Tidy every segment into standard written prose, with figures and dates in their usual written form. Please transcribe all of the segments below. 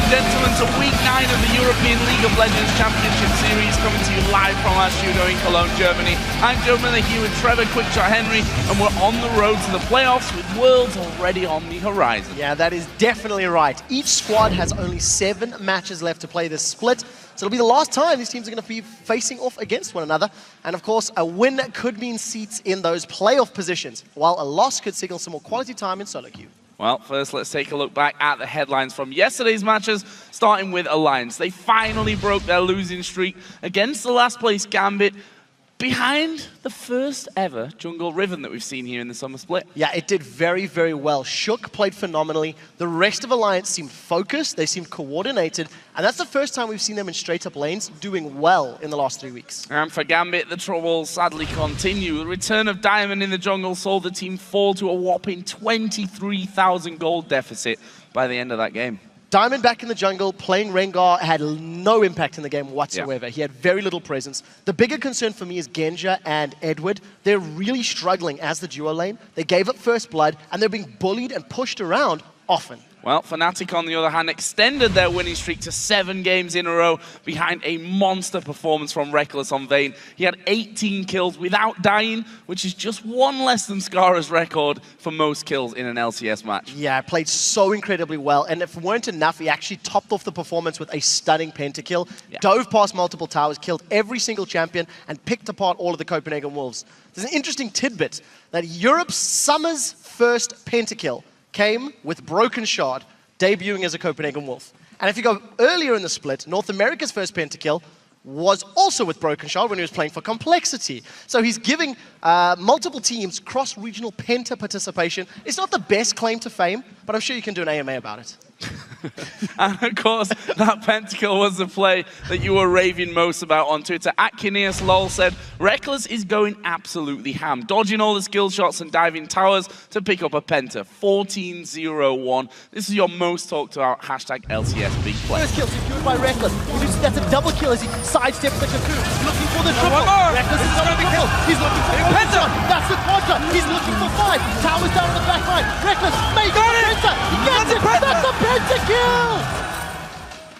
and gentlemen, to week 9 of the European League of Legends Championship Series, coming to you live from our studio in Cologne, Germany. I'm Joe Miller here with Trevor Quickshot Henry, and we're on the road to the playoffs with Worlds already on the horizon. Yeah, that is definitely right. Each squad has only 7 matches left to play this split, so it'll be the last time these teams are going to be facing off against one another. And of course, a win could mean seats in those playoff positions, while a loss could signal some more quality time in solo queue. Well, first let's take a look back at the headlines from yesterday's matches, starting with Alliance. They finally broke their losing streak against the last place Gambit, behind the first ever jungle Riven that we've seen here in the summer split. Yeah, it did very, very well. Shook played phenomenally. The rest of Alliance seemed focused, they seemed coordinated, and that's the first time we've seen them in straight-up lanes doing well in the last 3 weeks. And for Gambit, the troubles sadly continue. The return of Diamond in the jungle saw the team fall to a whopping 23,000 gold deficit by the end of that game. Diamond back in the jungle, playing Rengar, had no impact in the game whatsoever. Yeah. He had very little presence. The bigger concern for me is Genja and Edward. They're really struggling as the duo lane. They gave up first blood, and they're being bullied and pushed around often. Well, Fnatic, on the other hand, extended their winning streak to 7 games in a row behind a monster performance from Reckless on Vayne. He had 18 kills without dying, which is just 1 less than Scara's record for most kills in an LCS match. Yeah, played so incredibly well, and if it weren't enough, he actually topped off the performance with a stunning pentakill, dove past multiple towers, killed every single champion, and picked apart all of the Copenhagen Wolves. There's an interesting tidbit that Europe's summer's first pentakill came with Broken Shard, debuting as a Copenhagen Wolf. And if you go earlier in the split, North America's first pentakill was also with Broken Shard when he was playing for Complexity. So he's giving multiple teams cross-regional penta participation. It's not the best claim to fame, but I'm sure you can do an AMA about it. And of course, that pentakill was the play that you were raving most about on Twitter. @KineasLol said, Reckless is going absolutely ham, dodging all the skill shots and diving towers to pick up a penta. 14-0-1. This is your most talked about #LCS big play. First kill secured by Reckless. That's a double kill as he sidesteps the cocoon. Looking for the triple. Reckless is going to be killed. He's looking for the penta. That's the quadra. He's looking for 5. Towers down on the back line. Reckless makes the penta. He gets it. That's a pentakill.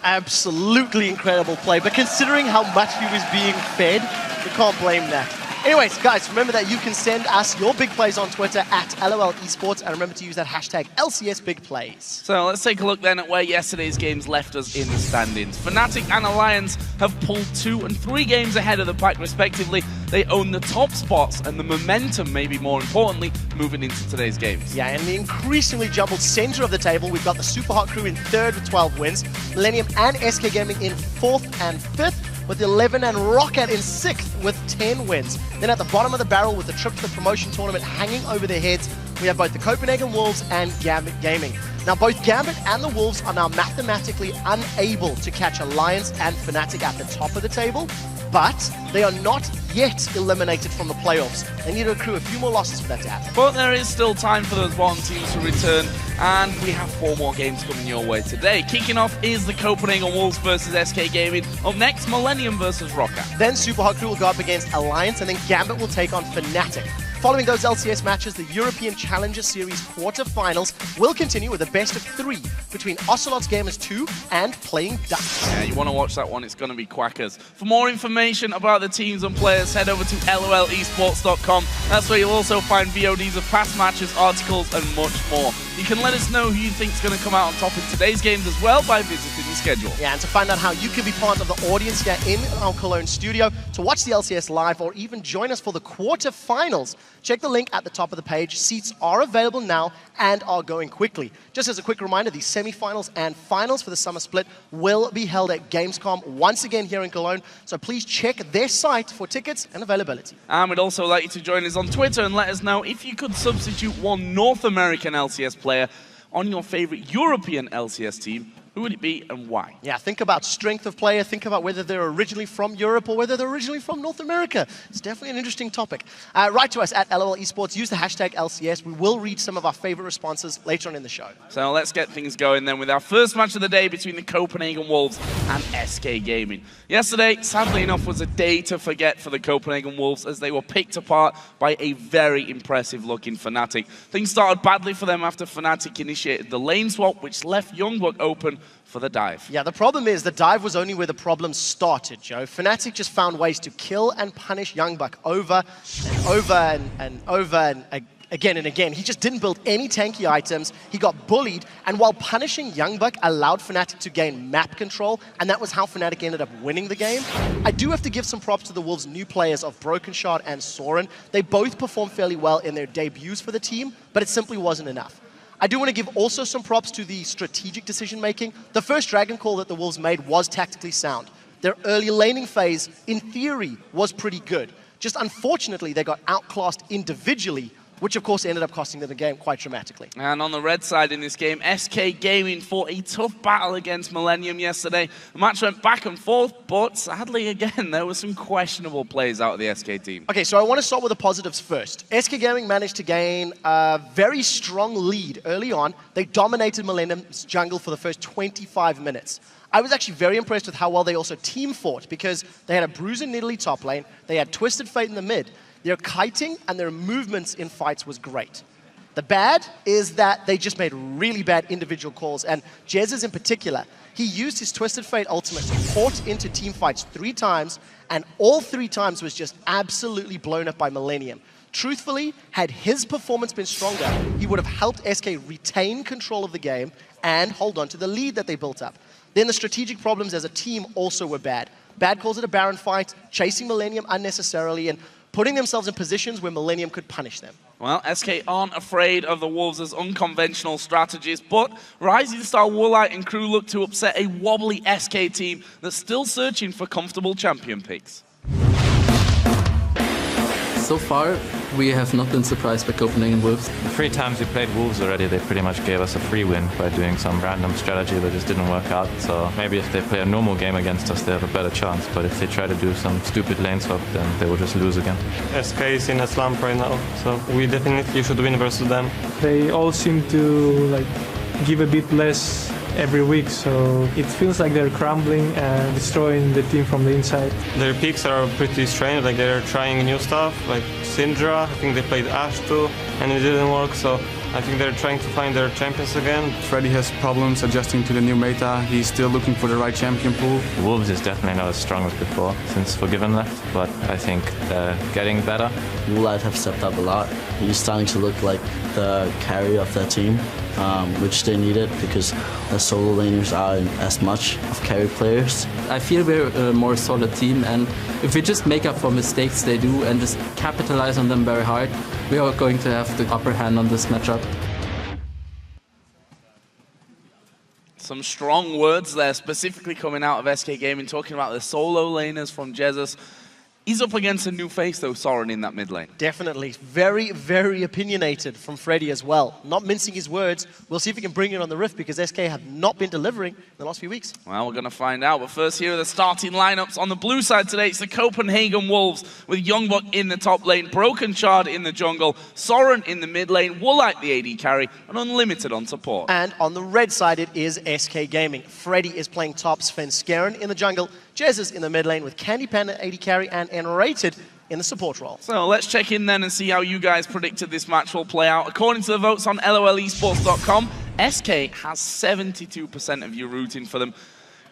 Absolutely incredible play, but considering how much he was being fed, you can't blame that. Anyways, guys, remember that you can send us your big plays on Twitter @LOL Esports, and remember to use that #LCS Big Plays. So let's take a look then at where yesterday's games left us in the standings. Fnatic and Alliance have pulled 2 and 3 games ahead of the pack respectively. They own the top spots, and the momentum, maybe more importantly, moving into today's games. Yeah, in the increasingly jumbled center of the table, we've got the Super Hot crew in 3rd with 12 wins, Millennium and SK Gaming in 4th and 5th, with 11, and Ro8 in 6th with 10 wins. Then at the bottom of the barrel, with the trip to the promotion tournament hanging over their heads, we have both the Copenhagen Wolves and Gambit Gaming. Now, both Gambit and the Wolves are now mathematically unable to catch Alliance and Fnatic at the top of the table, but they are not yet eliminated from the playoffs. They need to accrue a few more losses for that to happen. But there is still time for those bottom teams to return, and we have 4 more games coming your way today. Kicking off is the Copenhagen Wolves versus SK Gaming. Up next, Millennium versus Ro8. Then Super Hot crew will go up against Alliance, and then Gambit will take on Fnatic. Following those LCS matches, the European Challenger Series quarterfinals will continue with a best of 3 between Ocelot's Gamers 2 and Playing Dutch. Yeah, you want to watch that one, it's going to be quackers. For more information about the teams and players, head over to lolesports.com. That's where you'll also find VODs of past matches, articles, and much more. You can let us know who you think is going to come out on top in today's games as well by visiting the schedule. Yeah, and to find out how you can be part of the audience here in our Cologne studio, to watch the LCS live, or even join us for the quarterfinals, check the link at the top of the page. Seats are available now and are going quickly. Just as a quick reminder, the semi-finals and finals for the summer split will be held at Gamescom once again here in Cologne, so please check their site for tickets and availability. And we'd also like you to join us on Twitter and let us know if you could substitute one North American LCS player on your favorite European LCS team. Who would it be and why? Yeah, think about strength of player, think about whether they're originally from Europe or whether they're originally from North America. It's definitely an interesting topic. Write to us at LOL Esports, use the #LCS. We will read some of our favorite responses later on in the show. So let's get things going then with our first match of the day between the Copenhagen Wolves and SK Gaming. Yesterday, sadly enough, was a day to forget for the Copenhagen Wolves as they were picked apart by a very impressive looking Fnatic. Things started badly for them after Fnatic initiated the lane swap, which left Youngblood open for the dive. Yeah, the problem is the dive was only where the problem started, Joe. Fnatic just found ways to kill and punish Youngbuck over and over and over and again and again. He just didn't build any tanky items. He got bullied, and while punishing Youngbuck allowed Fnatic to gain map control, and that was how Fnatic ended up winning the game. I do have to give some props to the Wolves' new players of Broken Shard and Soren. They both performed fairly well in their debuts for the team, but it simply wasn't enough. I do want to give also some props to the strategic decision-making. The first Dragon Call that the Wolves made was tactically sound. Their early laning phase, in theory, was pretty good. Just unfortunately, they got outclassed individually, which of course ended up costing them the game quite dramatically. And on the red side in this game, SK Gaming fought a tough battle against Millennium yesterday. The match went back and forth, but sadly again, there were some questionable plays out of the SK team. Okay, so I want to start with the positives first. SK Gaming managed to gain a very strong lead early on. They dominated Millennium's jungle for the first 25 minutes. I was actually very impressed with how well they also team fought, because they had a Bruiser Nidalee top lane, they had Twisted Fate in the mid. Their kiting and their movements in fights was great. The bad is that they just made really bad individual calls, and Jez's in particular, he used his Twisted Fate ultimate to port into team fights 3 times, and all 3 times was just absolutely blown up by Millennium. Truthfully, had his performance been stronger, he would have helped SK retain control of the game and hold on to the lead that they built up. Then the strategic problems as a team also were bad. Bad calls at a Baron fight, chasing Millennium unnecessarily, and putting themselves in positions where Millennium could punish them. Well, SK aren't afraid of the Wolves' unconventional strategies, but Rising Star, Ro8 and crew look to upset a wobbly SK team that's still searching for comfortable champion picks. So far, we have not been surprised by Copenhagen Wolves. The 3 times we played Wolves already, they pretty much gave us a free win by doing some random strategy that just didn't work out. So maybe if they play a normal game against us, they have a better chance. But if they try to do some stupid lane swap, then they will just lose again. SK is in a slump right now, so we definitely should win versus them. They all seem to give a bit less every week, so it feels like they're crumbling and destroying the team from the inside. Their picks are pretty strange, they're trying new stuff, like Syndra, I think they played Ashe too, and it didn't work, so I think they're trying to find their champions again. Freddy has problems adjusting to the new meta. He's still looking for the right champion pool. Wolves is definitely not as strong as before since Forgiven left, but I think they're getting better. Ro8 have stepped up a lot. He's starting to look like the carry of that team, which they needed because the solo laners aren't as much of carry players. I feel we're a more solid team, and if we just make up for mistakes they do and just capitalize on them very hard, we are going to have the upper hand on this matchup. Some strong words there, specifically coming out of SK Gaming, talking about the solo laners from Jesus. He's up against a new face, though, Soren, in that mid lane. Definitely. Very, very opinionated from Freddy as well. Not mincing his words. We'll see if he can bring it on the Rift, because SK have not been delivering in the last few weeks. Well, we're going to find out. But first, here are the starting lineups. On the blue side today, it's the Copenhagen Wolves with Youngbuck in the top lane, Broken Shard in the jungle, Soren in the mid lane, Ro8 the AD carry, and Unlimited on support. And on the red side, it is SK Gaming. Freddy is playing top, Svenskeren in the jungle, Jez is in the mid lane with Candy Panda AD carry, and Ro8 in the support role. So let's check in then and see how you guys predicted this match will play out. According to the votes on LOLesports.com, SK has 72% of you rooting for them.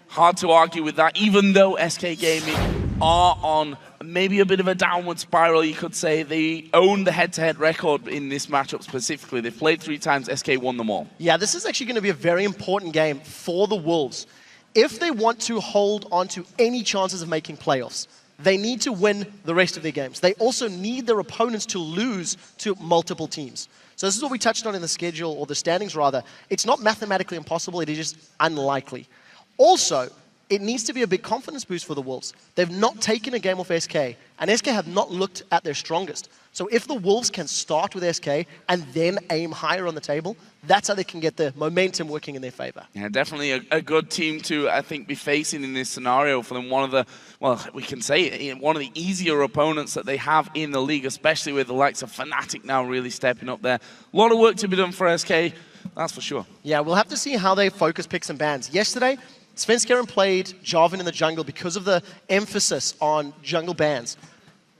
Hard to argue with that, even though SK Gaming are on maybe a bit of a downward spiral, you could say. They own the head-to-head record in this matchup specifically. They've played 3 times, SK won them all. Yeah, this is actually going to be a very important game for the Wolves. If they want to hold on to any chances of making playoffs, they need to win the rest of their games. They also need their opponents to lose to multiple teams. So this is what we touched on in the schedule, or the standings rather. It's not mathematically impossible, it is just unlikely. Also, it needs to be a big confidence boost for the Wolves. They've not taken a game off SK, and SK have not looked at their strongest. So if the Wolves can start with SK and then aim higher on the table, that's how they can get the momentum working in their favor. Yeah, definitely a good team to, I think, be facing in this scenario for them. One of the, well, we can say it, one of the easier opponents that they have in the league, especially with the likes of Fnatic now really stepping up there. A lot of work to be done for SK, that's for sure. Yeah, we'll have to see how they focus picks and bans. Yesterday, Svenskeren played Jarvan in the jungle because of the emphasis on jungle bans,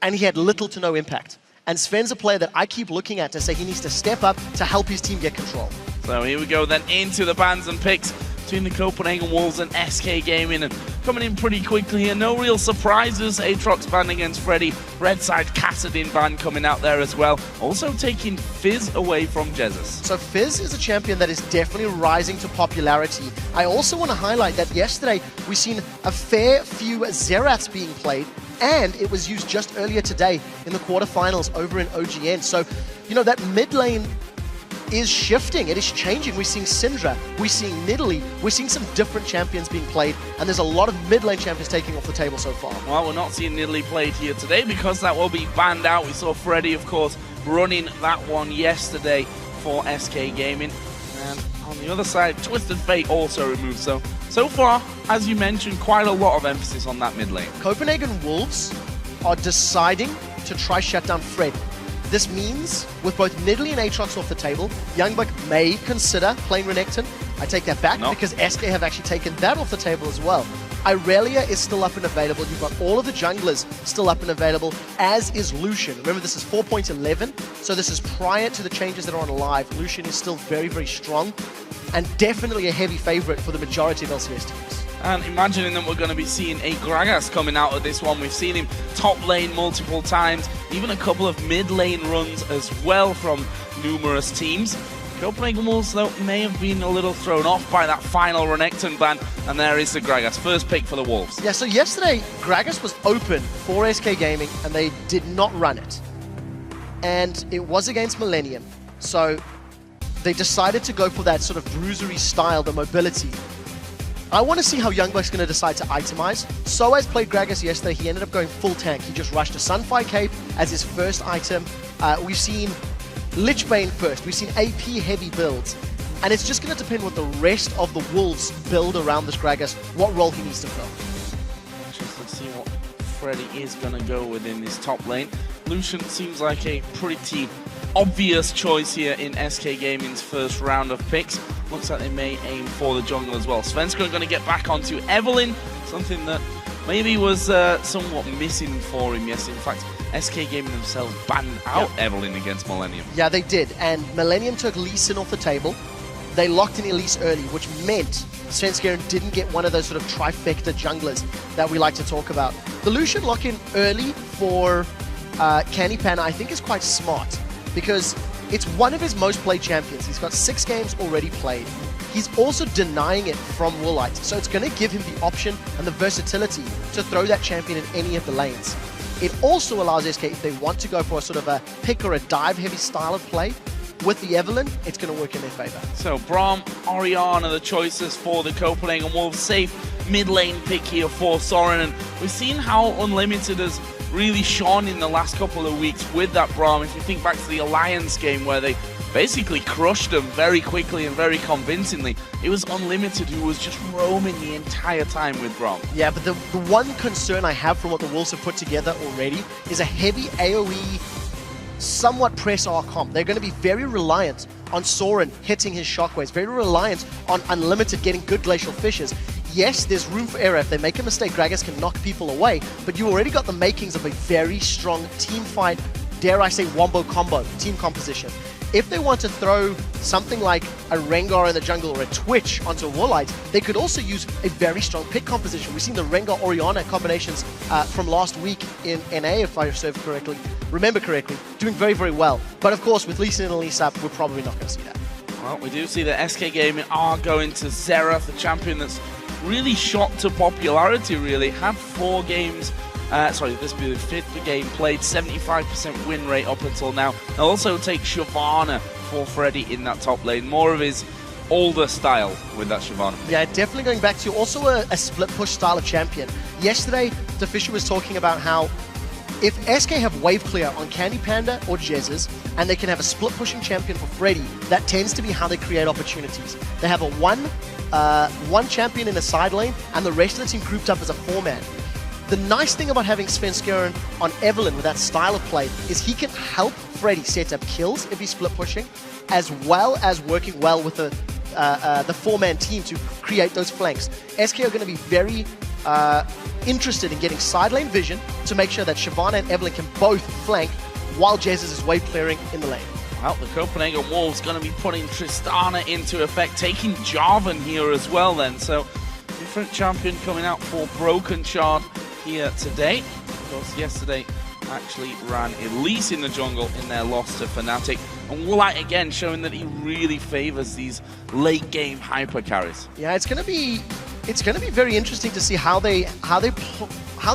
and he had little to no impact. And Sven's a player that I keep looking at to say he needs to step up to help his team get control. So here we go then into the bans and picks between the Copenhagen Wolves and SK Gaming, and coming in pretty quickly here. No real surprises. Aatrox ban against Freddy. Redside Kassadin ban coming out there as well. Also taking Fizz away from Jesus. So Fizz is a champion that is definitely rising to popularity. I also want to highlight that yesterday we've seen a fair few Zerats being played, and it was used just earlier today in the quarterfinals over in OGN. So, you know, that mid lane is shifting, it is changing. We're seeing Syndra, we're seeing Nidalee, we're seeing some different champions being played, and there's a lot of mid lane champions taking off the table so far. Well, we're not seeing Nidalee played here today because that will be banned out. We saw Freddy, of course, running that one yesterday for SK Gaming. And on the other side, Twisted Fate also removed. So far, as you mentioned, quite a lot of emphasis on that mid lane. Copenhagen Wolves are deciding to try shut down Freddy. This means, with both Nidalee and Aatrox off the table, Youngbuck may consider playing Renekton. I take that back because SK have actually taken that off the table as well. Irelia is still up and available. You've got all of the junglers still up and available, as is Lucian. Remember, this is 4.11, so this is prior to the changes that are on live. Lucian is still very, very strong, and definitely a heavy favorite for the majority of LCS teams. And imagining that we're going to be seeing a Gragas coming out of this one. We've seen him top lane multiple times, even a couple of mid lane runs as well from numerous teams. Copenhagen Wolves, though, may have been a little thrown off by that final Renekton ban, and there is the Gragas. First pick for the Wolves. Yeah, so yesterday, Gragas was open for SK Gaming, and they did not run it. And it was against Millennium, so they decided to go for that sort of bruisery style, the mobility. I want to see how Youngbuck's going to decide to itemize. Soaz played Gragas yesterday. He ended up going full tank. He just rushed a Sunfire Cape as his first item. We've seen Lichbane first. We've seen AP heavy builds. And it's just going to depend what the rest of the Wolves build around this Gragas, what role he needs to fill. Let's see what Freddy is going to go within this top lane. Lucian seems like a pretty obvious choice here in SK Gaming's first round of picks. Looks like they may aim for the jungle as well. Svenska are going to get back onto Evelynn, something that maybe was somewhat missing for him yesterday. In fact, SK Gaming themselves banned out Evelynn against Millennium. Yeah, they did. And Millennium took Lee Sin off the table. They locked in Elise early, which meant Svenska didn't get one of those sort of trifecta junglers that we like to talk about. The Lucian lock-in early for Candy Pan, I think, is quite smart, because it's one of his most played champions. He's got 6 games already played. He's also denying it from Ro8, so it's going to give him the option and the versatility to throw that champion in any of the lanes. It also allows SK, if they want to go for a sort of a pick or a dive heavy style of play, with the Evelynn, it's going to work in their favor. So Braum, Orianna, the choices for the Copenhagen Wolves. Safe mid lane pick here for Soren, and we've seen how Unlimited has really shone in the last couple of weeks with that Braum. If you think back to the Alliance game where they basically crushed them very quickly and very convincingly, it was Unlimited who was just roaming the entire time with Braum. Yeah, but the one concern I have from what the Wolves have put together already is a heavy AoE, somewhat press R comp. They're going to be very reliant on Soren hitting his shockwaves, very reliant on Unlimited getting good glacial fishes. Yes, there's room for error. If they make a mistake, Gragas can knock people away, but you already got the makings of a very strong team fight, dare I say wombo combo, team composition. If they want to throw something like a Rengar in the jungle or a Twitch onto a Ro8, they could also use a very strong pick composition. We've seen the Rengar-Orianna combinations from last week in NA, if I remember correctly, doing very, very well. But of course, with Lee Sin and Elise up, we're probably not going to see that. Well, we do see that SK Gaming are going to Xerath, the champion that's really shot to popularity, really. Had 4 games, this will be the 5th game played, 75% win rate up until now. They'll also take Shyvana for Freddy in that top lane. More of his older style with that Shyvana. Yeah, definitely going back to also a split push style of champion. Yesterday, the Fisher was talking about how if SK have wave clear on Candy Panda or Jesus, and they can have a split pushing champion for Freddy, that tends to be how they create opportunities. They have a one champion in a side lane, and the rest of the team grouped up as a 4-man. The nice thing about having Svenska on Evelynn with that style of play is he can help Freddy set up kills if he's split pushing, as well as working well with the 4-man team to create those flanks. SK are going to be very interested in getting side lane vision to make sure that Shyvana and Evelynn can both flank while Jesus is wave clearing in the lane. Well, the Copenhagen Wolves going to be putting Tristana into effect, taking Jarvan here as well then. So, different champion coming out for Broken Shard here today. Of course, yesterday actually ran Elise in the jungle in their loss to Fnatic. And Ro8 again showing that he really favors these late game hyper carries. Yeah, it's gonna be very interesting to see how they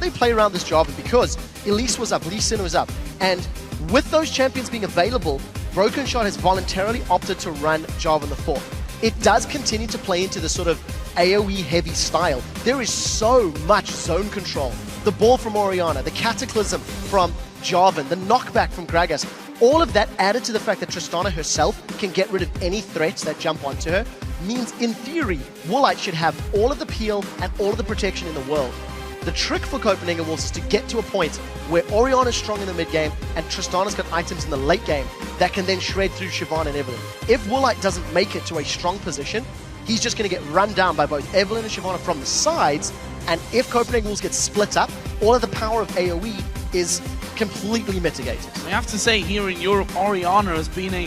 play around this Jarvan, because Elise was up, Lee Sin was up, and with those champions being available, Broken Shot has voluntarily opted to run Jarvan the 4th. It does continue to play into the sort of AoE heavy style. There is so much zone control. The ball from Orianna, the Cataclysm from Jarvan, the knockback from Gragas, all of that added to the fact that Tristana herself can get rid of any threats that jump onto her, means in theory, Ro8 should have all of the peel and all of the protection in the world. The trick for Copenhagen Wolves is to get to a point where Orianna's strong in the mid game and Tristana's got items in the late game that can then shred through Siobhan and Evelyn. If Ro8 doesn't make it to a strong position, he's just going to get run down by both Evelyn and Shyvana from the sides, and if Copenhagen Wolves get split up, all of the power of AoE is completely mitigated. I have to say, here in Europe, Orianna has been a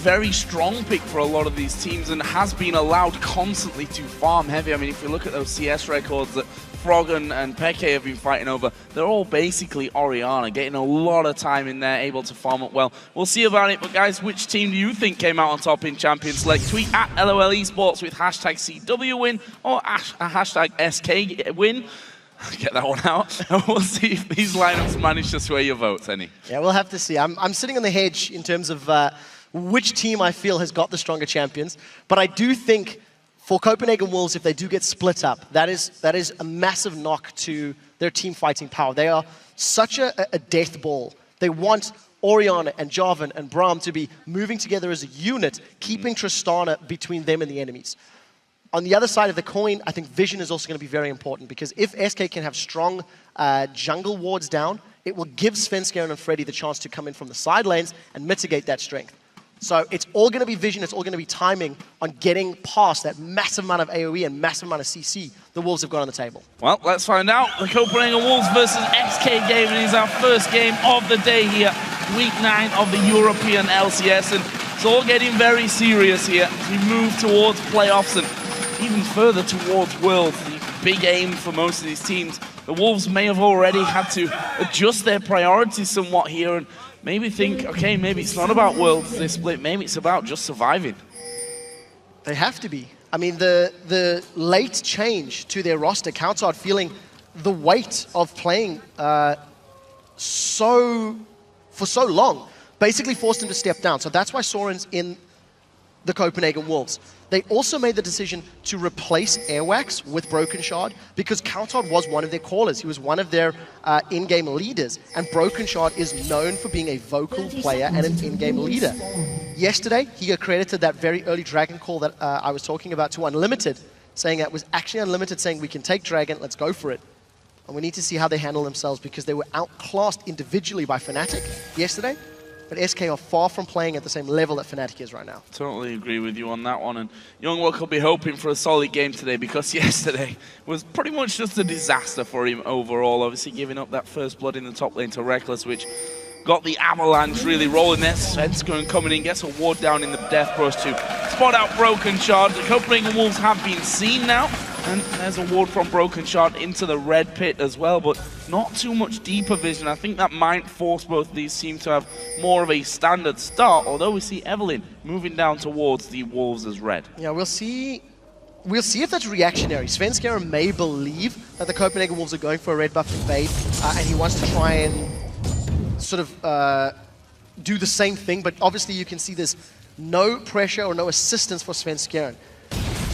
very strong pick for a lot of these teams and has been allowed constantly to farm heavy. I mean, if you look at those CS records that Frog and Peke have been fighting over, they're all basically Orianna, getting a lot of time in there, able to farm up well. We'll see about it, but guys, which team do you think came out on top in Champions Select? Tweet at LOL Esports with hashtag CW win or hashtag SK win. Get that one out, and we'll see if these lineups manage to sway your votes any. Yeah, we'll have to see. I'm sitting on the hedge in terms of which team I feel has got the stronger champions, but I do think for Copenhagen Wolves, if they do get split up, that is a massive knock to their team fighting power. They are such a death ball. They want Orianna and Jarvan and Braum to be moving together as a unit, keeping Tristana between them and the enemies. On the other side of the coin, I think vision is also going to be very important, because if SK can have strong jungle wards down, it will give Svenskeren and Freddy the chance to come in from the side lanes and mitigate that strength. So it's all going to be vision, it's all going to be timing on getting past that massive amount of AoE and massive amount of CC the Wolves have got on the table. Well, let's find out. The Copenhagen Wolves versus SK game, and it is our first game of the day here, week 9 of the European LCS, and it's all getting very serious here as we move towards playoffs and even further towards Worlds. The big aim for most of these teams. The Wolves may have already had to adjust their priorities somewhat here and maybe think, okay, maybe it's not about Worlds this split, maybe it's about just surviving. They have to be. I mean, the late change to their roster, Countard feeling the weight of playing for so long, basically forced him to step down. So that's why Soren's in the Copenhagen Wolves. They also made the decision to replace Airwax with Broken Shard because Countard was one of their callers. He was one of their in-game leaders, and Broken Shard is known for being a vocal player and an in-game leader. Yesterday, he accredited that very early Dragon call that I was talking about to Unlimited, saying that was actually Unlimited saying, we can take Dragon, let's go for it. And we need to see how they handle themselves because they were outclassed individually by Fnatic yesterday. But SK are far from playing at the same level that Fnatic is right now. Totally agree with you on that one. And Youngwook will be hoping for a solid game today because yesterday was pretty much just a disaster for him overall. Obviously giving up that first blood in the top lane to Reckless, which got the Avalanche really rolling there. Svenskeren coming in, gets a ward down in the Death Brush to spot out Broken Shard. The Copenhagen Wolves have been seen now. And there's a ward from Broken Shard into the red pit as well, but not too much deeper vision. I think that might force both of these teams to have more of a standard start, although we see Evelyn moving down towards the Wolves as red. Yeah, we'll see if that's reactionary. Svenskeren may believe that the Copenhagen Wolves are going for a red buff invade, and he wants to try and sort of do the same thing, but obviously you can see there's no pressure or no assistance for Svenskeren.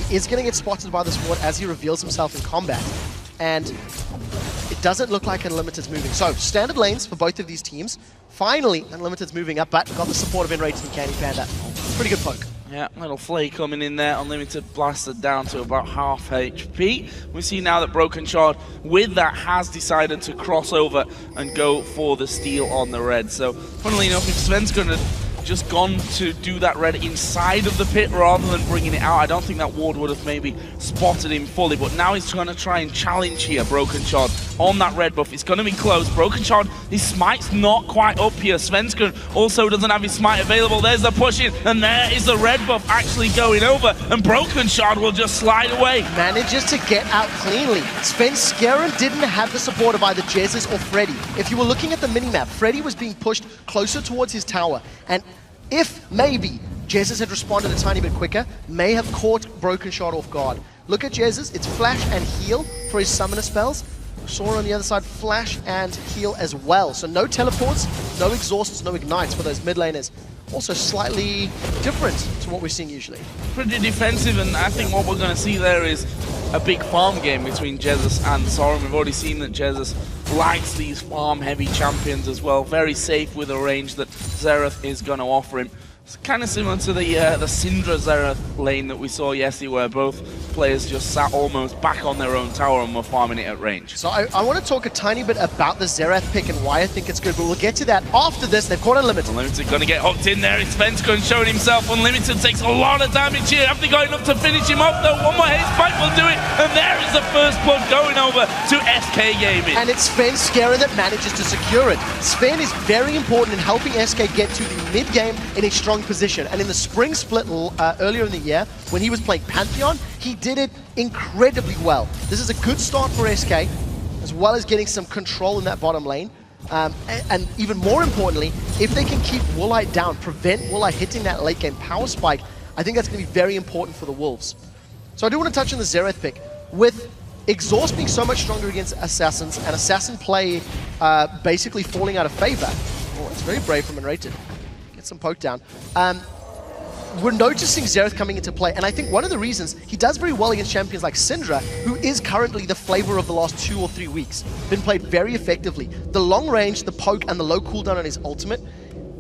He is going to get spotted by this ward as he reveals himself in combat, and it doesn't look like Unlimited's moving. So, standard lanes for both of these teams. Finally, Unlimited's moving up, but got the support of Enraged and Candy Panda. Pretty good poke. Yeah, little Flay coming in there, Unlimited blasted down to about half HP. We see now that Broken Shard, with that, has decided to cross over and go for the steal on the red. So, funnily enough, if Svenskeren had just gone to do that red inside of the pit rather than bringing it out, I don't think that ward would have maybe spotted him fully, but now he's trying to try and challenge here, Broken Shard, on that red buff. It's going to be close. Broken Shard, his smite's not quite up here. Svenskun also doesn't have his smite available. There's the push in, and there is the red buff actually going over, and Broken Shard will just slide away. Manages to get out cleanly. Svenskeren didn't have the support of either Jesus or Freddy. If you were looking at the minimap, Freddy was being pushed closer towards his tower, and if maybe Jesus had responded a tiny bit quicker, may have caught Broken Shard off guard. Look at Jesus, it's flash and heal for his summoner spells. Sora on the other side, flash and heal as well. So no teleports, no exhausts, no ignites for those mid laners. Also slightly different to what we're seeing usually. Pretty defensive, and I think what we're going to see there is a big farm game between Jesus and Soren. We've already seen that Jesus likes these farm-heavy champions as well. Very safe with the range that Xerath is going to offer him. It's kind of similar to the Syndra Xerath lane that we saw yesterday, where both players just sat almost back on their own tower and were farming it at range. So I want to talk a tiny bit about the Xerath pick and why I think it's good, but we'll get to that after this. They've caught Unlimited. Unlimited going to get hooked in there. It's Svenskun showing himself. Unlimited takes a lot of damage here after going up to finish him off, though. One more haste spike will do it, and there is the first blood going over to SK Gaming. And it's Svenskeren that manages to secure it. Sven is very important in helping SK get to the mid-game in a strong position. And in the spring split earlier in the year, when he was playing Pantheon, he did it incredibly well. This is a good start for SK, as well as getting some control in that bottom lane. And even more importantly, if they can keep Woolite down, prevent Woolite hitting that late game power spike, I think that's going to be very important for the Wolves. So I do want to touch on the Xerath pick. With Exhaust being so much stronger against Assassins, and Assassin play basically falling out of favor. Oh, it's very brave from Unrated. Get some poke down. We're noticing Xerath coming into play, and I think one of the reasons he does very well against champions like Syndra, who is currently the flavor of the last 2 or 3 weeks. Been played very effectively. The long range, the poke, and the low cooldown on his ultimate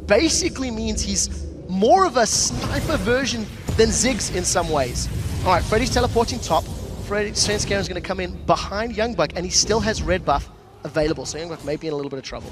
basically means he's more of a sniper version than Ziggs in some ways. All right, Freddy's teleporting top. Svenskeren's going to come in behind Youngbuck, and he still has red buff available, so Youngbuck may be in a little bit of trouble.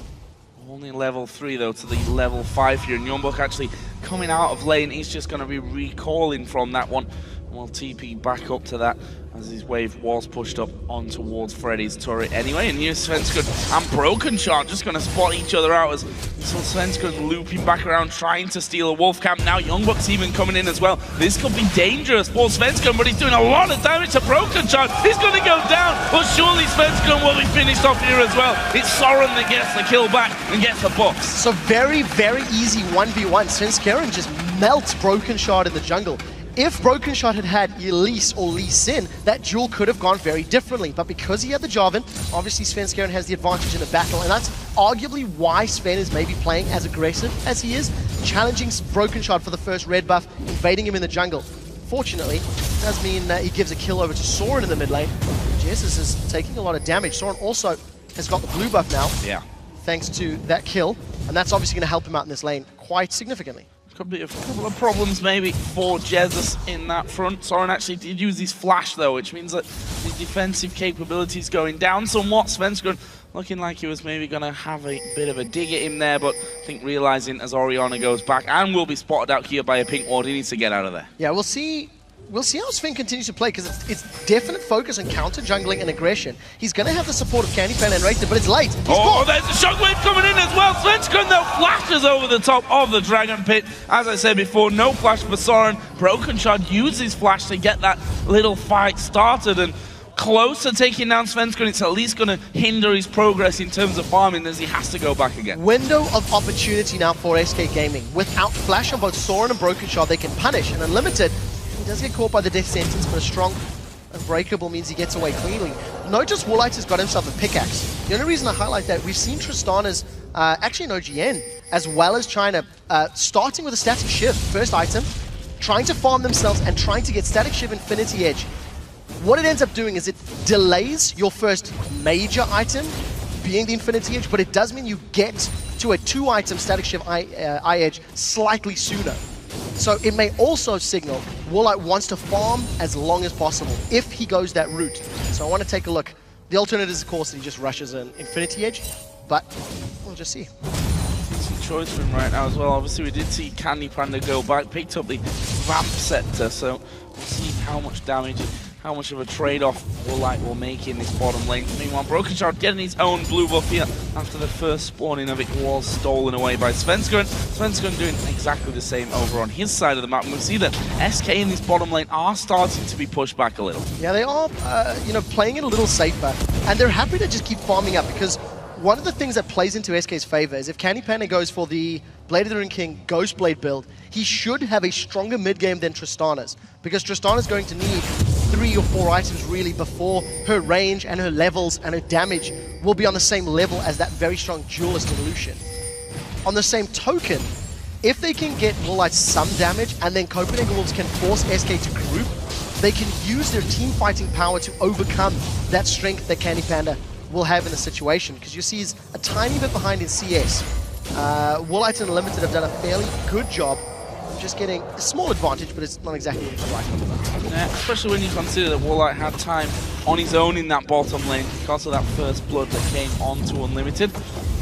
Only level 3 though to the level 5 here, and Youngbuck actually coming out of lane. He's just going to be recalling from that one. We'll TP back up to that as his wave was pushed up on towards Freddy's turret anyway. And here's Svenskun and Broken Shard just going to spot each other out as Svenskun looping back around trying to steal a wolf camp. Now Youngbuck's even coming in as well. This could be dangerous for Svenskun, but he's doing a lot of damage to Broken Shard. He's going to go down, but surely Svenskun will be finished off here as well. It's Soren that gets the kill back and gets the box. So very, very easy 1v1. Svenskeren just melts Broken Shard in the jungle. If Broken Shard had had Elise or Lee Sin, that duel could have gone very differently. But because he had the Jarvan, obviously Svenskeren has the advantage in the battle, and that's arguably why Sven is maybe playing as aggressive as he is, challenging Broken Shard for the first red buff, invading him in the jungle. Fortunately, it does mean he gives a kill over to Soren in the mid lane. Jesus is taking a lot of damage. Soren also has got the blue buff now, thanks to that kill, and that's obviously going to help him out in this lane quite significantly. Could be a couple of problems maybe for Jesus in that front. Soren actually did use his flash though, which means that his defensive capabilities going down somewhat. Svenskun looking like he was maybe going to have a bit of a dig at him there, but I think realizing as Orianna goes back and will be spotted out here by a pink ward, he needs to get out of there. Yeah, we'll see how Sven continues to play, because it's definite focus on counter jungling and aggression. He's going to have the support of Candy Fan and Rated, but it's late. He's caught. There's a shockwave coming in as well. Svenskun though flashes over the top of the Dragon Pit. As I said before, no flash for Soren. Broken Shard uses flash to get that little fight started, and close to taking down Svenskun. It's at least going to hinder his progress in terms of farming, as he has to go back again. Window of opportunity now for SK Gaming. Without flash on both Soren and Broken Shard, they can punish, and Unlimited, he does get caught by the death sentence, but a strong Unbreakable means he gets away cleanly. Notice Woolite has got himself a pickaxe. The only reason I highlight that, we've seen Tristana's, actually in OGN, as well as China, starting with a Static Shiv, first item, trying to farm themselves and trying to get Static Shiv Infinity Edge. What it ends up doing is it delays your first major item, being the Infinity Edge, but it does mean you get to a 2-item Static Shiv Eye Edge slightly sooner. So it may also signal Woolite wants to farm as long as possible if he goes that route. So I want to take a look. The alternative is, of course, that he just rushes an Infinity Edge, but we'll just see. Decent choice for him right now as well. Obviously, we did see Candy Panda go back, picked up the Vamp Scepter, so we'll see how much damage it how much of a trade-off Ro8 will make in this bottom lane. Meanwhile, Broken Shard getting his own blue buff here after the first spawning of it was stolen away by Svenskeren. Svenskeren doing exactly the same over on his side of the map, and we see that SK in this bottom lane are starting to be pushed back a little. Yeah, they are, playing it a little safer, and they're happy to just keep farming up, because one of the things that plays into SK's favor is if Candy Panda goes for the Blade of the Ruined King Ghostblade build, he should have a stronger mid-game than Tristana's, because Tristana's going to need 3 or 4 items really before her range and her levels and her damage will be on the same level as that very strong duelist evolution. On the same token, if they can get Ro8 some damage and then Copenhagen Wolves can force SK to group, they can use their team fighting power to overcome that strength that Candy Panda will have in the situation, because you see he's a tiny bit behind in CS. Ro8 and Limited have done a fairly good job just getting a small advantage, but it's not exactly the right number. Yeah, especially when you consider that Ro8 had time on his own in that bottom lane because of that first blood that came onto Unlimited.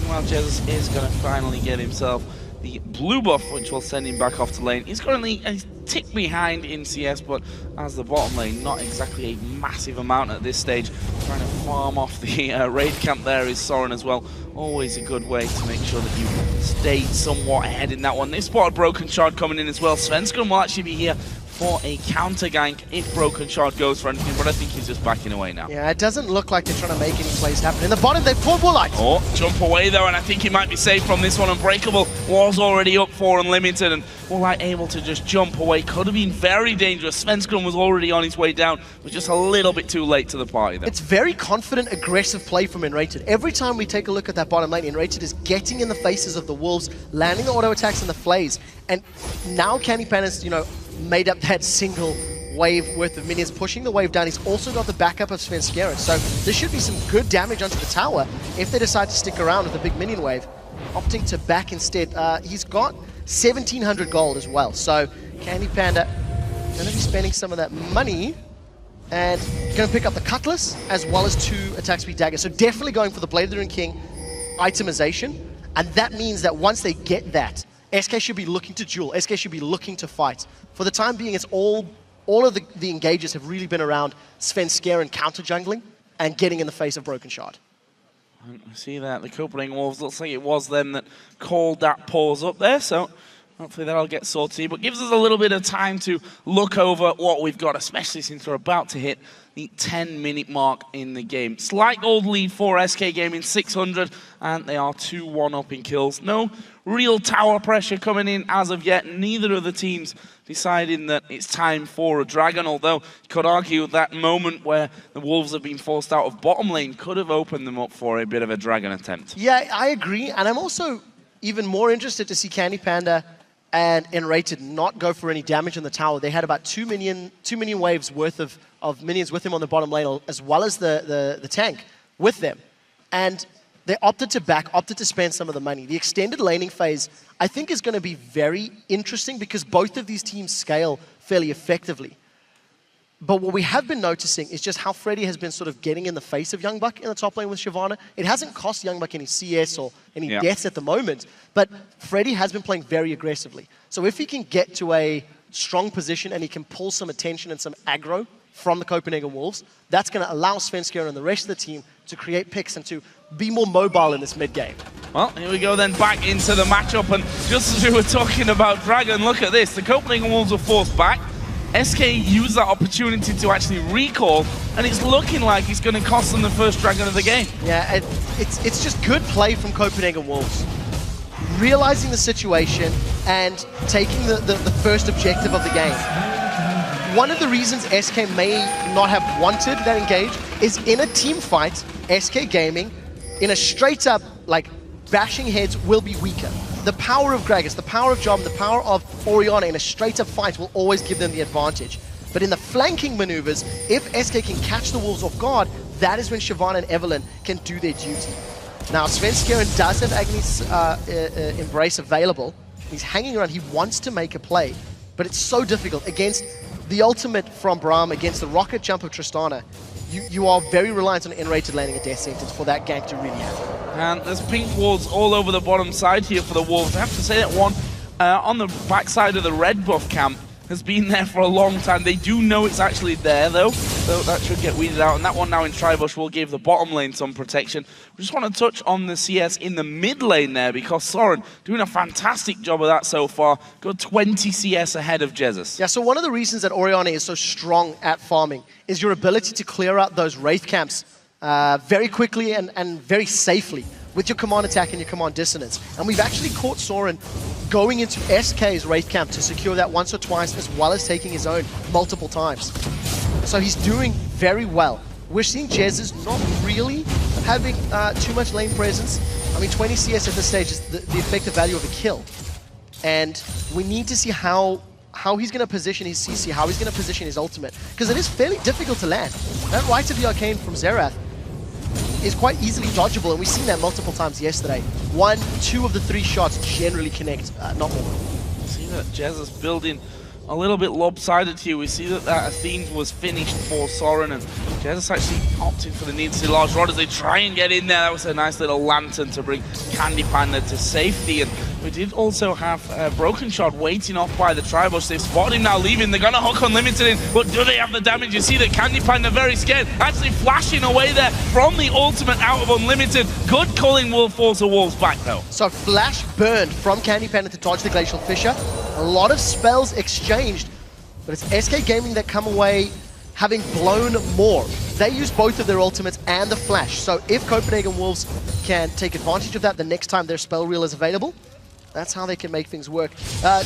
Meanwhile, Jesus is going to finally get himself the blue buff, which will send him back off to lane. He's currently a tick behind in CS, but as the bottom lane, not exactly a massive amount at this stage. Trying to farm off the raid camp there is Soren as well. Always a good way to make sure that you stay somewhat ahead in that one. They spotted Broken Shard coming in as well. Svenskeren will actually be here for a counter gank if Broken Shard goes for anything, but I think he's just backing away now. Yeah, it doesn't look like they're trying to make any plays happen. In the bottom, they've caught Ro8. Oh, jump away though, and I think he might be safe from this one. Unbreakable was already up for Unlimited, and Ro8 able to just jump away. Could have been very dangerous. Svenskeren was already on his way down, but just a little bit too late to the party though. It's very confident, aggressive play from Enrated. Every time we take a look at that bottom lane, Enrated is getting in the faces of the Wolves, landing the auto attacks and the flays, and now Candy Panda's, made up that single wave worth of minions, pushing the wave down. He's also got the backup of Svenskeren, so there should be some good damage onto the tower if they decide to stick around with the big minion wave. Opting to back instead. He's got 1,700 gold as well, so Candy Panda going to be spending some of that money and going to pick up the Cutlass as well as 2 attack speed daggers. So definitely going for the Blade of the Ruined King itemization, and that means that once they get that, SK should be looking to duel, SK should be looking to fight. For the time being, it's all of the engages have really been around Svenskeren counter jungling and getting in the face of Broken Shard. I see that. The Copenhagen Wolves, looks like it was them that called that pause up there, so hopefully that'll get sorted. But gives us a little bit of time to look over what we've got, especially since we're about to hit the 10-minute mark in the game. Slight gold lead for SK Gaming, 600, and they are 2-1 up in kills. No real tower pressure coming in as of yet. Neither of the teams deciding that it's time for a dragon, although you could argue that moment where the Wolves have been forced out of bottom lane could have opened them up for a bit of a dragon attempt. Yeah, I agree, and I'm also even more interested to see Candy Panda and Enrated not go for any damage in the tower. They had about 2 minion waves worth of minions with him on the bottom lane, as well as the tank with them. And they opted to back, opted to spend some of the money. The extended laning phase, I think, is going to be very interesting because both of these teams scale fairly effectively. But what we have been noticing is just how Freddy has been sort of getting in the face of Youngbuck in the top lane with Shyvana. It hasn't cost Youngbuck any CS or any deaths at the moment, but Freddy has been playing very aggressively. So if he can get to a strong position and he can pull some attention and some aggro from the Copenhagen Wolves, that's going to allow Svenskeren and the rest of the team to create picks and to be more mobile in this mid-game. Well, here we go then, back into the matchup, and just as we were talking about Dragon, look at this. The Copenhagen Wolves were forced back. SK used that opportunity to actually recall, and it's looking like it's going to cost them the first Dragon of the game. Yeah, it's just good play from Copenhagen Wolves. Realizing the situation and taking the first objective of the game. One of the reasons SK may not have wanted that engage is in a team fight, SK Gaming, in a straight up, bashing heads will be weaker. The power of Gragas, the power of Job, the power of Orianna in a straight up fight will always give them the advantage. But in the flanking maneuvers, if SK can catch the Wolves off guard, that is when Shyvana and Evelyn can do their duty. Now, Svenskeren does have Agni's Embrace available. He's hanging around, he wants to make a play, but it's so difficult against the ultimate from Braum, against the rocket jump of Tristana. You are very reliant on Enrated landing a death sentence for that gank to really happen. And there's pink wards all over the bottom side here for the Wolves. I have to say that one on the backside of the red buff camp, has been there for a long time. They do know it's actually there, though, so that should get weeded out. And that one now in Tribush will give the bottom lane some protection. We just want to touch on the CS in the mid lane there, because Soren doing a fantastic job of that so far. Got 20 CS ahead of Jesus. Yeah, so one of the reasons that Oriana is so strong at farming is your ability to clear out those Wraith camps very quickly and very safely with your command attack and your command dissonance. And we've actually caught Soren going into SK's Wraith camp to secure that once or twice, as well as taking his own multiple times. So he's doing very well. We're seeing Jesus not really having too much lane presence. I mean, 20 CS at this stage is the effective value of a kill. And we need to see how he's going to position his CC, how he's going to position his ultimate, because it is fairly difficult to land. That right of the Arcane from Xerath is quite easily dodgeable, and we've seen that multiple times yesterday. 1, 2 of the 3 shots generally connect, not more. See that Jesus building a little bit lopsided here. We see that Athene was finished for Soren, and Jesus actually opted for the need to see large rod as they try and get in there. That was a nice little lantern to bring Candy Panda to safety. And we did also have Broken Shot waiting off by the Tribush. They've spotted him now leaving. They're going to hook Unlimited in, but do they have the damage? You see that Candy Panda very scared, actually flashing away there from the ultimate out of Unlimited. Good culling will force the Wolves back though. So flash burned from Candy Panda to dodge the Glacial Fissure. A lot of spells exchanged, but it's SK Gaming that come away having blown more. They use both of their ultimates and the flash. So if Copenhagen Wolves can take advantage of that the next time their spell reel is available, that's how they can make things work.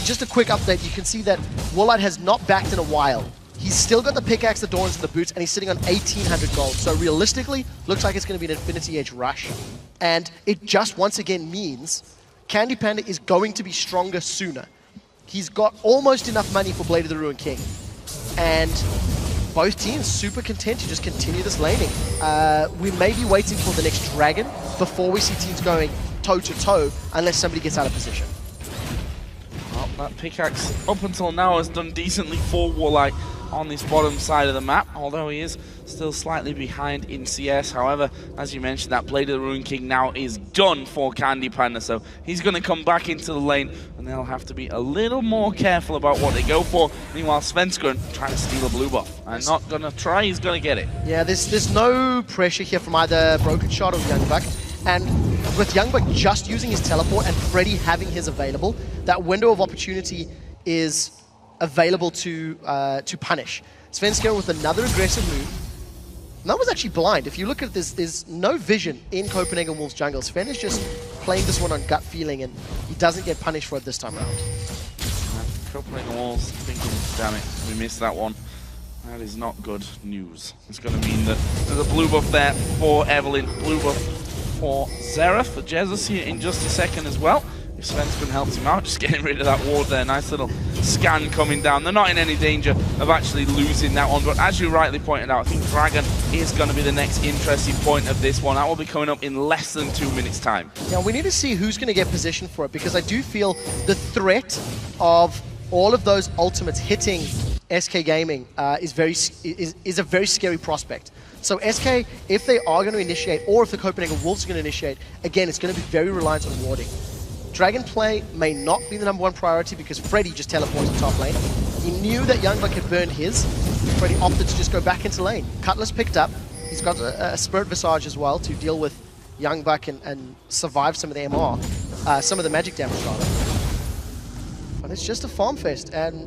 Just a quick update, you can see that Ro8 has not backed in a while. He's still got the pickaxe, the Dawns, and the boots, and he's sitting on 1,800 gold. So realistically, looks like it's going to be an Infinity Edge rush. And it just once again means Candy Panda is going to be stronger sooner. He's got almost enough money for Blade of the Ruined King. And both teams super content to just continue this laning. We may be waiting for the next dragon before we see teams going toe-to-toe, unless somebody gets out of position. Well, that pickaxe up until now has done decently for Ro8 on this bottom side of the map, although he is still slightly behind in CS. However, as you mentioned, that Blade of the Ruined King now is done for Candy Panda, so he's going to come back into the lane, and they'll have to be a little more careful about what they go for. Meanwhile, Svenskeren trying to steal a blue buff. And not going to try, he's going to get it. Yeah, there's no pressure here from either Broken Shot or Youngbuck. And with Youngbuck just using his teleport and Freddy having his available, that window of opportunity is available to punish. Svenskeren with another aggressive move. And that was actually blind. If you look at this, there's no vision in Copenhagen Wolves jungle. Sven is just playing this one on gut feeling, and he doesn't get punished for it this time around. Copenhagen Wolves thinking, damn it, we missed that one. That is not good news. It's going to mean that there's a blue buff there for Evelyn, blue buff for Xerath, for Jesus here in just a second as well. If Svenskeren helps him out, just getting rid of that ward there. Nice little scan coming down. They're not in any danger of actually losing that one, but as you rightly pointed out, I think Dragon is going to be the next interesting point of this one. That will be coming up in less than 2 minutes' time. Yeah, we need to see who's going to get positioned for it, because I do feel the threat of all of those ultimates hitting SK Gaming is a very scary prospect. So SK, if they are going to initiate, or if the Copenhagen Wolves are going to initiate, again, it's going to be very reliant on warding. Dragon play may not be the #1 priority because Freddy just teleported to top lane. He knew that Youngbuck had burned his. Freddy opted to just go back into lane. Cutlass picked up. He's got a Spirit Visage as well to deal with Youngbuck and survive some of the MR, some of the magic damage rather. But it's just a farm fest, and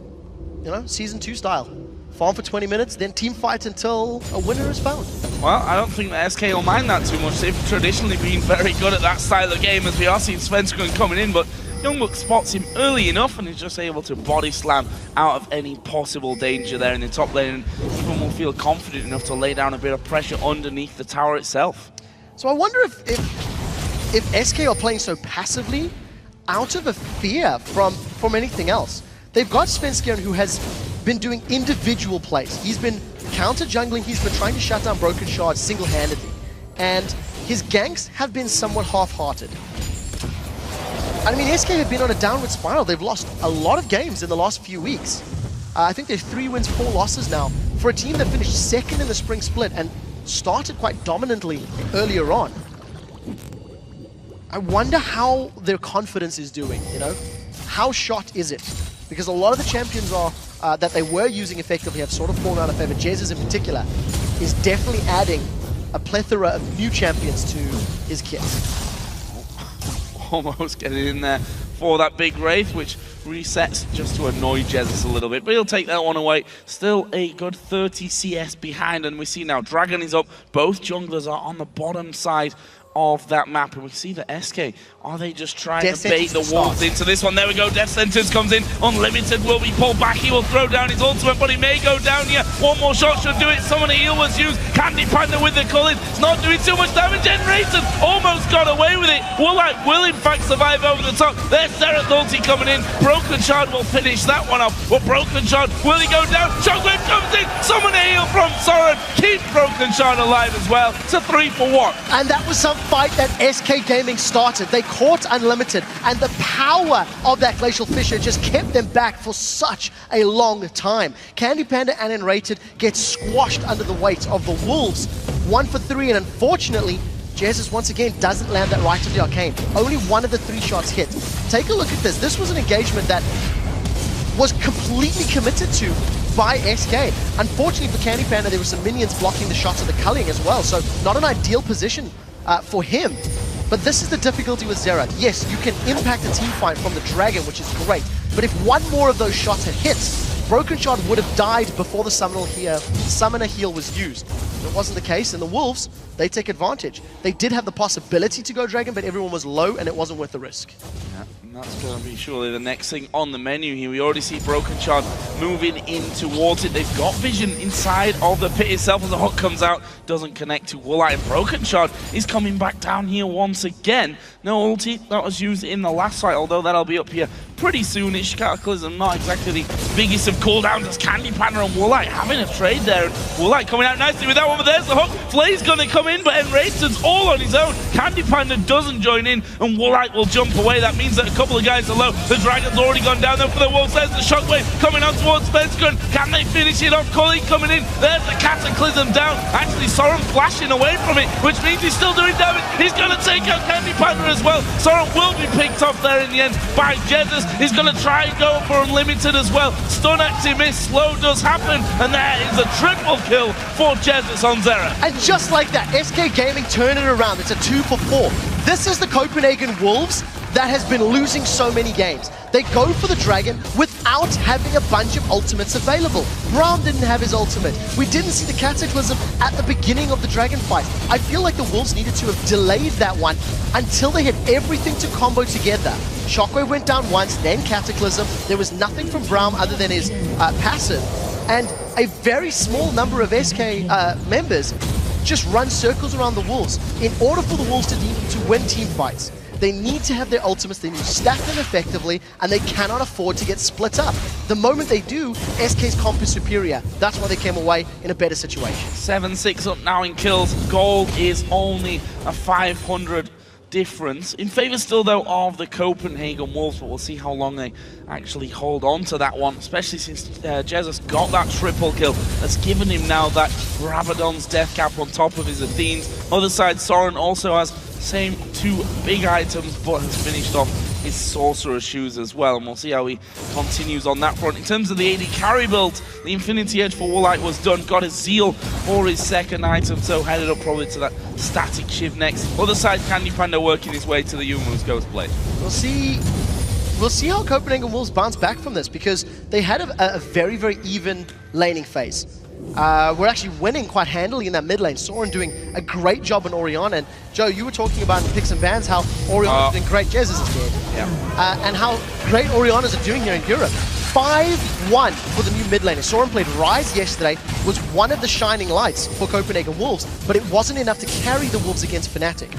you know, Season 2 style. Farm for 20 minutes, then team fight until a winner is found. Well, I don't think that SK will mind that too much. They've traditionally been very good at that style of game, as we are seeing Svenskeren coming in, but Youngbuck spots him early enough and is just able to body slam out of any possible danger there in the top lane, and even will feel confident enough to lay down a bit of pressure underneath the tower itself. So I wonder if SK are playing so passively out of a fear from anything else. They've got Svenskeren, who has been doing individual plays. He's been counter-jungling, he's been trying to shut down Broken Shards single-handedly. And his ganks have been somewhat half-hearted. I mean, SK have been on a downward spiral. They've lost a lot of games in the last few weeks. I think they're 3 wins, 4 losses now. For a team that finished second in the spring split and started quite dominantly earlier on. I wonder how their confidence is doing, you know? How shot is it? Because a lot of the champions are that they were using effectively have sort of fallen out of favor. Jez's in particular is definitely adding a plethora of new champions to his kit. Almost getting in there for that big Wraith, which resets just to annoy Jesus a little bit, but he'll take that one away. Still a good 30 CS behind, and we see now Dragon is up. Both junglers are on the bottom side of that map, and we see the SK. Are they just trying to bait the Wolves into this one? There we go, Death Sentence comes in. Unlimited will be pulled back. He will throw down his ultimate, but he may go down here. One more shot should do it. Summon heal was used. Candy Panda with the culling. It's not doing too much damage. Generated almost got away with it. Woolite will in fact survive over the top. There's Seraph ulti coming in. Broken Shard will finish that one off. But Broken Shard, will he go down? Shockwave comes in. Summon a heal from Soren. Keep Broken Shard alive as well. It's a 3-for-1. And that was some fight that SK Gaming started. They caught Unlimited, and the power of that Glacial Fissure just kept them back for such a long time. Candy Panda and Enrated get squashed under the weight of the Wolves. 1 for 3, and unfortunately, Jesus once again doesn't land that right of the Arcane. Only 1 of the 3 shots hit. Take a look at this. This was an engagement that was completely committed to by SK. Unfortunately for Candy Panda, there were some minions blocking the shots of the culling as well, so not an ideal position for him. But this is the difficulty with Xerath. Yes, you can impact a team fight from the Dragon, which is great, but if 1 more of those shots had hit, Broken Shard would have died before the summoner heal was used. It wasn't the case, and the Wolves, they take advantage. They did have the possibility to go Dragon, but everyone was low, and it wasn't worth the risk. Yeah, and that's going to be surely the next thing on the menu here. We already see Broken Shard moving in towards it. They've got vision inside of the pit itself as the hook comes out. Doesn't connect to Woolite, and Broken Shard is coming back down here once again. No ulti, that was used in the last fight, although that'll be up here pretty soonish. Cataclysm not exactly the biggest of cooldowns as Candy Panda and Woolite having a trade there. And Woolite coming out nicely with that one, but there's the hook. Flay's gonna come in, but Enrated's all on his own. Candy Panda doesn't join in, and Woolite will jump away. That means that a couple of guys are low. The Dragon's already gone down there for the Wolves. There's the Shockwave coming on towards Spencer. Can they finish it off? Culling coming in. There's the Cataclysm down. Actually, Soren flashing away from it, which means he's still doing damage. He's gonna take out Candy Panda as well. Soren will be picked off there in the end by Jesus. He's gonna try and go for Unlimited as well. Stun actually missed. Slow does happen, and there is a triple kill for Jesus on Xerath. And just like that, SK Gaming turn it around. It's a 2 for 4. This is the Copenhagen Wolves that has been losing so many games. They go for the Dragon without having a bunch of ultimates available. Braum didn't have his ultimate. We didn't see the Cataclysm at the beginning of the Dragon fight. I feel like the Wolves needed to have delayed that one until they had everything to combo together. Shockwave went down once, then Cataclysm. There was nothing from Braum other than his passive. And a very small number of SK members just run circles around the Wolves. In order for the Wolves to win team fights, they need to have their ultimates, they need to stack them effectively, and they cannot afford to get split up. The moment they do, SK's comp is superior. That's why they came away in a better situation. 7-6 up now in kills. Gold is only a 500 difference. In favor still, though, of the Copenhagen Wolves, but we'll see how long they actually hold on to that one, especially since Jesus got that triple kill. That's given him now that Rabadon's death cap on top of his Athenes. Other side, Soren also has same 2 big items, but has finished off his Sorcerer shoes as well, and we'll see how he continues on that front. In terms of the AD carry build, the Infinity Edge for Woolite was done, got a Zeal for his second item, so headed up probably to that Static Shiv next. Other side, Candy Panda working his way to the Youmuu's Ghostblade. We'll see how Copenhagen Wolves bounce back from this, because they had a very, very even laning phase. We're actually winning quite handily in that mid lane. Soren doing a great job on Orianna. And Joe, you were talking about in picks and bans how Orianna's doing great. Jez is dead. Yeah. And how great Orianna's are doing here in Europe. 5-1 for the new mid laner. Soren played Rise yesterday, was one of the shining lights for Copenhagen Wolves, but it wasn't enough to carry the Wolves against Fnatic.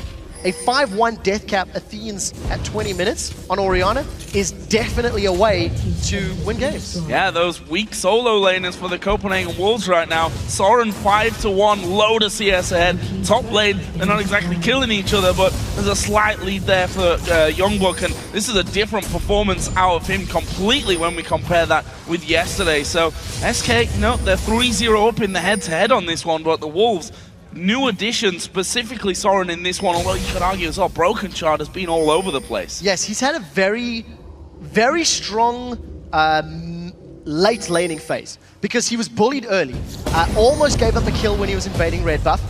A 5-1 death cap Athenes at 20 minutes on Orianna is definitely a way to win games. Yeah, those weak solo laners for the Copenhagen Wolves right now. Soren 5-1, load of CS ahead. Top lane, they're not exactly killing each other, but there's a slight lead there for Youngbuck, and this is a different performance out of him completely when we compare that with yesterday. So SK, no, they're 3-0 up in the head-to-head on this one, but the Wolves, new addition, specifically Soren in this one, although you could argue as well, Broken Shard has been all over the place. Yes, he's had a very, very strong late laning phase because he was bullied early. Almost gave up a kill when he was invading red buff.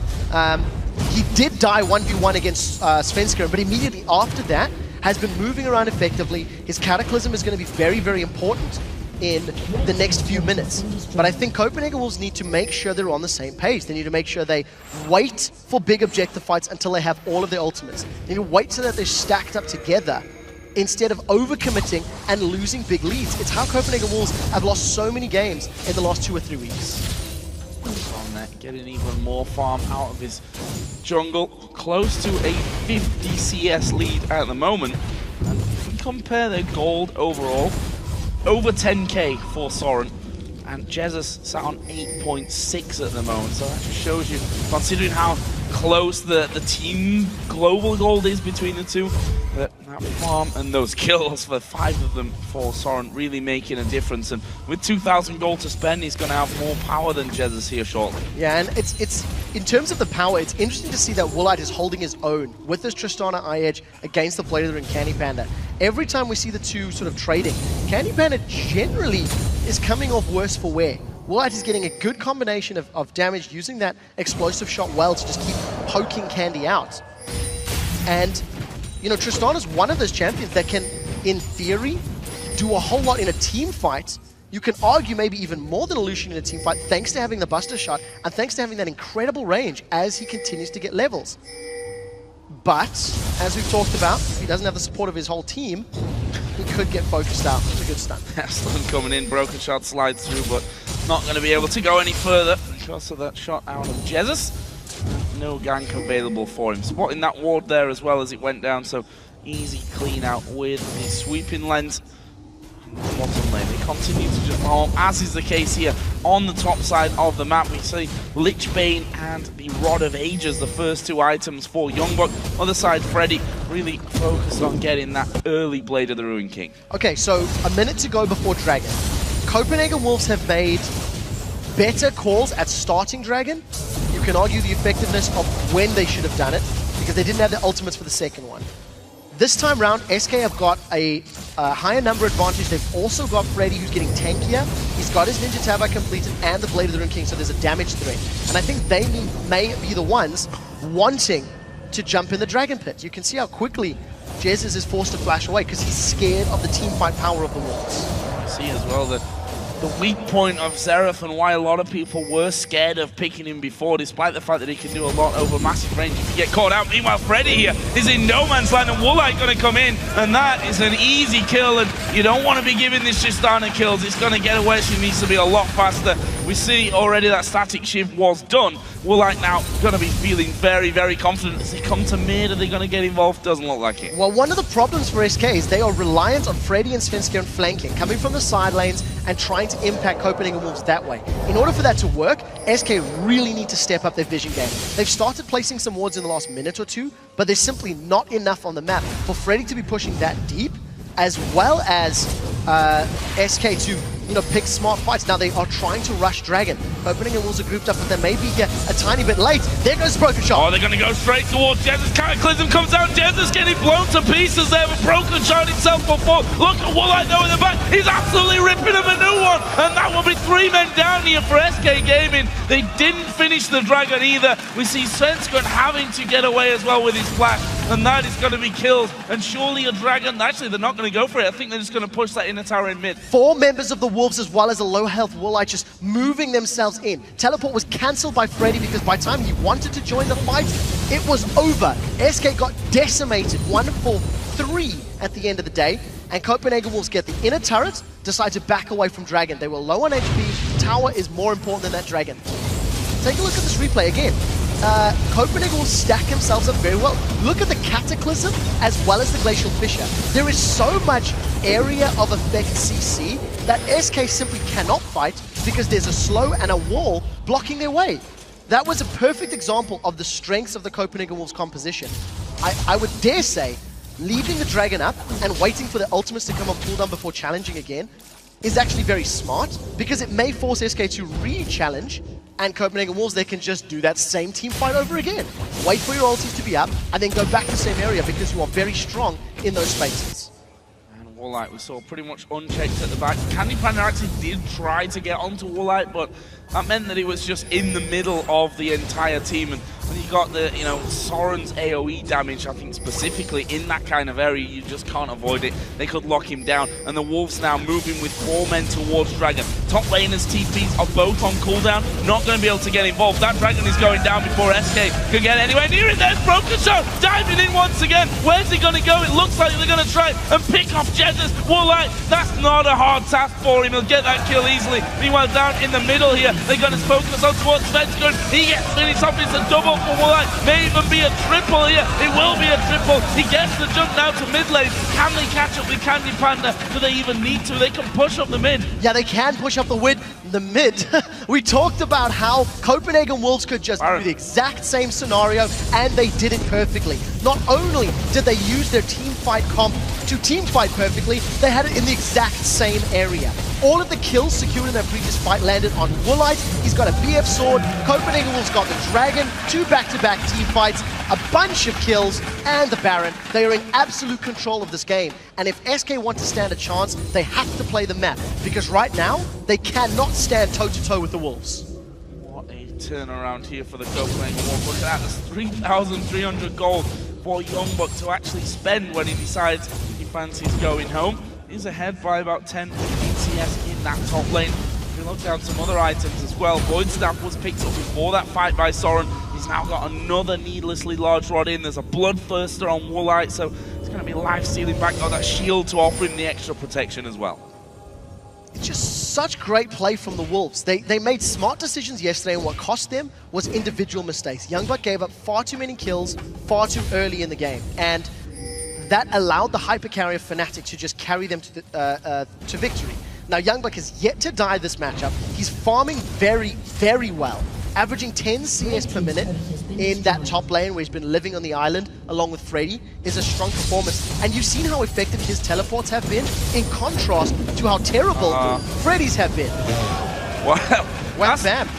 He did die 1v1 against Svenskeren, but immediately after that has been moving around effectively. His Cataclysm is going to be very, very important in the next few minutes. But I think Copenhagen Wolves need to make sure they're on the same page. They need to make sure they wait for big objective fights until they have all of their ultimates. They need to wait so that they're stacked up together instead of overcommitting and losing big leads. It's how Copenhagen Wolves have lost so many games in the last 2 or 3 weeks. On that, getting even more farm out of his jungle, close to a 50 CS lead at the moment. And if we compare their gold overall, over 10k for Soren, and Jesus sat on 8.6 at the moment, so that just shows you, considering how close the team global gold is between the two, that farm and those kills, for 5 of them for Soren, really making a difference. And with 2,000 gold to spend, he's going to have more power than Jesus here shortly. Yeah, and it's in terms of the power, it's interesting to see that Ro8 is holding his own with this Tristana I-Edge against the Blade and Candy Panda. Every time we see the two sort of trading, Candy Panda generally is coming off worse for wear. Ro8 is getting a good combination of damage using that explosive shot well to just keep poking Candy out. And you know, Tristana's one of those champions that can, in theory, do a whole lot in a team fight. You can argue maybe even more than a Lucian in a team fight, thanks to having the Buster Shot and thanks to having that incredible range as he continues to get levels. But, as we've talked about, if he doesn't have the support of his whole team, he could get focused out. It's a good stun. Stun coming in, broken shot slides through, but not going to be able to go any further because of that shot out of Jesus. No gank available for him. Spotting that ward there as well as it went down, so easy clean out with the sweeping lens. Bottom lane, they continue to just farm, as is the case here on the top side of the map. We see Lichbane and the Rod of Ages, the first 2 items for Youngbuck. Other side, Freddy really focused on getting that early Blade of the Ruin King. Okay, so a minute to go before Dragon. Copenhagen Wolves have made better calls at starting Dragon. You can argue the effectiveness of when they should have done it, because they didn't have the ultimates for the second one. This time round, SK have got a higher number advantage. They've also got Freddy, who's getting tankier. He's got his Ninja Tabba completed and the Blade of the Ruin King, so there's a damage threat. And I think they may be the ones wanting to jump in the Dragon Pit. You can see how quickly Jesus is forced to flash away because he's scared of the team fight power of the Wolves. You see as well the weak point of Xerath and why a lot of people were scared of picking him before, despite the fact that he can do a lot over massive range if you get caught out. Meanwhile, Freddy here is in no man's land, and Ro8 going to come in, and that is an easy kill, and you don't want to be giving this Tristana kills. It's going to get away, she needs to be a lot faster. We see already that static shift was done. Ro8 now going to be feeling very, very confident as they come to mid. Are they going to get involved? Doesn't look like it. Well, one of the problems for SK is they are reliant on Freddy and Svenskeren flanking, coming from the side lanes and trying to impact Copenhagen Wolves that way. In order for that to work, SK really need to step up their vision game. They've started placing some wards in the last minute or two, but there's simply not enough on the map for Freddy to be pushing that deep, as well as SK to pick smart fights. Now they are trying to rush Dragon. Copenhagen Wolves are grouped up, but they may be here a tiny bit late. There goes Broken Shot. Oh, they're going to go straight towards Jesus. Cataclysm comes out. Jesus getting blown to pieces there, but Broken Shot himself before. Look at Ro8 though in the back. He's absolutely ripping him a new one. And that will be 3 men down here for SK Gaming. They didn't finish the Dragon either. We see Svenskeren having to get away as well with his flash. And that is going to be killed. And surely a Dragon, actually they're not going to go for it. I think they're just going to push that inner tower in mid. 4 members of the Wolves as well as a low health Ro8 just moving themselves in. Teleport was cancelled by Freddy because by the time he wanted to join the fight, it was over. SK got decimated 1-for-3 at the end of the day. And Copenhagen Wolves get the inner turret, decide to back away from Dragon. They were low on HP. Tower is more important than that Dragon. Take a look at this replay again. Copenhagen will stack themselves up very well. Look at the Cataclysm as well as the Glacial Fissure. There is so much area of effect CC that SK simply cannot fight because there's a slow and a wall blocking their way. That was a perfect example of the strengths of the Copenhagen Wolves composition. I would dare say, leaving the Dragon up and waiting for the ultimates to come off cooldown before challenging again is actually very smart because it may force SK to re-challenge, and Copenhagen Wolves, they can just do that same team fight over again. Wait for your ultis to be up and then go back to the same area because you are very strong in those spaces. And Ro8 we saw pretty much unchecked at the back. Candy Panda actually did try to get onto Ro8, but that meant that he was just in the middle of the entire team. And when you got the, Soren's AoE damage, I think specifically in that kind of area, you just can't avoid it. They could lock him down. And the Wolves now moving with 4 men towards Dragon. Top laners TPs are both on cooldown, not going to be able to get involved. That Dragon is going down before SK can get anywhere near it. There's Broken Shot diving in once again. Where's he going to go? It looks like they're going to try and pick off Jesus. Ro8, that's not a hard task for him. He'll get that kill easily. Meanwhile, down in the middle here, they're going to focus on towards Svenskeren. He gets finished off. It's a double for Ro8. May even be a triple here. It will be a triple. He gets the jump now to mid lane. Can they catch up with Candy Panda? Do they even need to? They can push up the mid. Yeah, they can push up the mid. We talked about how Copenhagen Wolves could just do the exact same scenario, and they did it perfectly. Not only did they use their team fight comp to team fight perfectly, they had it in the exact same area. All of the kills secured in their previous fight landed on Ro8. He's got a BF sword. Copenhagen Wolves got the Dragon, 2 back-to-back team fights, a bunch of kills, and the Baron. They are in absolute control of this game. And if SK want to stand a chance, they have to play the map. Because right now, they cannot stand toe-to-toe with the Wolves. What a turnaround here for the Copenhagen Wolves. Look at that, there's 3,300 gold for Youngbuck to actually spend when he decides he fancies going home. He's ahead by about 10 EUCS in that top lane. If you look down some other items as well, Void Staff was picked up before that fight by Soren. He's now got another needlessly large rod in. There's a Bloodthirster on Ro8, so it's going to be life-stealing back. Got that shield to offer him the extra protection as well. It's just such great play from the Wolves. They made smart decisions yesterday, and what cost them was individual mistakes. Youngbuck gave up far too many kills far too early in the game, and that allowed the hypercarrier Fnatic to just carry them to victory. Now, Youngbuck has yet to die this matchup. He's farming very, very well, averaging 10 CS per minute in that top lane where he's been living on the island along with Freddy is a strong performance. And you've seen how effective his teleports have been in contrast to how terrible Freddy's have been. Wow,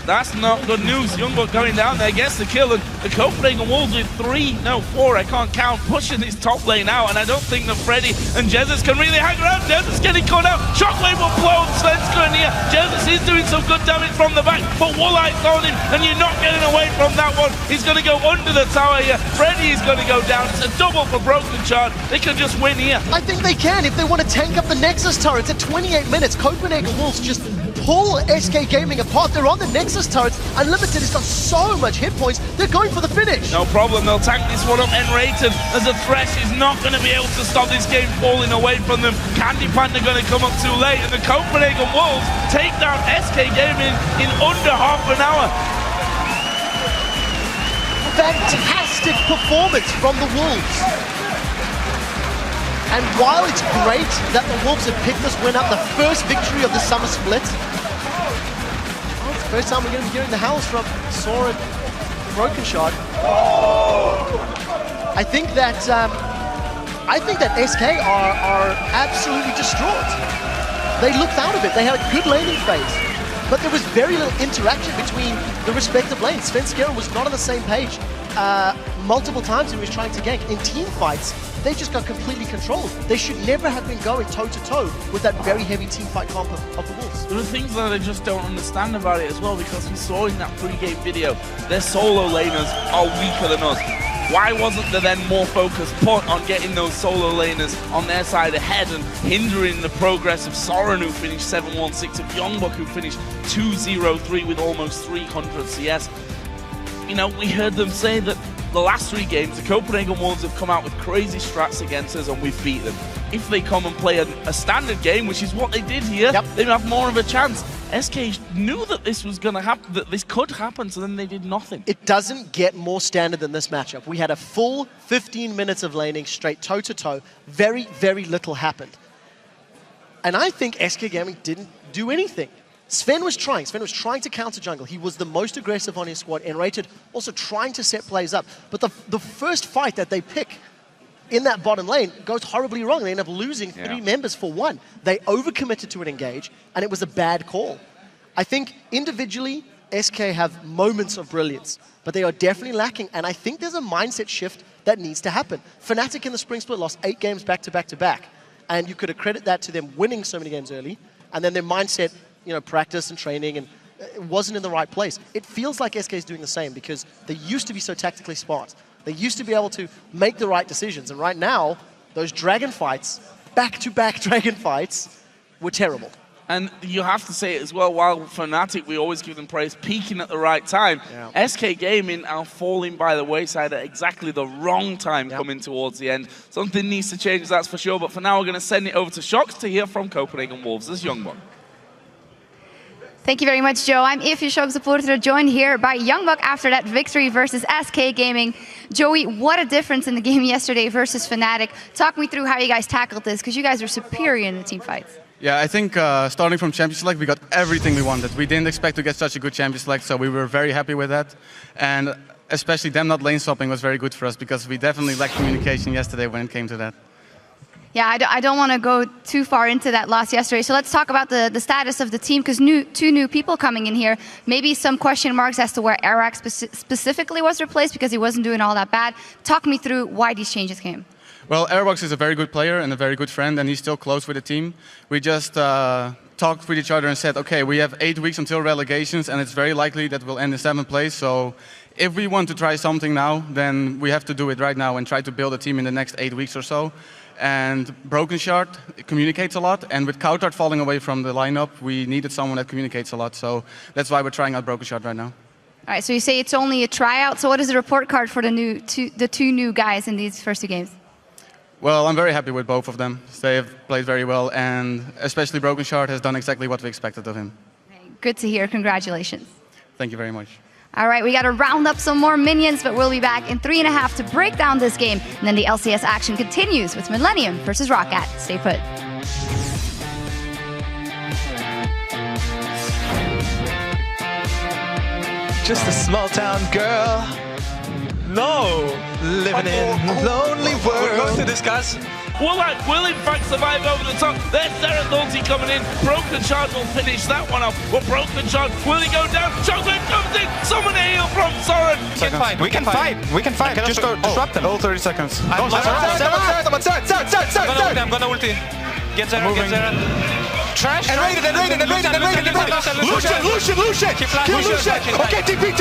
that's not good news. Youngbuck going down there, gets the kill, and the Copenhagen Wolves with 4, I can't count, pushing this top lane out, and I don't think that Freddy and Jesus can really hang around. Jesus getting caught out, Shockwave will blow Svenskeren here. Jesus is doing some good damage from the back, but Ro8's on him, and you're not getting away from that one. He's going to go under the tower here. Freddy is going to go down. It's a double for Broken Shard. They can just win here. I think they can if they want to tank up the Nexus turrets at 28 minutes. Copenhagen Wolves just pull SK Gaming apart. They're on the Nexus turrets. Unlimited has got so much hit points. They're going for the finish. No problem. They'll tank this one up. N-Rated as a Thresh is not going to be able to stop this game falling away from them. Candy Panda going to come up too late. And the Copenhagen Wolves take down SK Gaming in under half an hour. Fantastic performance from the Wolves. And while it's great that the Wolves have picked this win up, the first victory of the summer split, it's the first time we're going to be hearing the howls from Soren Broken Shard. I think that SK are absolutely distraught. They looked out of it. They had a good laning phase, but there was very little interaction between the respective lanes. Svenskeren was not on the same page multiple times when he was trying to gank. In team fights, they just got completely controlled. They should never have been going toe-to-toe with that very heavy team fight comp of the Wolves. There are things that I just don't understand about it as well, because we saw in that pre-game video, their solo laners are weaker than us. Why wasn't there then more focus put on getting those solo laners on their side ahead and hindering the progress of Soren, who finished 7-1-6, of Youngbuck, who finished 2-0-3 with almost 300 CS? You know, we heard them say that the last 3 games, the Copenhagen Wolves have come out with crazy strats against us and we've beat them. If they come and play a standard game, which is what they did here, they'd have more of a chance. SK knew that this was going to happen, that this could happen, so then they did nothing. It doesn't get more standard than this matchup. We had a full 15 minutes of laning straight toe-to-toe. Very, very little happened. And I think SK Gaming didn't do anything. Sven was trying to counter jungle. He was the most aggressive on his squad, and Rated also trying to set plays up. But the first fight that they pick in that bottom lane goes horribly wrong. They end up losing 3 members for 1. They overcommitted to an engage, and it was a bad call. I think individually, SK have moments of brilliance, but they are definitely lacking, and I think there's a mindset shift that needs to happen. Fnatic in the spring split lost 8 games back-to-back-to-back. And you could accredit that to them winning so many games early, and then their mindset, practice and training, and it wasn't in the right place. It feels like SK is doing the same because they used to be so tactically smart. They used to be able to make the right decisions, and right now, those dragon fights, back-to-back dragon fights, were terrible. And you have to say it as well, while Fnatic, we always give them praise, peaking at the right time. Yeah. SK Gaming are falling by the wayside at exactly the wrong time coming towards the end. Something needs to change, that's for sure. But for now, we're going to send it over to Shox to hear from Copenhagen Wolves. This Youngbuck. Thank you very much, Joe. I'm EUCS supporter, joined here by Youngbuck after that victory versus SK Gaming. Joey, what a difference in the game yesterday versus Fnatic. Talk me through how you guys tackled this, because you guys are superior in the team fights. Yeah, I think starting from Champions Select, we got everything we wanted. We didn't expect to get such a good Champions Select, so we were very happy with that. And especially them not lane swapping was very good for us, because we definitely lacked communication yesterday when it came to that. Yeah, I don't want to go too far into that loss yesterday. So let's talk about the status of the team, because two new people coming in here. Maybe some question marks as to where Arak specifically was replaced, because he wasn't doing all that bad. Talk me through why these changes came. Well, Airbox is a very good player and a very good friend, and he's still close with the team. We just talked with each other and said, okay, we have 8 weeks until relegations, and it's very likely that we'll end in 7th place. So if we want to try something now, then we have to do it right now and try to build a team in the next 8 weeks or so. And Broken Shard communicates a lot, and with Coutard falling away from the lineup, we needed someone that communicates a lot. So that's why we're trying out Broken Shard right now. All right, so you say it's only a tryout. So what is the report card for the two new guys in these first 2 games? Well, I'm very happy with both of them. They have played very well, and especially Broken Shard has done exactly what we expected of him. Good to hear. Congratulations. Thank you very much. All right, we got to round up some more minions, but we'll be back in 3.5 to break down this game. And then the LCS action continues with Millennium versus Ro8. Stay put. Just a small town girl. No! Living in a lonely world. We're going to discuss. Will in fact survive over the top. There's Seraph ulti coming in. Broken Shard will finish that one off. Well, Broken Shard, will he go down? Shockwave comes in. Someone a heal from Soren. We can fight. We can fight. Just go disrupt them. All 30 seconds. I'm gonna ulti. Get Zera, get Zera. Trash. And raid it. Lucian. Kill Lucian. Okay, TP.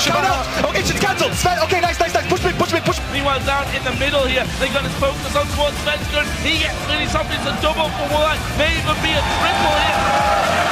Shout out. Okay, it's cancelled. Okay, nice. Push me. Meanwhile, down in the middle here, they're going to focus on towards Svensson. He gets finished off. It's a double for Woolite. May even be a triple here.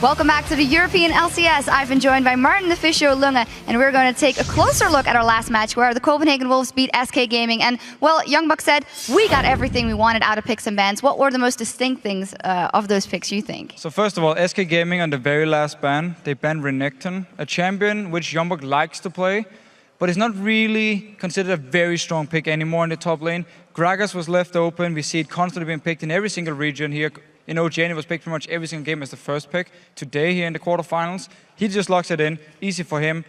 Welcome back to the European LCS. I've been joined by Martin the Fisher Lunge, and we're going to take a closer look at our last match where the Copenhagen Wolves beat SK Gaming. And, well, Youngbuck said, we got everything we wanted out of picks and bans. What were the most distinct things of those picks, you think? So first of all, SK Gaming on the very last ban, they banned Renekton, a champion which Youngbuck likes to play, but it's not really considered a very strong pick anymore in the top lane. Gragas was left open. We see it constantly being picked in every single region here. In OGN, it was picked pretty much every single game as the first pick. Today, here in the quarterfinals, he just locks it in, easy for him.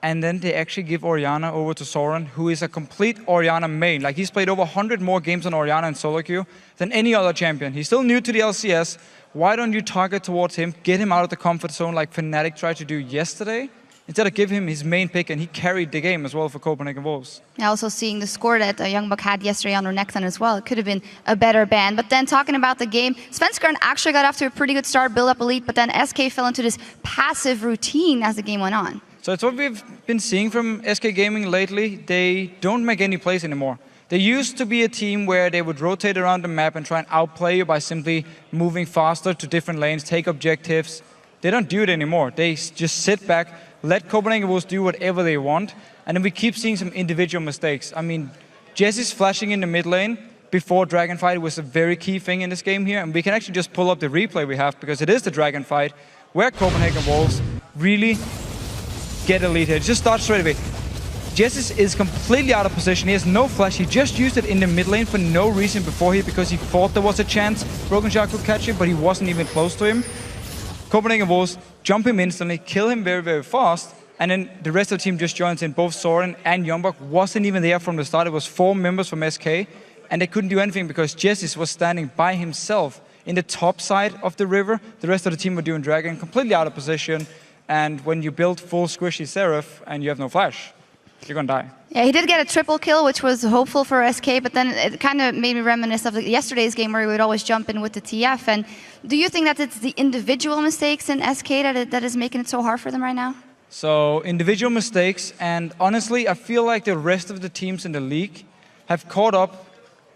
And then they actually give Orianna over to Soren, who is a complete Orianna main. Like, he's played over 100 more games on Orianna in solo queue than any other champion. He's still new to the LCS. Why don't you target towards him, get him out of the comfort zone like Fnatic tried to do yesterday? Instead of giving him his main pick, and he carried the game as well for Copenhagen Wolves. Yeah, also seeing the score that Youngbuck had yesterday on Renekton as well. It could have been a better ban. But then talking about the game, Svenskeren actually got off to a pretty good start, build up a lead, but then SK fell into this passive routine as the game went on. So it's what we've been seeing from SK Gaming lately. They don't make any plays anymore. They used to be a team where they would rotate around the map and try and outplay you by simply moving faster to different lanes, take objectives. They don't do it anymore. They just sit back, let Copenhagen Wolves do whatever they want, and then we keep seeing some individual mistakes. I mean, Jesse's flashing in the mid lane before Dragon Fight was a very key thing in this game here, and we can actually just pull up the replay we have, because it is the Dragon Fight, where Copenhagen Wolves really get a lead here. Just start straight away. Jesse is completely out of position. He has no flash. He just used it in the mid lane for no reason before here, because he thought there was a chance Broken Shark could catch him, but he wasn't even close to him. Copenhagen Wolves jump him instantly, kill him very, very fast, and then the rest of the team just joins in. Both Soren and Youngbuck wasn't even there from the start. It was 4 members from SK, and they couldn't do anything because Jesse was standing by himself in the top side of the river. The rest of the team were doing Dragon, completely out of position, and when you build full squishy Seraph and you have no flash, you're gonna die. Yeah, he did get a triple kill, which was hopeful for SK, but then it kind of made me reminisce of yesterday's game where he would always jump in with the TF. And do you think that it's the individual mistakes in SK that is making it so hard for them right now? So, individual mistakes, and honestly, I feel like the rest of the teams in the league have caught up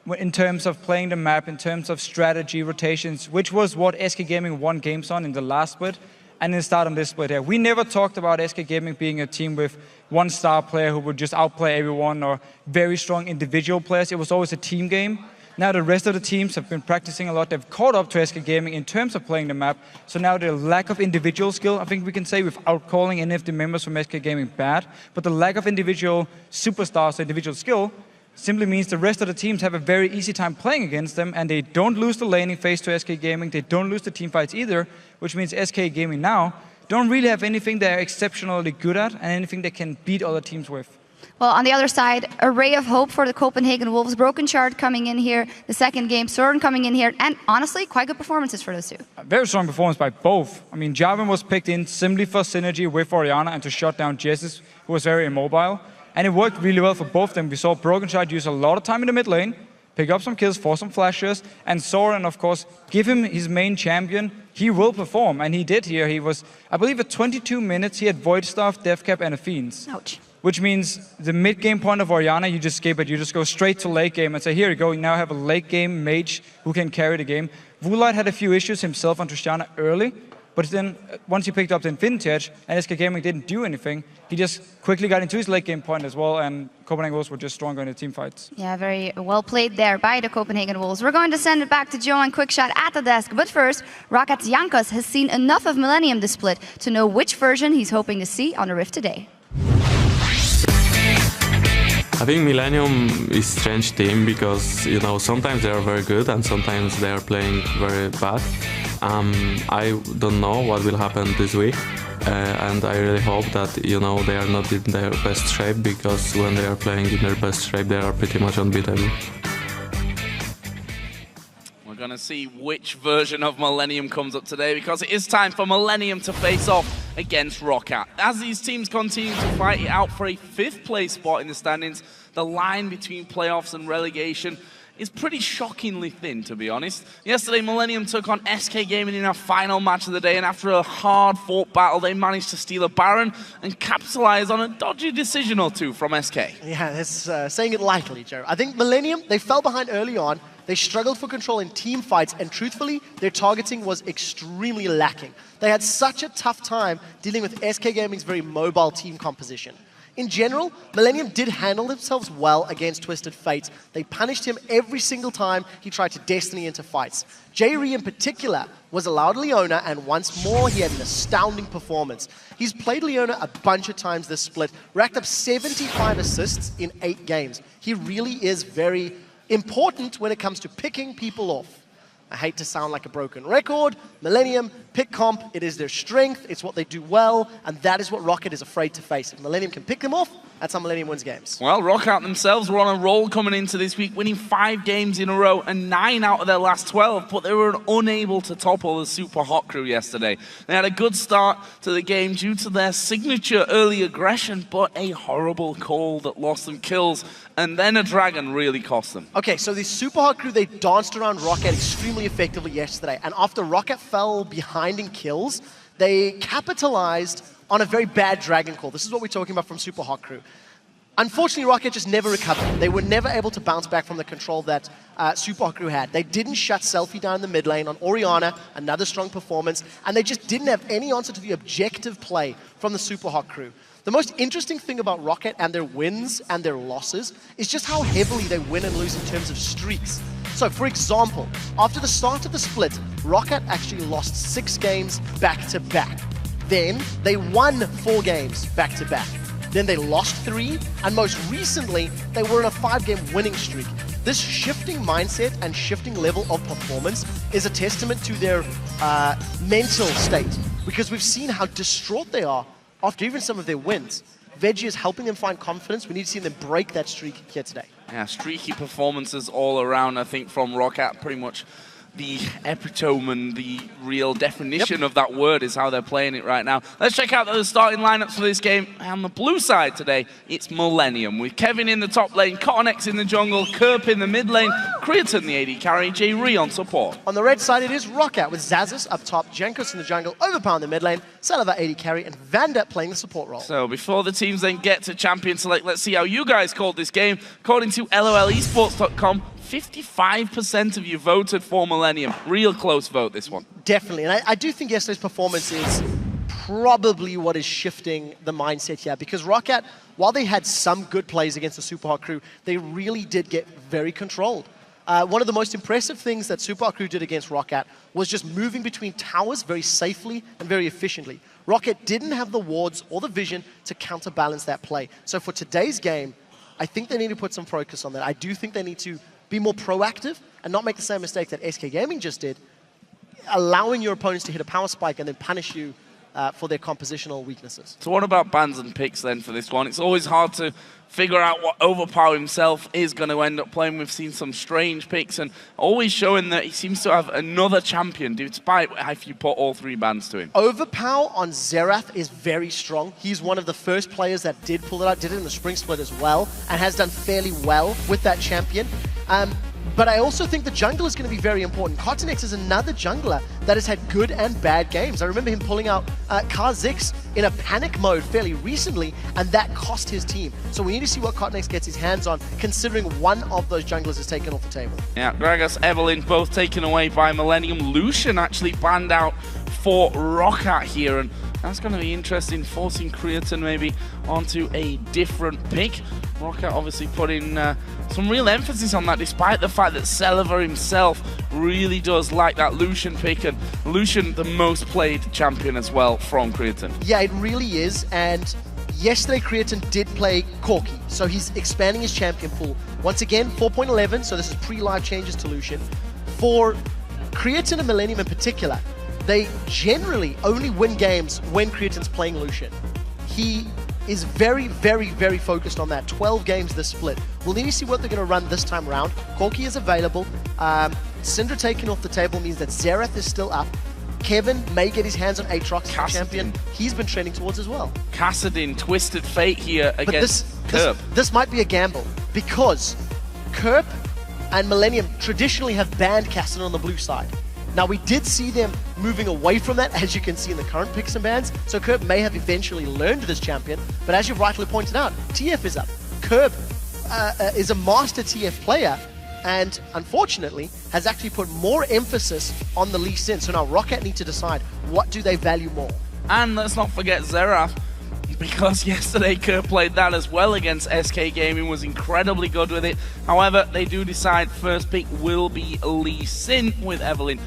in terms of playing the map, in terms of strategy, rotations, which was what SK Gaming won games on in the last split. And then start on this split here. We never talked about SK Gaming being a team with one star player who would just outplay everyone or very strong individual players. It was always a team game. Now the rest of the teams have been practicing a lot. They've caught up to SK Gaming in terms of playing the map. So now the lack of individual skill, I think we can say without calling any of the members from SK Gaming bad, but the lack of individual superstars, individual skill, simply means the rest of the teams have a very easy time playing against them, and they don't lose the laning phase to SK Gaming, they don't lose the team fights either, which means SK Gaming now don't really have anything they're exceptionally good at and anything they can beat other teams with. Well, on the other side, a ray of hope for the Copenhagen Wolves. Broken Shard coming in here, the second game, Soren coming in here, and honestly, quite good performances for those two. A very strong performance by both. I mean, Jarvan was picked in simply for synergy with Orianna and to shut down Jessis, who was very immobile. And it worked really well for both of them. We saw Broken Shard use a lot of time in the mid lane, pick up some kills, force some flashes, and Soren, of course, give him his main champion. He will perform, and he did here. He was, I believe, at 22 minutes, he had Void Staff, Deathcap, and a Fiends. Ouch. Which means the mid-game point of Orianna, you just skip it. You just go straight to late game and say, here you go, you now have a late game mage who can carry the game. Woolite had a few issues himself on Tristana early, but then once he picked up the Infinity Edge and SK Gaming didn't do anything, he just quickly got into his late game point as well, and Copenhagen Wolves were just stronger in the team fights. Yeah, very well played there by the Copenhagen Wolves. We're going to send it back to Joe and Quickshot at the desk, but first, Rakats Jankos has seen enough of Millennium this split to know which version he's hoping to see on the Rift today. I think Millennium is a strange team because, you know, sometimes they are very good and sometimes they are playing very bad. I don't know what will happen this week, and I really hope that, you know, they are not in their best shape, because when they are playing in their best shape, they are pretty much unbeatable. We're going to see which version of Millennium comes up today, because it is time for Millennium to face off against Ro8. As these teams continue to fight it out for a 5th place spot in the standings, the line between playoffs and relegation is pretty shockingly thin, to be honest. Yesterday, Millennium took on SK Gaming in our final match of the day, and after a hard-fought battle, they managed to steal a Baron and capitalize on a dodgy decision or two from SK. Yeah, that's saying it lightly, Joe. I think Millennium, they fell behind early on. They struggled for control in team fights, and truthfully, their targeting was extremely lacking. They had such a tough time dealing with SK Gaming's very mobile team composition. In general, Millennium did handle themselves well against Twisted Fate. They punished him every single time he tried to Destiny into fights. J-Ree in particular was allowed Leona, and once more he had an astounding performance. He's played Leona a bunch of times this split, racked up 75 assists in 8 games. He really is very important when it comes to picking people off. I hate to sound like a broken record. Millennium, pick comp, it is their strength, it's what they do well, and that is what Ro8 is afraid to face. If Millennium can pick them off, that's how Millennium wins games. Well, Ro8 themselves were on a roll coming into this week, winning 5 games in a row and 9 out of their last 12, but they were unable to topple the Super Hot crew yesterday. They had a good start to the game due to their signature early aggression, but a horrible call that lost them kills, and then a dragon really cost them. Okay, so the Super Hot crew, they danced around Ro8 extremely effectively yesterday, and after Ro8 fell behind in kills, they capitalized on a very bad dragon call. This is what we're talking about from Super Hot crew. Unfortunately, Ro8 just never recovered. They were never able to bounce back from the control that Super Hot crew had. They didn't shut Selfie down in the mid lane on Orianna, another strong performance, and they just didn't have any answer to the objective play from the Super Hot crew. The most interesting thing about Ro8 and their wins and their losses is just how heavily they win and lose in terms of streaks. So, for example, after the start of the split, Ro8 actually lost 6 games back-to-back. Then, they won 4 games back-to-back. Then they lost 3, and most recently, they were in a 5-game winning streak. This shifting mindset and shifting level of performance is a testament to their mental state, because we've seen how distraught they are after even some of their wins. Veggie is helping them find confidence. We need to see them break that streak here today. Yeah, streaky performances all around, I think, from Ro8. Pretty much the epitome and the real definition of that word is how they're playing it right now. Let's check out the starting lineups for this game. On the blue side today, it's Millennium, with Kevin in the top lane, Cottonex in the jungle, Kerp in the mid lane, Creaton the AD carry, J-Ree on support. On the red side, it is Ro8 with Zazas up top, Jankos in the jungle, Overpower in the mid lane, Salava AD carry, and Vanda playing the support role. So before the teams then get to Champion Select, let's see how you guys called this game. According to LOLesports.com, 55% of you voted for Millennium. Real close vote, this one. Definitely, and I do think yesterday's performance is probably what is shifting the mindset here, because Ro8, while they had some good plays against the Super Hot crew, they really did get very controlled. One of the most impressive things that Super Hot crew did against Ro8 was just moving between towers very safely and very efficiently. Ro8 didn't have the wards or the vision to counterbalance that play. So for today's game, I think they need to put some focus on that. I do think they need to be more proactive and not make the same mistake that SK Gaming just did, allowing your opponents to hit a power spike and then punish you for their compositional weaknesses. So what about bans and picks then for this one? It's always hard to figure out what Overpower himself is going to end up playing. We've seen some strange picks and always showing that he seems to have another champion, despite if you put all 3 bans to him. Overpower on Xerath is very strong. He's one of the first players that did pull it out, did it in the spring split as well, and has done fairly well with that champion. But I also think the jungle is going to be very important. Cottonex is another jungler that has had good and bad games. I remember him pulling out Kha'Zix in a panic mode fairly recently, and that cost his team. So we need to see what Cottonex gets his hands on, considering one of those junglers is taken off the table. Yeah, Gragas, Evelyn, both taken away by Millennium. Lucian actually banned out for Ro8 here, and that's going to be interesting, forcing Creaton maybe onto a different pick. Ro8 obviously putting some real emphasis on that, despite the fact that Selva himself really does like that Lucian pick, and Lucian the most played champion as well from Creaton. Yeah, it really is, and yesterday Creaton did play Corki, so he's expanding his champion pool. Once again, 4.11, so this is pre-live changes to Lucian. For Creaton and Millennium in particular, they generally only win games when Creaton's playing Lucian. He is very, very, very focused on that. 12 games this split. We'll need to see what they're going to run this time around. Corki is available. Syndra taken off the table means that Xerath is still up. Kevin may get his hands on Aatrox, the champion he's been trending towards as well. Kassadin, Twisted Fate here against Kerp. This might be a gamble, because Kerp and Millennium traditionally have banned Kassadin on the blue side. Now, we did see them moving away from that, as you can see in the current picks and bans, so Kerp may have eventually learned this champion, but as you've rightly pointed out, TF is up. Kerp is a master TF player, and unfortunately has actually put more emphasis on the Lee Sin. So now Ro8 need to decide what do they value more. And let's not forget Xerath, because yesterday Kerr played that as well against SK Gaming, was incredibly good with it. However, they do decide first pick will be Lee Sin, with Evelyn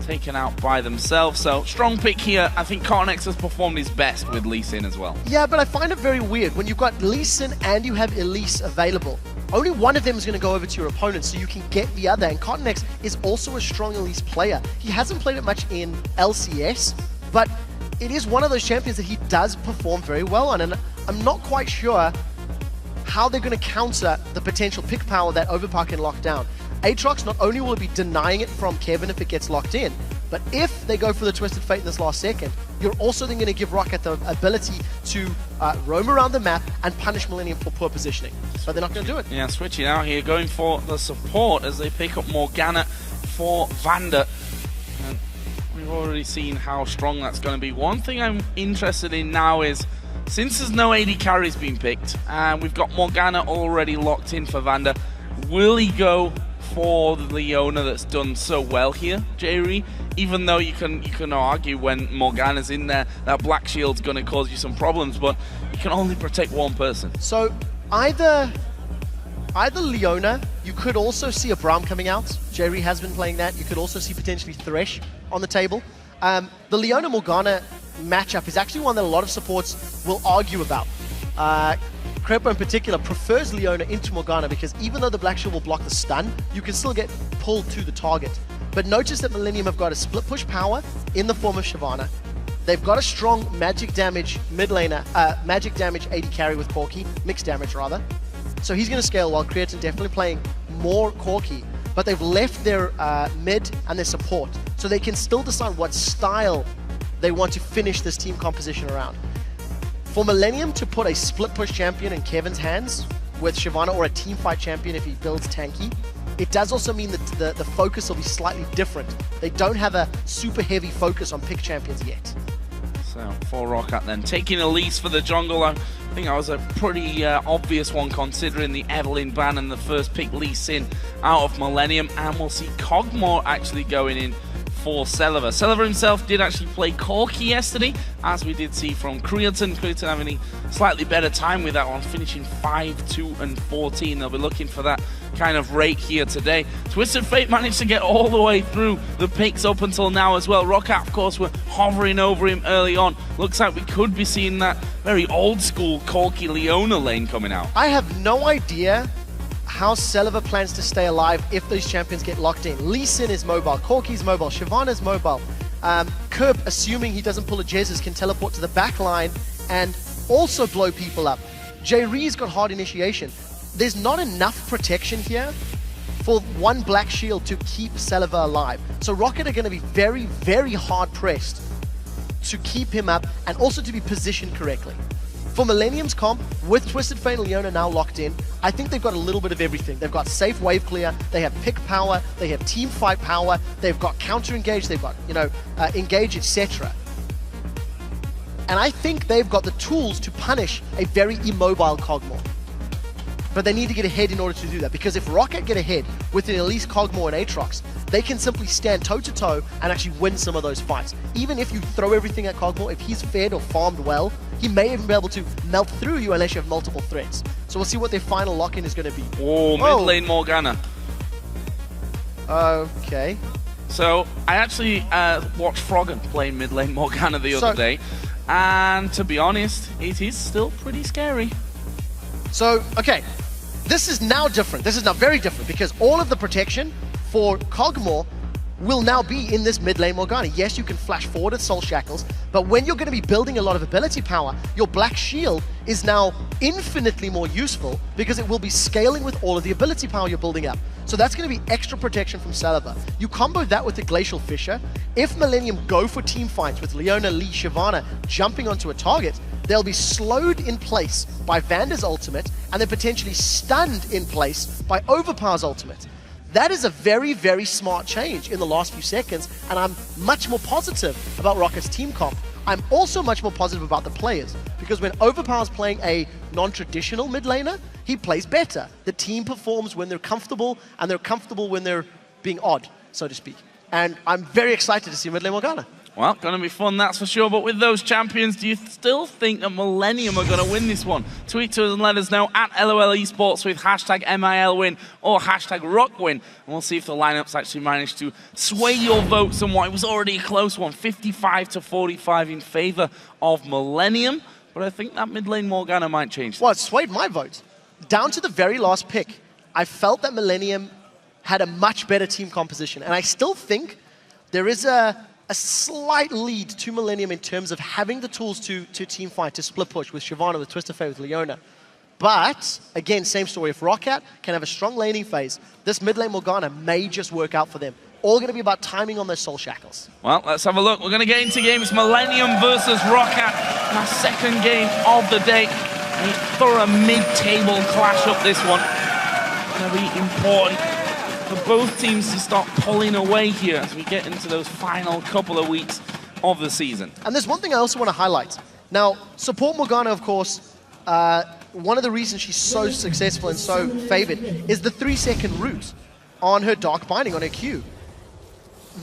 taken out by themselves. So strong pick here. I think Cornex has performed his best with Lee Sin as well. Yeah, but I find it very weird when you've got Lee Sin and you have Elise available. Only one of them is going to go over to your opponent so you can get the other. And Cornex is also a strong Elise player. He hasn't played it much in LCS, but it is one of those champions that he does perform very well on. And I'm not quite sure how they're going to counter the potential pick power that Overpower can lock down. Aatrox, not only will it be denying it from Kevin if it gets locked in, but if they go for the Twisted Fate in this last second, you're also then going to give Ro8 the ability to roam around the map and punish Millennium for poor positioning. So they're not going to do it. Yeah, switching out here, going for the support as they pick up Morgana for Vander. And we've already seen how strong that's going to be. One thing I'm interested in now is, since there's no AD carries being picked, and we've got Morgana already locked in for Vander, will he go for the Leona that's done so well here, Jerry? Even though you can argue when Morgana's in there, that black shield's going to cause you some problems, but you can only protect one person. So either Leona, you could also see a Braum coming out. Jerry has been playing that. You could also see potentially Thresh on the table. The Leona-Morgana matchup is actually one that a lot of supports will argue about. Crepo in particular prefers Leona into Morgana because even though the Black Shield will block the stun, you can still get pulled to the target. But notice that Millennium have got a split push power in the form of Shyvana. They've got a strong magic damage mid laner, magic damage AD carry with Corki, mixed damage rather. So he's going to scale while Creatine definitely playing more Corki, but they've left their mid and their support, so they can still decide what style they want to finish this team composition around. For Millennium to put a split push champion in Kevin's hands with Shyvana, or a team fight champion if he builds tanky, it does also mean that the focus will be slightly different. They don't have a super heavy focus on pick champions yet. So for Ro8 then, taking Elise for the jungle. I think that was a pretty obvious one considering the Evelyn ban and the first pick Lee Sin out of Millennium. And we'll see Kog'Maw actually going in for Celiver. Celiver himself did actually play Corki yesterday, as we did see from Creatine. Creatine having a slightly better time with that one, finishing 5-2 and 14. They'll be looking for that kind of rate here today. Twisted Fate managed to get all the way through the picks up until now as well. Ro8, of course, were hovering over him early on. Looks like we could be seeing that very old school Corki Leona lane coming out. I have no idea how Celiver plans to stay alive if those champions get locked in. Lee Sin is mobile, Corki's mobile, Shyvana's mobile. Kerp, assuming he doesn't pull a Jesus, can teleport to the back line and also blow people up. J-Ree's got hard initiation. There's not enough protection here for one black shield to keep Celiver alive. So Ro8 are going to be very, very hard pressed to keep him up and also to be positioned correctly. For Millennium's comp, with Twisted Fate and Leona now locked in, I think they've got a little bit of everything. They've got safe wave clear, they have pick power, they have team fight power, they've got counter engage, they've got, engage, etc. And I think they've got the tools to punish a very immobile Kog'Maw. But they need to get ahead in order to do that, because if Ro8 get ahead with an Elise, Kog'Maw, and Aatrox, they can simply stand toe-to-toe and actually win some of those fights. Even if you throw everything at Kog'Maw, if he's fed or farmed well, he may even be able to melt through you unless you have multiple threats. So we'll see what their final lock-in is going to be. Oh, mid lane Morgana. Okay. So I actually watched Froggen playing mid lane Morgana the other day, and to be honest, it is still pretty scary. So, okay, this is now different. This is now very different, because all of the protection for Kog'Maw will now be in this mid lane Morgana. Yes, you can flash forward at Soul Shackles, but when you're going to be building a lot of ability power, your Black Shield is now infinitely more useful because it will be scaling with all of the ability power you're building up. So that's going to be extra protection from Celiver. You combo that with the Glacial Fissure. If Millennium go for team fights with Leona, Lee, Shyvana jumping onto a target, they'll be slowed in place by Vander's ultimate and then potentially stunned in place by Overpower's ultimate. That is a very, very smart change in the last few seconds, and I'm much more positive about Ro8's team comp. I'm also much more positive about the players, because when Overpower's playing a non-traditional mid laner, he plays better. The team performs when they're comfortable, and they're comfortable when they're being odd, so to speak. And I'm very excited to see mid lane Morgana. Well, going to be fun, that's for sure. But with those champions, do you still think that Millennium are going to win this one? Tweet to us and let us know at LOL Esports with hashtag MILWin or hashtag RockWin. And we'll see if the lineups actually managed to sway your vote somewhat. It was already a close one, 55-45 in favor of Millennium. But I think that mid lane Morgana might change. Well, it swayed my vote. Down to the very last pick, I felt that Millennium had a much better team composition. And I still think there is a slight lead to Millennium in terms of having the tools to team fight, to split push with Shyvana, with Twisted Fate, with Leona. But, again, same story. If Ro8 can have a strong laning phase, this mid lane Morgana may just work out for them. All going to be about timing on their soul shackles. Well, let's have a look. We're going to get into games. Millennium versus Ro8. Our second game of the day. A thorough mid-table clash up this one. Going to be important for both teams to start pulling away here as we get into those final couple of weeks of the season. And there's one thing I also want to highlight. Now, support Morgana, of course, one of the reasons she's so successful and so favored is the 3-second root on her Dark Binding, on her Q.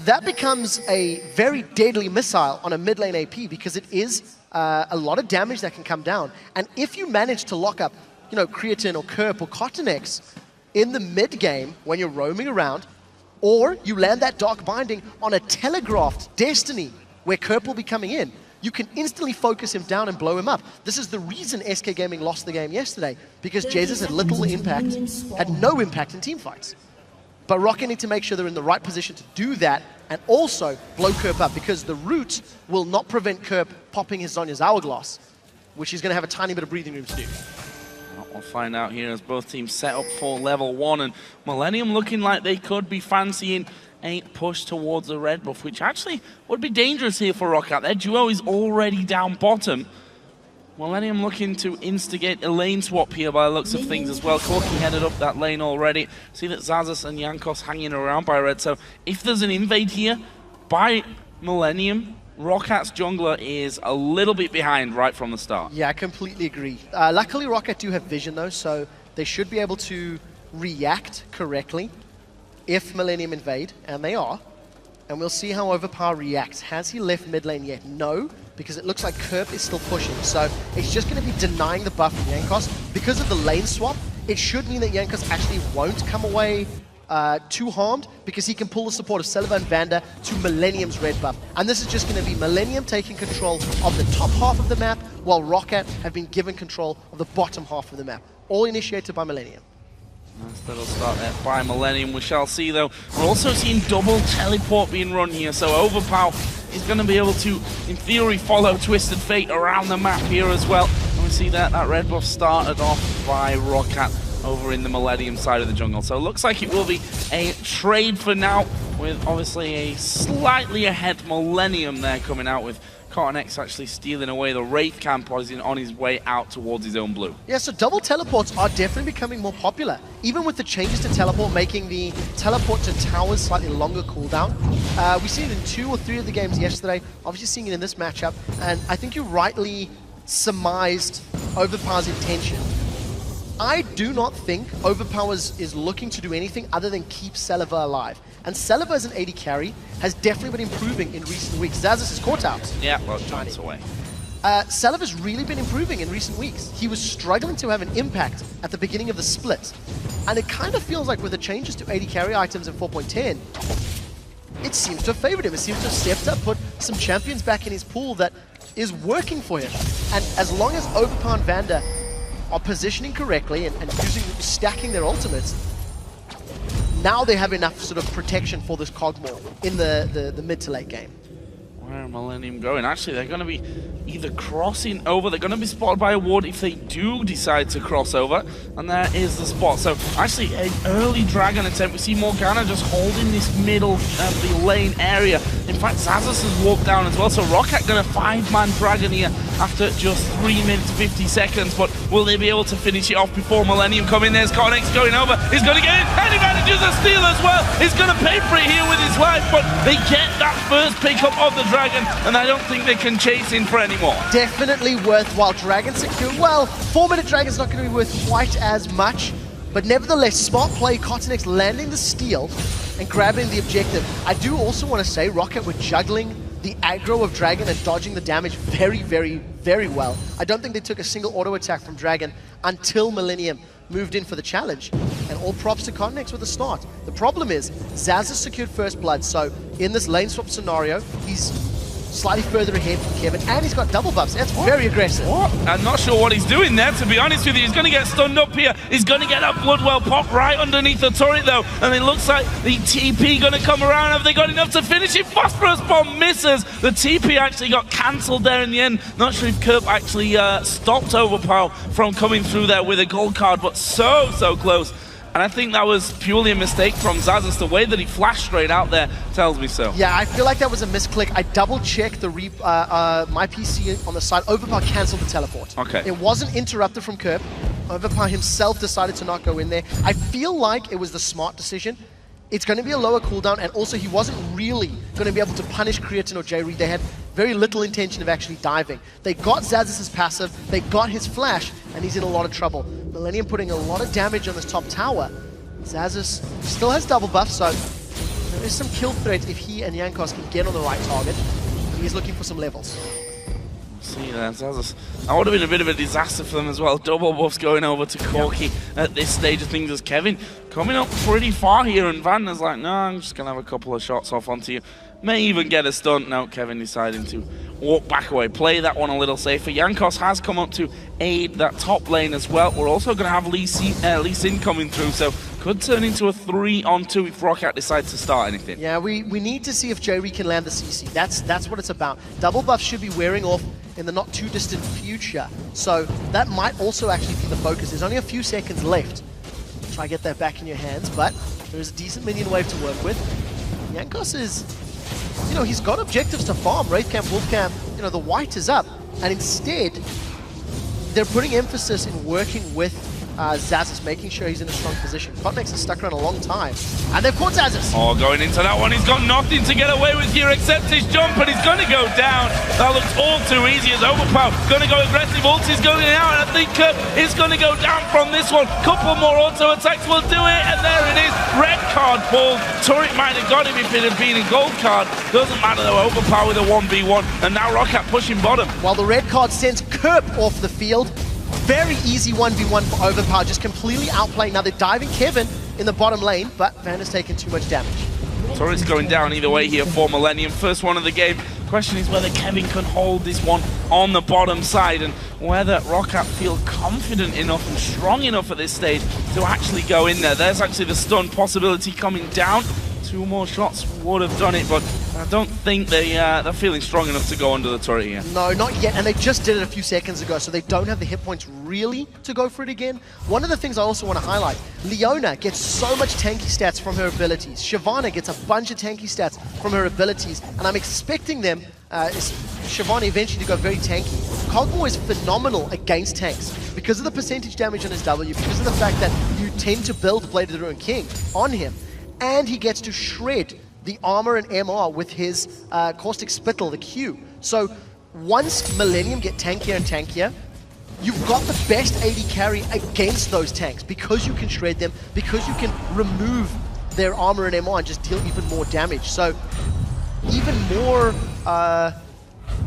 That becomes a very deadly missile on a mid lane AP because it is a lot of damage that can come down. And if you manage to lock up, Creatine or Kerp or Cottonex in the mid game when you're roaming around, or you land that Dark Binding on a telegraphed Destiny where Kerp will be coming in, you can instantly focus him down and blow him up. This is the reason SK Gaming lost the game yesterday, because Jesus had little impact, had no impact in team fights. But Ro8 need to make sure they're in the right position to do that and also blow Kerp up, because the root will not prevent Kerp popping his Zhonya's Hourglass, which he's going to have a tiny bit of breathing room to do. We'll find out here as both teams set up for level 1, and Millennium looking like they could be fancying a push towards the red buff, which actually would be dangerous here for Ro8. Their duo is already down bottom. Millennium looking to instigate a lane swap here by the looks of things as well. Corki headed up that lane already. See that Xaxus and Jankos hanging around by red, so if there's an invade here by Millennium, Ro8's jungler is a little bit behind right from the start. Yeah, I completely agree. Luckily, Ro8 do have vision though, so they should be able to react correctly if Millennium invade, and they are. And we'll see how Overpower reacts. Has he left mid lane yet? No, because it looks like Kerp is still pushing. So it's just going to be denying the buff from Jankos. Because of the lane swap, it should mean that Jankos actually won't come away too harmed, because he can pull the support of Celiva and Vander to Millennium's red buff. And this is just going to be Millennium taking control of the top half of the map, while Ro8 have been given control of the bottom half of the map. All initiated by Millennium. Nice little start there by Millennium. We shall see though. We're also seeing double teleport being run here, so Overpower is going to be able to, in theory, follow Twisted Fate around the map here as well. And we see that red buff started off by Ro8 over in the Millennium side of the jungle. So it looks like it will be a trade for now, with obviously a slightly ahead Millennium there coming out, with Cottonex actually stealing away the Wraith camp on his way out towards his own blue. Yeah, so double teleports are definitely becoming more popular. Even with the changes to teleport, making the teleport to towers slightly longer cooldown. We've seen it in 2 or 3 of the games yesterday, obviously seeing it in this matchup, and I think you rightly surmised Overpower's intention. I do not think Overpower is looking to do anything other than keep Celiva alive. And Celiva as an AD carry has definitely been improving in recent weeks. Xaxus is caught out. Yeah, well, Giants away. Celiva's really been improving in recent weeks. He was struggling to have an impact at the beginning of the split. And it kind of feels like with the changes to AD carry items in 4.10, it seems to have favored him. It seems to have stepped up, put some champions back in his pool that is working for him. And as long as Overpower and Vander are positioning correctly and stacking their ultimates, now they have enough sort of protection for this Cogmore in the mid to late game. Where are Millennium going? Actually, they're going to be either crossing over. They're going to be spotted by a ward if they do decide to cross over. And there is the spot. So actually, an early Dragon attempt. We see Morgana just holding this middle of the lane area. In fact, Xaxus has walked down as well. So Ro8 going to 5-man Dragon here after just 3 minutes 50 seconds, but will they be able to finish it off before Millennium come in? There's Cornex going over, he's going to get in, and he manages a steal as well. He's going to pay for it here with his life, but they get that first pickup of the Dragon, and I don't think they can chase in for any more. Definitely worthwhile. Dragon secure. Well, 4-minute Dragon's not going to be worth quite as much, but nevertheless, smart play, Cottonex landing the steal and grabbing the objective. I do also want to say Ro8 were juggling the aggro of Dragon and dodging the damage very, very, very well. I don't think they took a single auto attack from Dragon until Millennium moved in for the challenge. And all props to Cottonex with the start. The problem is, Zaz has secured first blood, so in this lane swap scenario, he's slightly further ahead from Kevin, and he's got double buffs. That's very aggressive. I'm not sure what he's doing there, to be honest with you. He's going to get stunned up here. He's going to get that Bloodwell pop right underneath the turret, though. And it looks like the TP going to come around. Have they got enough to finish it? Phosphorus Bomb misses. The TP actually got cancelled there in the end. Not sure if Kerp actually stopped Overpower from coming through there with a gold card, but so close. And I think that was purely a mistake from Zazas. The way that he flashed straight out there tells me so. Yeah, I feel like that was a misclick. I double-checked the my PC on the side. Overpower cancelled the teleport. Okay. It wasn't interrupted from Kerp. Overpower himself decided to not go in there. I feel like it was the smart decision. It's going to be a lower cooldown, and also he wasn't really going to be able to punish Creatine or J-Reed. They had very little intention of actually diving. They got Zazas' passive, they got his flash, and he's in a lot of trouble. Millennium putting a lot of damage on this top tower. Zazas still has double buff, so there is some kill threat if he and Jankos can get on the right target. He's looking for some levels. See that, that would have been a bit of a disaster for them as well. Double buffs going over to Corki at this stage of things as Kevin coming up pretty far here, and Vander's like, no, I'm just going to have a couple of shots off onto you. May even get a stunt. No, Kevin deciding to walk back away, play that one a little safer. Jankos has come up to aid that top lane as well. We're also going to have Lee Sin coming through, so could turn into a 3-on-2 if Ro8 decides to start anything. Yeah, we need to see if J-Reed can land the CC. That's what it's about. Double buff should be wearing off in the not too distant future, so that might also actually be the focus. There's only a few seconds left. Try to get that back in your hands, but there's a decent minion wave to work with. Jankos is, you know, he's got objectives to farm. Wraith Camp, Wolf Camp, you know, the white is up, and instead they're putting emphasis in working with Zazas, making sure he's in a strong position. Cottonex has stuck around a long time, and they've caught Zazas. Oh, going into that one, he's got nothing to get away with here except his jump, and he's going to go down. That looks all too easy as Overpower going to go aggressive. Ulti's going out, and I think Kerp is going to go down from this one. Couple more auto attacks will do it, and there it is. Red card pulled. Turret might have got him if it had been a gold card. Doesn't matter though, Overpower with a 1v1, and now Ro8 pushing bottom. While the red card sends Kerp off the field, very easy 1v1 for Overpower, just completely outplaying. Now they're diving Kevin in the bottom lane, but Van has taken too much damage. Turret's going down either way here for Millennium. First one of the game. Question is whether Kevin can hold this one on the bottom side, and whether Ro8 feel confident enough and strong enough at this stage to actually go in there. There's actually the stun possibility coming down. 2 more shots would have done it, but I don't think they're feeling strong enough to go under the turret here. No, not yet, and they just did it a few seconds ago, so they don't have the hit points really to go for it again. One of the things I also want to highlight, Leona gets so much tanky stats from her abilities. Shyvana gets a bunch of tanky stats from her abilities, and I'm expecting them, Shyvana eventually to go very tanky. Cogmore is phenomenal against tanks because of the percentage damage on his W, because of the fact that you tend to build Blade of the Ruined King on him. And he gets to shred the armor and MR with his Caustic Spittle, the Q. So once Millennium get tankier and tankier, you've got the best AD carry against those tanks because you can shred them, because you can remove their armor and MR and just deal even more damage. So even more, I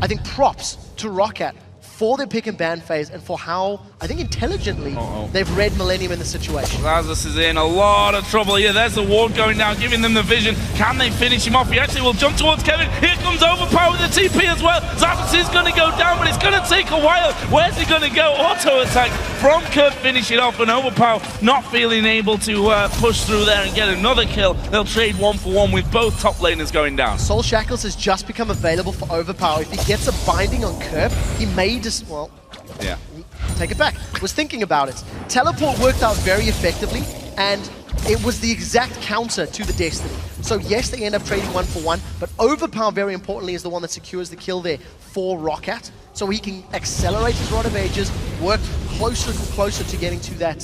think, props to Ro8 for their pick and ban phase and for how, I think, intelligently they've read Millennium in the situation. Zazas is in a lot of trouble here. There's the ward going down, giving them the vision. Can they finish him off? He actually will jump towards Kevin. Here comes Overpower with the TP as well. Zazas is going to go down, but it's going to take a while. Where's he going to go? Auto attack from Kerp, finish it off, and Overpower not feeling able to push through there and get another kill. They'll trade 1-for-1 with both top laners going down. Soul Shackles has just become available for Overpower. If he gets a binding on Kerp, he may just, well, yeah. Take it back. Was thinking about it. Teleport worked out very effectively, and it was the exact counter to the Destiny. So yes, they end up trading 1 for 1, but Overpower, very importantly, is the one that secures the kill there for Ro8. So he can accelerate his Rod of Ages, work closer and closer to getting to that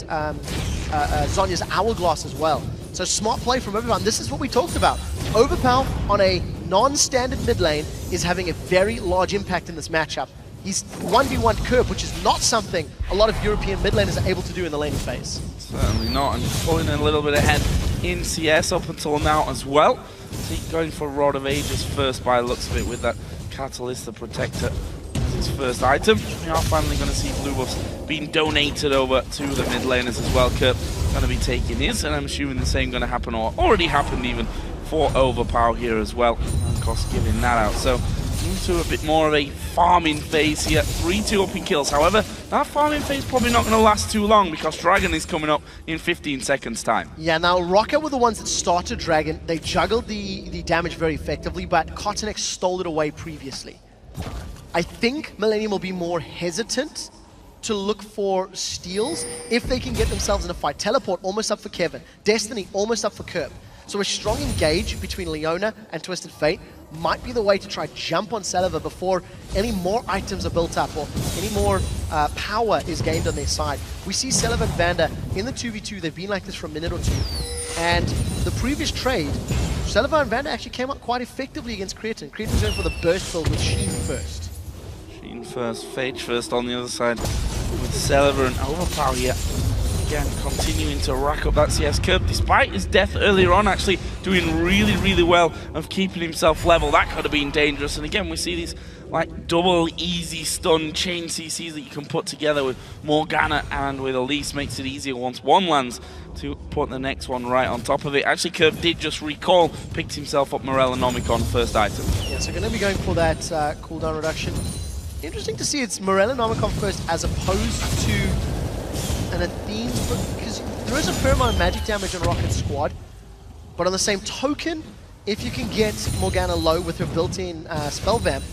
Zhonya's Hourglass as well. So smart play from Overpower. This is what we talked about. Overpower on a non-standard mid lane is having a very large impact in this matchup. He's 1v1 Kerp, which is not something a lot of European mid laners are able to do in the laning phase. Certainly not, and pulling a little bit ahead in CS up until now as well. So he's going for Rod of Ages first by the looks of it with that Catalyst, the Protector, as his first item. We are finally going to see blue buffs being donated over to the mid laners as well. Kerp going to be taking his, and I'm assuming the same going to happen, or already happened even, for Overpower here as well. And of course giving that out. So into a bit more of a farming phase here. 3-2 up in kills. However, that farming phase probably not going to last too long because Dragon is coming up in 15 seconds time. Yeah, now Ro8 were the ones that started Dragon. They juggled the damage very effectively, but CottonX stole it away previously. I think Millennium will be more hesitant to look for steals if they can get themselves in a fight. Teleport almost up for Kevin. Destiny almost up for Kerp. So a strong engage between Leona and Twisted Fate might be the way to try jump on Saliver before any more items are built up or any more power is gained on their side. We see Saliver and Vanda in the 2v2, they've been like this for a minute or two. And the previous trade, Saliver and Vanda actually came out quite effectively against Cretin. Cretin's going for the burst build with Sheen first. Sheen first, Fate first on the other side with Saliver and Overpower here. Again, continuing to rack up that CS curve, despite his death earlier on, actually doing really, really well of keeping himself level. That could have been dangerous. And again, we see these like double easy stun chain CCs that you can put together with Morgana and with Elise. Makes it easier once one lands to put the next one right on top of it. Actually, Curve did just recall, picked himself up Morellonomicon first item. Yeah, so going to be going for that cooldown reduction. Interesting to see it's Morellonomicon first as opposed to an Athene, because there is a fair amount of magic damage on Ro8's squad, but on the same token, if you can get Morgana low with her built-in spell vamp,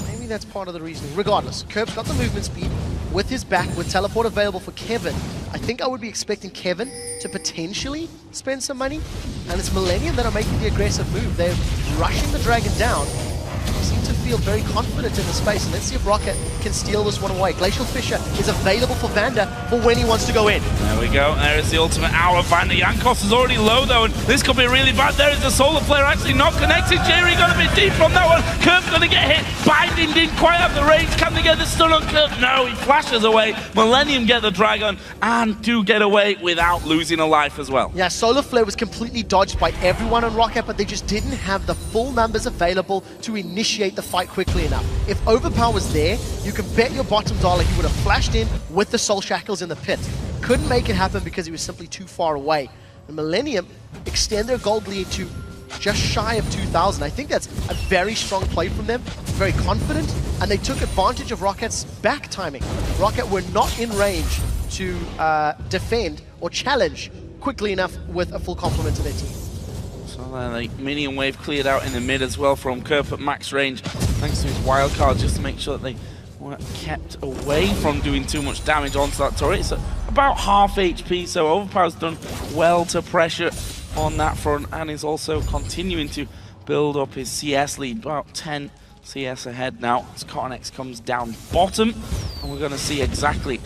maybe that's part of the reasoning. Regardless, Kerp's got the movement speed with his back, with teleport available for Kevin. I think I would be expecting Kevin to potentially spend some money, and it's Millennium that are making the aggressive move. They're rushing the dragon down. They seem to feel very confident in the space, and let's see if Ro8 can steal this one away. Glacial Fissure is available for Vanda for when he wants to go in. There we go, there is the ultimate hour. Vanda Jankos is already low though, and this could be really bad. There is the solar flare actually not connected. Jerry going to be deep from that one. Kerp's going to get hit. Binding didn't quite have the range. Can they get the stun on Kerp? No, he flashes away. Millennium get the dragon and do get away without losing a life as well. Yeah, solar flare was completely dodged by everyone on Ro8, but they just didn't have the full numbers available to initiate the fight quickly enough. If Overpower was there, you can bet your bottom dollar he would have flashed in with the Soul Shackles in the pit. Couldn't make it happen because he was simply too far away. And Millennium extend their gold lead to just shy of 2,000. I think that's a very strong play from them, very confident, and they took advantage of Ro8's back timing. Ro8 were not in range to defend or challenge quickly enough with a full complement to their team. So the minion wave cleared out in the mid as well from Kerp at max range, thanks to his wild card, just to make sure that they were kept away from doing too much damage onto that turret. It's about half HP, so Overpower's done well to pressure on that front, and is also continuing to build up his CS lead, about 10 CS ahead now as CottonX comes down bottom, and we're going to see exactly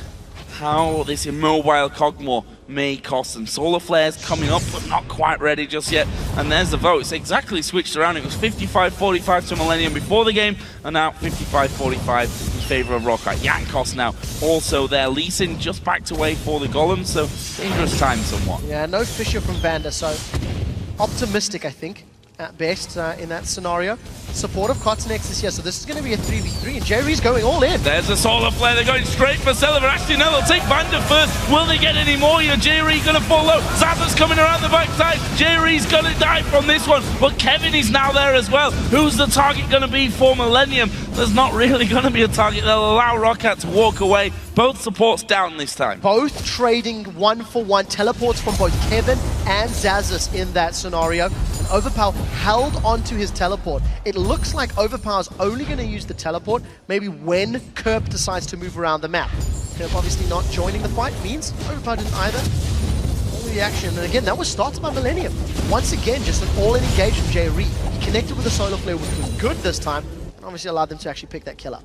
how this immobile Cogmore may cost them. Solar Flares coming up, but not quite ready just yet. And there's the vote. It's exactly switched around. It was 55-45 to Millennium before the game, and now 55-45 in favor of Ro8. Jankos now also there. Lee Sin just backed away for the Golem, so dangerous time somewhat. Yeah, no Fissure from Vanda, so optimistic, I think, at best in that scenario. Support of CottonX this year, so this is going to be a 3v3, and Jerry's going all in. There's a solar flare, they're going straight for Saliver. Actually, no, they'll take Vanda first. Will they get any more here? Jerry going to fall low. Zaza's coming around the backside. Jerry's going to die from this one, but Kevin is now there as well. Who's the target going to be for Millennium? There's not really going to be a target. They'll allow Ro8 to walk away. Both supports down this time. Both trading 1-for-1 teleports from both Kevin and Zazas in that scenario. And Overpower held onto his teleport. It looks like Overpower's only going to use the teleport maybe when Kerp decides to move around the map. Kerp obviously not joining the fight means Overpower didn't either. All we the action. And again, that was started by Millennium. Once again, just an all-in engage from J-Re. He connected with the solar flare, which was good this time, and obviously allowed them to actually pick that kill up.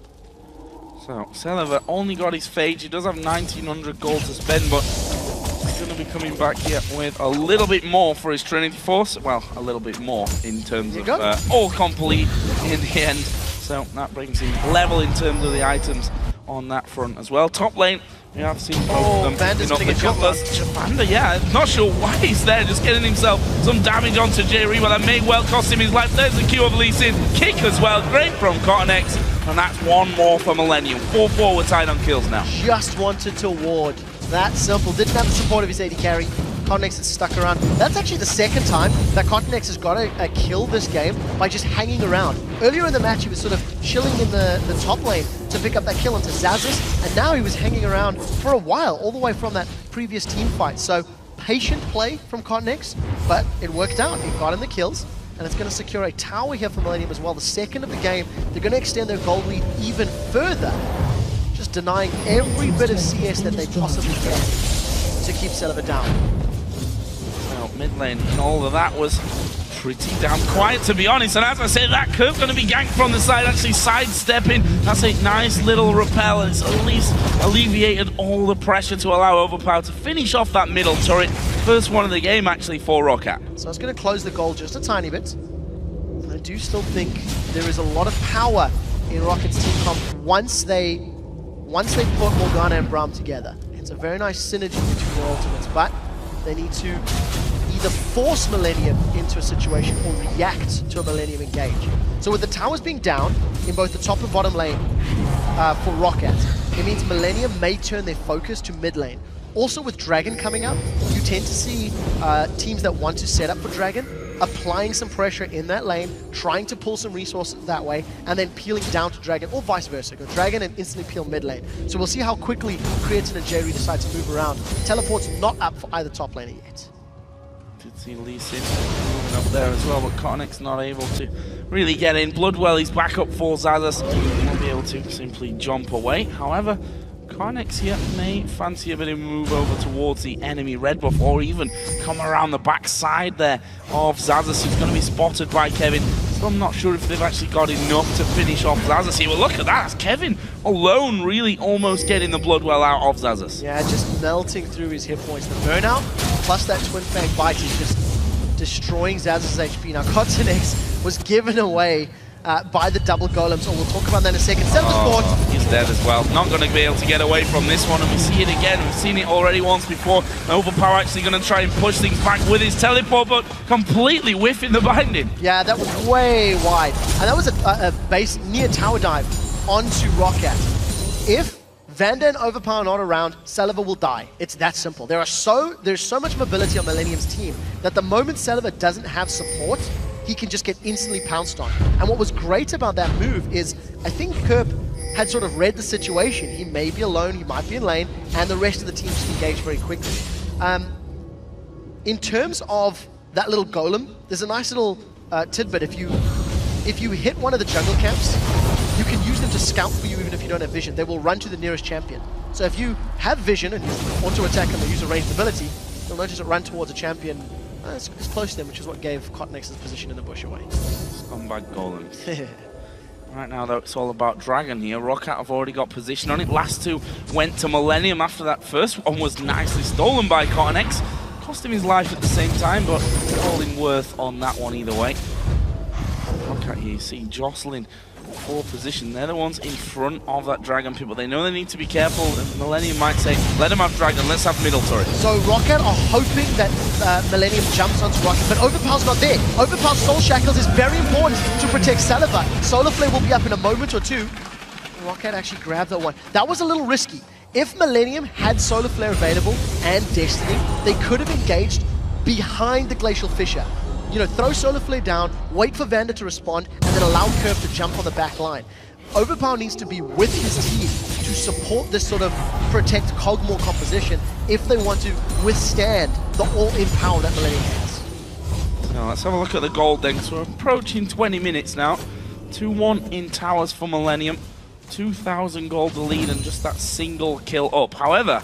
So, Celiva only got his phage. He does have 1900 gold to spend, but he's going to be coming back here with a little bit more for his Trinity Force. Well, a little bit more in terms of all complete in the end. So that brings him level in terms of the items on that front as well. Top lane, we have seen both of them. Vander's gonna get jumped on. Vander, yeah, not sure why he's there, just getting himself some damage onto J-Re, but that may well cost him his life. There's the Q of Lee Sin. Kick as well, great from CottonX. And that's one more for Millennium. 4-4, we're tied on kills now. Just wanted to ward. That simple. Didn't have the support of his AD carry. CottonX is stuck around. That's actually the second time that CottonX has got a kill this game by just hanging around. Earlier in the match, he was sort of chilling in the top lane to pick up that kill onto Xaxus, and now he was hanging around for a while, all the way from that previous team fight. So, patient play from CottonX, but it worked out. He got in the kills, and it's going to secure a tower here for Millennium as well. The second of the game, they're going to extend their gold lead even further, just denying every bit of CS that they possibly can to keep Celiva down. Well, mid lane and all of that was pretty damn quiet, to be honest. And as I said, that curve going to be ganked from the side, actually sidestepping. That's a nice little repel, and it's at least alleviated all the pressure to allow Overpower to finish off that middle turret. First one of the game, actually, for Ro8. So it's going to close the goal just a tiny bit. And I do still think there is a lot of power in Rocket's team comp once they put Morgana and Braum together. It's a very nice synergy between their ultimates, but they need to either force Millennium into a situation or react to a Millennium engage. So with the towers being down in both the top and bottom lane for Ro8, it means Millennium may turn their focus to mid lane. Also with Dragon coming up, you tend to see teams that want to set up for Dragon applying some pressure in that lane, trying to pull some resources that way, and then peeling down to Dragon, or vice versa. Go Dragon and instantly peel mid lane. So we'll see how quickly Creatine and J-Re decide to move around. Teleport's not up for either top laner yet. Did see Lee Sin moving up there as well, but CottonX not able to really get in. Bloodwell, he's back up for Xaxus. Won't be able to simply jump away. However, CottonX here may fancy a bit of move over towards the enemy red buff, or even come around the back side there of Xaxus, who's going to be spotted by Kevin. So I'm not sure if they've actually got enough to finish off Xaxus here. Well, look at that. That's Kevin alone really almost getting the Bloodwell out of Xaxus. Yeah, just melting through his hit points. The burnout, plus that Twin Fang bite, is just destroying Xaxus' HP. Now, CottonX was given away by the double golems, or we'll talk about that in a second. He's dead as well. Not going to be able to get away from this one, and we see it again. We've seen it already once before. Overpower actually going to try and push things back with his teleport, but completely whiffing the binding. Yeah, that was way wide. And that was a base near tower dive onto Ro8. If Vander and Overpower are not around, Celiva will die. It's that simple. There's so much mobility on Millennium's team that the moment Celiva doesn't have support, he can just get instantly pounced on. And what was great about that move is, I think Kerp had sort of read the situation. He may be alone, he might be in lane, and the rest of the team just engaged very quickly. In terms of that little golem, there's a nice little tidbit. If you hit one of the jungle camps, you can use them to scout for you even if you don't have vision. They will run to the nearest champion. So if you have vision and you want to attack them or use a ranged ability, you'll notice it run towards a champion it's close to them, which is what gave CottonX's position in the bush away. Scumbag golems. Right now, though, it's all about Dragon here. Ro8 have already got position on it. Last two went to Millennium after that first one was nicely stolen by CottonX. Cost him his life at the same time, but all in worth on that one either way. Ro8 here, you see jostling for position. They're the ones in front of that Dragon pit, but they know they need to be careful, and Millennium might say, let him have Dragon, let's have middle turret. So Ro8 are hoping that Millennium jumps onto Ro8, but Overpower's not there. Overpower's Soul Shackles is very important to protect Celiva. Solar Flare will be up in a moment or two. Ro8 actually grabbed that one. That was a little risky. If Millennium had Solar Flare available and Destiny, they could have engaged behind the Glacial Fissure. You know, throw Solar Flare down, wait for Vander to respond, and then allow Kerp to jump on the back line. Overpower needs to be with his team to support this sort of protect Cogmore composition if they want to withstand the all-in power that Millennium has. Now let's have a look at the gold then, because we're approaching 20 minutes now. 2-1 in towers for Millennium. 2,000 gold to lead and just that single kill up. However,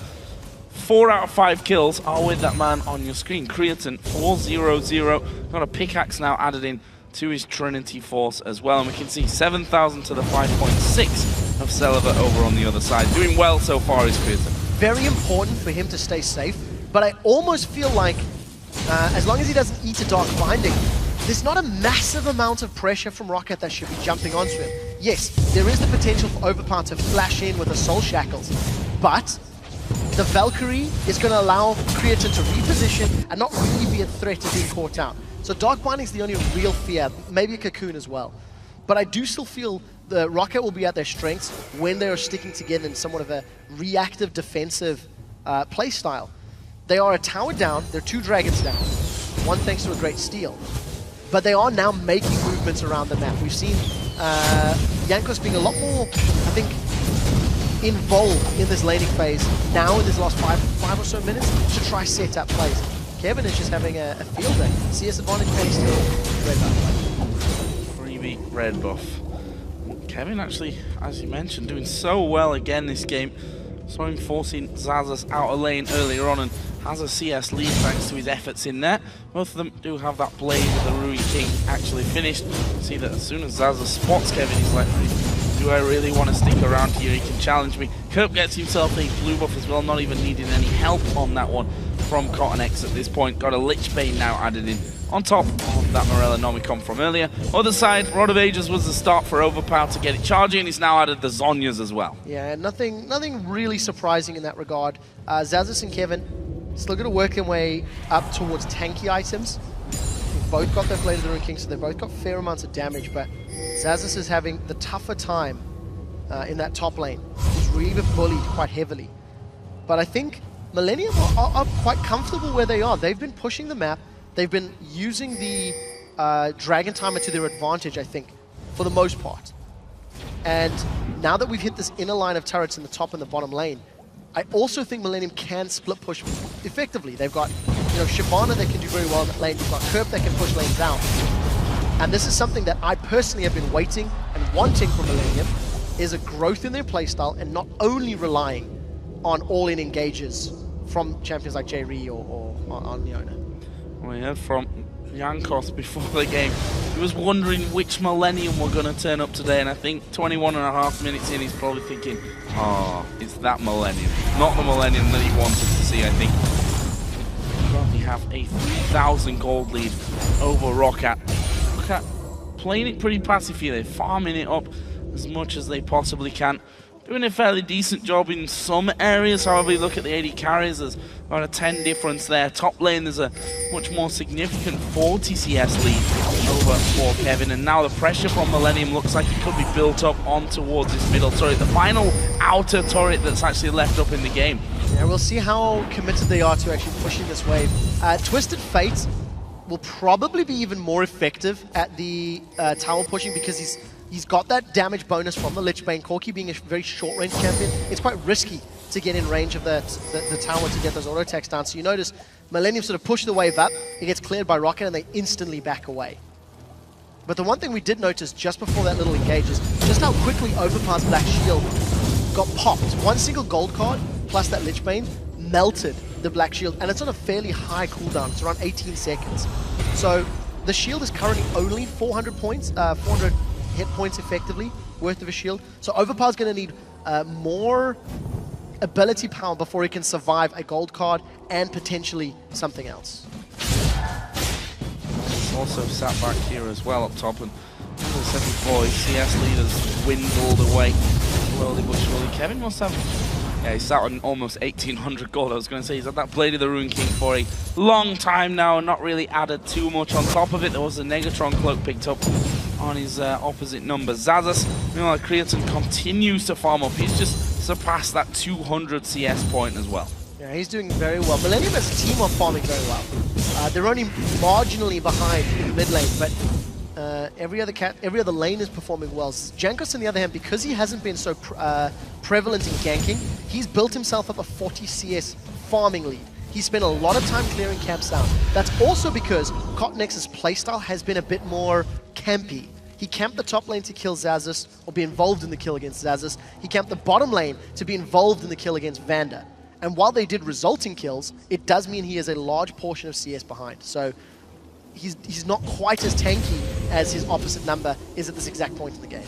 4 out of 5 kills are with that man on your screen. Creatine 4-0-0. Got a pickaxe now added in to his Trinity Force as well. And we can see 7,000 to the 5.6 of Celiva over on the other side. Doing well so far is Creatine. Very important for him to stay safe, but I almost feel like as long as he doesn't eat a Dark Binding, there's not a massive amount of pressure from Ro8 that should be jumping onto him. Yes, there is the potential for Overpower to flash in with the Soul Shackles, but the Valkyrie is going to allow Creatine to reposition and not really be a threat to being caught out. So Dark Binding is the only real fear, maybe a Cocoon as well. But I do still feel the Ro8 will be at their strengths when they are sticking together in somewhat of a reactive defensive play style. They are a tower down, they're 2 dragons down, one thanks to a great steal. But they are now making movements around the map. We've seen Jankos being a lot more, I think, involved in this laning phase now in this last five or so minutes to try set up plays. Kevin is just having a field day. CS advantage and still red buff. Freebie red buff. Kevin actually, as you mentioned, doing so well again this game. Saw him forcing Xaxus out of lane earlier on and has a CS lead thanks to his efforts in there. Both of them do have that blade with the Ruin King actually finished. See that as soon as Xaxus spots Kevin, he's like, do I really want to stick around here? He can challenge me. Kerp gets himself a blue buff as well, not even needing any help on that one from Cotton X at this point. Got a Lich Bane now added in on top of that Morella Nomicon from earlier. Other side, Rod of Ages was the start for Overpower to get it charging. He's now added the Zhonyas as well. Yeah, nothing really surprising in that regard. Xaxus and Kevin still going to work their way up towards tanky items. They've both got their Blade of the Ruin King, so they've both got fair amounts of damage, but Xaxus is having the tougher time in that top lane. He's really been bullied quite heavily. But I think Millennium are quite comfortable where they are. They've been pushing the map. They've been using the Dragon Timer to their advantage, I think, for the most part. And now that we've hit this inner line of turrets in the top and the bottom lane, I also think Millennium can split push effectively. They've got, Shyvana that can do very well in that lane. They've got Kerp that can push lanes out. And this is something that I personally have been waiting and wanting from Millennium, is a growth in their playstyle and not only relying on all-in engages from champions like J-Re or on Leona. We heard from Jankos before the game. He was wondering which Millennium were going to turn up today, and I think 21.5 minutes in, he's probably thinking, oh, it's that Millennium. Not the Millennium that he wanted to see, I think. We currently have a 3,000 gold lead over Ro8. Ro8 playing it pretty passive here. They're farming it up as much as they possibly can. Doing a fairly decent job in some areas. However, you look at the AD carries, there's about a 10 difference there. Top lane, there's a much more significant 40 CS lead over for Kevin. And now the pressure from Millennium looks like it could be built up on towards this middle turret. The final outer turret that's actually left up in the game. Yeah, we'll see how committed they are to actually pushing this wave. Twisted Fate will probably be even more effective at the tower pushing because he's got that damage bonus from the Lich Bane. Corki being a very short-range champion, it's quite risky to get in range of the tower to get those auto attacks down. So you notice Millennium sort of push the wave up, it gets cleared by Ro8, and they instantly back away. But the one thing we did notice just before that little engage is just how quickly Overpower's Black Shield got popped. One single gold card plus that Lich Bane melted the Black Shield, and it's on a fairly high cooldown. It's around 18 seconds. So the shield is currently only 400 points, 400 hit points effectively worth of a shield. So Overpower's going to need more ability power before he can survive a gold card and potentially something else. Also sat back here as well up top, and as I said before, his CS leaders dwindled away slowly but surely. Kevin must have, yeah, he's sat on almost 1,800 gold. I was going to say he's had that Blade of the Ruin King for a long time now and not really added too much on top of it. There was a Negatron cloak picked up on his opposite number. Xaxus, meanwhile, Creatine continues to farm up. He's just surpassed that 200 CS point as well. Yeah, he's doing very well. Millennium as a team are farming very well. They're only marginally behind in the mid lane, but every other lane is performing well. Jankos, on the other hand, because he hasn't been so prevalent in ganking, he's built himself up a 40 CS farming lead. He spent a lot of time clearing camps down. That's also because Cotton X's playstyle has been a bit more campy. He camped the top lane to kill Xaxus, or be involved in the kill against Xaxus. He camped the bottom lane to be involved in the kill against Vander. And while they did result in kills, it does mean he is a large portion of CS behind. So he's not quite as tanky as his opposite number is at this exact point in the game.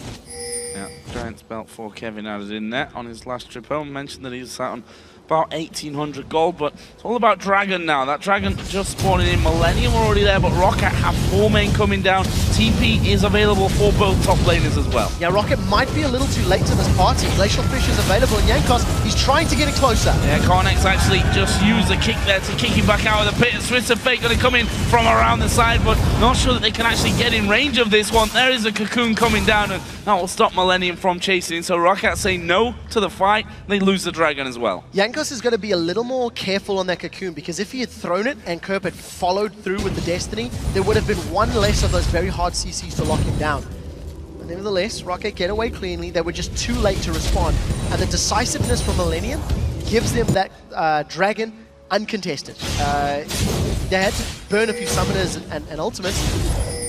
Yeah, Giant's belt for Kevin added in there on his last trip home. Mentioned that he's sat on about 1,800 gold, but it's all about Dragon now. That Dragon just spawning in. Millennium already there, but Ro8 have 4 main coming down. TP is available for both top laners as well. Yeah, Ro8 might be a little too late to this party. Glacial Fish is available, and Jankos, he's trying to get it closer. Yeah, Cornex actually just used the kick there to kick him back out of the pit. Twisted Fate going to come in from around the side, but not sure that they can actually get in range of this one. There is a cocoon coming down, and that will stop Millennium from chasing. So Ro8 say no to the fight. They lose the Dragon as well. Jankos is going to be a little more careful on that cocoon, because if he had thrown it and Kerp had followed through with the Destiny, there would have been one less of those very hard CCs to lock him down. But nevertheless, Ro8 get away cleanly. They were just too late to respond. And the decisiveness from Millennium gives them that Dragon uncontested. They had to burn a few summoners and ultimates.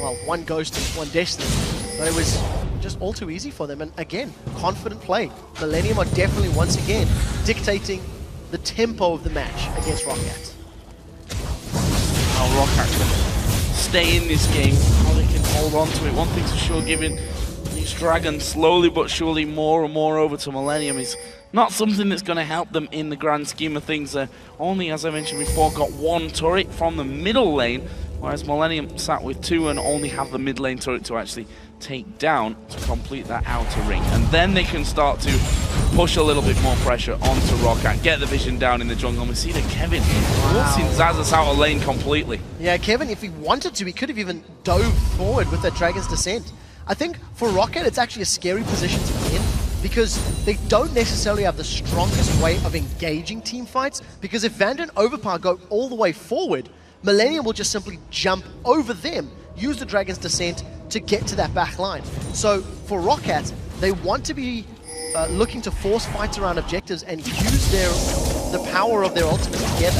Well, one Ghost and one Destiny. But it was just all too easy for them. And again, confident play. Millennium are definitely once again dictating the tempo of the match against Ro8. How Ro8 can stay in this game, how they can hold on to it. One thing's for sure, giving these Dragons slowly but surely more and more over to Millennium is not something that's going to help them in the grand scheme of things. Only, as I mentioned before, got 1 turret from the middle lane, whereas Millennium sat with 2 and only have the mid lane turret to actually take down to complete that outer ring. And then they can start to push a little bit more pressure onto Ro8, get the vision down in the jungle. And we see that Kevin forcing Xaxus out of lane completely. Yeah, Kevin, if he wanted to, he could have even dove forward with that Dragon's Descent. I think for Ro8, it's actually a scary position to be in, because they don't necessarily have the strongest way of engaging team fights, because if Vand and Overpower go all the way forward, Millennium will just simply jump over them, use the Dragon's Descent to get to that back line. So for Ro8, they want to be looking to force fights around objectives and use the power of their ultimate together.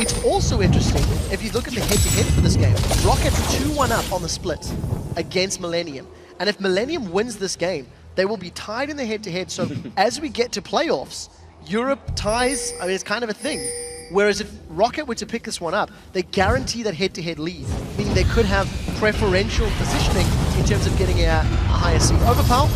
It's also interesting, if you look at the head-to-head for this game, Ro8's 2-1 up on the split against Millennium. And if Millennium wins this game, they will be tied in the head-to-head. So as we get to playoffs, Europe ties, I mean, it's kind of a thing. Whereas if Ro8 were to pick this one up, they guarantee that head-to-head lead, meaning they could have preferential positioning in terms of getting a higher seed. Overpower,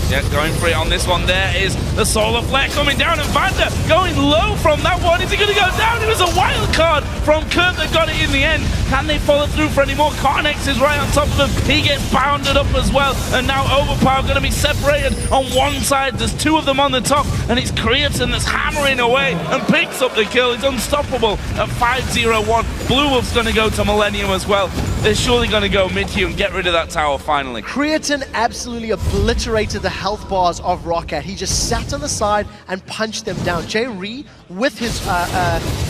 yeah, going for it on this one. There is the Solar Flare coming down, and Vander going low from that one. Is he going to go down? It was a wild card from Kurt that got it in the end. Can they follow through for any more? Carnex is right on top of him. He gets bounded up as well, and now Overpower going to be separated on one side. There's 2 of them on the top, and it's Creatine that's hammering away and picks up the kill. He's unstoppable at 5-0-1. Blue Wolf's going to go to Millennium as well. They're surely going to go mid-queue and get rid of that tower finally. Creatine absolutely obliterated the health bars of Ro8. He just sat on the side and punched them down. J-Re, with his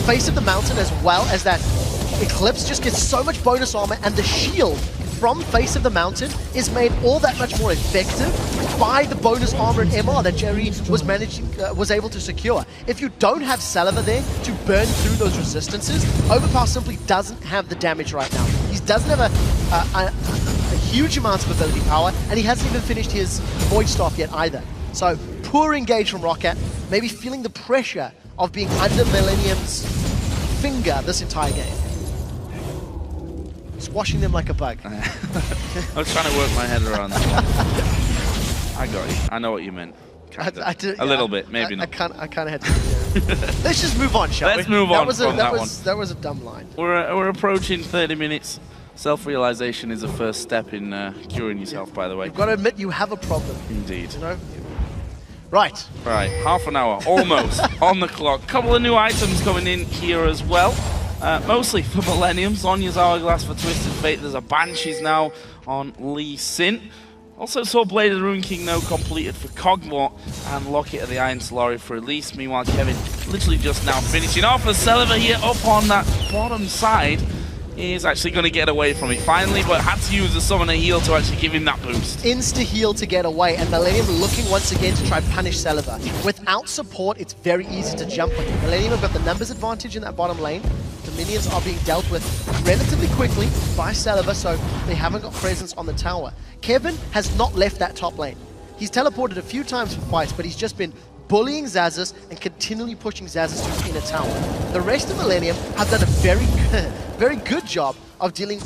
Face of the Mountain as well as that Eclipse, just gets so much bonus armor, and the shield from Face of the Mountain is made all that much more effective by the bonus armor and MR that Jerry was able to secure. If you don't have Saliva there to burn through those resistances, Overpower simply doesn't have the damage right now. He doesn't have a huge amount of ability power, and he hasn't even finished his Void Staff yet either. So poor engage from Ro8, maybe feeling the pressure of being under Millennium's finger this entire game. Squashing them like a bug. I was trying to work my head around that. I got you. I know what you meant. A little bit, maybe not. I kind of had to. Let's just move on, shall we? Let's move on from that one. That was a dumb line. We're approaching 30 minutes. Self-realization is a first step in curing yourself, by the way. You've got to admit you have a problem. Indeed. You know? Right. Right, half an hour, almost, on the clock. Couple of new items coming in here as well. Mostly for Millennium. Zonya's Hourglass for Twisted Fate. There's a Banshees now on Lee Sin. Also saw Blade of the Rune King now completed for Cogmore, and Locket of the Iron Solari for Elise. Meanwhile, Kevin literally just now finishing off as Saliva here up on that bottom side. Is actually going to get away from it finally, but had to use the Summoner Heal to actually give him that boost. Insta-heal to get away, and Millennium looking once again to try punish Saliva. Without support, it's very easy to jump on him. Millennium have got the numbers advantage in that bottom lane. The minions are being dealt with relatively quickly by Saliva, so they haven't got presence on the tower. Kevin has not left that top lane. He's teleported a few times for fights, but he's just been bullying Xaxus and continually pushing Xaxus to his inner tower. The rest of Millennium have done a very good job of dealing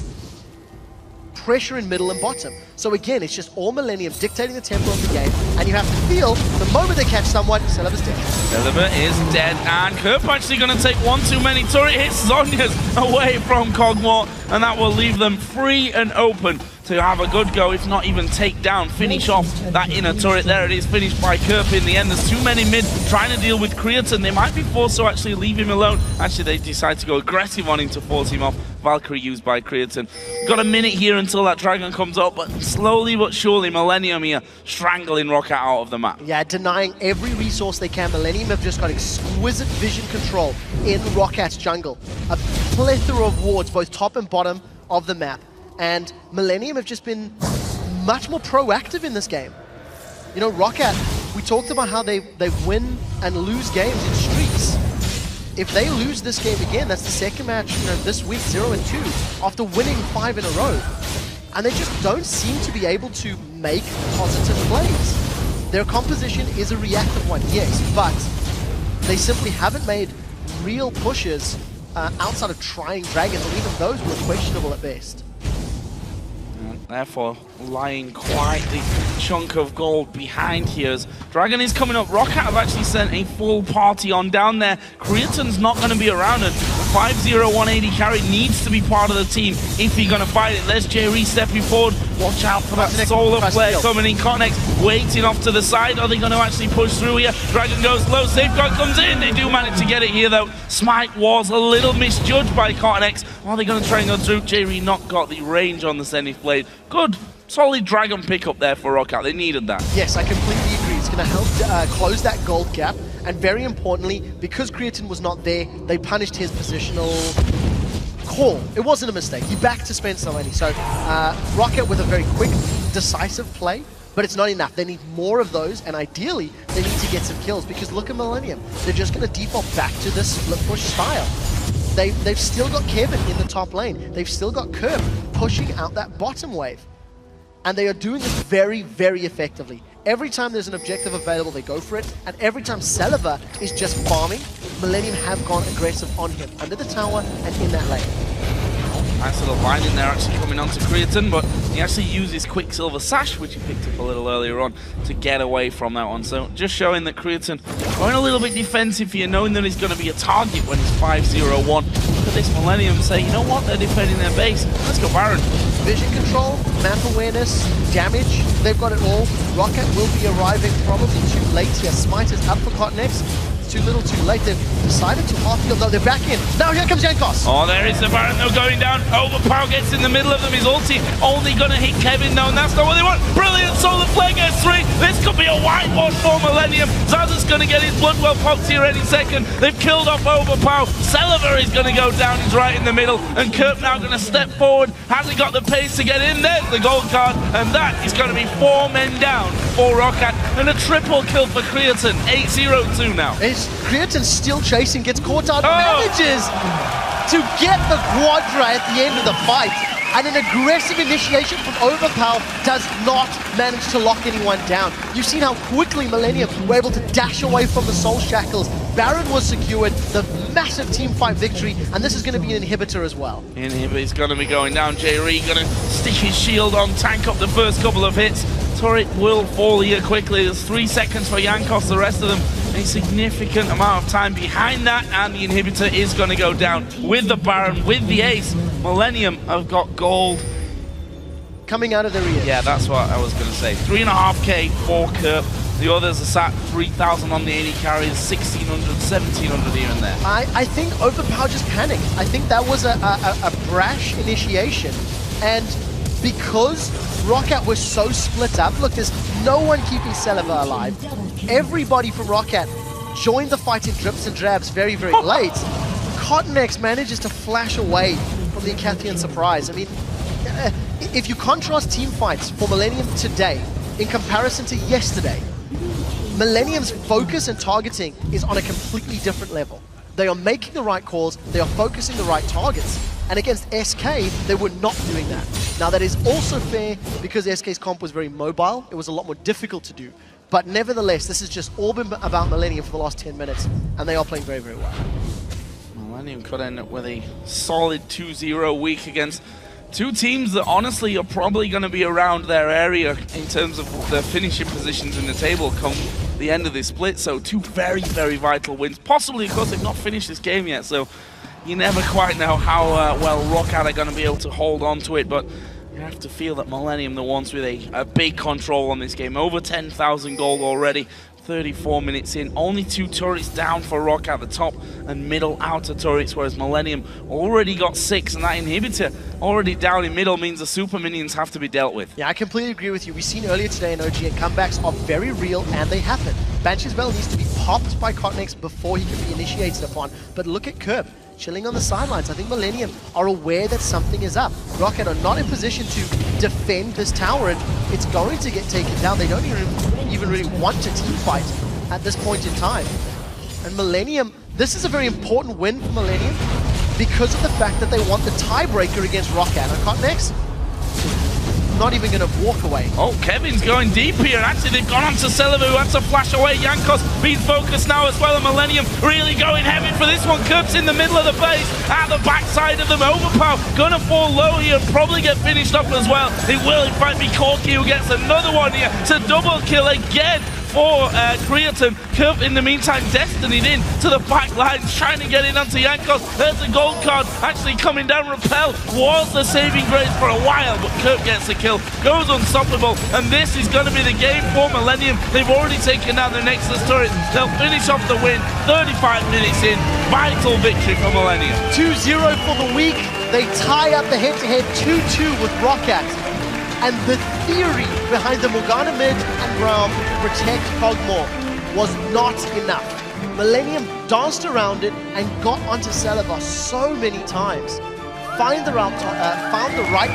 pressure in middle and bottom. So again, it's just all Millennium dictating the tempo of the game, and you have to feel the moment they catch someone, Celeba's dead. Celeba is dead, and Kerp actually going to take one too many turret hits. Zhonya's away from Kog'Maw, and that will leave them free and open to have a good go, if not even take down, finish off that inner turret. There it is, finished by Kerp in the end. There's too many mid trying to deal with Creatine. They might be forced to actually leave him alone. Actually, they decide to go aggressive on him to force him off. Valkyrie used by Creatine. Got a minute here until that dragon comes up, but slowly but surely, Millennium here strangling Ro8 out of the map. Yeah, denying every resource they can. Millennium have just got exquisite vision control in Ro8's jungle. A plethora of wards, both top and bottom of the map. And Millennium have just been much more proactive in this game. You know, Ro8, we talked about how they win and lose games in streaks. If they lose this game again, that's the second match, you know, this week, 0-2, after winning 5 in a row. And they just don't seem to be able to make positive plays. Their composition is a reactive one, yes, but they simply haven't made real pushes outside of trying dragons, and even those were questionable at best. Therefore, lying quite the chunk of gold behind here as Dragon is coming up. Ro8 have actually sent a full party on down there. Creatine's not going to be around, and 5-0 180 carry needs to be part of the team if you're going to fight it. There's J-Re stepping forward. Watch out for that solar flare coming in. Cotnex waiting off to the side. Are they going to actually push through here? Dragon goes low. Safeguard comes in. They do manage to get it here, though. Smite was a little misjudged by Cotnex. Are they going to try and go through? J-Re not got the range on the Zenith Blade. Good, solid Dragon pickup there for Ro8. They needed that. Yes, I completely agree. It's going to help close that gold gap. And very importantly, because Creatine was not there, they punished his positional call. It wasn't a mistake. He backed to Spencer Lane. So Ro8 with a very quick, decisive play, but it's not enough. They need more of those, and ideally, they need to get some kills, because look at Millennium. They're just going to default back to this split push style. They've still got Kevin in the top lane. They've still got Kerp pushing out that bottom wave. And they are doing this very, very effectively. Every time there's an objective available, they go for it. And every time Celeber is just farming, Millennium have gone aggressive on him, under the tower and in that lane. Nice little line in there actually coming onto Creatine, but he actually uses Quicksilver Sash, which he picked up a little earlier on, to get away from that one. So just showing that Creatine going a little bit defensive here, knowing that he's going to be a target when he's 5-0-1. Look at this Millennium say, you know what, they're defending their base. Let's go Baron. Vision control, map awareness, damage, they've got it all. Ro8 will be arriving probably too late here. Smite is up for Cotnex. Too little, too late. They've decided to half-heal, though. They're back in. Now here comes Jankos. Oh, there is the Baron, though, going down. Overpower gets in the middle of them. His ulti only going to hit Kevin, though, and that's not what they want. Brilliant solar flare gets 3. This could be a whitewash for Millennium. Xaxus going to get his blood well popped here any second. They've killed off Overpower. Celeber is going to go down. He's right in the middle, and Kerp now going to step forward. Hasn't got the pace to get in. There's the gold card, and that is going to be 4 men down for Ro8, and a triple kill for Creatine. 8-0-2 now. Creatine's still chasing, gets caught out, manages to get the Quadra at the end of the fight. And an aggressive initiation from Overpower does not manage to lock anyone down. You've seen how quickly Millennium were able to dash away from the Soul Shackles. Baron was secured, the massive team fight victory, and this is going to be an inhibitor as well. Inhibitor's going to be going down. J-Re going to stick his shield on, tank up the first couple of hits. Turret will fall here quickly. There's 3 seconds for Jankos, the rest of them a significant amount of time behind that, and the inhibitor is going to go down with the Baron, with the ace. Millennium have got gold coming out of their ears. Yeah, that's what I was going to say. 3.5k for Kerp. The others are sat 3,000 on the 80 carries, 1,600, 1,700 here and there. I think Overpower just panicked. I think that was a brash initiation, and because Ro8 was so split up, look, there's no one keeping Celeber alive. Everybody from Ro8 joined the fight in drips and drabs very, very late. Cotnex manages to flash away from the Acathian surprise. I mean, if you contrast team fights for Millennium today in comparison to yesterday, Millennium's focus and targeting is on a completely different level. They are making the right calls, they are focusing the right targets. And against SK, they were not doing that. Now that is also fair because SK's comp was very mobile, it was a lot more difficult to do. But nevertheless, this has just all been about Millennium for the last 10 minutes, and they are playing very, very well. Millennium could end up with a solid 2-0 week against two teams that honestly are probably going to be around their area in terms of their finishing positions in the table come the end of this split. So two very, very vital wins. Possibly, of course, they've not finished this game yet, so you never quite know how well Ro8 are going to be able to hold on to it, but you have to feel that Millennium, the ones with a big control on this game. Over 10,000 gold already, 34 minutes in. Only 2 turrets down for Ro8 at the top and middle outer turrets, whereas Millennium already got 6, and that inhibitor already down in middle means the super minions have to be dealt with. Yeah, I completely agree with you. We've seen earlier today in OG, and comebacks are very real, and they happen. Banshee's Bell needs to be popped by Cotnex before he can be initiated upon, but look at Curb. Chilling on the sidelines. I think Millennium are aware that something is up. Ro8 are not in position to defend this tower, and it's going to get taken down. They don't even really want to team fight at this point in time. And Millennium, this is a very important win for Millennium because of the fact that they want the tiebreaker against Ro8. And Cotnex, not even going to walk away. Oh, Kevin's going deep here, and actually they've gone on to Celebu, who has to flash away. Jankos being focused now as well, and Millennium really going heavy for this one. Curb's in the middle of the base, at the backside of them. Overpower gonna fall low here, probably get finished up as well. It will in fact be Corky who gets another one here. It's a double kill again for Creaton. Curb in the meantime destinied in to the back line, trying to get in onto Jankos. There's a gold card actually coming down. Repel was the saving grace for a while, but Curb gets the kill, goes unstoppable, and this is going to be the game for Millennium. They've already taken down the Nexus turret. They'll finish off the win 35 minutes in. Vital victory for Millennium. 2-0 for the week. They tie up the head-to-head 2-2 with Ro8. And the theory behind the Morgana mid and Braum to protect Cogmore was not enough. Millennium danced around it and got onto Celebar so many times. Found the right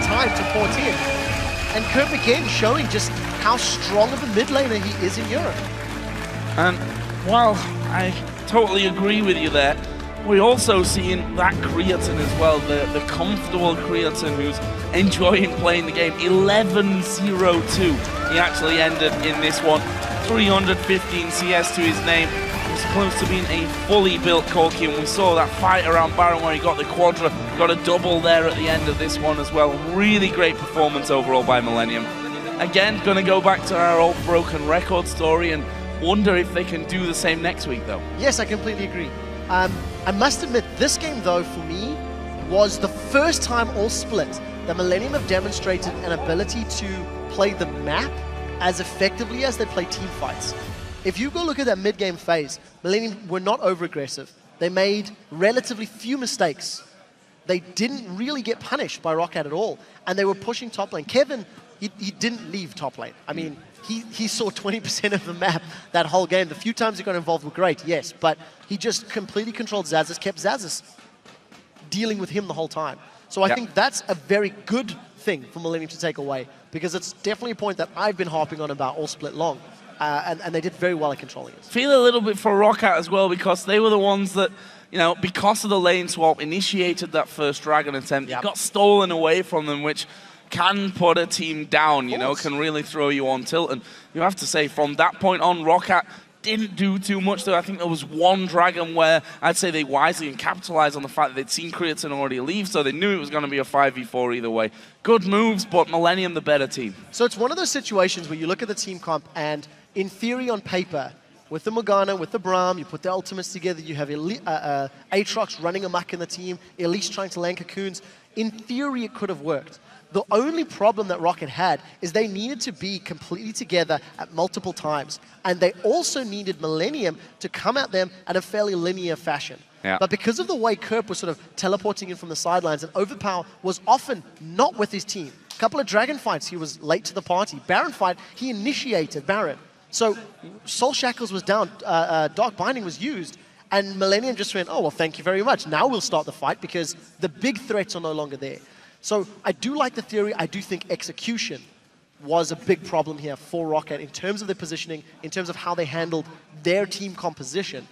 time to port in. And Curb again showing just how strong of a mid laner he is in Europe. And while I totally agree with you there, we're also seeing that Creaton as well, the comfortable Creaton who's enjoying playing the game. 11-0-2 he actually ended in this one. 315 CS to his name. He was close to being a fully built Corki, and we saw that fight around Baron where he got the quadra, got a double there at the end of this one as well. Really great performance overall by Millennium. Again, gonna go back to our old broken record story and wonder if they can do the same next week though. Yes, I completely agree. I must admit, this game though, for me, was the first time all split that Millennium have demonstrated an ability to play the map as effectively as they play team fights. If you go look at that mid-game phase, Millennium were not over-aggressive. They made relatively few mistakes. They didn't really get punished by Ro8 at all, and they were pushing top lane. Kevin, he didn't leave top lane. I mean, he saw 20% of the map that whole game. The few times he got involved were great, yes, but he just completely controlled Xaxus, kept Xaxus dealing with him the whole time. So I think that's a very good thing for Millennium to take away, because it's definitely a point that I've been harping on about all split long, and they did very well at controlling it. Feel a little bit for Ro8 as well, because they were the ones that, you know, because of the lane swap, initiated that first Dragon attempt. It got stolen away from them, which can put a team down, you know, can really throw you on tilt. And you have to say, from that point on, Ro8 didn't do too much though. I think there was one Dragon where I'd say they wisely capitalized on the fact that they'd seen Creaton already leave, so they knew it was going to be a 5v4 either way. Good moves, but Millennium the better team. So it's one of those situations where you look at the team comp, and in theory on paper, with the Morgana, with the Braum, you put the ultimates together, you have Aatrox running amok in the team, Elise trying to land cocoons. In theory, it could have worked. The only problem that Ro8 had is they needed to be completely together at multiple times. And they also needed Millennium to come at them at a fairly linear fashion. But because of the way Curb was sort of teleporting in from the sidelines, and Overpower was often not with his team. A couple of Dragon fights, he was late to the party. Baron fight, he initiated Baron. So Soul Shackles was down, Dark Binding was used, and Millennium just went, oh, well, thank you very much. Now we'll start the fight because the big threats are no longer there. So I do like the theory. I do think execution was a big problem here for Ro8 in terms of their positioning, in terms of how they handled their team composition.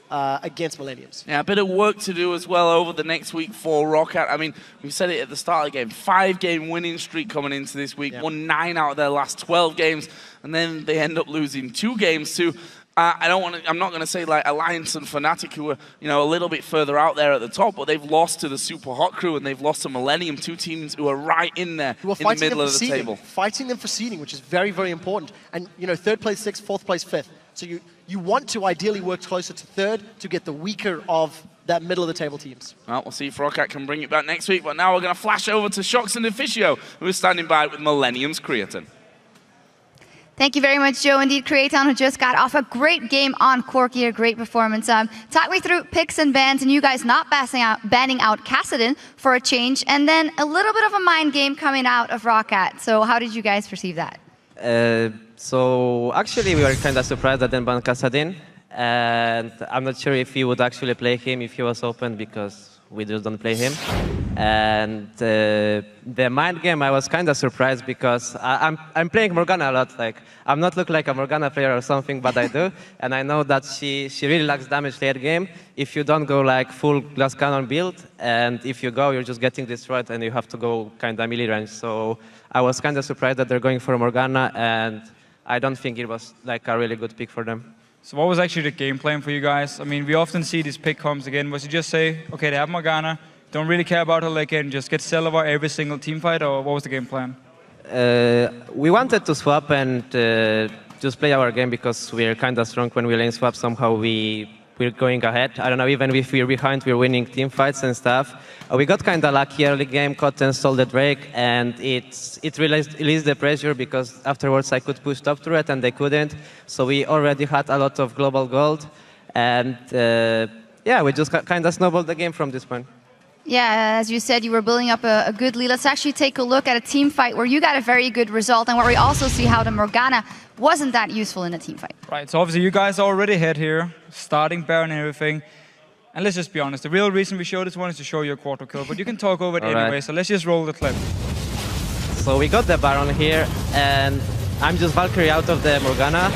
against Millenniums. Yeah, a bit of work to do as well over the next week for Ro8. I mean, we said it at the start of the game, 5-game winning streak coming into this week, won 9 out of their last 12 games, and then they end up losing 2 games to I'm not going to say like Alliance and Fnatic, who are a little bit further out there at the top, but they've lost to the Super Hot Crew and they've lost to Millennium, 2 teams who are right in there in the middle of the table. Fighting them for seeding, which is very, very important. And 3rd place 6th, 4th place 5th. So you want to ideally work closer to 3rd to get the weaker of that middle of the table teams. Well, we'll see if Ro8 can bring it back next week, but now we're going to flash over to Shox and Officio, who are standing by with Millennium's Creatine. Thank you very much, Joe. Indeed, Creatine, who just got off a great game on Corki, a great performance. Talk me through picks and bans, and you guys not banning out Kassadin for a change, and then a little bit of a mind game coming out of Ro8. So how did you guys perceive that? So actually, we were kind of surprised that they banned Kassadin, and I'm not sure if we would actually play him if he was open, because we just don't play him. And the mind game, I was kind of surprised because I'm playing Morgana a lot. Like, I'm not look like a Morgana player or something, but I do. And I know that she really lacks damage late game if you don't go like full glass cannon build. And if you go, you're just getting destroyed and you have to go kind of melee range. So I was kind of surprised that they're going for Morgana, and I don't think it was like a really good pick for them. So what was actually the game plan for you guys? I mean, we often see these pick comms again. Was it just say, okay, they have Morgana, don't really care about her late game, just get Celavar every single team fight, or what was the game plan? We wanted to swap and just play our game because we're kind of strong when we lane swap. Somehow we're going ahead. I don't know, even if we're behind, we're winning team fights and stuff. We got kind of lucky early game, Cotton stole the Drake, and it released the pressure because afterwards I could push top turret and they couldn't. So we already had a lot of global gold, and yeah, we just kind of snowballed the game from this point. Yeah, as you said, you were building up a good lead. Let's actually take a look at a team fight where you got a very good result, and where we also see how the Morgana wasn't that useful in a team fight. Right, so obviously you guys are already ahead here, starting Baron and everything. And let's just be honest, the real reason we showed this one is to show you a quarter kill, but you can talk over it anyway, so let's just roll the clip. So we got the Baron here, and I'm just Valkyrie out of the Morgana,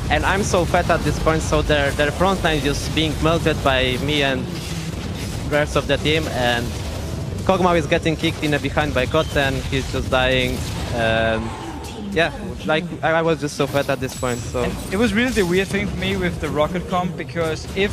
and I'm so fat at this point, so their front line is just being melted by me and the rest of the team, and Kog'Maw is getting kicked in the behind by Cotton, he's just dying. Yeah, like I was just so fat at this point. So and it was really the weird thing for me with the Rocket comp, because if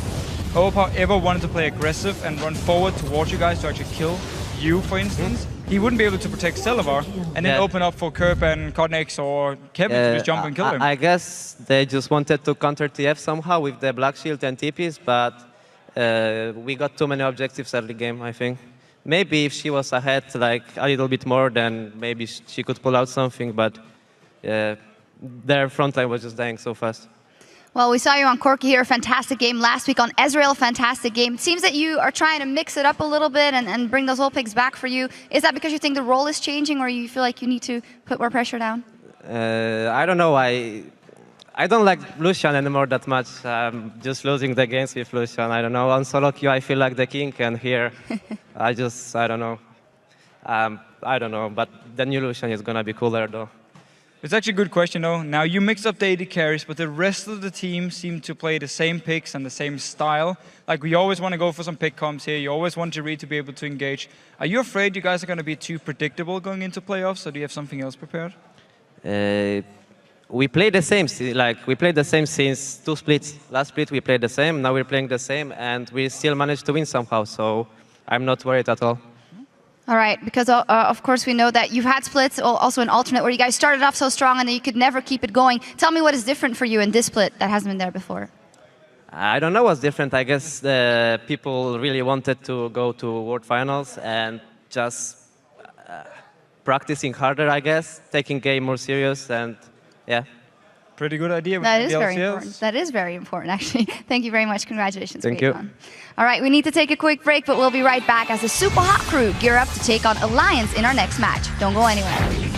Overpower ever wanted to play aggressive and run forward towards you guys to actually kill you, for instance, he wouldn't be able to protect Celavar and then open up for Kerp and Cotnex or Kevin to just jump and kill him. I guess they just wanted to counter TF somehow with the Black Shield and TPs, but we got too many objectives early game, I think. Maybe if she was ahead like a little bit more, then maybe she could pull out something, but their front line was just dying so fast. Well, we saw you on Corki here, a fantastic game. Last week on Ezreal, fantastic game. It seems that you are trying to mix it up a little bit and bring those old picks back for you. Is that because you think the role is changing, or you feel like you need to put more pressure down? I don't know. I don't like Lucian anymore that much. I'm just losing the games with Lucian. I don't know. On solo queue, I feel like the king, and here, I don't know. I don't know, but the new Lucian is going to be cooler, though. It's actually a good question, though. Now, you mix up the AD carries, but the rest of the team seem to play the same picks and the same style. Like, we always want to go for some pick comms here. You always want Jerry to be able to engage. Are you afraid you guys are going to be too predictable going into playoffs, or do you have something else prepared? We play the same. Like, we played the same since 2 splits. Last split, we played the same. Now we're playing the same, and we still managed to win somehow. So I'm not worried at all. All right, because of course we know that you've had splits, also an alternate, where you guys started off so strong and then you could never keep it going. Tell me what is different for you in this split that hasn't been there before. I don't know what's different. I guess the people really wanted to go to World Finals and just practicing harder, I guess, taking game more serious, and yeah. Pretty good idea. That is very important. That is very important, actually. Thank you very much. Congratulations. Thank you. All right, we need to take a quick break, but we'll be right back as the Super Hot Crew gear up to take on Alliance in our next match. Don't go anywhere.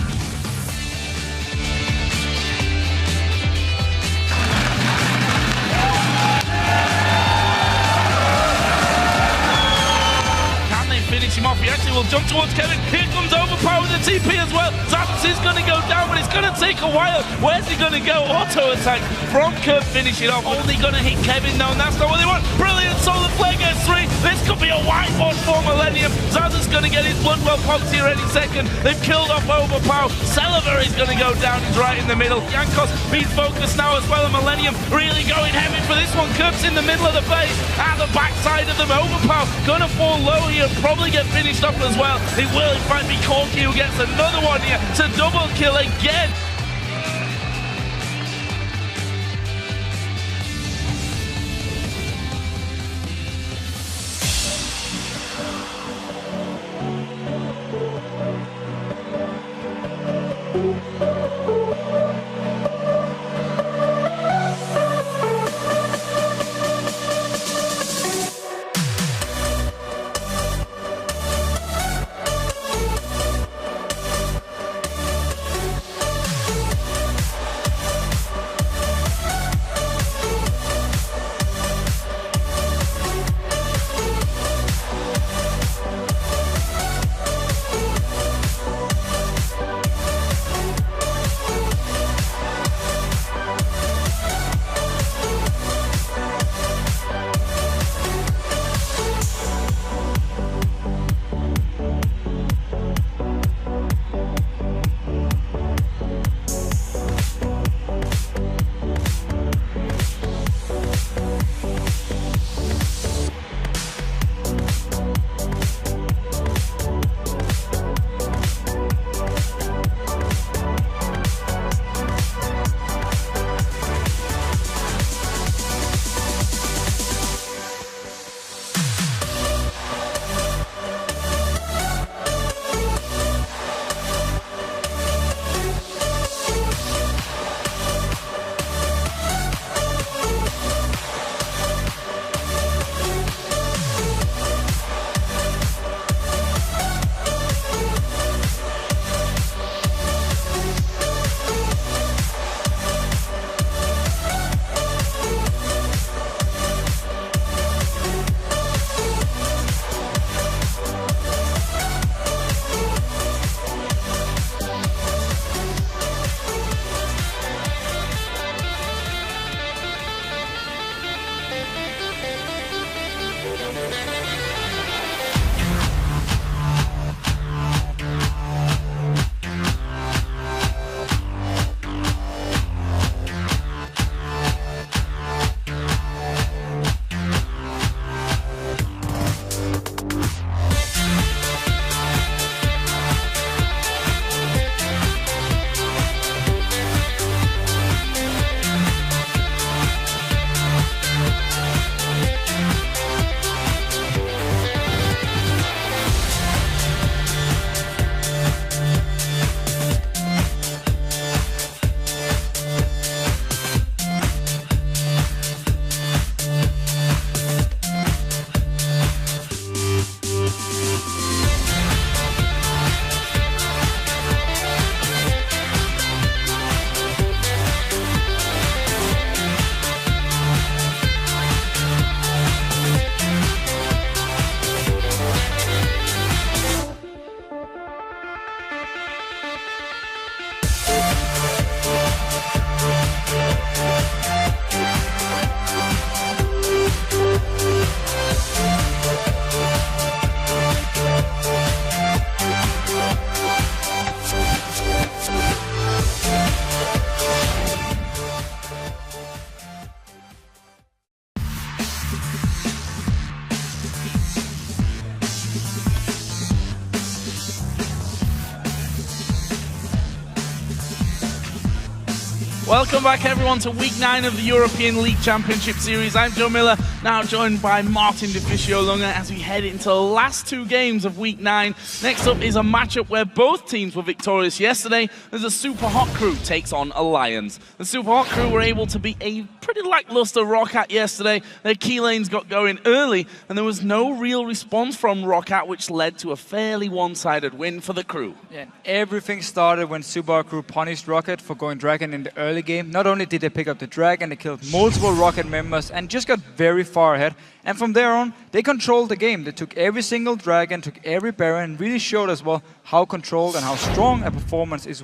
Finish him off. He actually will jump towards Kevin. Here comes Overpower with the TP as well. Zaps is going to go down, but it's going to take Mythical Wild, where's he going to go? Auto attack from Curve, finish it off. Only going to hit Kevin, no, and that's not what they want. Brilliant, Solar Flare gets 3. This could be a whiteboard for Millennium. Zaza's going to get his Bloodwell Pox here any second. They've killed off Overpower. Celeber is going to go down, he's right in the middle. Jankos being focused now as well, and Millennium really going heavy for this one. Curve's in the middle of the base, at the backside of them. Overpower going to fall low here, probably get finished off as well. It will in fact be Corky who gets another one here to double kill again. Welcome back, everyone, to Week 9 of the European League Championship Series. I'm Joe Miller, now joined by Martin DeFicio Lunga as we head into the last two games of Week 9. Next up is a matchup where both teams were victorious yesterday as the Super Hot Crew takes on Alliance. The Super Hot Crew were able to beat a pretty lackluster Ro8 yesterday. Their key lanes got going early, and there was no real response from Ro8, which led to a fairly one-sided win for the crew. Yeah, everything started when Super Crew punished Ro8 for going Dragon in the early game. Not only did they pick up the Dragon, they killed multiple Ro8 members and just got very far ahead. And from there on, they controlled the game. They took every single Dragon, took every Baron, and really showed as well how controlled and how strong a performance it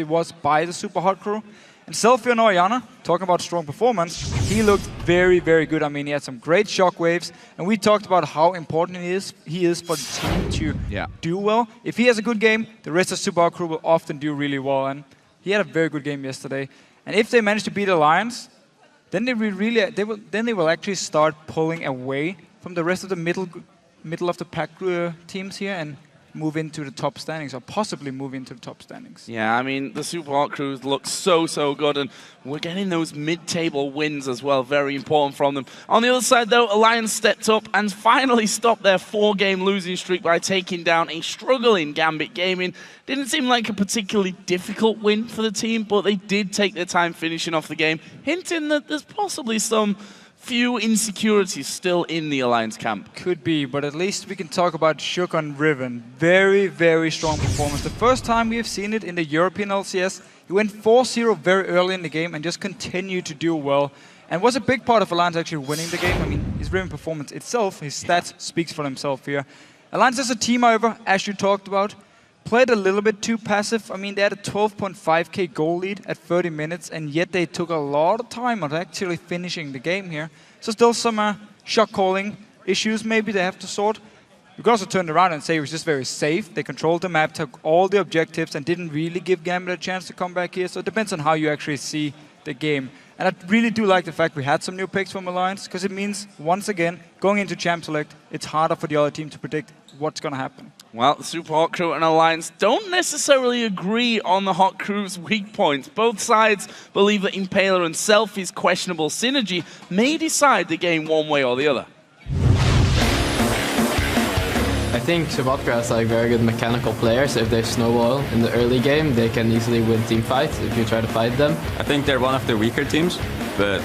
was by the Super Hot Crew. And Selfie and Oriana, talking about strong performance, he looked very, very good. I mean, he had some great shockwaves, and we talked about how important he is for the team to do well. If he has a good game, the rest of Super Hot Crew will often do really well, and he had a very good game yesterday. And if they manage to beat Alliance, then they will actually start pulling away from the rest of the middle of the pack teams here and move into the top standings, or possibly move into the top standings. Yeah, I mean, the Super Hot Crews look so good, and we're getting those mid-table wins as well, very important from them. On the other side, though, Alliance stepped up and finally stopped their 4-game losing streak by taking down a struggling Gambit Gaming. Didn't seem like a particularly difficult win for the team, but they did take their time finishing off the game, hinting that there's possibly some few insecurities still in the Alliance camp. Could be, but at least we can talk about Shook on Riven. Very, very strong performance. The first time we have seen it in the European LCS. He went 4-0 very early in the game and just continued to do well. And was a big part of Alliance actually winning the game. I mean, his Riven performance itself, his stats speaks for himself here. Alliance as a team, however, as you talked about, played a little bit too passive. I mean, they had a 12.5k goal lead at 30 minutes, and yet they took a lot of time on actually finishing the game here. So still some shot calling issues maybe they have to sort. We could also turn around and say it was just very safe. They controlled the map, took all the objectives, and didn't really give Gambit a chance to come back here. So it depends on how you actually see the game. And I really do like the fact we had some new picks from Alliance, because it means, once again, going into Champ Select, it's harder for the other team to predict what's going to happen. Well, the Super Hot Crew and Alliance don't necessarily agree on the Hot Crew's weak points. Both sides believe that Impaler and Selfie's questionable synergy may decide the game one way or the other. I think Shabbatka is like very good mechanical players. If they snowball in the early game, they can easily win team fights if you try to fight them. I think they're one of the weaker teams, but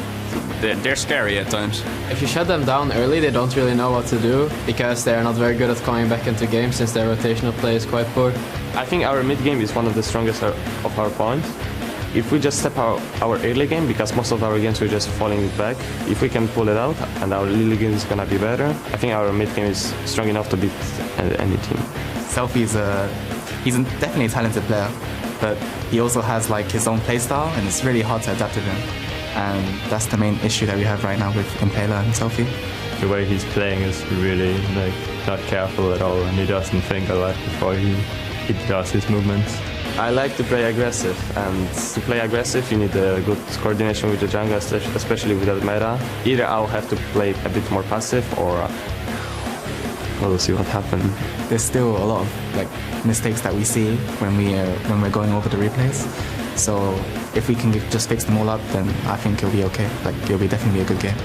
they're scary at times. If you shut them down early, they don't really know what to do, because they're not very good at coming back into games since their rotational play is quite poor. I think our mid game is one of the strongest of our points. If we just step our early game, because most of our games we're just falling back, if we can pull it out and our early game is gonna be better, I think our mid game is strong enough to beat any team. Selfie's he's definitely a talented player, but he also has like his own playstyle, and it's really hard to adapt to him. And that's the main issue that we have right now with Impaler and Selfie. The way he's playing is really like not careful at all, and he doesn't think a lot before he does his movements. I like to play aggressive, and to play aggressive you need a good coordination with the jungle, especially with that meta. Either I'll have to play a bit more passive, or we'll see what happens. There's still a lot of like mistakes that we see when we're going over the replays. So if we can just fix them all up, then I think it'll be okay. Like it'll be definitely a good game.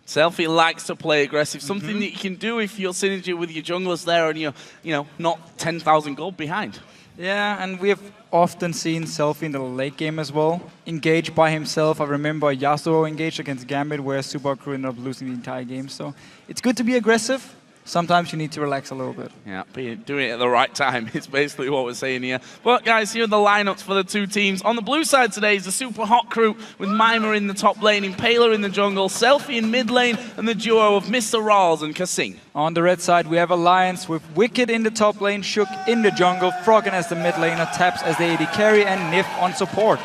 Selfie likes to play aggressive, something that you can do if you're synergy with your junglers there and you're, not 10,000 gold behind. Yeah, and we have often seen Selfie in the late game as well, engaged by himself. I remember Yasuo engaged against Gambit, where Super Crew ended up losing the entire game. So it's good to be aggressive. Sometimes you need to relax a little bit. Yeah, but you're doing it at the right time. It's basically what we're saying here. But guys, here are the lineups for the two teams. On the blue side today is the Super Hot Crew with Mima in the top lane, Impaler in the jungle, Selfie in mid lane, and the duo of Mr. Rawls and Kasing. On the red side, we have Alliance with Wicked in the top lane, Shook in the jungle, Froggen as the mid laner, Taps as the AD carry, and Nif on support.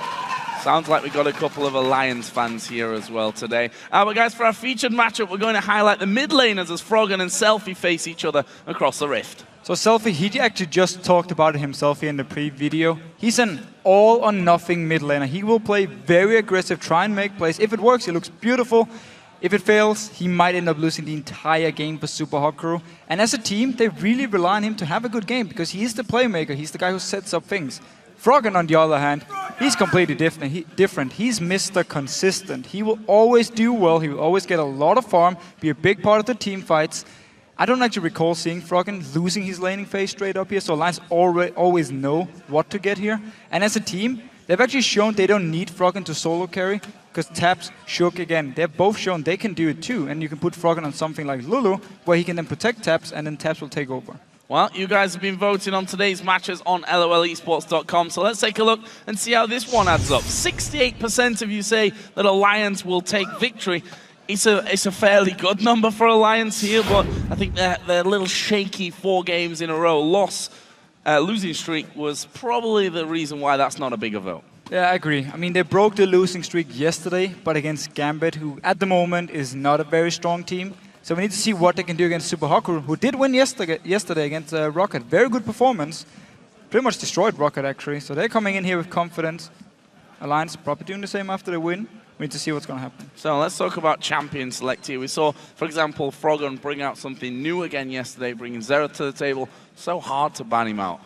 Sounds like we got a couple of Alliance fans here as well today. But guys, for our featured matchup, we're going to highlight the mid laners as Froggen and Selfie face each other across the rift. So Selfie, he actually just talked about it himself here in the pre-video. He's an all-or-nothing mid laner. He will play very aggressive, try and make plays. If it works, he looks beautiful. If it fails, he might end up losing the entire game for Super Hot Crew. And as a team, they really rely on him to have a good game, because he is the playmaker. He's the guy who sets up things. Froggen, on the other hand, he's completely different. He's Mr. Consistent. He will always do well. He will always get a lot of farm, be a big part of the team fights. I don't actually recall seeing Froggen losing his laning phase straight up here, so Alliance always know what to get here. And as a team, They've actually shown they don't need Froggen to solo carry, because Taps, Shook, again, they've both shown they can do it too, and you can put Froggen on something like Lulu, where he can then protect Taps, and then Taps will take over. Well, you guys have been voting on today's matches on lolesports.com, so let's take a look and see how this one adds up. 68% of you say that Alliance will take victory. It's a fairly good number for Alliance here, but I think their little shaky 4 games in a row losing streak was probably the reason why that's not a bigger vote. Yeah, I agree. I mean, they broke the losing streak yesterday, but against Gambit, who at the moment is not a very strong team. So we need to see what they can do against Super Haku, who did win yesterday against Rocket. Very good performance. Pretty much destroyed Rocket, actually. So they're coming in here with confidence. Alliance probably doing the same after the win. We need to see what's going to happen. So let's talk about champion select here. We saw, for example, Froggen bring out something new again yesterday, bringing Zero to the table. So hard to ban him out.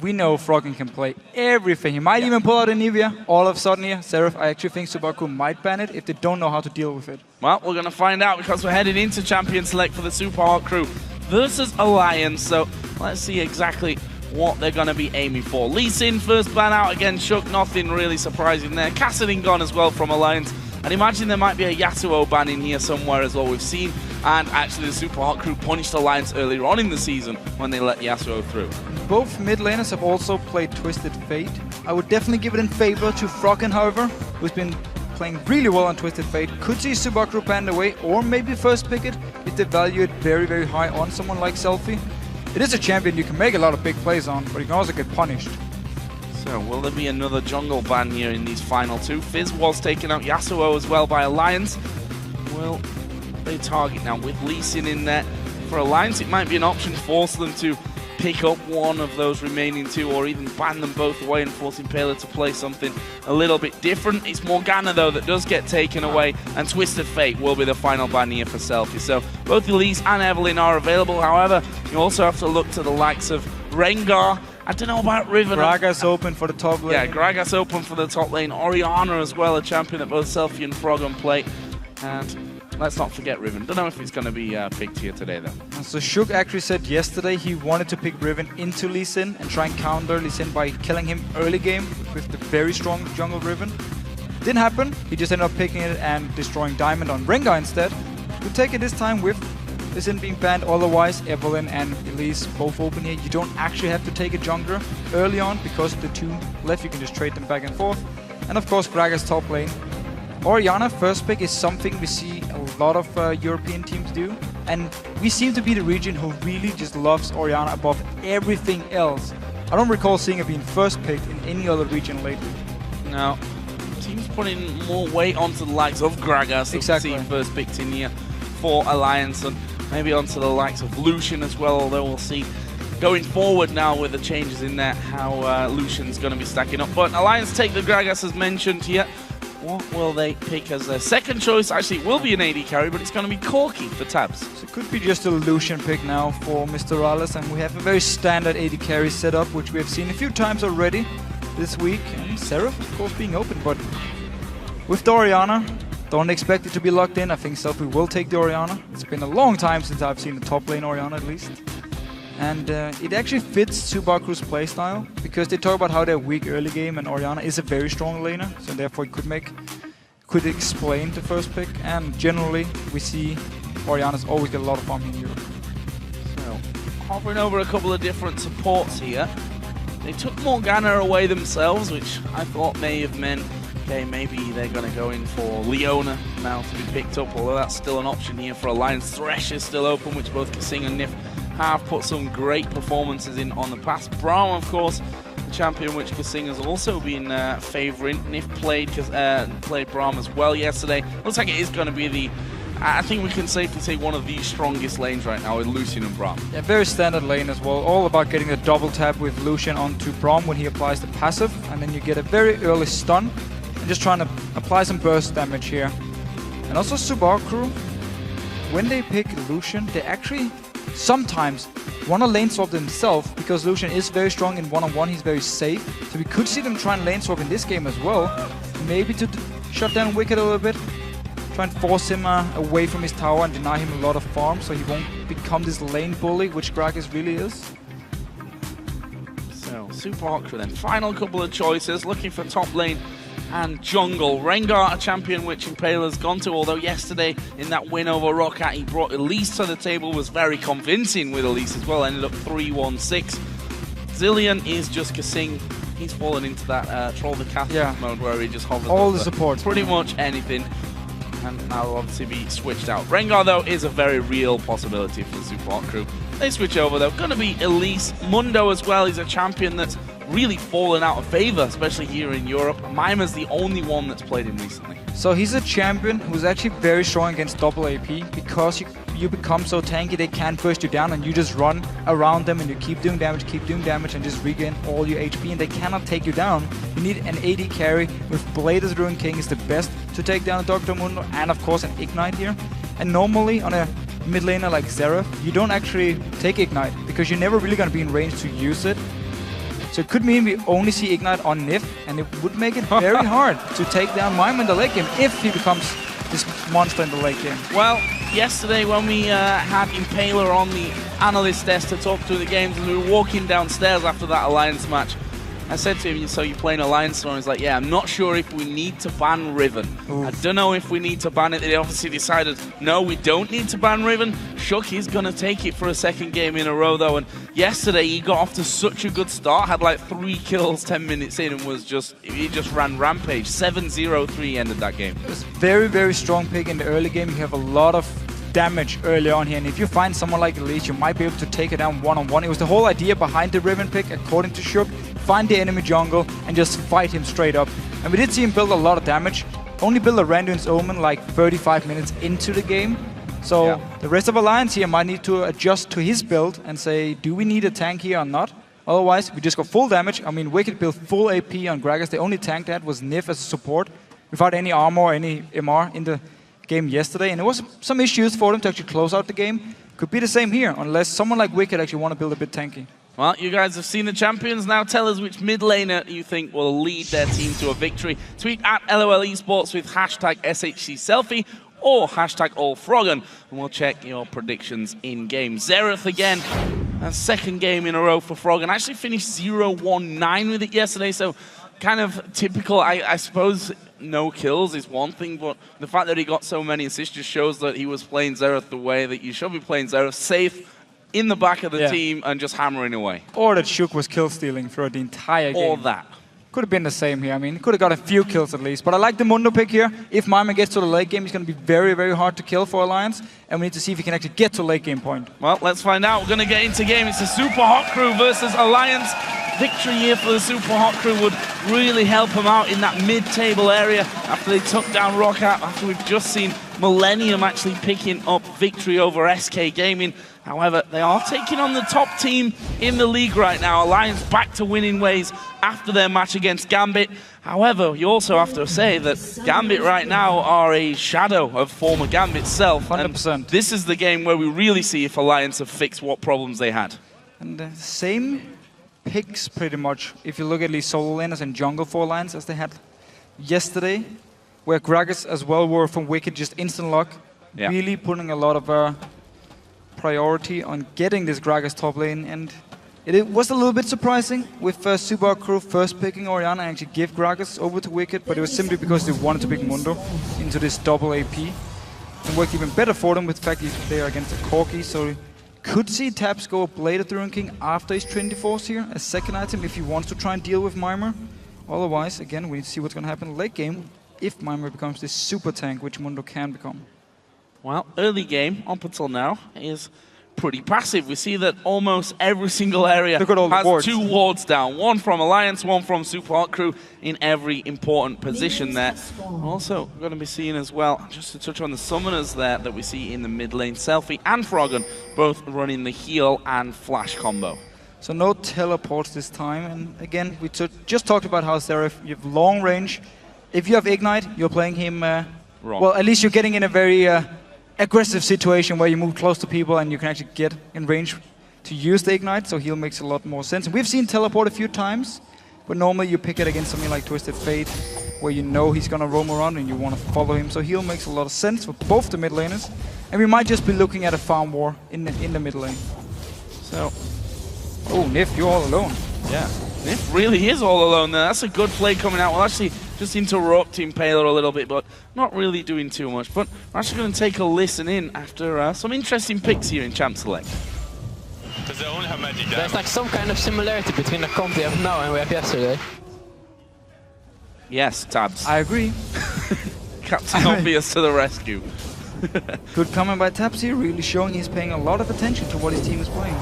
We know Froggen can play everything. He might even pull out a Nivea. All of a sudden here, Seraph, I actually think Subaku might ban it if they don't know how to deal with it. Well, we're going to find out because we're heading into champion select for the Super Hot crew versus Alliance. So let's see exactly what they're going to be aiming for. Lee Sin first ban out again. Shook, nothing really surprising there. Kassadin gone as well from Alliance. I'd imagine there might be a Yasuo ban in here somewhere as well. We've seen, and actually the Super Hot crew punished Alliance earlier on in the season when they let Yasuo through. Both mid laners have also played Twisted Fate. I would definitely give it in favor to Froggen, however, who's been playing really well on Twisted Fate. Could see Subaku banned away, or maybe first pick it if they value it very, very high on someone like Selfie. It is a champion you can make a lot of big plays on, but you can also get punished. So will there be another jungle ban here in these final 2? Fizz was taking out Yasuo as well by Alliance. Will they target now with Lee Sin in there? For Alliance, it might be an option to force them to pick up one of those remaining 2, or even ban them both away and force Impaler to play something a little bit different. It's Morgana, though, that does get taken away, and Twisted Fate will be the final ban here for Selfie. So both Elise and Evelyn are available. However, you also have to look to the likes of Rengar. I don't know about Riven. Gragas open for the top lane. Yeah, Gragas open for the top lane. Orianna as well, a champion that both Selfie and Froggen play. And let's not forget Riven. Don't know if he's going to be picked here today, though. So Shook actually said yesterday he wanted to pick Riven into Lee Sin and try and counter Lee Sin by killing him early game with the very strong jungle Riven. Didn't happen. He just ended up picking it and destroying Diamond on Rengar instead. We'll take it this time with Lee Sin being banned. Otherwise, Evelyn and Elise both open here. You don't actually have to take a jungler early on because of the 2 left. You can just trade them back and forth. And of course, Gragas top lane. Orianna first pick is something we see a lot of European teams do, and we seem to be the region who really just loves Orianna above everything else. I don't recall seeing her being first picked in any other region lately. Now, teams putting more weight onto the likes of Gragas, exactly, first picked in here for Alliance, and maybe onto the likes of Lucian as well, although we'll see going forward now with the changes in there how Lucian's going to be stacking up. But Alliance take the Gragas as mentioned here. What will they pick as their second choice? Actually, it will be an AD carry, but it's going to be Corki for Tabs. So it could be just a Lucian pick now for Mr. Rales, and we have a very standard AD carry setup, which we have seen a few times already this week. And Seraph, of course, being open, but with the Orianna, don't expect it to be locked in. I think Selfie will take the Orianna. It's been a long time since I've seen the top lane Orianna, at least. And it actually fits Subaku's playstyle, because they talk about how they're weak early game, and Orianna is a very strong laner, so therefore it could explain the first pick. And generally, we see Orianna's always get a lot of farm in Europe. So, hovering over a couple of different supports here. They took Morgana away themselves, which I thought may have meant, okay, maybe they're going to go in for Leona now to be picked up, although that's still an option here for Alliance. Thresh is still open, which both Kasing and Nif have put some great performances in on the past. Braum, of course, the champion which Kasing has also been favouring. Nif played Braum as well yesterday. Looks like it is going to be the, I think we can safely say, one of the strongest lanes right now with Lucian and Braum. Yeah, very standard lane as well. All about getting a double tap with Lucian onto Braum when he applies the passive, and then you get a very early stun. And just trying to apply some burst damage here. And also Subaku, when they pick Lucian, they actually sometimes want to lane swap themselves, because Lucian is very strong in one-on-one, he's very safe. So we could see them try and lane swap in this game as well. Maybe to shut down Wicked a little bit. Try and force him away from his tower and deny him a lot of farm, so he won't become this lane bully, which Gragas really is. So, Super Hot Crew then. Final couple of choices, looking for top lane and jungle. Rengar, a champion which Impaler's gone to, although yesterday in that win over Ro8, he brought Elise to the table, was very convincing with Elise as well, ended up 3-1-6. Zillion is just Kasing. He's fallen into that Troll the Catholic mode where he just hovers all over the supports. pretty much anything. And that'll obviously be switched out. Rengar, though, is a very real possibility for the Super Hot Crew. They switch over, though. Going to be Elise. Mundo as well. He's a champion that's really fallen out of favor, especially here in Europe. Mimer's the only one that's played him recently. So he's a champion who's actually very strong against double AP because you become so tanky they can't burst you down and you just run around them and you keep doing damage and just regain all your HP and they cannot take you down. You need an AD carry with Blade as Ruin King is the best to take down a Dr. Mundo and of course an Ignite here. And normally on a mid laner like Xerath, you don't actually take Ignite because you're never really going to be in range to use it. So it could mean we only see Ignite on Nif, and it would make it very hard to take down Mimer in the late game if he becomes this monster in the late game. Well, yesterday when we had Impaler on the analyst desk to talk through the games, and we were walking downstairs after that Alliance match, I said to him, so you're playing Alliance? And he's like, yeah, I'm not sure if we need to ban Riven. I don't know if we need to ban it. They obviously decided, no, we don't need to ban Riven. Shook, he's going to take it for a second game in a row, though. And yesterday, he got off to such a good start, had like 3 kills 10 minutes in, and he just ran rampage. 7-0-3 ended that game. It was very, very strong pick in the early game. You have a lot of damage early on here, and if you find someone like Elise, you might be able to take it down one-on-one. It was the whole idea behind the Riven pick, according to Shook. Find the enemy jungle and just fight him straight up. And we did see him build a lot of damage. Only build a Randuin's Omen like 35 minutes into the game. So the rest of Alliance here might need to adjust to his build and say, do we need a tank here or not? Otherwise, we just got full damage. I mean, Wicked built full AP on Gragas. The only tank that was Nif as a support without any armor or any MR in the game yesterday. And there was some issues for them to actually close out the game. Could be the same here, unless someone like Wicked actually want to build a bit tanky. Well, you guys have seen the champions. Now tell us which mid laner you think will lead their team to a victory. Tweet at LOL Esports with hashtag SHCselfie or hashtag AllFroggen, and we'll check your predictions in game. Xerath again, a second game in a row for Froggen. Actually finished 0-1-9 with it yesterday, so kind of typical. I suppose no kills is one thing, but the fact that he got so many assists just shows that he was playing Xerath the way that you should be playing Xerath, safe in the back of the team and just hammering away. Or that Shook was kill stealing throughout the entire game. Or that. Could have been the same here. I mean, could have got a few kills at least. But I like the Mundo pick here. If Mimer gets to the late game, he's going to be very, very hard to kill for Alliance. And we need to see if he can actually get to late game point. Well, let's find out. We're going to get into game. It's the Super Hot Crew versus Alliance. Victory here for the Super Hot Crew would really help them out in that mid-table area after they took down Ro8, after we've just seen Millennium actually picking up victory over SK Gaming. However, they are taking on the top team in the league right now. Alliance back to winning ways after their match against Gambit. However, you also have to say that Gambit right now are a shadow of former Gambit's self. 100%. And this is the game where we really see if Alliance have fixed what problems they had. And the same picks pretty much, if you look at least solo laners and jungle for Alliance as they had yesterday, where Gragas as well were from Wicked just instant lock, really putting a lot of priority on getting this Gragas top lane, and it was a little bit surprising with Super Hot Crew first picking Orianna and actually give Gragas over to Wicked, but it was simply because they wanted to pick Mundo into this double AP. It worked even better for them with the fact that they are against a Corki, so could see Taps go Blade at the Ruin King after his 24s here, a second item if he wants to try and deal with Mimer. Otherwise, again, we need to see what's going to happen late game if Mimer becomes this super tank, which Mundo can become. Well, early game, up until now, is pretty passive. We see that almost every single area has 2 wards down. One from Alliance, one from Super Hot Crew in every important position there. Also, we're going to be seeing as well, just to touch on the summoners there that we see in the mid lane, Selfie and Froggen, both running the heal and flash combo. So no teleports this time, and again, we just talked about how Xerath, you have long range. If you have Ignite, you're playing him, well, at least you're getting in a very aggressive situation where you move close to people and you can actually get in range to use the Ignite, so heal makes a lot more sense. And we've seen teleport a few times, but normally you pick it against something like Twisted Fate, where you know he's gonna roam around and you want to follow him, so heal makes a lot of sense for both the mid laners. And we might just be looking at a farm war in the mid lane. So Oh, Nif, you're all alone. Yeah, Nif really is all alone there. That's a good play coming out. We'll actually just interrupt Impaler a little bit, but not really doing too much. But we're actually going to take a listen in after some interesting picks here in Champ Select. Because they only have magic damage. There's like some kind of similarity between the comp we have now and we have yesterday. Yes, Tabs. I agree. Captain Obvious to the rescue. Good comment by Tabs here, really showing he's paying a lot of attention to what his team is playing.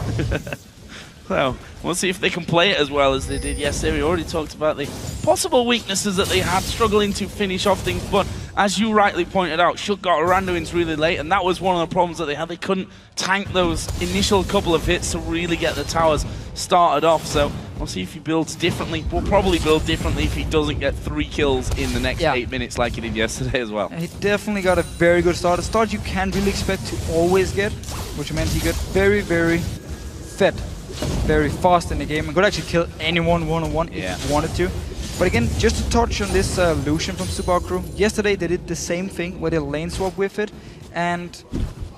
So, we'll see if they can play it as well as they did yesterday. We already talked about the possible weaknesses that they had, struggling to finish off things, but as you rightly pointed out, Shook got Randuin's really late, and that was one of the problems that they had. They couldn't tank those initial couple of hits to really get the towers started off, so we'll see if he builds differently. We'll probably build differently if he doesn't get 3 kills in the next 8 minutes like he did yesterday as well. He definitely got a very good start. A start you can't really expect to always get, which meant he got very, very fed, very fast in the game, and could actually kill anyone one-on-one if he wanted to. But again, just to touch on this Lucian from Super Crew, yesterday they did the same thing where they lane swap with it, and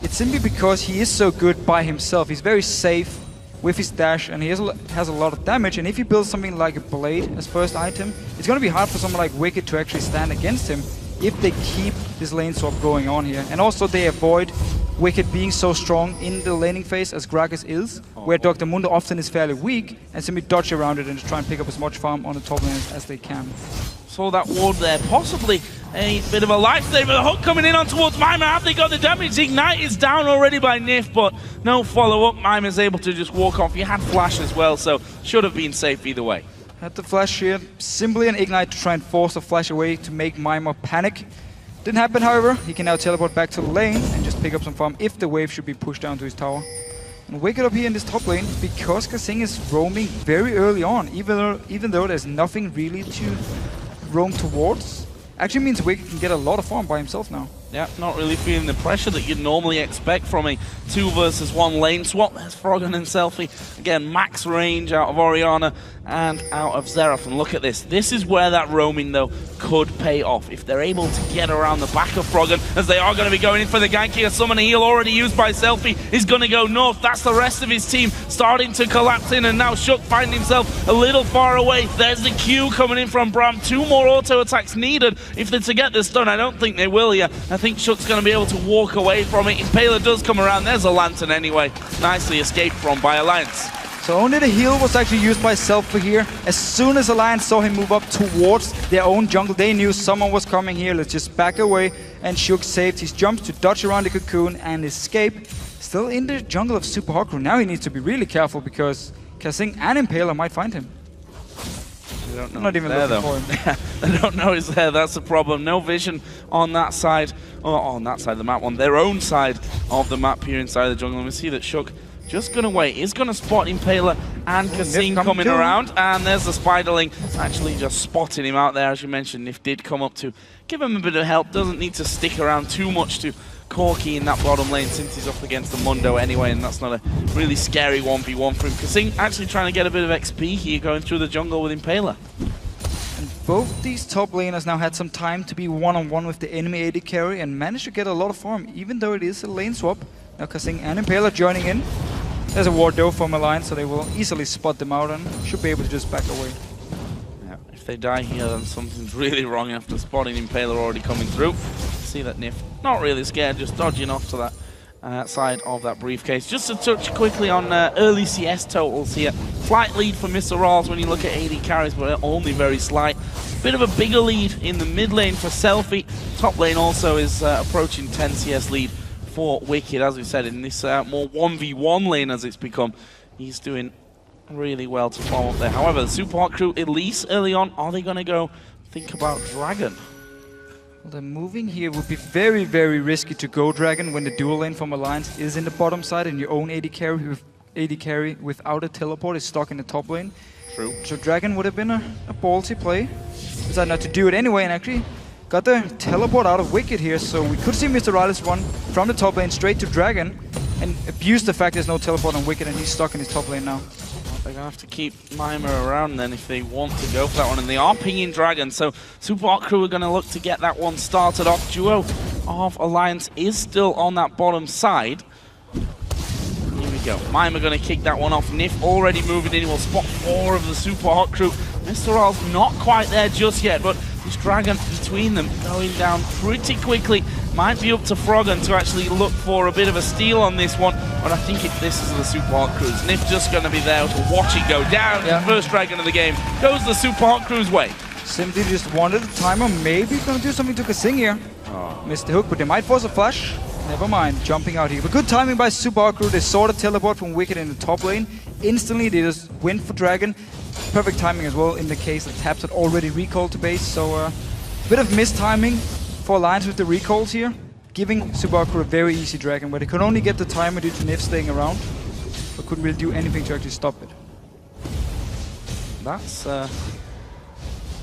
it's simply because he is so good by himself. He's very safe with his dash, and he has a lot of damage, and if he builds something like a blade as first item, it's going to be hard for someone like Wicked to actually stand against him if they keep this lane swap going on here. And also they avoid Wicked being so strong in the laning phase as Gragas is, where Dr. Mundo often is fairly weak, and simply dodge around it and just try and pick up as much farm on the top lane as they can. Saw that ward there, possibly a bit of a lifesaver. The hook coming in on towards Mima. Have they got the damage? Ignite is down already by Nif, but no follow-up. Mima's able to just walk off. He had flash as well, so should have been safe either way. Had the flash here, simply an Ignite to try and force the flash away to make Mima panic. Didn't happen, however. He can now teleport back to the lane and just pick up some farm if the wave should be pushed down to his tower. And Wicked up here in this top lane, because Kasing is roaming very early on, even though there's nothing really to roam towards, actually means Wicked can get a lot of farm by himself now. Yeah, not really feeling the pressure that you'd normally expect from a 2 versus 1 lane swap. There's Froggen and Selfie. Again, max range out of Orianna and out of Xerath. And look at this. This is where that roaming, though, could pay off. If they're able to get around the back of Froggen, as they are going to be going in for the gank here. Summon heal already used by Selfie is going to go north. That's the rest of his team starting to collapse in. And now Shook finding himself a little far away. There's the Q coming in from Bram. 2 more auto attacks needed if they're to get this done. I don't think they will here. I think Shook's going to be able to walk away from it. Impaler does come around. There's a Lantern anyway. Nicely escaped from by Alliance. So only the heal was actually used by Selfie here. As soon as Alliance saw him move up towards their own jungle, they knew someone was coming here. Let's just back away. And Shook saved his jumps to dodge around the cocoon and escape. Still in the jungle of Super Hawk Crew. Now he needs to be really careful because Kasing and Impaler might find him. They don't know. Not even there, looking for him. They don't know he's there. That's the problem. No vision on that side, or on that side of the map, on their own side of the map here inside the jungle. And we see that Shook just going to wait. He's going to spot Impaler and Kasing coming around. And there's the Spiderling actually just spotting him out there. As you mentioned, Nif did come up to give him a bit of help. Doesn't need to stick around too much to Corki in that bottom lane since he's up against the Mundo anyway, and that's not a really scary 1v1 for him. Kasing actually trying to get a bit of XP here going through the jungle with Impaler. And both these top laners now had some time to be one-on-one with the enemy AD carry and managed to get a lot of farm, even though it is a lane swap. Now Kasing and Impaler joining in. There's a ward though from Alliance, so they will easily spot them out and should be able to just back away. Yeah, if they die here, then something's really wrong after spotting Impaler already coming through. See that Nif not really scared, just dodging off to that side of that briefcase. Just to touch quickly on early CS totals here. Slight lead for Mr. Rawls when you look at AD carries, but only very slight. Bit of a bigger lead in the mid lane for Selfie. Top lane also is approaching 10 CS lead for Wicked, as we said, in this more 1v1 lane as it's become. He's doing really well to farm up there. However, the Super Hawk Crew, Elise early on, are they going to go think about Dragon? Well, the moving here would be very, very risky to go Dragon when the dual lane from Alliance is in the bottom side and your own AD carry without a teleport is stuck in the top lane. True. So Dragon would have been a ballsy play. Decided not to do it anyway and actually got the teleport out of Wicked here, so we could see Mr. Riley's run from the top lane straight to Dragon and abuse the fact there's no teleport on Wicked and he's stuck in his top lane now. They're going to have to keep Mima around then if they want to go for that one. And they are pinging Dragon, so Super Hawk Crew are going to look to get that one started off. Duo of Alliance is still on that bottom side. Here we go. Mime are going to kick that one off. Nif already moving in. Will spot 4 of the Super Hot crew. Mr. R's not quite there just yet, but this Dragon between them going down pretty quickly. Might be up to Froggen to actually look for a bit of a steal on this one, but I think this is the Super Hot Crews. Nif just going to be there to watch it go down. Yeah. The first Dragon of the game goes the Super Hot Crews way. Simply just wanted the timer. Maybe going to do something to Kasing here. Missed the hook, but they might force a flash. Never mind, jumping out here. But good timing by Super Hot Crew. They saw the teleport from Wicked in the top lane. Instantly, they just went for Dragon. Perfect timing as well in the case that Taps had already recalled to base. So a bit of mistiming for Alliance with the recalls here, giving Super Hot Crew a very easy Dragon, where they could only get the timer due to Nif staying around, but couldn't really do anything to actually stop it. That's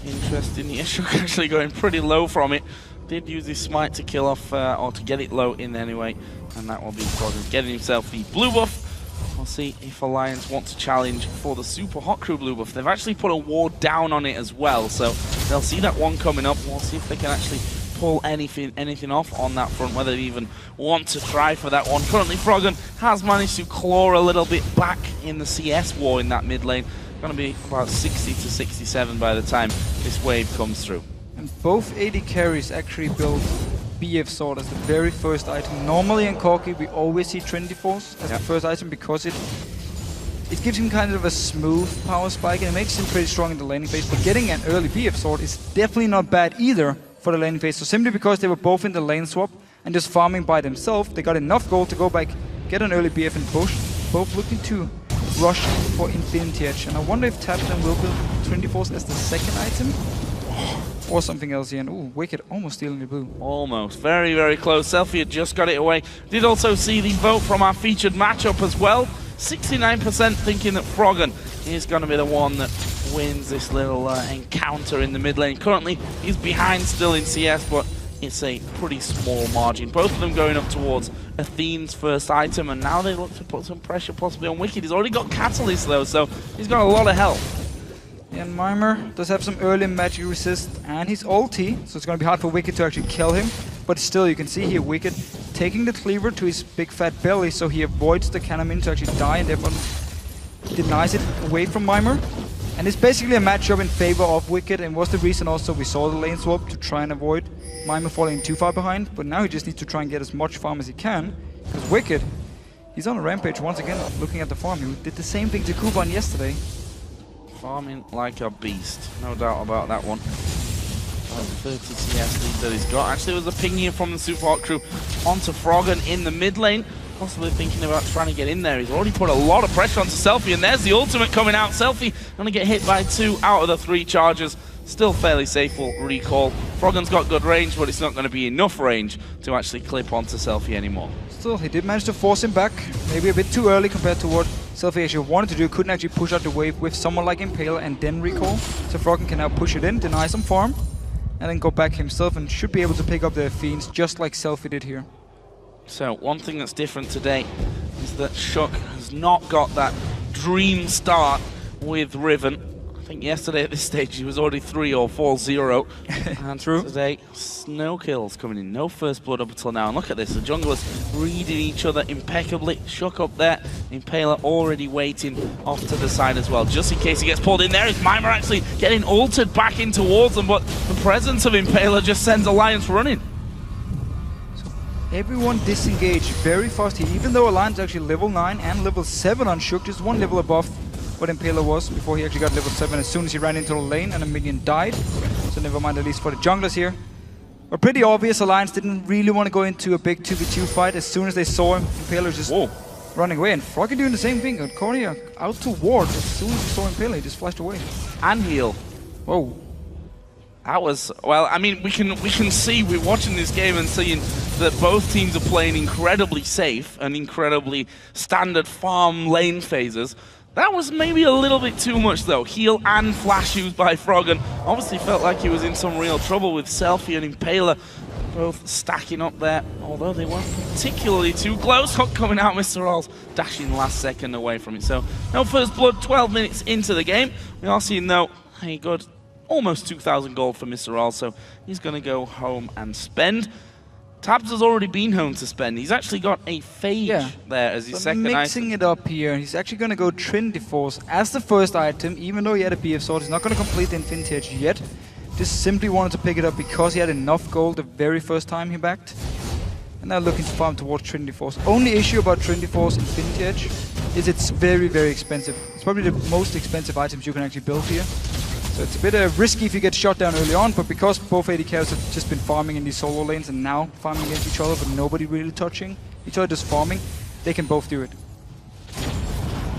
interesting. Yeshuk actually going pretty low from it. Did use his smite to kill off, or to get it low in anyway, and that will be Froggen getting himself the blue buff. We'll see if Alliance want to challenge for the Super Hot Crew blue buff. They've actually put a ward down on it as well, so they'll see that one coming up. We'll see if they can actually pull anything off on that front, whether they even want to try for that one. Currently, Froggen has managed to claw a little bit back in the CS war in that mid lane. Going to be about 60 to 67 by the time this wave comes through. And both AD carries actually build BF Sword as the very first item. Normally in Corki we always see Trinity Force as the first item because it gives him kind of a smooth power spike and it makes him pretty strong in the laning phase. But getting an early BF Sword is definitely not bad either for the laning phase. So simply because they were both in the lane swap and just farming by themselves, they got enough gold to go back, get an early BF and push. Both looking to rush for Infinity Edge. And I wonder if Tapton will build Trinity Force as the second item. Or something else here. And ooh, Wicked almost stealing the blue. Almost. Very, very close. Selfie had just got it away. Did also see the vote from our featured matchup as well. 69% thinking that Froggen is going to be the one that wins this little encounter in the mid lane. Currently, he's behind still in CS, but it's a pretty small margin. Both of them going up towards Athene's first item, and now they look to put some pressure possibly on Wicked. He's already got Catalyst though, so he's got a lot of health. Yeah, and Mimer does have some early magic resist and his ulti, so it's going to be hard for Wicked to actually kill him. But still, you can see here Wicked taking the cleaver to his big fat belly, so he avoids the Canamin to actually die and therefore denies it away from Mimer. And it's basically a matchup in favor of Wicked, and was the reason also we saw the lane swap to try and avoid Mimer falling too far behind. But now he just needs to try and get as much farm as he can, because Wicked, he's on a rampage once again, looking at the farm. He did the same thing to Kuban yesterday. Farming like a beast, no doubt about that one. 30 CS lead that he's got. Actually, there was a ping here from the Super Hot Crew onto Froggen in the mid lane. Possibly thinking about trying to get in there. He's already put a lot of pressure onto Selfie, and there's the ultimate coming out. Selfie going to get hit by 2 out of the 3 charges. Still fairly safe, will recall. Froggen's got good range, but it's not going to be enough range to actually clip onto Selfie anymore. Still, he did manage to force him back. Maybe a bit too early compared to what Selfie actually wanted to do. Couldn't actually push out the wave with someone like Impaler and then recall. So Froggen can now push it in, deny some farm, and then go back himself and should be able to pick up the Fiends just like Selfie did here. So one thing that's different today is that Shuk has not got that dream start with Riven. I think yesterday at this stage he was already 3 or 4-0. And true. Today, no kills coming in, no first blood up until now. And look at this, the junglers reading each other impeccably. Shuk up there, Impaler already waiting off to the side as well. Just in case he gets pulled in there, is Mimer actually getting altered back in towards them, but the presence of Impaler just sends Alliance running. Everyone disengaged very fast here, even though Alliance actually level 9 and level 7 on Shuk, just 1 level above what Impaler was before he actually got level 7 as soon as he ran into the lane and a minion died. So never mind, at least for the junglers here. But pretty obvious, Alliance didn't really want to go into a big 2v2 fight. As soon as they saw him, Impaler just running away. And Froggen doing the same thing. Cornia out to ward. As soon as he saw Impaler, he just flashed away. And heal. Whoa. That was, well, I mean, we can see, we're watching this game and seeing that both teams are playing incredibly safe and incredibly standard farm lane phases. That was maybe a little bit too much though. Heal and flash used by Froggen. Obviously felt like he was in some real trouble with Selfie and Impaler both stacking up there, although they weren't particularly too close. Hook coming out, Mr. Rolls dashing last second away from it. So no first blood, 12 minutes into the game. We are seeing though a good almost 2,000 gold for Mr. Rolls, so he's going to go home and spend. Tabs has already been home to spend. He's actually got a Phage there as his second mixing item. it up here. He's actually going to go Trinity Force as the first item, even though he had a BF Sword. He's not going to complete the Infinity Edge yet. Just simply wanted to pick it up because he had enough gold the very first time he backed. And now looking to farm towards Trinity Force. Only issue about Trinity Force Infinity Edge is it's very, very expensive. It's probably the most expensive items you can actually build here. So it's a bit risky if you get shot down early on, but because both AD carries have just been farming in these solo lanes and now farming against each other, but nobody really touching each other, just farming, they can both do it.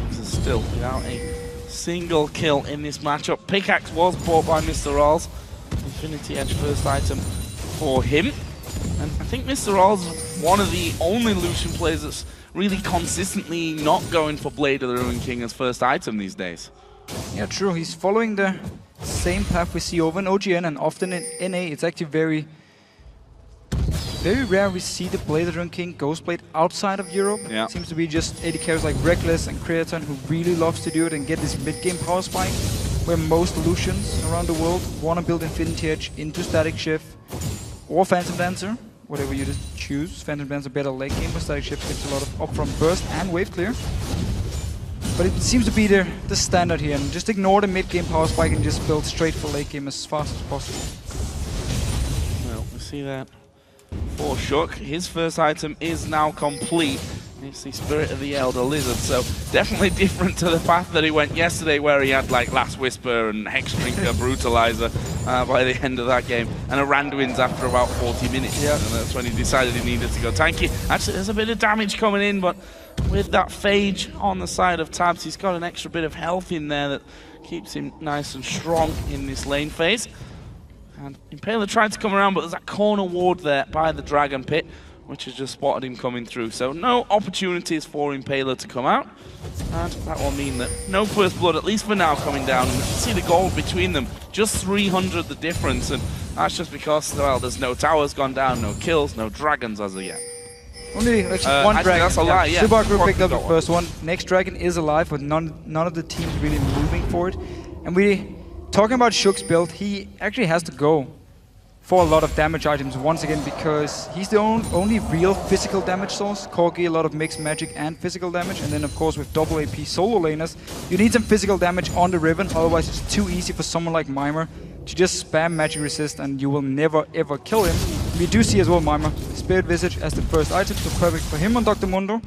This is still without a single kill in this matchup. Pickaxe was bought by Mr. Rawls. Infinity Edge first item for him. And I think Mr. Rawls is one of the only Lucian players that's really consistently not going for Blade of the Ruined King as first item these days. Yeah, true. He's following the same path we see over in OGN, and often in NA it's actually very rare we see the Blade of the Ruined King Ghost Blade outside of Europe. Yeah. It seems to be just AD carries like Reckless and Creaton who really loves to do it and get this mid-game power spike, where most Lucians around the world want to build Infinity Edge into Static Shift or Phantom Dancer, whatever you just choose. Phantom Dancer better late game, but Static Shift gets a lot of upfront burst and wave clear. But it seems to be the standard here, and just ignore the mid-game power spike and just build straight for late game as fast as possible. Well, we see that for Shook. His first item is now complete. It's the Spirit of the Elder Lizard, so definitely different to the path that he went yesterday, where he had like Last Whisper and Hexdrinker, Brutalizer by the end of that game, and a Randuin's after about 40 minutes. Yeah. And that's when he decided he needed to go tanky. Actually, there's a bit of damage coming in, but with that Phage on the side of Tabs, he's got an extra bit of health in there that keeps him nice and strong in this lane phase. And Impaler tried to come around, but there's that corner ward there by the Dragon Pit, which has just spotted him coming through. So no opportunities for Impaler to come out. And that will mean that no first blood, at least for now, coming down. And see the gold between them, just 300 the difference. And that's just because, well, there's no towers gone down, no kills, no dragons as of yet. Only actually one dragon. That's a lie, yeah. Subaru picked up the first one. Next dragon is alive, but none of the teams really moving for it. And talking about Shook's build, he actually has to go for a lot of damage items once again, because he's the only real physical damage source. Corgi, a lot of mixed magic and physical damage, and then of course with double AP solo laners, you need some physical damage on the Riven, otherwise it's too easy for someone like Mimer to just spam magic resist and you will never ever kill him. We do see as well Mimer, Spirit Visage as the first item, so perfect for him on Dr. Mundo.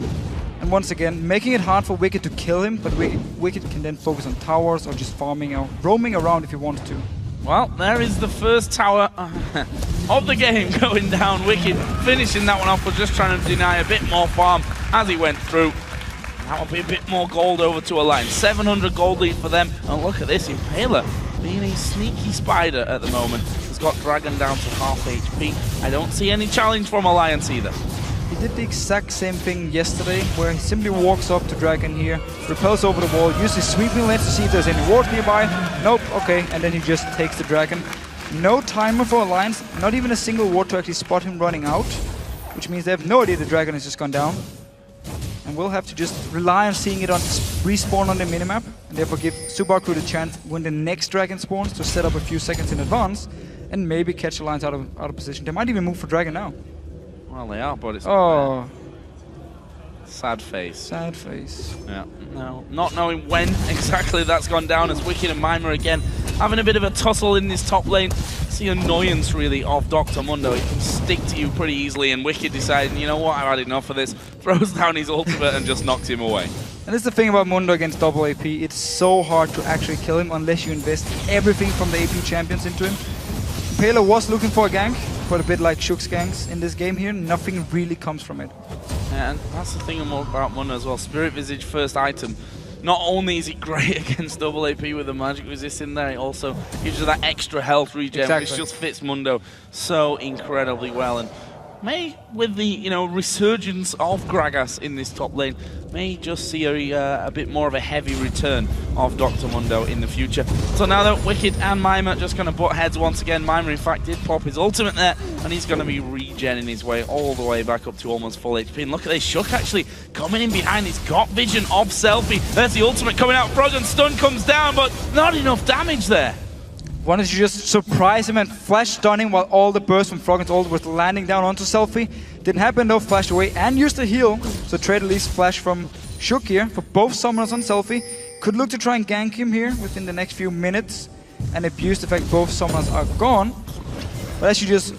And once again, making it hard for Wicked to kill him, but Wicked can then focus on towers or just farming out, roaming around if he wanted to. Well, there is the first tower of the game going down. Wicked finishing that one off, was just trying to deny a bit more farm as he went through. That will be a bit more gold over to Alliance. 700 gold lead for them. And look at this, Impaler being a sneaky spider at the moment. Has got Dragon down to half HP. I don't see any challenge from Alliance either. He did the exact same thing yesterday, where he simply walks up to Dragon here, repels over the wall, uses sweeping lens to see if there's any ward nearby. Nope, okay, and then he just takes the Dragon. No timer for Alliance, not even a single ward to actually spot him running out, which means they have no idea the Dragon has just gone down. And we'll have to just rely on seeing it on respawn on the minimap, and therefore give Subaru the chance when the next Dragon spawns to set up a few seconds in advance, and maybe catch Alliance out of position. They might even move for Dragon now. Well, they are, but it's not there. Sad face. Sad face. Yeah. No, not knowing when exactly that's gone down, as Wicked and Mimer again having a bit of a tussle in this top lane. It's the annoyance really of Dr. Mundo. He can stick to you pretty easily, and Wicked deciding, you know what, I've had enough of this, throws down his ultimate and just knocks him away. And that's the thing about Mundo against double AP. It's so hard to actually kill him unless you invest everything from the AP champions into him. Impaler was looking for a gank, but a bit like Shook's ganks in this game here, nothing really comes from it. And that's the thing about Mundo as well. Spirit Visage first item. Not only is it great against double AP with the magic resist in there, it also gives you that extra health regen, which just fits Mundo so incredibly well. And may, with the resurgence of Gragas in this top lane, may just see a bit more of a heavy return of Dr. Mundo in the future. So now that Wicked and Mimer just going to butt heads once again. Mimer in fact did pop his ultimate there, and he's going to be regenning his way all the way back up to almost full HP. And look at this, Shook actually coming in behind. He's got vision of Selfie. There's the ultimate coming out. Frog and stun comes down, but not enough damage there. Wanted to just surprise him and flash stun him while all the burst from Froggen's ult was landing down onto Selfie. Didn't happen though, flashed away and used the heal. So trade at least flash from Shook here for both summoners on Selfie. Could look to try and gank him here within the next few minutes and abuse the fact both summoners are gone. But as you just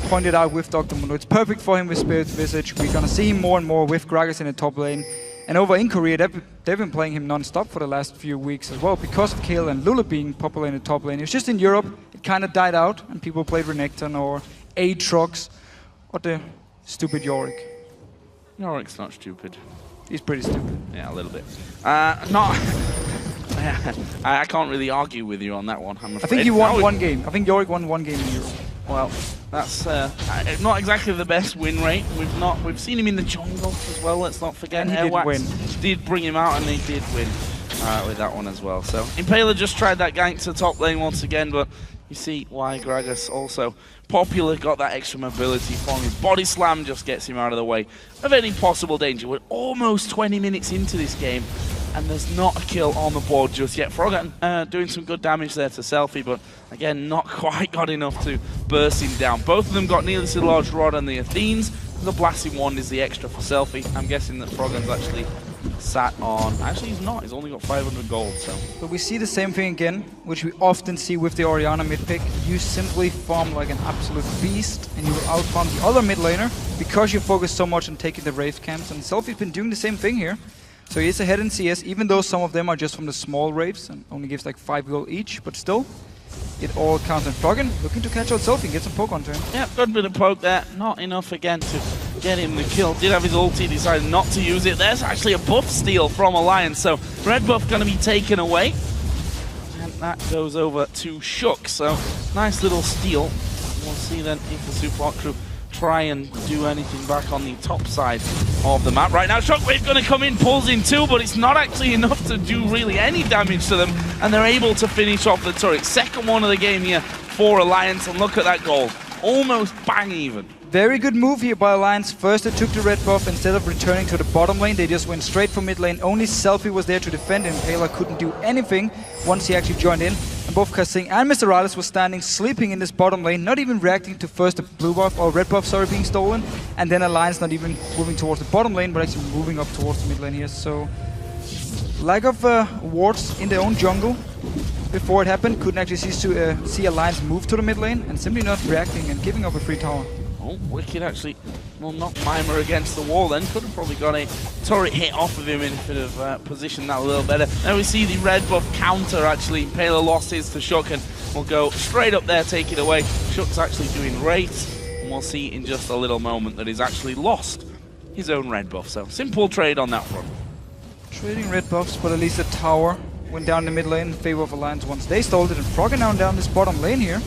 pointed out with Dr. Mundo, it's perfect for him with Spirit Visage. We're gonna see him more and more with Gragas in the top lane. And over in Korea, they've been playing him non-stop for the last few weeks as well, because of Kayle and Lula being popular in the top lane. It was just in Europe, it kind of died out, and people played Renekton or Aatrox or the stupid Yorick. Yorick's not stupid. He's pretty stupid. Yeah, a little bit. I can't really argue with you on that one, I'm afraid. I think he won one game. I think Yorick won one game in Europe. Well, that's not exactly the best win rate. We've seen him in the jungle as well. Let's not forget. And he did win. Did bring him out, and he did win with that one as well. So Impaler just tried that gank to top lane once again, but you see why Gragas also popular, got that extra mobility from his body slam, just gets him out of the way of any possible danger. We're almost 20 minutes into this game, and there's not a kill on the board just yet. Froggen doing some good damage there to Selfie, but again, not quite got enough to burst him down. Both of them got nearly the large rod and the Athenes. The blasting wand is the extra for Selfie. I'm guessing that Froggen's actually sat on... Actually, he's not. He's only got 500 gold, so... But we see the same thing again, which we often see with the Orianna mid pick. You simply farm like an absolute beast, and you will outfarm the other mid laner because you focus so much on taking the Wraith camps. And Selfie's been doing the same thing here. So he is ahead in CS, even though some of them are just from the small Wraiths and only gives like 5 gold each, but still, it all counts. And Froggen looking to catch out Selfie and get some poke onto him. Yeah, good bit of poke there. Not enough again to get him the kill. Did have his ulti, decided not to use it. There's actually a buff steal from Alliance, so red buff going to be taken away. And that goes over to Shook, so nice little steal. We'll see then if the Super Hot Crew try and do anything back on the top side of the map. Right now, Shockwave going to come in, pulls in 2, but it's not actually enough to do really any damage to them, and they're able to finish off the turret. Second one of the game here for Alliance, and look at that goal. Almost bang even. Very good move here by Alliance. First they took the red buff. Instead of returning to the bottom lane, they just went straight for mid lane. Only Selfie was there to defend, and Impaler couldn't do anything once he actually joined in. And both Kasing and Mr. Rales was standing, sleeping in this bottom lane, not even reacting to first the blue buff, or red buff, sorry, being stolen. And then Alliance not even moving towards the bottom lane, but actually moving up towards the mid lane here. So, lack of wards in their own jungle before it happened. Couldn't actually see Alliance move to the mid lane, and simply not reacting and giving up a free tower. Oh, Wicked actually will knock Mimer against the wall then. Could have probably got a turret hit off of him and could have positioned that a little better. Now we see the red buff counter actually. Impaler lost his to Shook and will go straight up there, take it away. Shook's actually doing Ro8, and we'll see in just a little moment that he's actually lost his own red buff. So simple trade on that front. Trading red buffs, but at least the tower went down the mid lane in favor of Alliance once they stole it, and Froggen down this bottom lane here.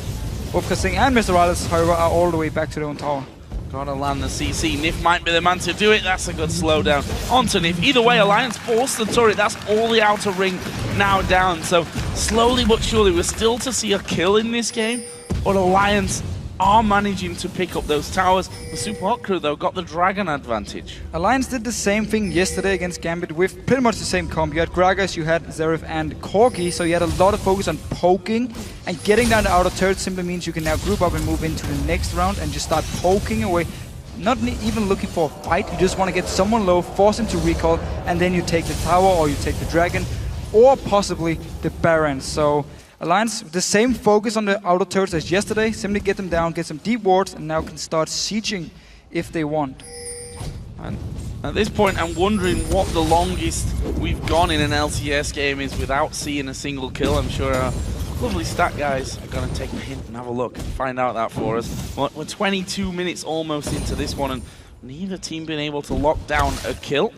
Both Kasing and Mr. Rales, however, are all the way back to their own tower. Gotta land the CC. Nif might be the man to do it. That's a good slowdown onto Nif. Either way, Alliance forced the turret. That's all the outer ring now down. So slowly but surely, we're still to see a kill in this game, but Alliance are managing to pick up those towers. The Super Hot Crew, though, got the Dragon advantage. Alliance did the same thing yesterday against Gambit with pretty much the same comp. You had Gragas, you had Zerif and Corki, so you had a lot of focus on poking, and getting down the outer turret simply means you can now group up and move into the next round and just start poking away. Not even looking for a fight, you just want to get someone low, force him to recall, and then you take the tower, or you take the Dragon, or possibly the Baron. So Alliance, the same focus on the outer turrets as yesterday, simply get them down, get some deep wards, and now can start sieging if they want. And at this point, I'm wondering what the longest we've gone in an LCS game is without seeing a single kill. I'm sure our lovely stat guys are going to take a hint and have a look and find out that for us. We're 22 minutes almost into this one, and neither team been able to lock down a kill.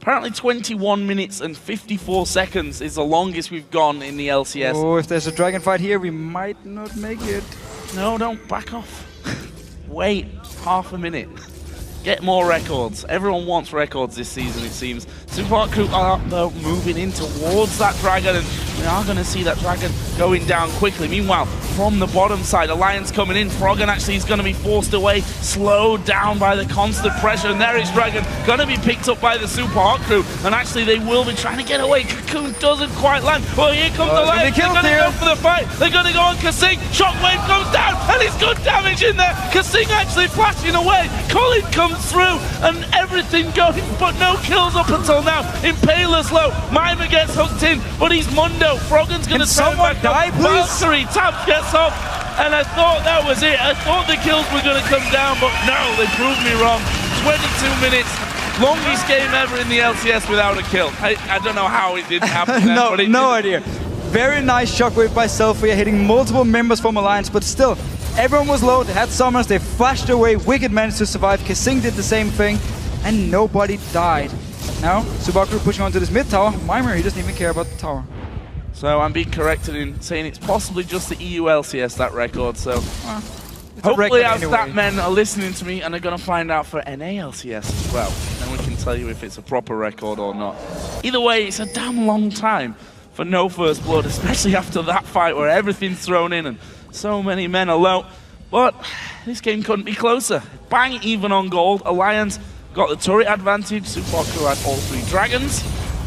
Apparently 21 minutes and 54 seconds is the longest we've gone in the LCS. Oh, if there's a dragon fight here, we might not make it. No, don't back off. Wait half a minute. Get more records. Everyone wants records this season, it seems. Super Hot Crew are, though, moving in towards that dragon, and We are going to see that Dragon going down quickly. Meanwhile, from the bottom side, Alliance coming in. Froggen actually is going to be forced away, slowed down by the constant pressure. And there is Dragon, going to be picked up by the Super Hot crew. And actually, they will be trying to get away. Cocoon doesn't quite land. Well, here comes Alliance. They're going to go for the fight. They're going to go on Kasing. Shockwave comes down, and it's good damage in there. Kasing actually flashing away. Colin comes through, and everything going, but no kills up until now. Impaler's low. Mimer gets hooked in, but he's Mundo. Froggen's going to turn back up. Valkyrie, Tab gets off, and I thought that was it. I thought the kills were going to come down, but no, they proved me wrong. 22 minutes, longest game ever in the LCS without a kill. I don't know how it didn't happen. No, no idea. Very nice shockwave by Selfie, hitting multiple members from Alliance, but still, everyone was low. They had summons, they flashed away. Wicked managed to survive. Kasing did the same thing, and nobody died. Now, Subaru pushing onto this mid tower. Mimer, he doesn't even care about the tower. So I'm being corrected in saying it's possibly just the EU LCS, that record. So hopefully our stat men are listening to me and are going to find out for NA LCS as well. Then we can tell you if it's a proper record or not. Either way, it's a damn long time for no first blood, especially after that fight where everything's thrown in and so many men are low. But this game couldn't be closer. Bang even on gold. Alliance got the turret advantage. Subaru had all 3 dragons.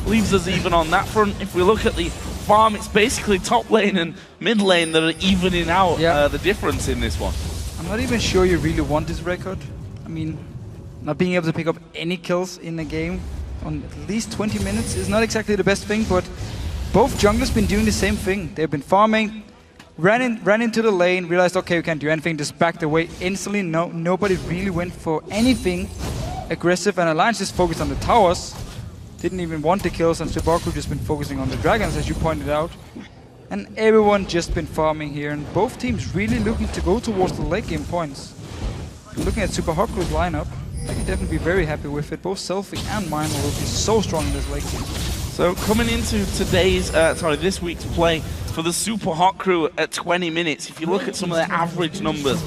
Leaves us even on that front. If we look at the farm, it's basically top lane and mid lane that are evening out the difference in this one. I'm not even sure you really want this record. I mean, not being able to pick up any kills in a game on at least 20 minutes is not exactly the best thing, but both junglers been doing the same thing. They've been farming, ran into the lane, realized, okay, we can't do anything, just backed away instantly. Nobody really went for anything aggressive, and Alliance just focused on the towers. Didn't even want the kills, and Subaru just been focusing on the dragons, as you pointed out. And everyone just been farming here, and both teams really looking to go towards the late game points. Looking at Super Haku's lineup, I can definitely be very happy with it. Both Selfie and Mimer will be so strong in this late game. So coming into this week's play for the Super Hot crew at 20 minutes, if you look at some of their average numbers,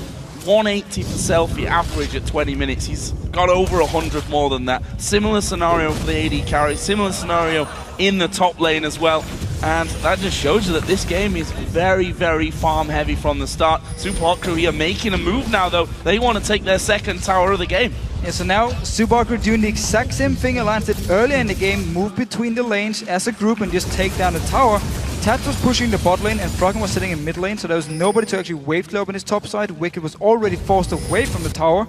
180 for Selfie average at 20 minutes. He's got over 100 more than that. Similar scenario for the AD carry, similar scenario in the top lane as well. And that just shows you that this game is very, very farm heavy from the start. Super Hot crew here making a move now though. They want to take their second tower of the game. Yeah, so now Subaru doing the exact same thing Alliance did earlier in the game, move between the lanes as a group and just take down the tower. Tats was pushing the bot lane and Froggen was sitting in mid lane, so there was nobody to actually wave clear up on his top side. Wicked was already forced away from the tower,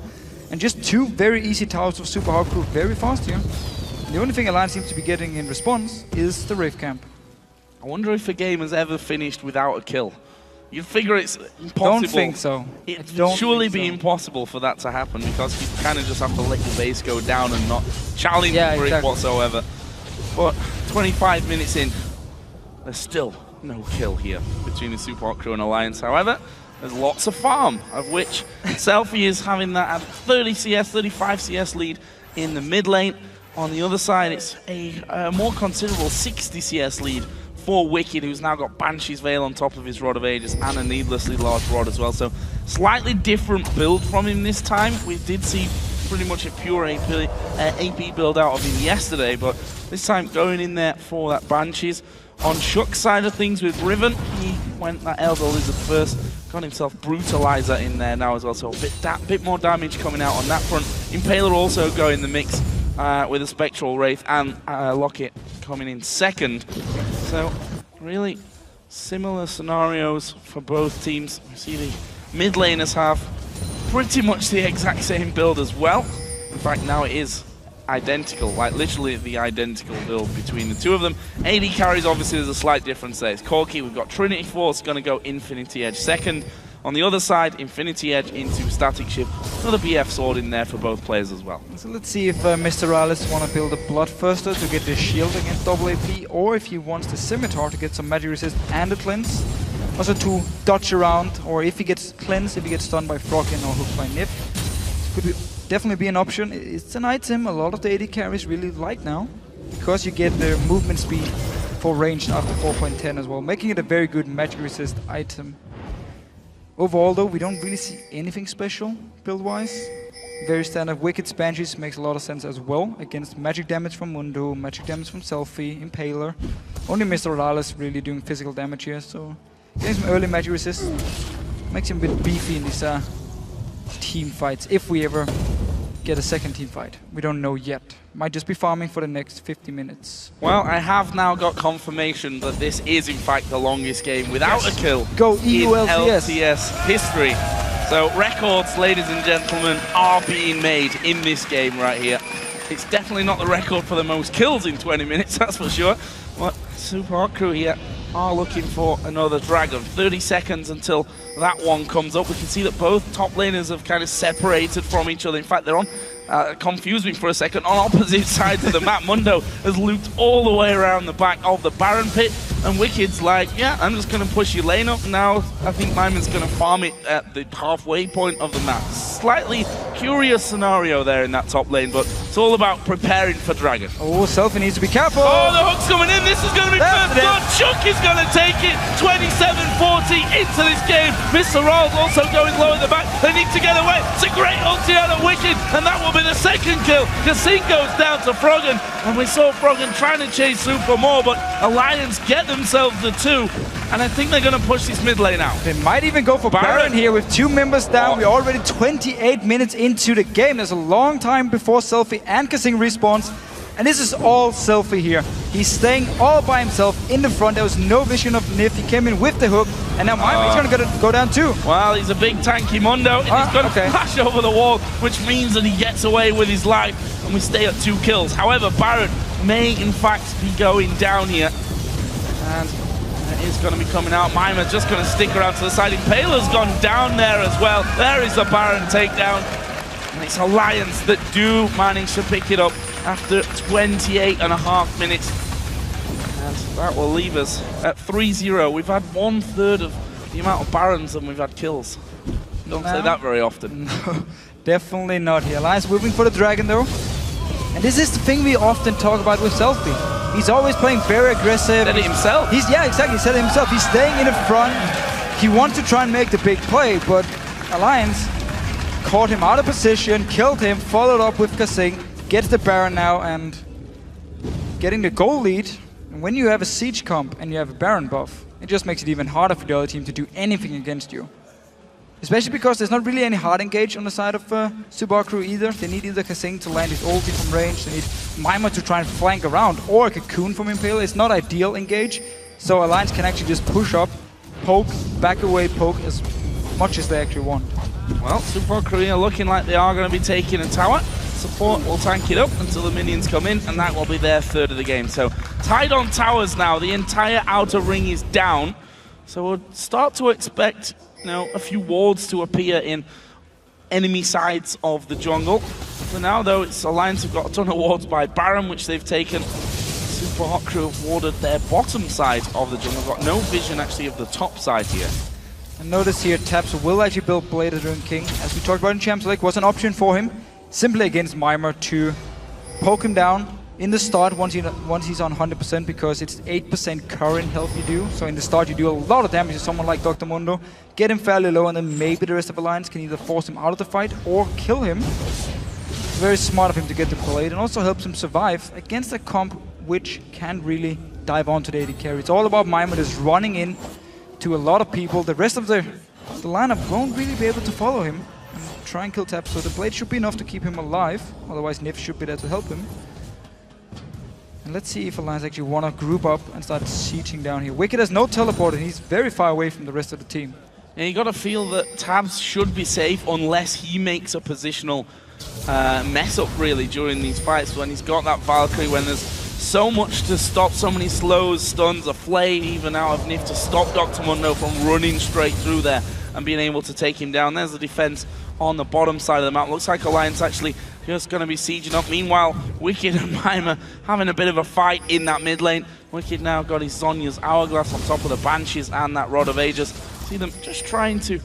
and just 2 very easy towers of Super Hot crew very fast here. The only thing Alliance seems to be getting in response is the Rift Camp. I wonder if a game has ever finished without a kill. You'd figure it's impossible. Don't think so. It would surely be impossible for that to happen because you kind of just have to let your base go down and not challenge for it whatsoever. But 25 minutes in, there's still no kill here between the Super Hot crew and Alliance. However, there's lots of farm, of which Selfie is having that 30 CS, 35 CS lead in the mid lane. On the other side, it's a more considerable 60 CS lead for Wicked, who's now got Banshee's Veil on top of his Rod of Ages and a needlessly large rod as well. So slightly different build from him this time. We did see pretty much a pure AP build out of him yesterday, but this time going in there for that Banshees. On Shook's side of things with Riven, he went that Elder Lizard first, got himself Brutalizer in there now as well, so a bit more damage coming out on that front. Impaler also going the mix with a Spectral Wraith and Locket coming in second. So really similar scenarios for both teams. We see the mid laners have pretty much the exact same build as well. In fact, now it is identical, like literally the identical build between the two of them. AD carries, obviously there's a slight difference there. It's Corki, we've got Trinity Force going to go Infinity Edge second. On the other side, Infinity Edge into Static Shift. Another BF sword in there for both players as well. So let's see if Mr. Alice want to build a Bloodthirster to get the shield against double AP, or if he wants the Scimitar to get some magic resist and a cleanse. Also to dodge around, or if he gets cleansed, if he gets stunned by Froggen or hooked by Nip. Could definitely be an option. It's an item a lot of the AD carries really like now, because you get the movement speed for ranged after 4.10 as well, making it a very good magic resist item. Overall though, we don't really see anything special build-wise. Very standard Wicked Banshees makes a lot of sense as well against magic damage from Mundo, magic damage from Selfie, Impaler. Only Mr. Rorales really doing physical damage here, so getting some early magic resist makes him a bit beefy in these team fights, if we ever get a second team fight. We don't know yet. Might just be farming for the next 50 minutes. Well, I have now got confirmation that this is in fact the longest game without a kill Go in EU LCS. LCS history. So records, ladies and gentlemen, are being made in this game right here. It's definitely not the record for the most kills in 20 minutes, that's for sure. But Super Hot Crew here are looking for another Dragon. 30 seconds until that one comes up. We can see that both top laners have kind of separated from each other. In fact, they're on, confused me for a second, on opposite sides of the map. Mundo has looped all the way around the back of the Baron pit, and Wicked's like, yeah, I'm just going to push your lane up now. I think Maimon's going to farm it at the halfway point of the map. Slightly curious scenario there in that top lane, but it's all about preparing for Dragon. Oh, Selfie needs to be careful. Oh, the hook's coming in. This is going to be first blood. Chuck is going to take it. 27-40 into this game. Mr. Rolls also going low in the back. They need to get away. It's a great ulti out of Wicked, and that will be the second kill. Kasing goes down to Froggen, and we saw Froggen trying to chase Super more, but Alliance get themselves the 2, and I think they're going to push this mid lane out. They might even go for Baron here with 2 members down. We're already 28 minutes into the game. There's a long time before Selfie and Kasing respawns. And this is all Selfie here. He's staying all by himself in the front. There was no vision of Nif. He came in with the hook. And now Maimon's going to go down too. Well, he's a big tanky Mundo. And he's going to flash over the wall, which means that he gets away with his life. And we stay at 2 kills. However, Baron may in fact be going down here. And it is going to be coming out. Maimon's just going to stick around to the side. Impaler's gone down there as well. There is the Baron takedown. And it's Alliance that do manage to pick it up after 28.5 minutes. And that will leave us at 3-0. We've had 1/3 of the amount of Barons than we've had kills. Don't say that very often. No, definitely not here. Alliance moving for the Dragon though. And this is the thing we often talk about with Selfie. He's always playing very aggressive. Said it himself. Yeah, exactly. He said it himself. He's staying in the front. He wants to try and make the big play, but Alliance caught him out of position, killed him, followed up with Kasing, gets the Baron now, and getting the goal lead. And when you have a siege comp and you have a Baron buff, it just makes it even harder for the other team to do anything against you. Especially because there's not really any hard engage on the side of Super Crew either. They need either Kasing to land his ulti from range, they need Maimon to try and flank around, or a Cocoon from Impaler. It's not ideal engage, so Alliance can actually just push up, poke, back away, poke as much as they actually want. Well, Super Crew are looking like they are going to be taking a tower. Support will tank it up until the minions come in, and that will be their 1/3 of the game. So tied on towers now. The entire outer ring is down. So we'll start to expect, you know, a few wards to appear in enemy sides of the jungle. For now, though, it's Alliance have got a ton of wards by Baron, which they've taken. Super Hot Crew have warded their bottom side of the jungle. Got no vision actually of the top side here. And notice here, Taps will actually build Bladed Rune King. As we talked about in Champs League, was an option for him, simply against Mimir, to poke him down in the start once he's on 100%, because it's 8% current health you do. So in the start you do a lot of damage to someone like Dr. Mundo, get him fairly low, and then maybe the rest of Alliance can either force him out of the fight or kill him. Very smart of him to get the Blade, and also helps him survive against a comp which can't really dive onto the AD carry. It's all about Mimir just running in to a lot of people. The rest of the lineup won't really be able to follow him and try and kill Tap, so the Blade should be enough to keep him alive, otherwise Nif should be there to help him. And let's see if Alliance actually want to group up and start sieging down here. Wicked has no teleport and he's very far away from the rest of the team. Yeah, you got to feel that Tabs should be safe unless he makes a positional mess up really during these fights. When he's got that Valkyrie, when there's so much to stop, so many slows, stuns, a flame even out of Nif to stop Dr. Mundo from running straight through there and being able to take him down. There's the defense on the bottom side of the map. Looks like Alliance actually just going to be sieging up. Meanwhile, Wicked and Mimir having a bit of a fight in that mid lane. Wicked now got his Zhonya's Hourglass on top of the Banshees and that Rod of Ages. See them just trying to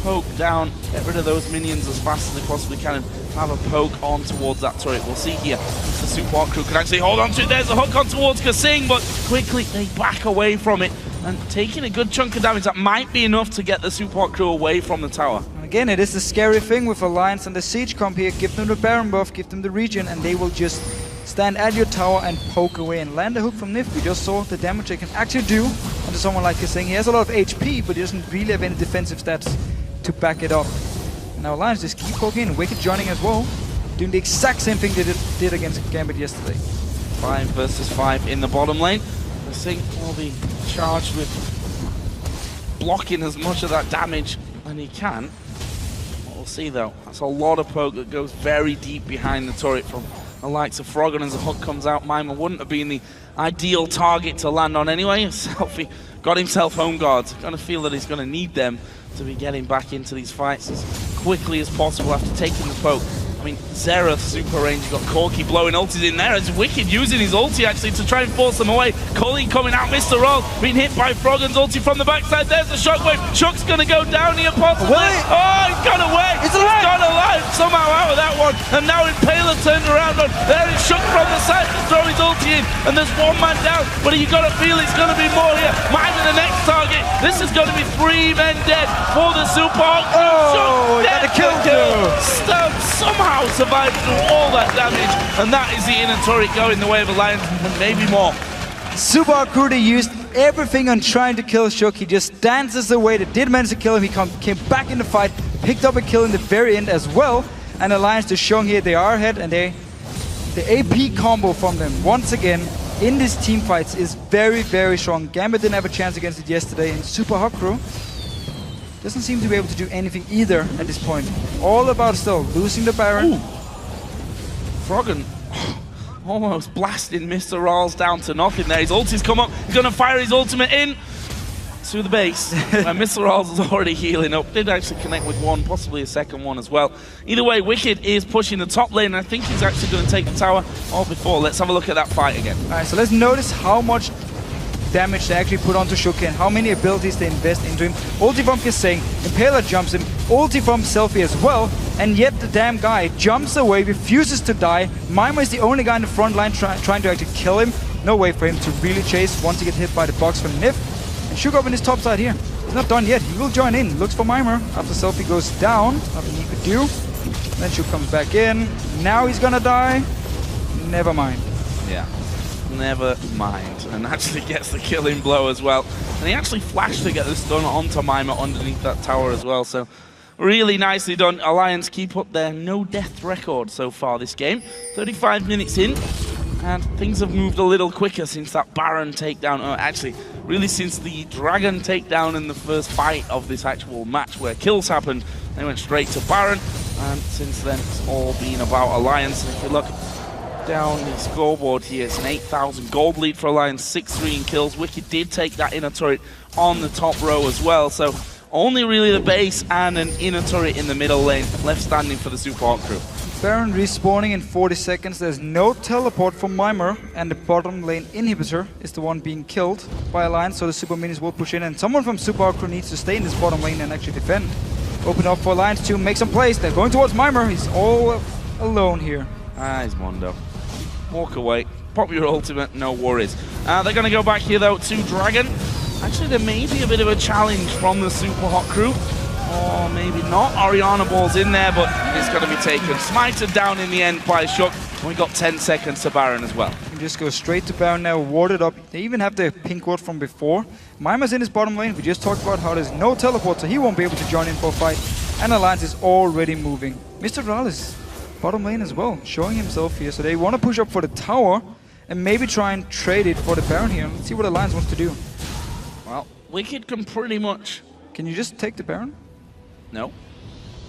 poke down, get rid of those minions as fast as they possibly can, and have a poke on towards that turret. We'll see here if the Super Hot Crew can actually hold on to it. There's a hook on towards Kasing, but quickly they back away from it, and taking a good chunk of damage. That might be enough to get the Super Hot Crew away from the tower. Again, it is the scary thing with Alliance and the Siege comp here. Give them the Baron buff, give them the regen, and they will just stand at your tower and poke away and land a hook from Nif. We just saw the damage they can actually do onto someone like Kasing. He has a lot of HP, but he doesn't really have any defensive stats to back it up. Now Alliance just keep poking, Wicked joining as well, doing the exact same thing they did against Gambit yesterday. 5 versus 5 in the bottom lane. Kasing will be charged with blocking as much of that damage as he can. We'll see though. That's a lot of poke that goes very deep behind the turret from the likes of Froggen. As the hook comes out, Mima wouldn't have been the ideal target to land on anyway. Selfie got himself home guards. Gonna feel that he's gonna need them to be getting back into these fights as quickly as possible after taking the poke. I mean, Xerath super range, you got Corki blowing ultis in there. It's Wicked using his ulti actually to try and force them away. Cully coming out, Mr. Roll being hit by Froggen's ulti from the backside. There's the shockwave. Shook's gonna go down here possibly. Oh, he's got away. He's got alive somehow out of that one. And now Impaler turned around on. There is Shook from the side to throw his ulti in. And there's one man down, but you gotta feel it's gonna be more here. Mine the next target. This is gonna be 3 men dead for the Super. Oh, he got the kill. Stubbs somehow survived through all that damage, and that is the inner turret going the way of Alliance, and maybe more. Super Crudy used everything on trying to kill Shook. He just dances away. They did manage to kill him. He came back in the fight, picked up a kill in the very end as well. And Alliance just showing here they are ahead, and the AP combo from them once again in these team fights is very, very strong. Gambit didn't have a chance against it yesterday, and Super Hot Crew doesn't seem to be able to do anything either at this point. All about still losing the Baron. Ooh. Froggen almost blasting Mr. Rawls down to nothing there. His ulti's come up. He's going to fire his ultimate in to the base. And Mr. Rawls is already healing up. Did actually connect with one, possibly a second one as well. Either way, Wicked is pushing the top lane, and I think he's actually going to take the tower all before. Let's have a look at that fight again. All right, so let's notice how much damage they actually put onto Shook and how many abilities they invest into him. Ulti from Kasing, Impaler jumps him, ulti from Selfie as well, and yet the damn guy jumps away, refuses to die. Mima is the only guy in the front line trying to actually kill him. No way for him to really chase once he gets hit by the box from Nif. And Shook up in his top side here. He's not done yet. He will join in. Looks for Mima after Selfie goes down. Nothing he could do. Then Shook comes back in. Now he's gonna die. Never mind. Yeah. Never mind, and actually gets the killing blow as well. And he actually flashed to get the stun onto Mima underneath that tower as well, so really nicely done. Alliance keep up their no-death record so far this game. 35 minutes in, and things have moved a little quicker since that Baron takedown, or actually, really since the Dragon takedown in the first fight of this actual match where kills happened. They went straight to Baron, and since then it's all been about Alliance. And if you look down the scoreboard here, it's an 8,000 gold lead for Alliance, 6-3 in kills. Wicked did take that inner turret on the top row as well, so only really the base and an inner turret in the middle lane left standing for the Super Hot Crew. Baron respawning in 40 seconds. There's no teleport from Mima, and the bottom lane inhibitor is the one being killed by Alliance, so the Super Minis will push in, and someone from Super Hot Crew needs to stay in this bottom lane and actually defend. Open up for Alliance to make some plays. They're going towards Mima. He's all alone here. Ah, he's Mondo. Walk away, pop your ultimate, no worries. They're going to go back here though to Dragon. Actually, there may be a bit of a challenge from the Super Hot Crew. Or maybe not. Oriana Ball's in there, but it's going to be taken. Smited down in the end by Shook. And we got 10 seconds to Baron as well. You can just go straight to Baron now, warded up. They even have the pink ward from before. Mima's in his bottom lane. We just talked about how there's no teleport, so he won't be able to join in for a fight. And Alliance is already moving. Mr. Rallis bottom lane as well, showing himself here. So they want to push up for the tower and maybe try and trade it for the Baron here. Let's see what Alliance wants to do. Well, Wicked can pretty much... Can you just take the Baron? No.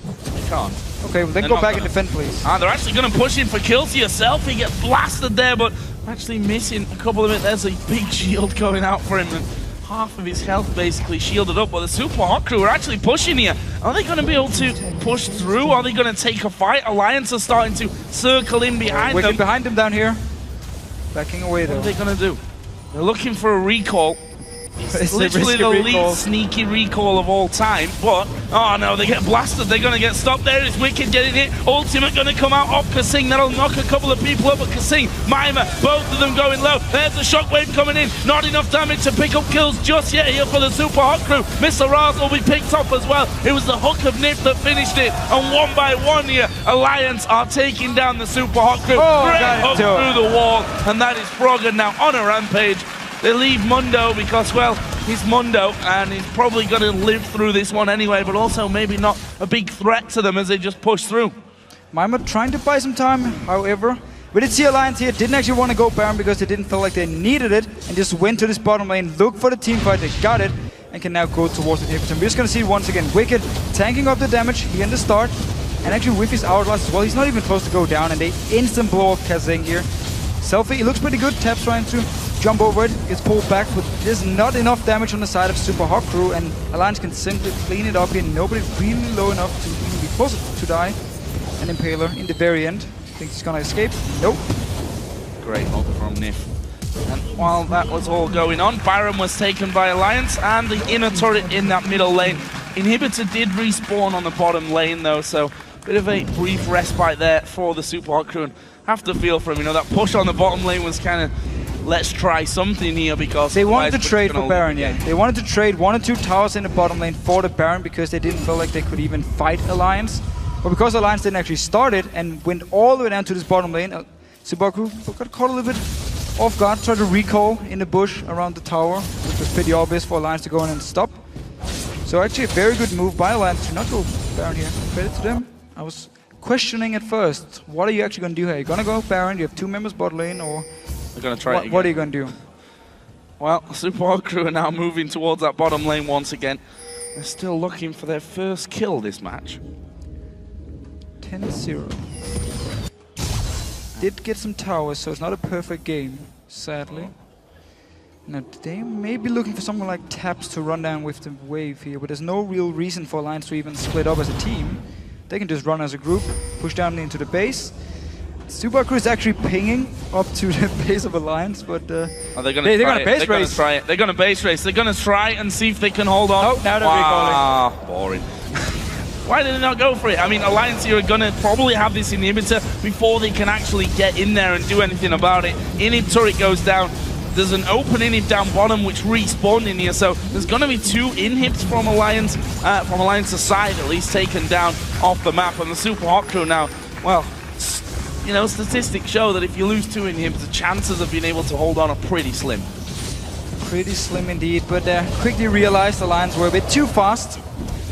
They can't. Okay, well then go back and defend, please. They're actually going to push in for kills to yourself. He gets blasted there, but actually missing a couple of it. There's a big shield going out for him. And half of his health basically shielded up, but the Super Hot Crew are actually pushing here. Are they going to be able to push through? Are they going to take a fight? Alliance are starting to circle in behind them. Behind them down here. Backing away though. What are they going to do? They're looking for a recall. It's literally the least sneaky recall of all time, but oh no, they get blasted, they're gonna get stopped. There is Wicked getting hit, Ultimate gonna come out off Kasing, that'll knock a couple of people up, but Kasing, Mima, both of them going low. There's the shockwave coming in, not enough damage to pick up kills just yet here for the Super Hot crew. Mr. Raz will be picked up as well. It was the hook of Nip that finished it, and one by one here, Alliance are taking down the Super Hot crew. Great hook through the wall, and that is Froggen now on a rampage. They leave Mundo because, well, he's Mundo and he's probably going to live through this one anyway, but also maybe not a big threat to them as they just push through. Mima trying to buy some time, however. We did see Alliance here, didn't actually want to go Baron because they didn't feel like they needed it, and just went to this bottom lane, looked for the team fight, they got it, and can now go towards the inhibitor. We're just going to see once again Wicked tanking up the damage here in the start, and actually with his hourglass as well, he's not even close to go down, and they instant blow up Kasing here. Selfie, he looks pretty good, Tap's trying to jump over it, gets pulled back, but there's not enough damage on the side of Super Hot crew, and Alliance can simply clean it up here. Nobody really low enough to even be close to die. And Impaler in the very end, thinks he's gonna escape. Nope. Great hook from Nif. And while that was all going on, Baron was taken by Alliance, and the inner turret in that middle lane. Inhibitor did respawn on the bottom lane though, so bit of a brief respite there for the Super Hot crew. And have to feel for him, you know, that push on the bottom lane was kind of, let's try something here, because they wanted to trade for Baron, yeah. They wanted to trade 1 or 2 towers in the bottom lane for the Baron because they didn't feel like they could even fight Alliance. But because Alliance didn't actually start it and went all the way down to this bottom lane, Subaku got caught a little bit off guard, tried to recall in the bush around the tower, which was pretty obvious for Alliance to go in and stop. So actually a very good move by Alliance to not go Baron here. Credit to them. I was questioning at first, what are you actually going to do here? Are you going to go Baron? You have 2 members bot lane, or they're going to try it again. What are you going to do? Well, Super Hot crew are now moving towards that bottom lane once again. They're still looking for their first kill this match. 10-0. Did get some towers, so it's not a perfect game, sadly. Now, they may be looking for someone like Taps to run down with the wave here, but there's no real reason for Alliance to even split up as a team. They can just run as a group, push down into the base. Super Crew is actually pinging up to the base of Alliance, but they're going to base race. They're going to base race. They're going to try and see if they can hold on. Oh, now they're recalling. Boring. Why did they not go for it? I mean, Alliance here are going to probably have this inhibitor before they can actually get in there and do anything about it. Inhib turret goes down. There's an open inhib down bottom which respawned in here, so there's going to be 2 inhibs from Alliance's side at least taken down off the map, and the Super Hot crew now, well, you know, statistics show that if you lose 2 inhibs, the chances of being able to hold on are pretty slim. Pretty slim indeed, but quickly realized Alliance were a bit too fast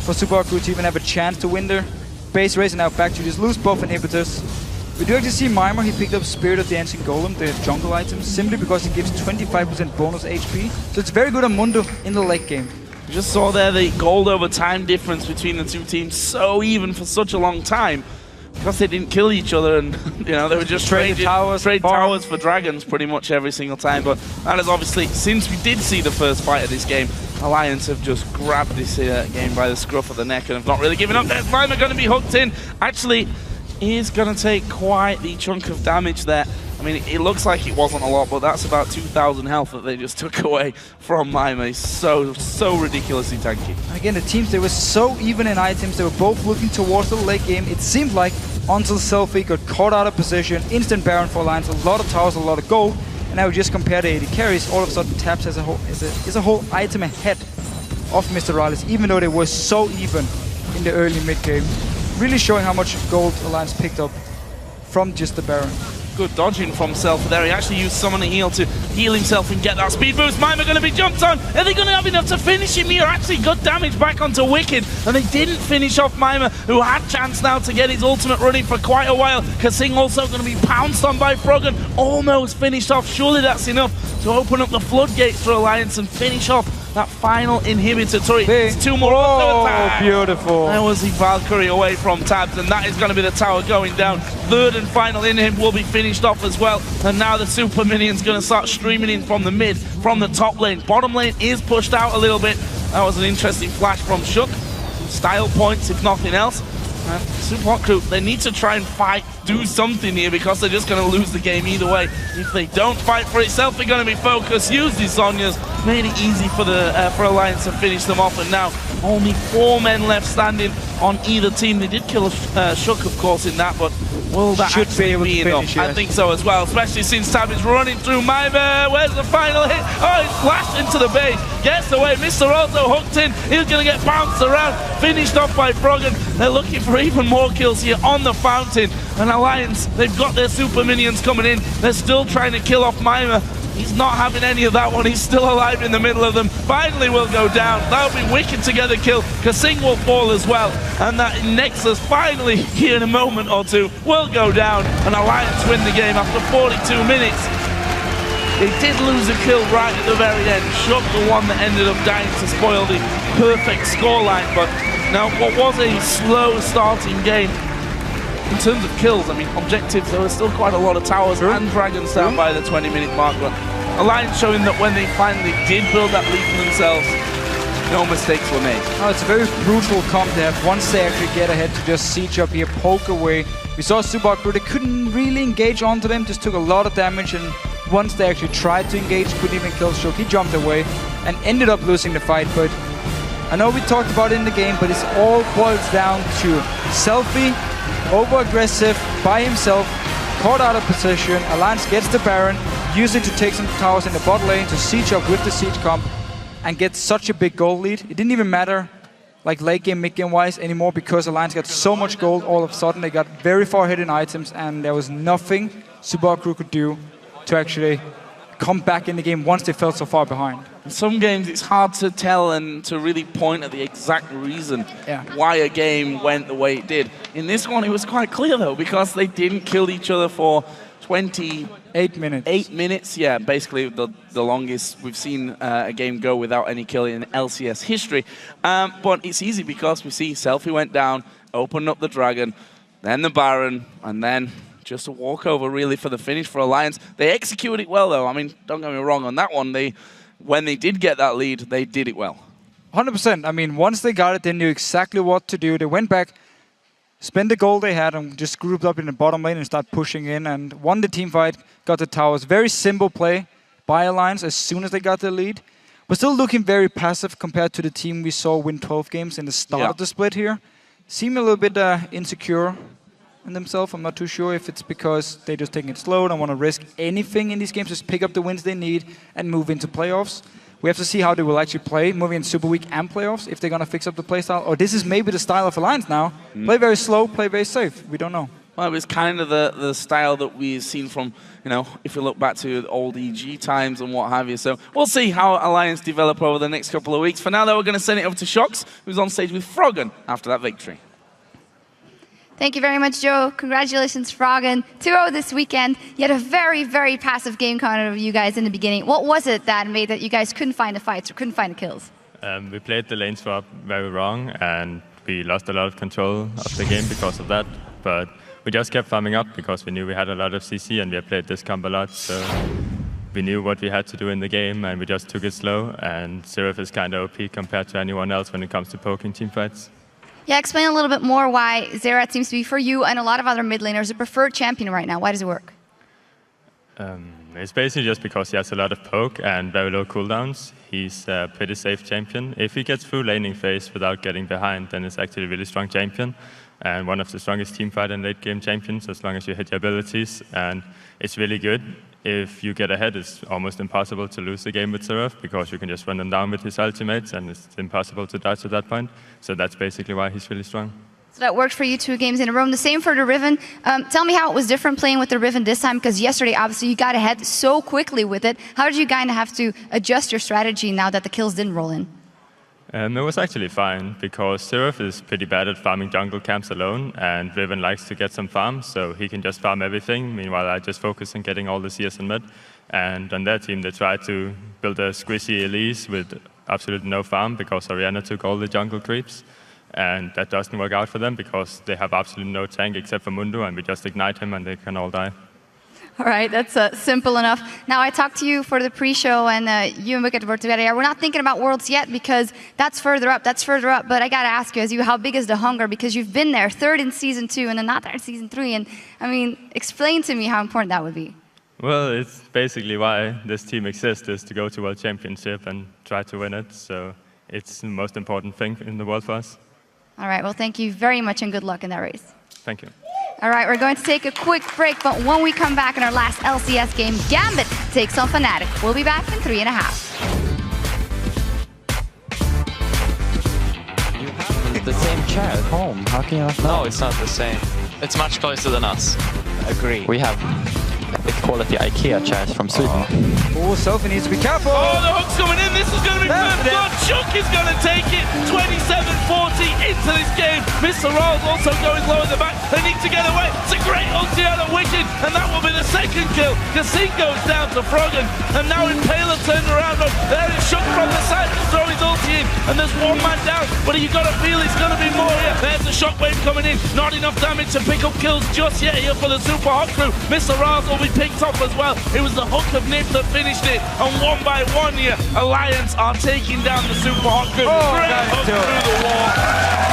for Super Hot crew to even have a chance to win their base race, and now back to just lose both inhibitors. We do actually see Mimir, he picked up Spirit of the Ancient Golem, the jungle item, simply because it gives 25% bonus HP. So it's very good on Mundo in the late game. You just saw there the gold over time difference between the 2 teams, so even for such a long time, because they didn't kill each other, and you know, they were just trade towers for dragons pretty much every single time. But that is obviously, since we did see the first fight of this game, Alliance have just grabbed this game by the scruff of the neck and have not really given up. There's Mimir going to be hooked in. Actually, he's going to take quite the chunk of damage there. I mean, it looks like it wasn't a lot, but that's about 2,000 health that they just took away from Mimir. He's so ridiculously tanky. And again, the teams, they were so even in items. They were both looking towards the late game. It seemed like until Selfie got caught out of position, instant Baron for Alliance, a lot of towers, a lot of gold. And now we just compare the AD carries, all of a sudden Taps as is a whole item ahead of Mr. Rallis, even though they were so even in the early mid game. Really showing how much gold Alliance picked up from just the Baron. Good dodging from Self there. He actually used Summon a Heal to heal himself and get that speed boost. Mimir going to be jumped on. Are they going to have enough to finish him here? Actually got damage back onto Wicked, and they didn't finish off Mimir, who had chance now to get his ultimate running for quite a while. Kasing also going to be pounced on by Froggen. Almost finished off. Surely that's enough to open up the floodgates for Alliance and finish off that final inhibitor turret. It's 2 more auto attacks. Beautiful. There was the Valkyrie away from Tabs, and that is going to be the tower going down. 3rd and final inhib will be finished off as well. And now the super minion's going to start streaming in from the mid, from the top lane. Bottom lane is pushed out a little bit. That was an interesting flash from Shook. Some style points, if nothing else. Super Crew, they need to try and fight, do something here, because they're just going to lose the game either way. If they don't fight for itself, they're going to be focused. Use these Zhonya's, made it easy for the for Alliance to finish them off, and now only 4 men left standing on either team. They did kill Shook, of course, in that, but will that actually be enough? I think so as well, especially since Tab is running through Maiva. Where's the final hit? Oh, he's flashed into the base. Gets away. Mr. also hooked in. He's going to get bounced around. Finished off by Froggen. They're looking for even more kills here on the fountain. And Alliance, they've got their super minions coming in. They're still trying to kill off Maiva. He's not having any of that one. He's still alive in the middle of them. Finally will go down. That'll be wicked to get a kill. Kasing will fall as well. And that Nexus finally, here in a moment or two, will go down. And Alliance win the game after 42 minutes. They did lose a kill right at the very end. Shook, the one that ended up dying to spoil the perfect scoreline. But now, what was a slow starting game, in terms of kills, I mean, objectives, there were still quite a lot of towers and dragons down by the 20-minute mark, but Alliance showing that when they finally did build that lead for themselves, no mistakes were made. Oh, it's a very brutal comp they have. Once they actually get ahead to just siege up here, poke away. We saw Super Crew, they couldn't really engage onto them, just took a lot of damage, and once they actually tried to engage, couldn't even kill Shook. He jumped away and ended up losing the fight, but I know we talked about it in the game, but it all boils down to Selfie, over-aggressive by himself, caught out of position. Alliance gets the Baron, use it to take some towers in the bot lane to siege up with the siege comp and get such a big gold lead. It didn't even matter like late game, mid game wise anymore, because Alliance got so much gold all of a sudden. They got very far ahead in items, and there was nothing Super Crew could do to actually come back in the game once they fell so far behind. In some games, it's hard to tell and to really point at the exact reason why a game went the way it did. In this one, it was quite clear, though, because they didn't kill each other for 28 minutes. 8 minutes, yeah, basically the longest we've seen a game go without any kill in LCS history. But it's easy because we see Selfie went down, opened up the Dragon, then the Baron, and then just a walkover, really, for the finish for Alliance. They executed it well, though. I mean, don't get me wrong, on that one, when they did get that lead, they did it well. 100%. I mean, once they got it, they knew exactly what to do. They went back, spent the gold they had, and just grouped up in the bottom lane and started pushing in and won the team fight, got the towers. Very simple play by Alliance as soon as they got the lead. But still looking very passive compared to the team we saw win 12 games in the start of the split here. Seem a little bit insecure in themselves. I'm not too sure if it's because they're just taking it slow, don't want to risk anything in these games, just pick up the wins they need and move into playoffs. We have to see how they will actually play, moving in Super Week and playoffs, if they're going to fix up the playstyle. Or this is maybe the style of Alliance now. Play very slow, play very safe. We don't know. Well, it was kind of the style that we've seen from, you know, if we look back to the old EG times and what have you. So we'll see how Alliance develop over the next couple of weeks. For now, though, we're going to send it over to Shox, who's on stage with Froggen after that victory. Thank you very much, Joe. Congratulations, Froggen. 2-0 this weekend. You had a very, very passive game counter of you guys in the beginning. What was it that made that you guys couldn't find the fights or couldn't find the kills? We played the lane swap very wrong, and we lost a lot of control of the game because of that. But we just kept farming up because we knew we had a lot of CC and we had played this comp a lot. So we knew what we had to do in the game, and we just took it slow. And Seraph is kind of OP compared to anyone else when it comes to poking team fights. Yeah, explain a little bit more why Xerath seems to be, for you and a lot of other mid laners, a preferred champion right now. Why does it work? It's basically just because he has a lot of poke and very low cooldowns. He's a pretty safe champion. If he gets through laning phase without getting behind, then it's actually a really strong champion. And one of the strongest teamfight and late game champions, as long as you hit your abilities. And it's really good. If you get ahead, it's almost impossible to lose the game with Seraph because you can just run them down with his ultimates and it's impossible to dodge at that point. So that's basically why he's really strong. So that worked for you 2 games in a row. The same for the Riven. Tell me how it was different playing with the Riven this time, because yesterday, obviously, you got ahead so quickly with it. How did you kind of have to adjust your strategy now that the kills didn't roll in? It was actually fine, because Seraph is pretty bad at farming jungle camps alone, and Riven likes to get some farm, so he can just farm everything. Meanwhile, I just focus on getting all the CS in mid. And on their team, they tried to build a squishy Elise with absolutely no farm, because Orianna took all the jungle creeps. And that doesn't work out for them, because they have absolutely no tank except for Mundo, and we just ignite him and they can all die. All right, that's simple enough. Now, I talked to you for the pre-show, and you and Wicket were together. We're not thinking about Worlds yet because that's further up. But I got to ask you, how big is the hunger? Because you've been there, third in Season 2 and then not there in Season 3. And, I mean, explain to me how important that would be. Well, it's basically why this team exists, is to go to World Championship and try to win it. So it's the most important thing in the world for us. All right, well, thank you very much and good luck in that race. Thank you. All right, we're going to take a quick break, but when we come back in our last LCS game, Gambit takes on Fnatic. We'll be back in 3.5. You have the same chair at home. How can you not know? No, it's not the same. It's much closer than us. Agree. We have quality IKEA chairs from Sweden. Oh, Sophie needs to be careful. Oh, the hook's coming in. This is going to be first blood. Shook is going to take it. 27-40 into this game. Mr. Ro8 also going low in the back. They need to get away. It's a great ulti out of Wicked, and that will be the second kill. Kassin goes down to Froggen, and now Impaler turned around. There is Shook from the side to throw his ulti in, and there's one man down, but you got to feel it's going to be more here. There's the shockwave coming in. Not enough damage to pick up kills just yet here for the Super Hot crew. Mr. Ro8 will be picked up as well. It was the hook of Nip that finished it, and one by one here, Alliance are taking down the Super Hot crew. Great hook through the wall.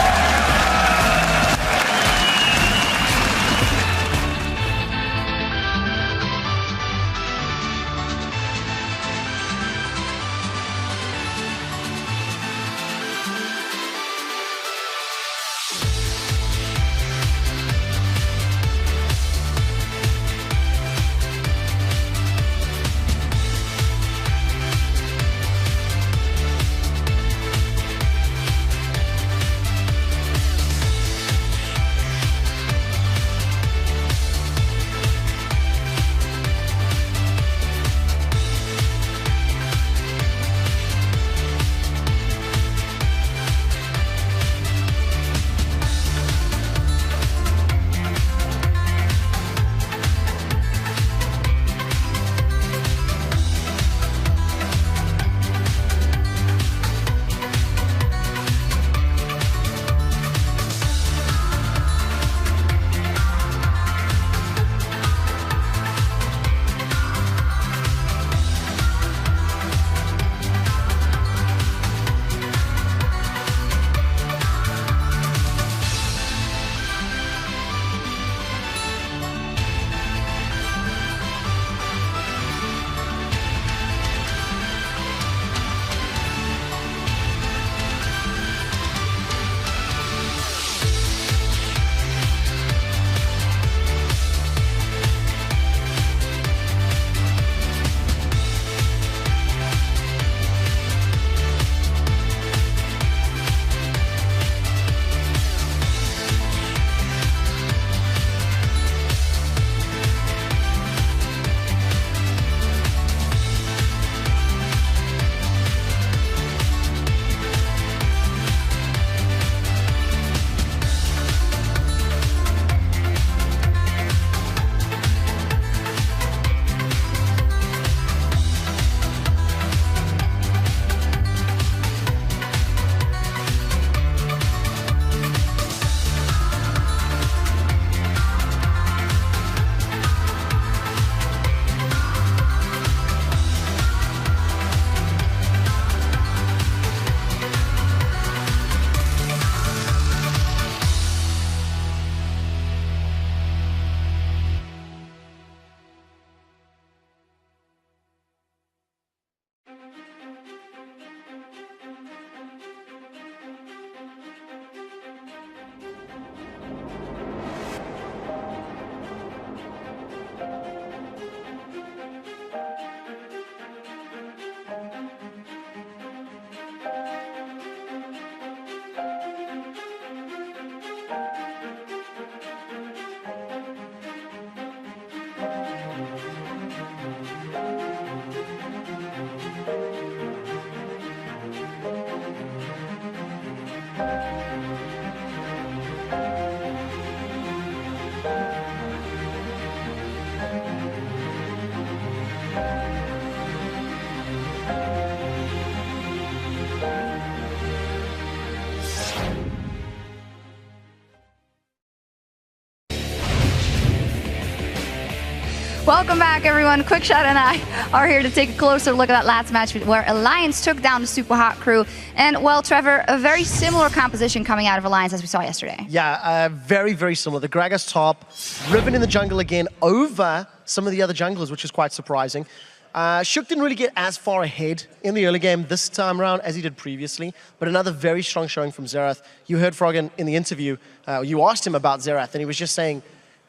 Welcome back, everyone. Quickshot and I are here to take a closer look at that last match where Alliance took down the Super Hot crew. And, well, Trevor, a very similar composition coming out of Alliance as we saw yesterday. Yeah, very, very similar. The Gragas top, Riven in the jungle again over some of the other junglers, which is quite surprising. Shook didn't really get as far ahead in the early game this time around as he did previously, but another very strong showing from Xerath. You heard Froggen in the interview, you asked him about Xerath, and he was just saying,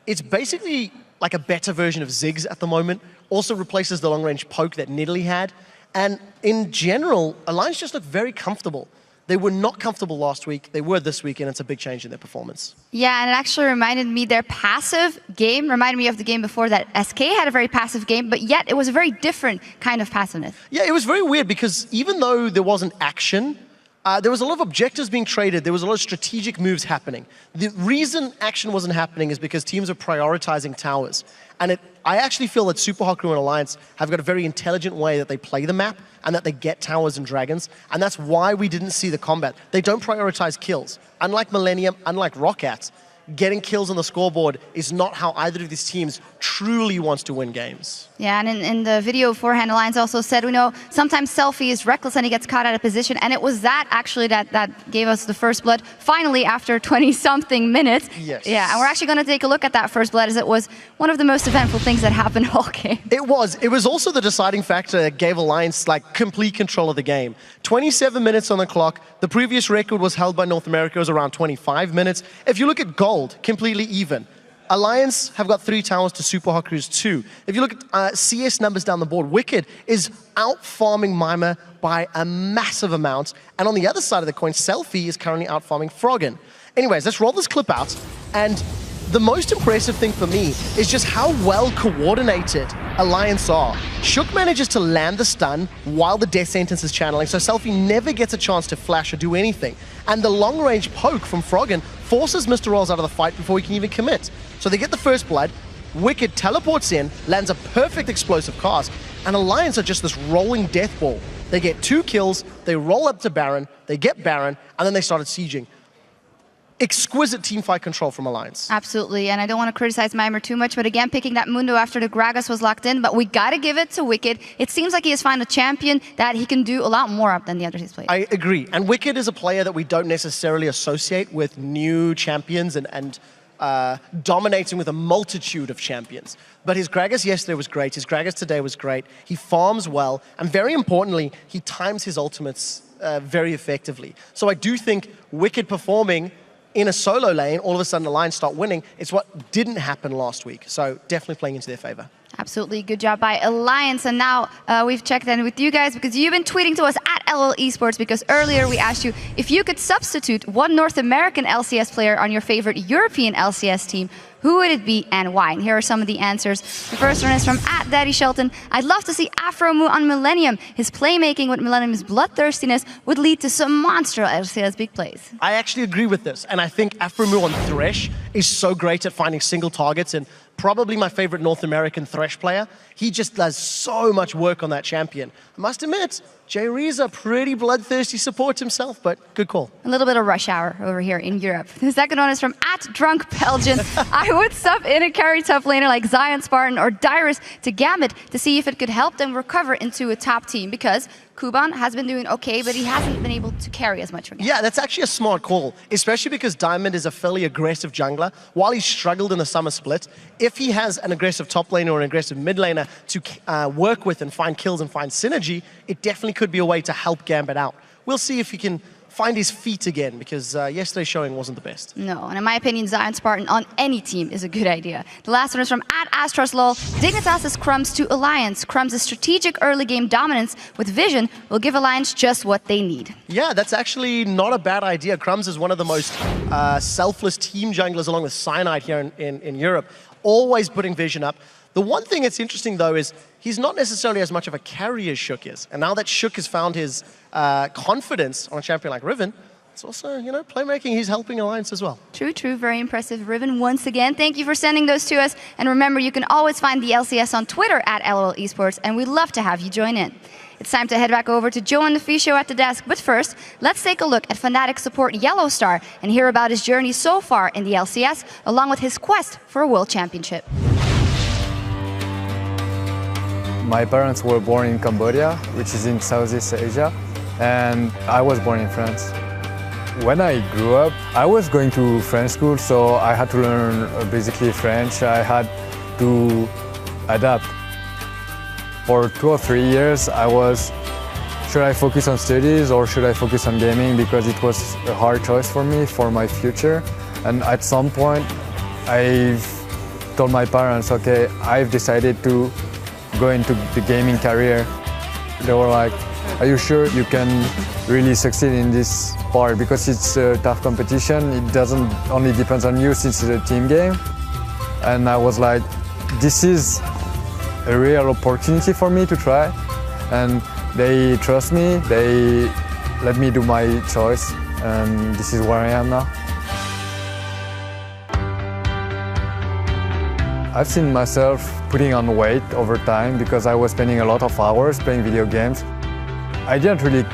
it's basically like a better version of Ziggs at the moment. Also replaces the long-range poke that Nidalee had. And in general, Alliance just looked very comfortable. They were not comfortable last week. They were this week, and it's a big change in their performance. Yeah, and it actually reminded me, their passive game reminded me of the game before that. SK had a very passive game, but yet it was a very different kind of passiveness. Yeah, it was very weird because even though there wasn't action, there was a lot of objectives being traded. There was a lot of strategic moves happening. The reason action wasn't happening is because teams are prioritizing towers. And I actually feel that Super Hot Crew and Alliance have got a very intelligent way that they play the map and that they get towers and dragons. And that's why we didn't see the combat. They don't prioritize kills. Unlike Millennium, unlike Ro8, getting kills on the scoreboard is not how either of these teams truly wants to win games. Yeah, and in the video beforehand, Alliance also said, we know sometimes Selfie is reckless and he gets caught out of position, and it was that actually that gave us the first blood, finally after 20-something minutes. Yes. Yeah, and we're actually going to take a look at that first blood, as it was one of the most eventful things that happened all game. It was. It was also the deciding factor that gave Alliance complete control of the game. 27 minutes on the clock. The previous record was held by North America. It was around 25 minutes. If you look at gold, completely even. Alliance have got 3 towers to Super Hot Crew's 2. If you look at CS numbers down the board, Wicked is out-farming Mimer by a massive amount. And on the other side of the coin, Selfie is currently out-farming Froggen. Anyways, let's roll this clip out. And the most impressive thing for me is just how well coordinated Alliance are. Shook manages to land the stun while the death sentence is channeling, so Selfie never gets a chance to flash or do anything. And the long-range poke from Froggen forces Mr. Rolls out of the fight before he can even commit. So they get the first blood, Wicked teleports in, lands a perfect explosive cast, and Alliance are just this rolling death ball. They get 2 kills, they roll up to Baron, they get Baron, and then they started sieging. Exquisite teamfight control from Alliance. Absolutely, and I don't want to criticize Mimer too much, but again, picking that Mundo after the Gragas was locked in, but we got to give it to Wicked. It seems like he has found a champion that he can do a lot more of than the others he's played. I agree, and Wicked is a player that we don't necessarily associate with new champions and dominating with a multitude of champions. But his Gragas yesterday was great, his Gragas today was great, he farms well, and very importantly, he times his ultimates very effectively. So I do think Wicked performing in a solo lane, all of a sudden the Lions start winning. It's what didn't happen last week. So definitely playing into their favor. Absolutely. Good job by Alliance. And now we've checked in with you guys because you've been tweeting to us at LL Esports, because earlier we asked you if you could substitute one North American LCS player on your favorite European LCS team, who would it be and why? And here are some of the answers. The first one is from @DaddyShelton. I'd love to see Afromu on Millennium. His playmaking with Millennium's bloodthirstiness would lead to some monster LCS big plays. I actually agree with this. And I think Afromu on Thresh is so great at finding single targets, and probably my favorite North American Thresh player. He just does so much work on that champion. I must admit, Jay Reza, pretty bloodthirsty support himself, but good call. A little bit of rush hour over here in Europe. The second one is from @DrunkBelgian. I would sub in a carry top laner like Zion Spartan or Dyrus to Gambit to see if it could help them recover into a top team, because Kuban has been doing okay, but he hasn't been able to carry as much for Gambit. Yeah, that's actually a smart call, especially because Diamond is a fairly aggressive jungler. While he struggled in the summer split, if he has an aggressive top laner or an aggressive mid laner to work with and find kills and find synergy, it definitely could be a way to help Gambit out. We'll see if he can find his feet again, because yesterday's showing wasn't the best. No, and in my opinion, Zion Spartan on any team is a good idea. The last one is from @AstrosLol. Dignitas' Crumbs to Alliance. Crumbs' strategic early game dominance with vision will give Alliance just what they need. Yeah, that's actually not a bad idea. Crumbs is one of the most selfless team junglers along with Cyanide here in Europe, always putting vision up. The one thing that's interesting, though, is he's not necessarily as much of a carry as Shook is. And now that Shook has found his confidence on a champion like Riven, it's also, you know, playmaking, he's helping Alliance as well. True, true. Very impressive. Riven, once again, thank you for sending those to us. And remember, you can always find the LCS on Twitter @LOL Esports, and we'd love to have you join in. It's time to head back over to Joe and the Fee Show at the desk. But first, let's take a look at Fnatic support Yellowstar and hear about his journey so far in the LCS, along with his quest for a World Championship. My parents were born in Cambodia, which is in Southeast Asia, and I was born in France. When I grew up, I was going to French school, so I had to learn basically French. I had to adapt. For 2 or 3 years, I was, should I focus on studies or should I focus on gaming? Because it was a hard choice for me, for my future. And at some point, I've told my parents, okay, I've decided to go into the gaming career. They were like, are you sure you can really succeed in this part? Because it's a tough competition. It doesn't only depend on you since it's a team game. And I was like, this is a real opportunity for me to try. And they trust me, they let me do my choice. And this is where I am now. I've seen myself putting on weight over time because I was spending a lot of hours playing video games. I didn't really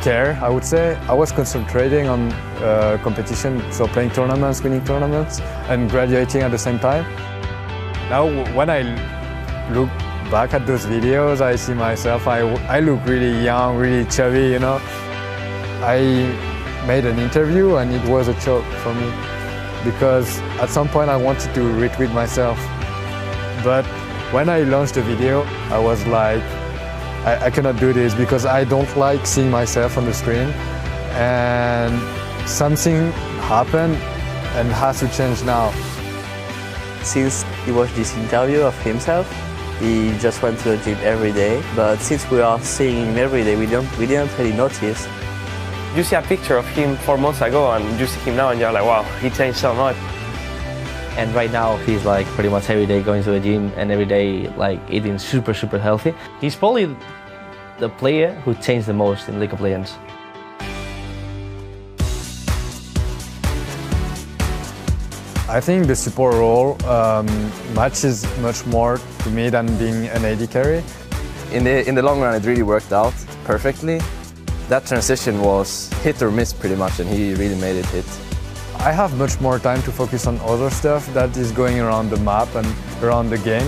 care, I would say. I was concentrating on competition, so playing tournaments, winning tournaments, and graduating at the same time. Now, when I look back at those videos, I see myself, I look really young, really chubby, you know. I made an interview and it was a joke for me because at some point I wanted to retweet myself. But when I launched the video, I was like, I cannot do this because I don't like seeing myself on the screen. And something happened and has to change now. Since he watched this interview of himself, he just went to the gym every day. But since we are seeing him every day, we didn't really notice. You see a picture of him 4 months ago and you see him now and you're like, wow, he changed so much. And right now he's like pretty much every day going to the gym and every day like eating super healthy. He's probably the player who changed the most in League of Legends. I think the support role matches much more to me than being an AD carry. In the long run, it really worked out perfectly. That transition was hit or miss pretty much, and he really made it hit. I have much more time to focus on other stuff that is going around the map and around the game.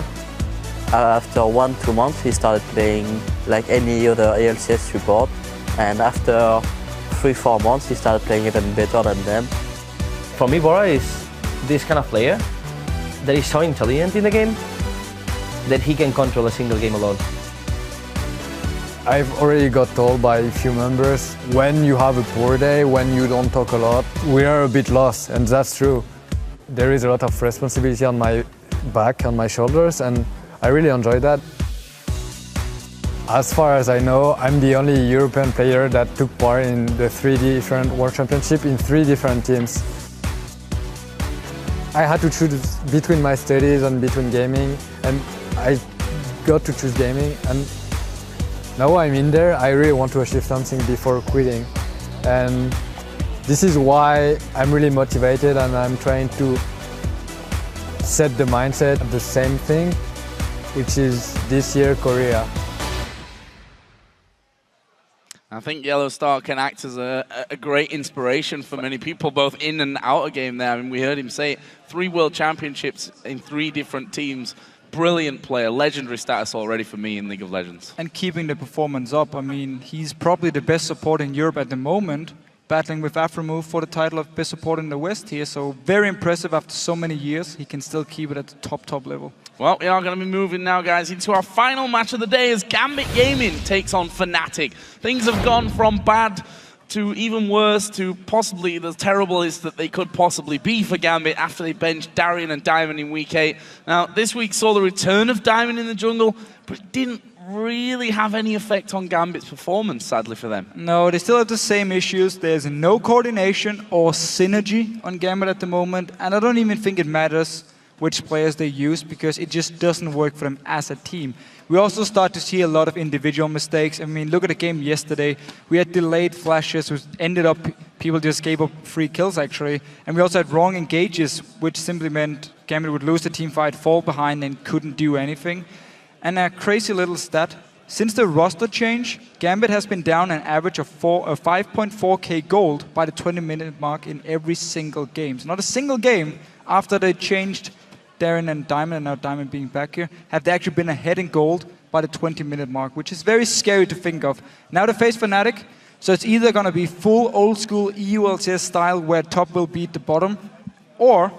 After 1-2 months, he started playing like any other LCS support, and after 3-4 months, he started playing even better than them. For me, Bora is this kind of player that is so intelligent in the game that he can control a single game alone. I've already got told by a few members, when you have a poor day, when you don't talk a lot, we are a bit lost, and that's true. There is a lot of responsibility on my back, on my shoulders, and I really enjoy that. As far as I know, I'm the only European player that took part in the 3 different World Championships in 3 different teams. I had to choose between my studies and between gaming, and I got to choose gaming. And now I'm in there, I really want to achieve something before quitting. And this is why I'm really motivated and I'm trying to set the mindset of the same thing, which is this year, Korea. I think Yellow Star can act as a great inspiration for many people, both in and out of game there. I mean, we heard him say it, 3 World Championships in 3 different teams. Brilliant player, legendary status already for me in League of Legends. And keeping the performance up, I mean, he's probably the best support in Europe at the moment, battling with Afromove for the title of best support in the West here. So very impressive after so many years. He can still keep it at the top level. Well, we are going to be moving now, guys, into our final match of the day as Gambit Gaming takes on Fnatic. Things have gone from bad to even worse to possibly the terrible is that they could possibly be for Gambit after they benched Darian and Diamond in week 8. Now, this week saw the return of Diamond in the jungle, but it didn't really have any effect on Gambit's performance, sadly for them. No, they still have the same issues. There's no coordination or synergy on Gambit at the moment, and I don't even think it matters which players they use because it just doesn't work for them as a team. We also start to see a lot of individual mistakes. I mean, look at the game yesterday. We had delayed flashes, which ended up people just gave up free kills, actually. And we also had wrong engages, which simply meant Gambit would lose the team fight, fall behind, and couldn't do anything. And a crazy little stat. Since the roster change, Gambit has been down an average of 5.4k gold by the 20-minute mark in every single game. So not a single game after they changed Darren and Diamond, and now Diamond being back here, have they actually been ahead in gold by the 20-minute mark, which is very scary to think of. Now they face Fnatic, so it's either going to be full old-school EULCS style where top will beat the bottom, or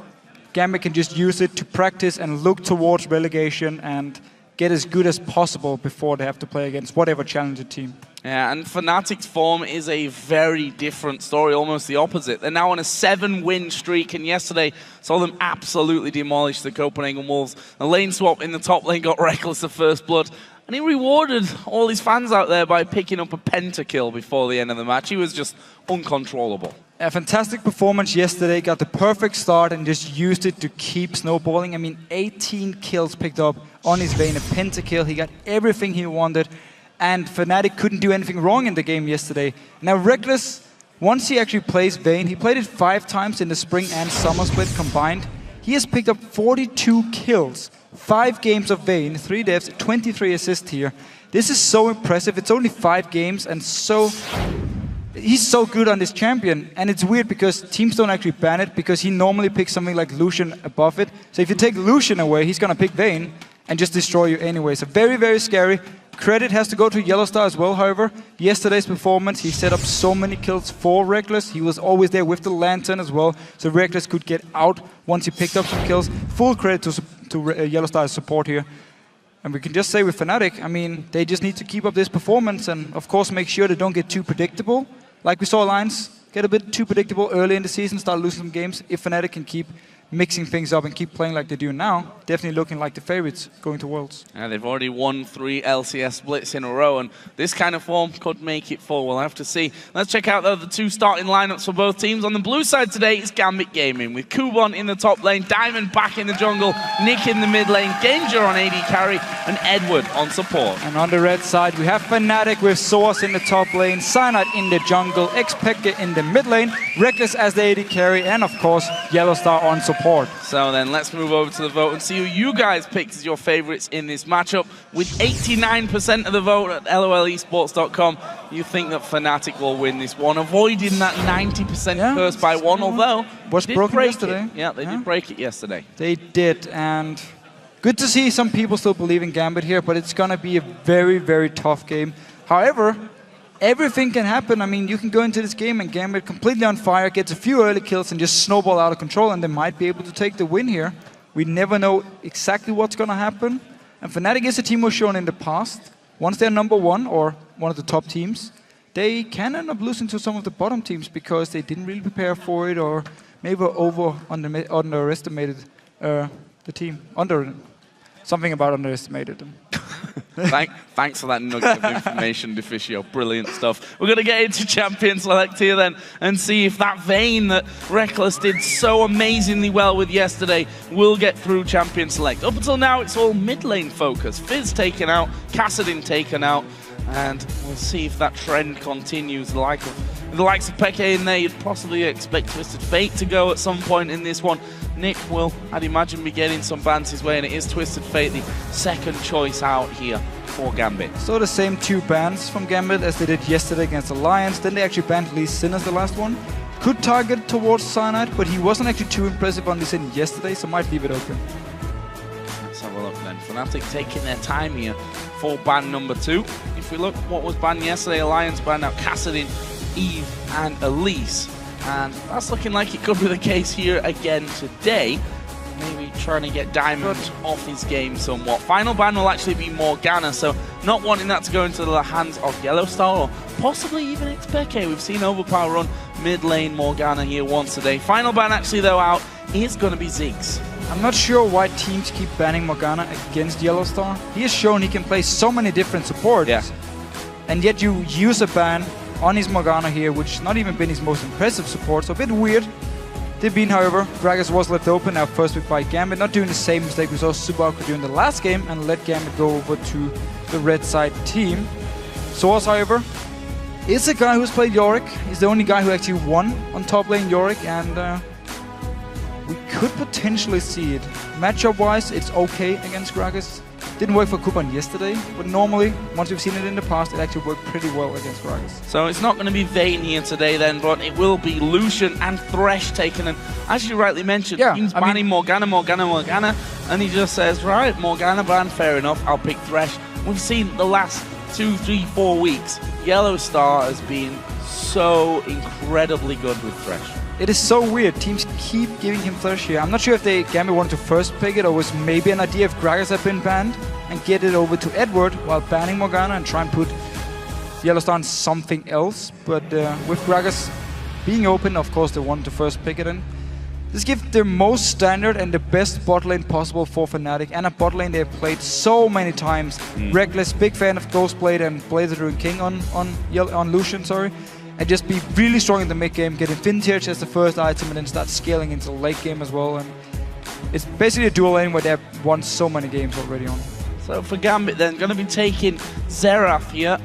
Gambit can just use it to practice and look towards relegation and get as good as possible before they have to play against whatever challenger team. Yeah, and Fnatic's form is a very different story, almost the opposite. They're now on a 7-win streak, and yesterday saw them absolutely demolish the Copenhagen Wolves. The lane swap in the top lane got Reckless the first blood, and he rewarded all his fans out there by picking up a pentakill before the end of the match. He was just uncontrollable. A fantastic performance yesterday, got the perfect start and just used it to keep snowballing. I mean, 18 kills picked up on his Vayne, a pentakill. He got everything he wanted. And Fnatic couldn't do anything wrong in the game yesterday. Now Reckless, once he actually plays Vayne, he played it 5 times in the spring and summer split combined. He has picked up 42 kills, 5 games of Vayne, 3 deaths, 23 assists here. This is so impressive. It's only 5 games and he's so good on this champion. And it's weird because teams don't actually ban it because he normally picks something like Lucian above it. So if you take Lucian away, he's going to pick Vayne and just destroy you anyway. So very, very scary. Credit has to go to Yellowstar as well, however. Yesterday's performance, he set up so many kills for Reckless. He was always there with the Lantern as well, so Reckless could get out once he picked up some kills. Full credit to Yellowstar's support here. And we can just say with Fnatic, I mean, they just need to keep up this performance and, of course, make sure they don't get too predictable. Like we saw Alliance get a bit too predictable early in the season, start losing some games. If Fnatic can keep mixing things up and keep playing like they do now, definitely looking like the favorites going to Worlds. Yeah, they've already won 3 LCS splits in a row, and this kind of form could make it 4. We'll have to see. Let's check out the 2 starting lineups for both teams. On the blue side today, it's Gambit Gaming, with Kubon in the top lane, Diamond back in the jungle, Nick in the mid lane, Genja on AD carry, and Edward on support. And on the red side, we have Fnatic with Source in the top lane, Cyanide in the jungle, Xpeke in the mid lane, Reckless as the AD carry, and of course, Yellowstar on support. So then let's move over to the vote and see who you guys picked as your favorites in this matchup. With 89% of the vote at lolesports.com, you think that Fnatic will win this one, avoiding that 90% curse by 1, although was broken yesterday. Yeah, they did break it yesterday. They did, and good to see some people still believe in Gambit here, but it's going to be a very, very tough game. However, everything can happen. I mean, you can go into this game and Gambit completely on fire, gets a few early kills and just snowball out of control, and they might be able to take the win here. We never know exactly what's going to happen. And Fnatic is a team we've shown in the past. Once they're number 1 or one of the top teams, they can end up losing to some of the bottom teams because they didn't really prepare for it, or maybe underestimated the team. Something about underestimated them. Thanks for that nugget of information, Deficio. Brilliant stuff. We're going to get into Champion Select here then and see if that Vayne that Reckless did so amazingly well with yesterday will get through Champion Select. Up until now, it's all mid lane focus. Fizz taken out, Kassadin taken out, and we'll see if that trend continues. The likes of Peke in there, you'd possibly expect Twisted Fate to go at some point in this one. Nick will, I'd imagine, be getting some bans his way, and it is Twisted Fate, the second choice out here for Gambit. So the same 2 bans from Gambit as they did yesterday against Alliance. Then they actually banned Lee Sin as the last one. Could target towards Cyanide, but he wasn't actually too impressive on Lee Sin yesterday, so might leave it open. Let's have a look then. Fnatic taking their time here for ban number 2. If we look what was banned yesterday, Alliance banned out Kassadin, Eve, and Elise. And that's looking like it could be the case here again today. Maybe trying to get Diamond off his game somewhat. Final ban will actually be Morgana, so not wanting that to go into the hands of Yellowstar or possibly even Xpeke. We've seen Overpower run mid lane Morgana here once a day. Final ban actually though out is going to be Ziggs. I'm not sure why teams keep banning Morgana against Yellowstar. He has shown he can play so many different supports, and yet you use a ban on his Morgana here, which has not even been his most impressive support, so a bit weird. Did mean, however, Gragas was left open now first pick by Gambit, not doing the same mistake we saw Subaku do in the last game, and let Gambit go over to the red side team. Source, however, is a guy who's played Yorick. He's the only guy who actually won on top lane Yorick, and we could potentially see it. Matchup-wise, it's okay against Gragas. Didn't work for Kuban yesterday, but normally, once we've seen it in the past, it actually worked pretty well against Gragas. So it's not going to be Vayne here today then, but it will be Lucian and Thresh taken. And as you rightly mentioned, he's banning Morgana, and he just says, right, Morgana ban, fair enough, I'll pick Thresh. We've seen the last 2, 3, 4 weeks, Yellow Star has been so incredibly good with Thresh. It is so weird. Teams keep giving him Thresh here. I'm not sure if Gambit wanted to first pick it or was maybe an idea if Gragas had been banned and get it over to Edward while banning Morgana and try and put Yellowstar on something else. But with Gragas being open, of course, they wanted to first pick it in. This gives the most standard and the best bot lane possible for Fnatic, and a bot lane they have played so many times. Reckless, big fan of Ghostblade and Blazer King on Lucian, sorry. And just be really strong in the mid game, get Infinity Edge as the first item, and then start scaling into the late game as well. And it's basically a dual lane where they have won so many games already on. So for Gambit then, going to be taking Xerath here,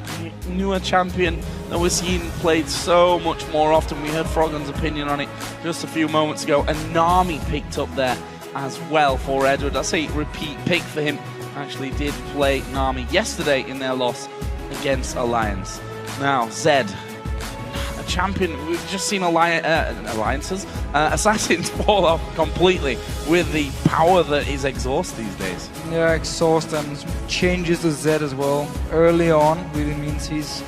newer champion that we're seeing played so much more often. We heard Frogon's opinion on it just a few moments ago, and Nami picked up there as well for Edward. I say repeat pick for him. Actually did play Nami yesterday in their loss against Alliance. Now Zed, a champion, we've just seen Assassins fall off completely with the power that is Exhaust these days. Yeah, Exhaust and changes to Zed as well. Early on really means he's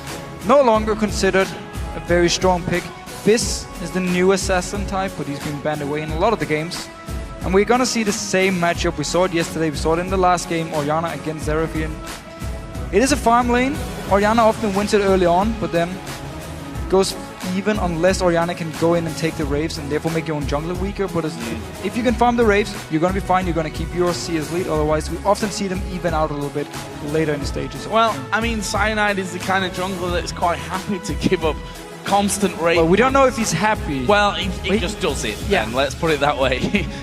no longer considered a very strong pick. Fizz is the new Assassin type, but he's been banned away in a lot of the games. And we're gonna see the same matchup. We saw it yesterday, we saw it in the last game, Orianna against Xerath. It is a farm lane. Orianna often wins it early on, but then goes even unless Orianna can go in and take the Wraves and therefore make your own jungler weaker. But if you can farm the Wraves, you're going to be fine. You're going to keep your CS lead. Otherwise, we often see them even out a little bit later in the stages. Well, I mean, Cyanide is the kind of jungler that's quite happy to give up constant rate. Well, we don't know if he's happy. Well, he just does it, then, let's put it that way.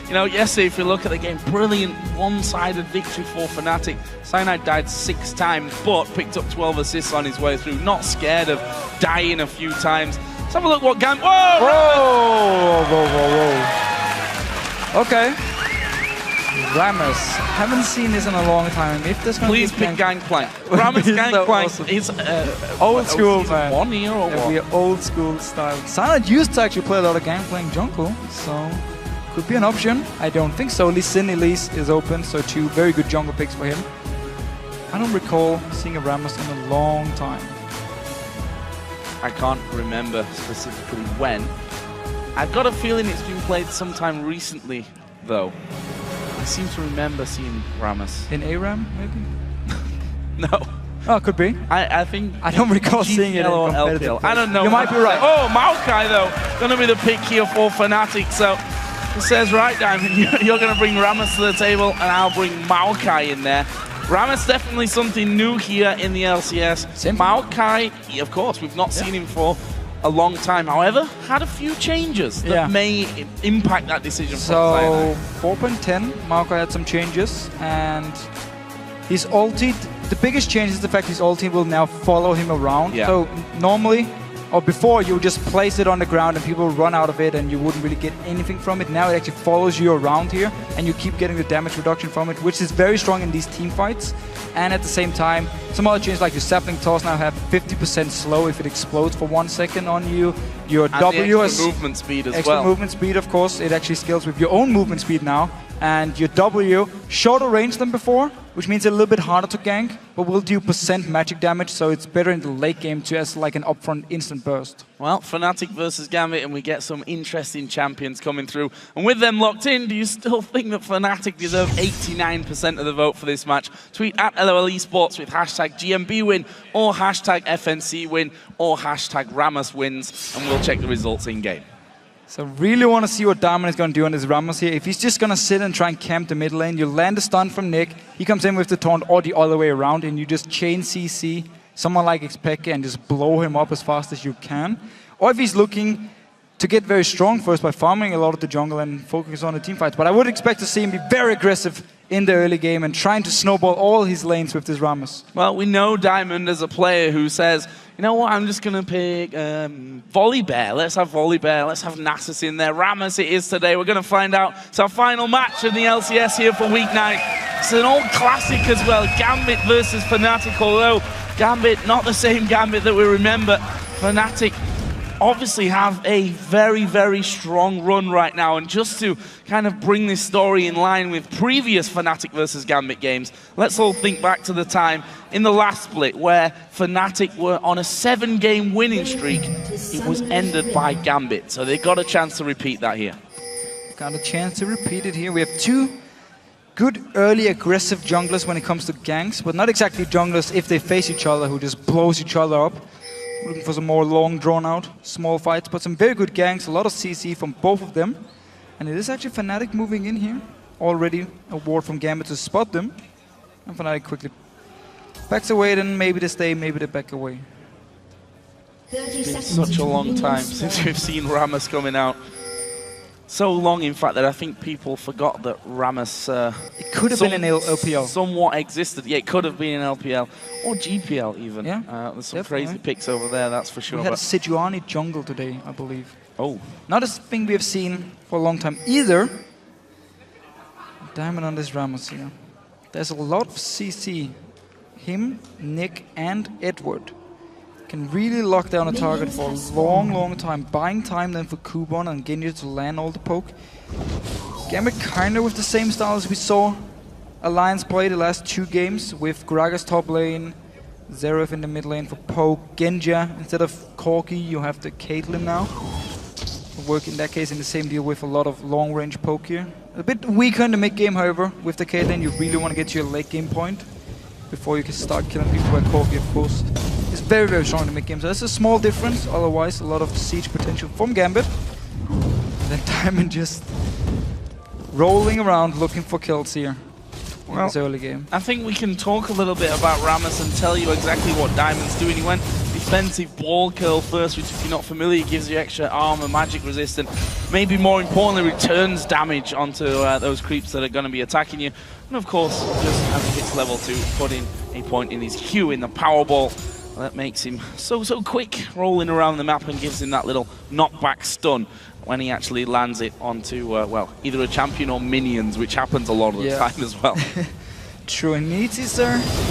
You know, yesterday, if you look at the game, brilliant one-sided victory for Fnatic. Cyanide died 6 times, but picked up 12 assists on his way through. Not scared of dying a few times. Let's have a look what Gambit... Whoa! Whoa! Okay. Rammus. Haven't seen this in a long time. If this Please pick Gangplank. Rammus Gangplank is old school, man. 1 year or what? We are old school style. Cyanide used to actually play a lot of Gangplank jungle, so could be an option. I don't think so. Lee Sin Elise is open, so 2 very good jungle picks for him. I don't recall seeing a Rammus in a long time. I can't remember specifically when. I've got a feeling it's been played sometime recently, though. I seem to remember seeing Rammus. In ARAM, maybe? No. Oh, could be. I think... I don't recall seeing it in LPL. I don't know. You might be right. Oh, Maokai, though. Going to be the pick here for Fnatic. So it says, right, Diamond, you're going to bring Rammus to the table, and I'll bring Maokai in there. Rammus definitely something new here in the LCS. Maokai, of course, we've not seen him for a long time. However, had a few changes that may impact that decision. So 4.10, Maokai had some changes, and his ulti, the biggest change is the fact his ulti will now follow him around. So normally, or before, you would just place it on the ground and people would run out of it and you wouldn't really get anything from it. Now it actually follows you around here and you keep getting the damage reduction from it, which is very strong in these team fights. And at the same time, some other changes like your sapling toss now have 50% slow if it explodes for 1 second on you. Your and W has movement speed as well. Extra movement speed, of course. It actually scales with your own movement speed now. And your W, shorter range than before, which means it's a little bit harder to gank, but will do % magic damage, so it's better in the late game to as like an upfront instant burst. Well, Fnatic versus Gambit, and we get some interesting champions coming through. And with them locked in, do you still think that Fnatic deserve 89% of the vote for this match? Tweet at LOL Esports with hashtag GMBwin, or hashtag FNCwin, or hashtag RammusWins, and we'll check the results in-game. So really want to see what Diamond is going to do on this Rammus here. If he's just going to sit and try and camp the mid lane, you land a stun from Nick, he comes in with the taunt or the other way around, and you just chain CC someone like Xpeke and just blow him up as fast as you can. Or if he's looking to get very strong first by farming a lot of the jungle and focus on the team fights. But I would expect to see him be very aggressive in the early game and trying to snowball all his lanes with this Rammus. Well, we know Diamond as a player who says, you know what, I'm just going to pick Volibear. Let's have Volibear. Let's have Nasus in there. Rammus it is today. We're going to find out. It's our final match in the LCS here for week 9. It's an old classic as well, Gambit versus Fnatic, although Gambit, not the same Gambit that we remember. Fnatic obviously have a very, very strong run right now, and just to kind of bring this story in line with previous Fnatic versus Gambit games, let's all think back to the time in the last split where Fnatic were on a 7-game winning streak. It was ended by Gambit, so they got a chance to repeat that here. Got a chance to repeat it here. We have two good early aggressive junglers when it comes to ganks, but not exactly junglers if they face each other who just blows each other up. Looking for some more long drawn out small fights, but some very good ganks, a lot of CC from both of them. And it is actually Fnatic moving in here. Already a ward from Gambit to spot them. And Fnatic quickly backs away, then maybe they stay, maybe they back away. It's been such a long time since we've seen Rammus coming out. So long, in fact, that I think people forgot that Rammus it could have been in LPL. Somewhat existed. Yeah, it could have been in LPL or GPL even. Yeah, there's some crazy picks over there, that's for sure. We had a Sejuani jungle today, I believe. Oh. Not a thing we have seen for a long time either. Diamond on this Rammus here. There's a lot of CC. Him, Nick, and Edward can really lock down a target for a long, long time, buying time then for Kubon and Genji to land all the poke. Gambit kind of with the same style as we saw Alliance play the last 2 games, with Gragas top lane, Xerath in the mid lane for poke, Genji instead of Corki you have the Caitlyn now. Work in that case in the same deal with a lot of long range poke here. A bit weaker in the mid game, however. With the Caitlyn you really want to get to your late game point before you can start killing people by Corki, of course. It's very, very strong in the mid game, so that's a small difference. Otherwise, a lot of siege potential from Gambit. And then Diamond just rolling around looking for kills here in this early game. I think we can talk a little bit about Rammus and tell you exactly what Diamond's doing. He went defensive ball curl first, which if you're not familiar gives you extra armor, magic resistant. Maybe more importantly, returns damage onto those creeps that are going to be attacking you. And of course, just as he hits level 2, put in a point in his Q in the Powerball. That makes him so quick, rolling around the map, and gives him that little knockback stun when he actually lands it onto, well, either a champion or minions, which happens a lot of the time as well. True, and needs his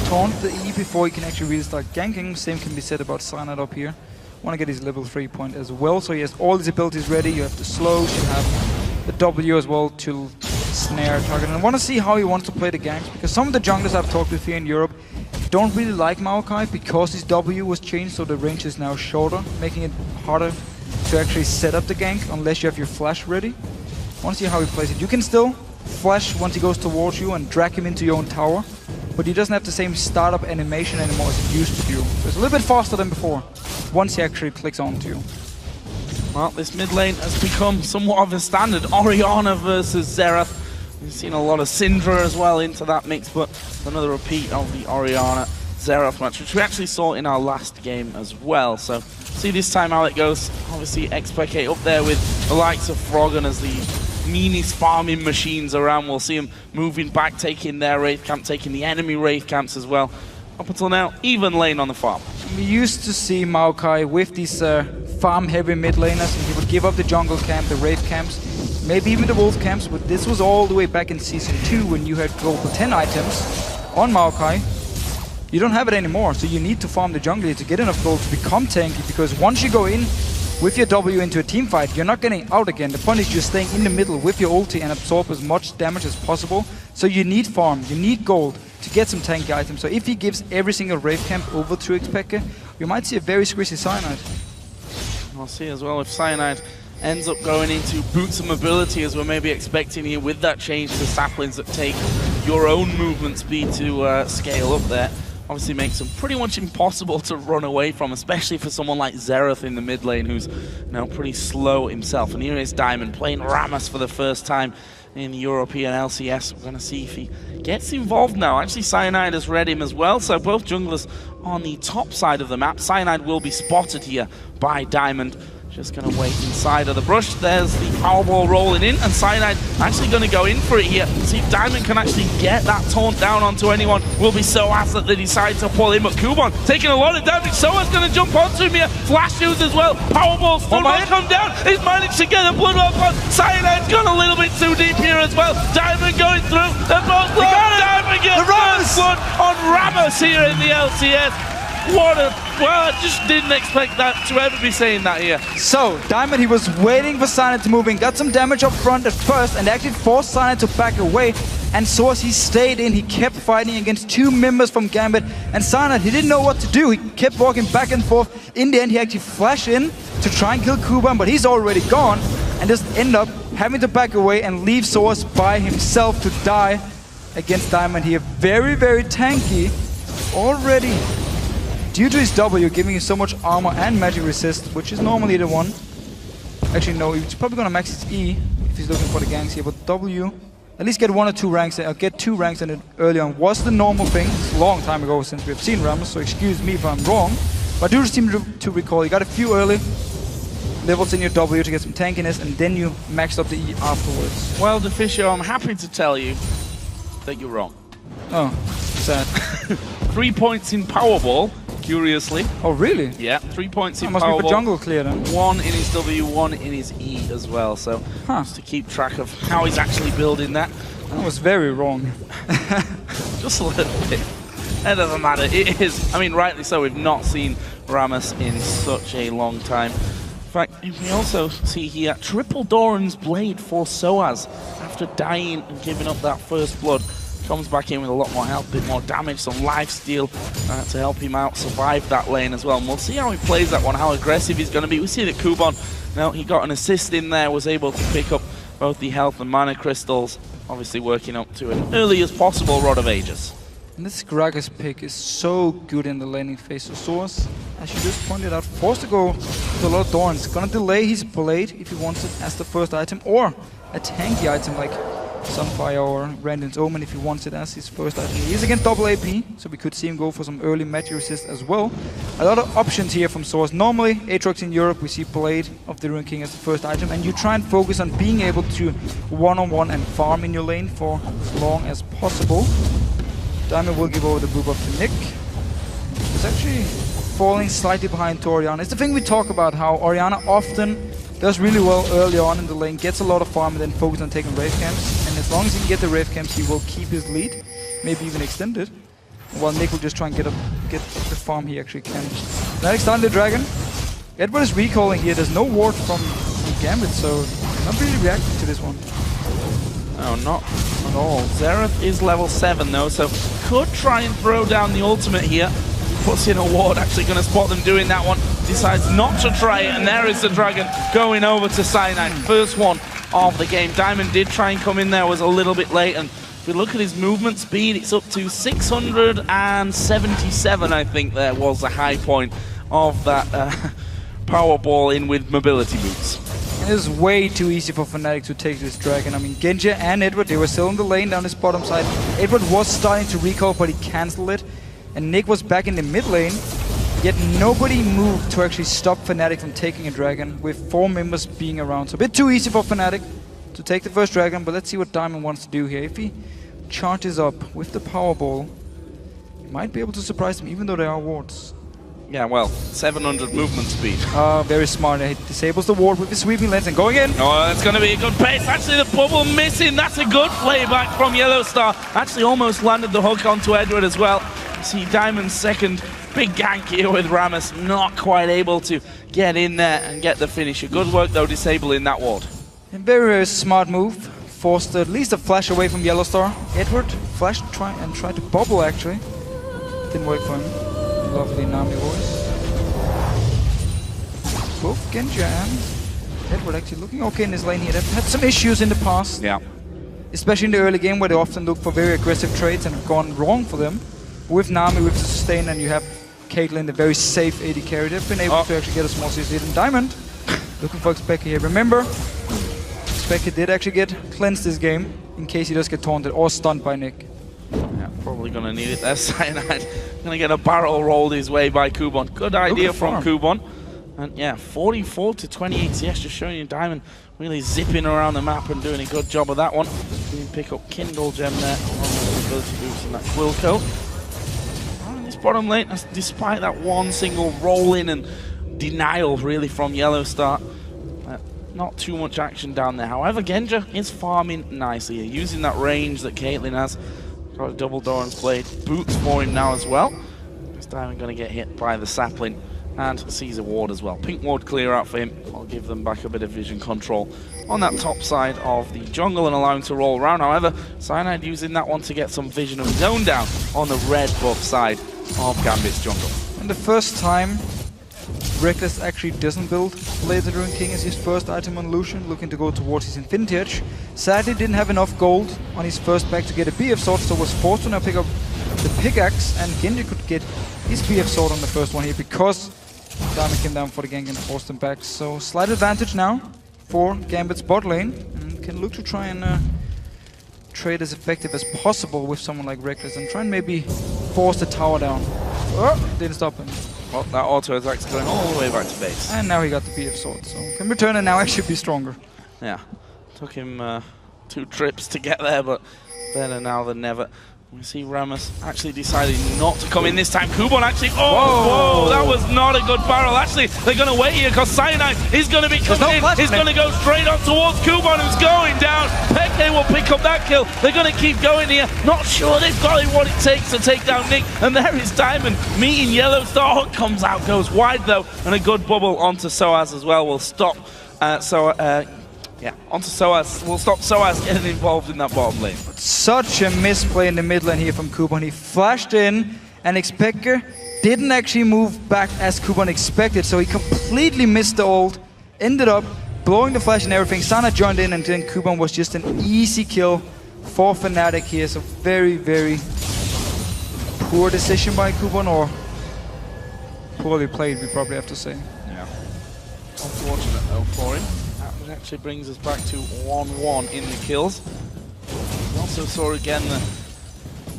taunt the E before he can actually really start ganking. Same can be said about Cyanide up here. Want to get his level 3 point as well, so he has all his abilities ready. You have the slows, you have the W as well to snare target. And I want to see how he wants to play the ganks, because some of the junglers I've talked with here in Europe don't really like Maokai because his W was changed, so the range is now shorter, making it harder to actually set up the gank unless you have your flash ready. I want to see how he plays it. You can still flash once he goes towards you and drag him into your own tower, but he doesn't have the same startup animation anymore as he used to do. So it's a little bit faster than before once he actually clicks onto you. Well, this mid lane has become somewhat of a standard. Orianna versus Xerath. We've seen a lot of Syndra as well into that mix, but another repeat of the Orianna-Xerath match, which we actually saw in our last game as well. So, see this time how it goes. Obviously, Xpk up there with the likes of Froggen as the meanest farming machines around. We'll see them moving back, taking their Wraith camp, taking the enemy Wraith camps as well. Up until now, even lane on the farm. We used to see Maokai with these farm-heavy mid laners, and he would give up the jungle camp, the Wraith camps, maybe even the wolf camps, but this was all the way back in Season 2 when you had gold for 10 items on Maokai. You don't have it anymore, so you need to farm the jungle to get enough gold to become tanky, because once you go in with your W into a team fight, you're not getting out again. The point is you're staying in the middle with your ulti and absorb as much damage as possible. So you need farm, you need gold to get some tanky items. So if he gives every single Wraith camp over to Xpeke, you might see a very squishy Cyanide. We'll see as well if Cyanide ends up going into boots of mobility as we're maybe expecting here with that change to saplings that take your own movement speed to scale up there. Obviously makes them pretty much impossible to run away from, especially for someone like Xerath in the mid lane who's now pretty slow himself. And here is Diamond playing Rammus for the first time in the European LCS. We're going to see if he gets involved now. Actually, Cyanide has read him as well, so both junglers on the top side of the map. Cyanide will be spotted here by Diamond. Just going to wait inside of the brush. There's the Powerball rolling in, and Cyanide actually going to go in for it here. See if Diamond can actually get that taunt down onto anyone. Will be Soaz that they decide to pull him, but Kubon taking a lot of damage. Soaz going to jump onto him here. Flash use as well. Powerball still might come down. He's managed to get a blood off on. Cyanide's gone a little bit too deep here as well. Diamond going through. They're both low. Ramos here in the LCS. What a... Well, I just didn't expect that to ever be saying that here. So, Diamond, he was waiting for Silent to move in, got some damage up front at first, and actually forced Silent to back away. And so as he stayed in, he kept fighting against two members from Gambit. And Silent, he didn't know what to do. He kept walking back and forth. In the end, he actually flashed in to try and kill Kuban, but he's already gone. And just end up having to back away and leave Source by himself to die against Diamond here. Very, very tanky already. Due to his W, giving him so much armor and magic resist, which is normally the one. Actually, no, he's probably gonna max his E if he's looking for the ganks here, but W, at least get 1 or 2 ranks, or get 2 ranks in it early on, was the normal thing. It's a long time ago since we've seen Ramos, so excuse me if I'm wrong. But I do seem to recall, you got a few early levels in your W to get some tankiness, and then you maxed up the E afterwards. Well, Deficio, I'm happy to tell you that you're wrong. Oh, sad. 3 points in Powerball, curiously. Oh, really? Yeah, 3 points in Powerball. Must be for jungle clear then. 1 in his W, 1 in his E as well. So, just to keep track of how he's actually building that. That was very wrong. Just a little bit. It doesn't matter. It is, I mean, rightly so. We've not seen Ramos in such a long time. In fact, we also see here triple Doran's blade for Soaz after dying and giving up that first blood. Comes back in with a lot more health, a bit more damage, some lifesteal to help him out survive that lane as well. And we'll see how he plays that one, how aggressive he's going to be. We see that Kuban, now he got an assist in there, was able to pick up both the health and mana crystals, obviously working up to an early as possible Rod of Ages. And this Gragas pick is so good in the laning phase. So Source, as you just pointed out, forced to go to a lot of Dorns. Gonna delay his blade if he wants it as the first item, or a tanky item like Sunfire or Randon's Omen if he wants it as his first item. He is against double AP, so we could see him go for some early magic resist as well. A lot of options here from Source. Normally, Aatrox in Europe, we see Blade of the Ruin King as the first item, and you try and focus on being able to one-on-one and farm in your lane for as long as possible. Diamond will give over the blue buff to Nick. He's actually falling slightly behind to Orianna. It's the thing we talk about, how Orianna often does really well early on in the lane, gets a lot of farm and then focus on taking Wraith camps. And as long as he can get the Wraith camps, he will keep his lead, maybe even extend it. While Nick will just try and get the farm he actually can. Next, down the dragon. Edward is recalling here. There's no ward from Gambit, so not really reacting to this one. No, not at all. Xerath is level 7 though, so could try and throw down the ultimate here. Puts in a ward, actually going to spot them doing that one. Decides not to try it, and there is the dragon going over to Cyanide. First one of the game. Diamond did try and come in there, was a little bit late, and if we look at his movement speed, it's up to 677, I think there was the high point of that Powerball in with mobility boots. It is way too easy for Fnatic to take this dragon. I mean, Genji and Edward, they were still in the lane down his bottom side. Edward was starting to recall, but he cancelled it. And Nick was back in the mid lane, yet nobody moved to actually stop Fnatic from taking a dragon, with 4 members being around. So a bit too easy for Fnatic to take the first dragon, but let's see what Diamond wants to do here. If he charges up with the Powerball, he might be able to surprise them, even though there are wards. Yeah, well, 700 movement speed. Very smart. He disables the ward with his sweeping lens and going in. Oh, that's going to be a good pace. Actually, the bubble missing. That's a good playback from Yellow Star. Actually, almost landed the hook onto Edward as well. See Diamond's second big gank here with Ramos. Not quite able to get in there and get the finisher. Good work, though, disabling that ward. A very, very smart move. Forced at least a flash away from Yellow Star. Edward flashed tried to bubble, actually. Didn't work for him. Lovely Nami voice. Both Genji and Edward actually looking okay in his lane here. They've had some issues in the past. Yeah. Especially in the early game where they often look for very aggressive trades and have gone wrong for them. With Nami, with the sustain, and you have Caitlyn, the very safe AD carry, they've been able to actually get a small CC lead. And Diamond, looking for Xpeke here. Remember, Xpeke did actually get cleansed this game, in case he does get taunted or stunned by Nick. Yeah, probably going to need it there. Cyanide going to get a barrel rolled his way by Kuban. Good idea from Kuban. And yeah, 44 to 28 CS, just showing you Diamond really zipping around the map and doing a good job of that one. You can pick up Kindle Gem there, along with the ability boost and that Wilco. This bottom lane, despite that one single roll in and denial really from Yellow Star, not too much action down there. However, Genja is farming nicely, using that range that Caitlyn has. Got a double Doran's Blade. Boots for him now as well. This Diamond going to get hit by the sapling and Caesar ward as well. Pink ward clear out for him. I'll give them back a bit of vision control on that top side of the jungle and allow him to roll around. However, Cyanide using that one to get some vision of his own down on the red buff side of Gambit's jungle. And the first time Reckless actually doesn't build Blade the Ruined King as his first item on Lucian, looking to go towards his Infinity Edge. Sadly didn't have enough gold on his first pack to get a BF sword, so was forced to now pick up the pickaxe, and Genji could get his BF sword on the first one here because Diamond came down for the gank and forced him back. So slight advantage now for Gambit's bot lane, and can look to try and trade as effective as possible with someone like Reckless and try and maybe force the tower down. Oh, didn't stop him. Well, that auto attack's going all the way back to base. And now he got the BF sword, so can return and now actually be stronger. Yeah, took him 2 trips to get there, but better now than never. We see Rammus actually decided not to come in this time. Kubon actually, whoa, that was not a good barrel. Actually, they're going to wait here because Cyanide is going to be coming in. He's going to go straight up towards Kubon, who's going down. Peke will pick up that kill. They're going to keep going here. Not sure they've got what it takes to take down Nick. And there is Diamond meeting Yellow Star. Hook comes out, goes wide though, and a good bubble onto Soaz as well will stop. Yeah, onto Soaz. We'll stop Soaz getting involved in that bottom lane. Such a misplay in the mid lane here from Kubon. He flashed in, and Xpecker didn't actually move back as Kubon expected, so he completely missed the ult, ended up blowing the flash and everything. Sana joined in, and then Kubon was just an easy kill for Fnatic here. So very, very poor decision by Kubon, or poorly played, we probably have to say. Yeah. Unfortunate though for him. It actually brings us back to 1-1 in the kills. We also saw again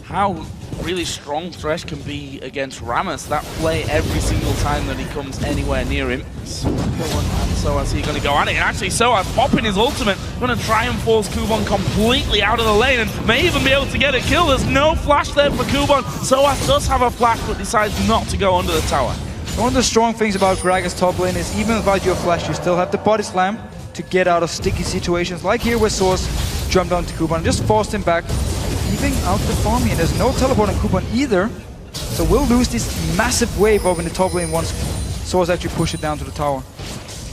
how really strong Thresh can be against Rammus. That play every single time that he comes anywhere near him. So as he's going to go at it, and actually Soaz popping his ultimate, going to try and force Kubon completely out of the lane and may even be able to get a kill. There's no flash there for Kubon. Soaz does have a flash but decides not to go under the tower. One of the strong things about Gragas top lane is even without your flash, you still have the body slam to get out of sticky situations, like here where Source jumped onto Kubon and just forced him back, leaving out the farm here. There's no teleport on Kubon either, so we'll lose this massive wave over in the top lane once Source actually push it down to the tower.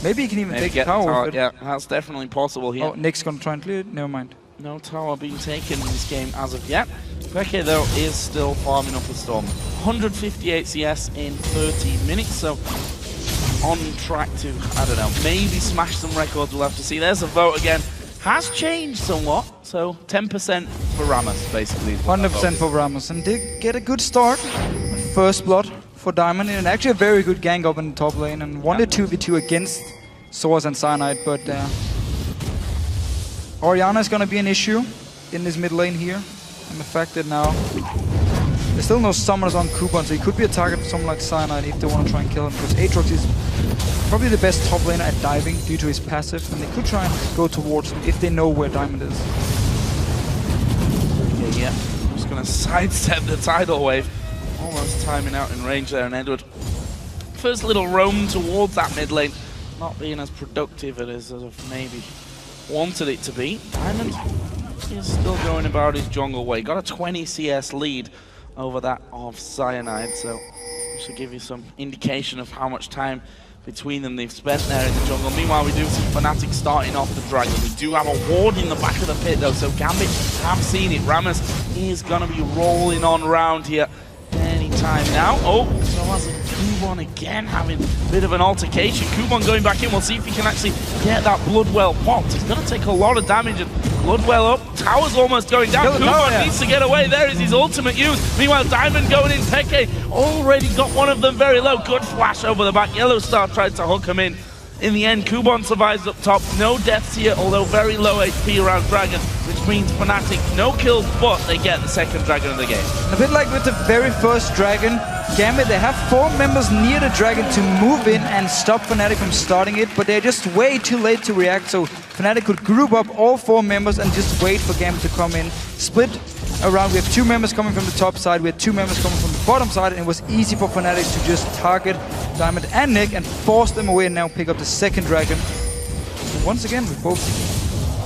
Maybe he can even take the tower. Yeah, that's definitely possible here. Oh, Nick's gonna try and clear it? Never mind. No tower being taken in this game as of yet. Peke though is still farming up the storm. 158 CS in 30 minutes, so on track to, I don't know, maybe smash some records. We'll have to see. There's a vote again. Has changed somewhat, so 10% for Rammus, basically. 100% for Rammus, and did get a good start. First blood for Diamond, and actually a very good gank up in the top lane, and won the 2v2 against Source and Cyanide, but Orianna is going to be an issue in this mid lane here, and the fact that now there's still no summoners on Kubon, so he could be a target for someone like Cyanide if they want to try and kill him, because Aatrox is probably the best top laner at diving due to his passive, and they could try and go towards him if they know where Diamond is. Yeah, I'm just going to sidestep the tidal wave. Almost timing out in range there, and Edward. First little roam towards that mid lane, not being as productive as I've maybe wanted it to be. Diamond is still going about his jungle way. Got a 20 CS lead over that of Cyanide, so this should give you some indication of how much time between them they've spent there in the jungle. Meanwhile, we do see Fnatic starting off the dragon. We do have a ward in the back of the pit though, so Gambit have seen it. Rammus is gonna be rolling on round here anytime now. Oh, so as Kubon again having a bit of an altercation. Kubon going back in. We'll see if he can actually get that Bloodwell popped. He's gonna take a lot of damage, and Bloodwell up. Tower's almost going down. Kubon needs to get away. There is his ultimate use. Meanwhile, Diamond going in. Peke already got one of them very low. Good flash over the back. Yellow Star tried to hook him in. In the end, Kubon survives up top. No deaths here, although very low HP around Dragon, which means Fnatic no kills, but they get the second Dragon of the game. A bit like with the very first Dragon, Gambit, they have 4 members near the Dragon to move in and stop Fnatic from starting it, but they're just way too late to react, so Fnatic could group up all 4 members and just wait for Gambit to come in. Split around, we have 2 members coming from the top side, we had 2 members coming from the bottom side, and it was easy for Fnatic to just target Diamond and Nick and force them away and now pick up the second Dragon. And once again, with both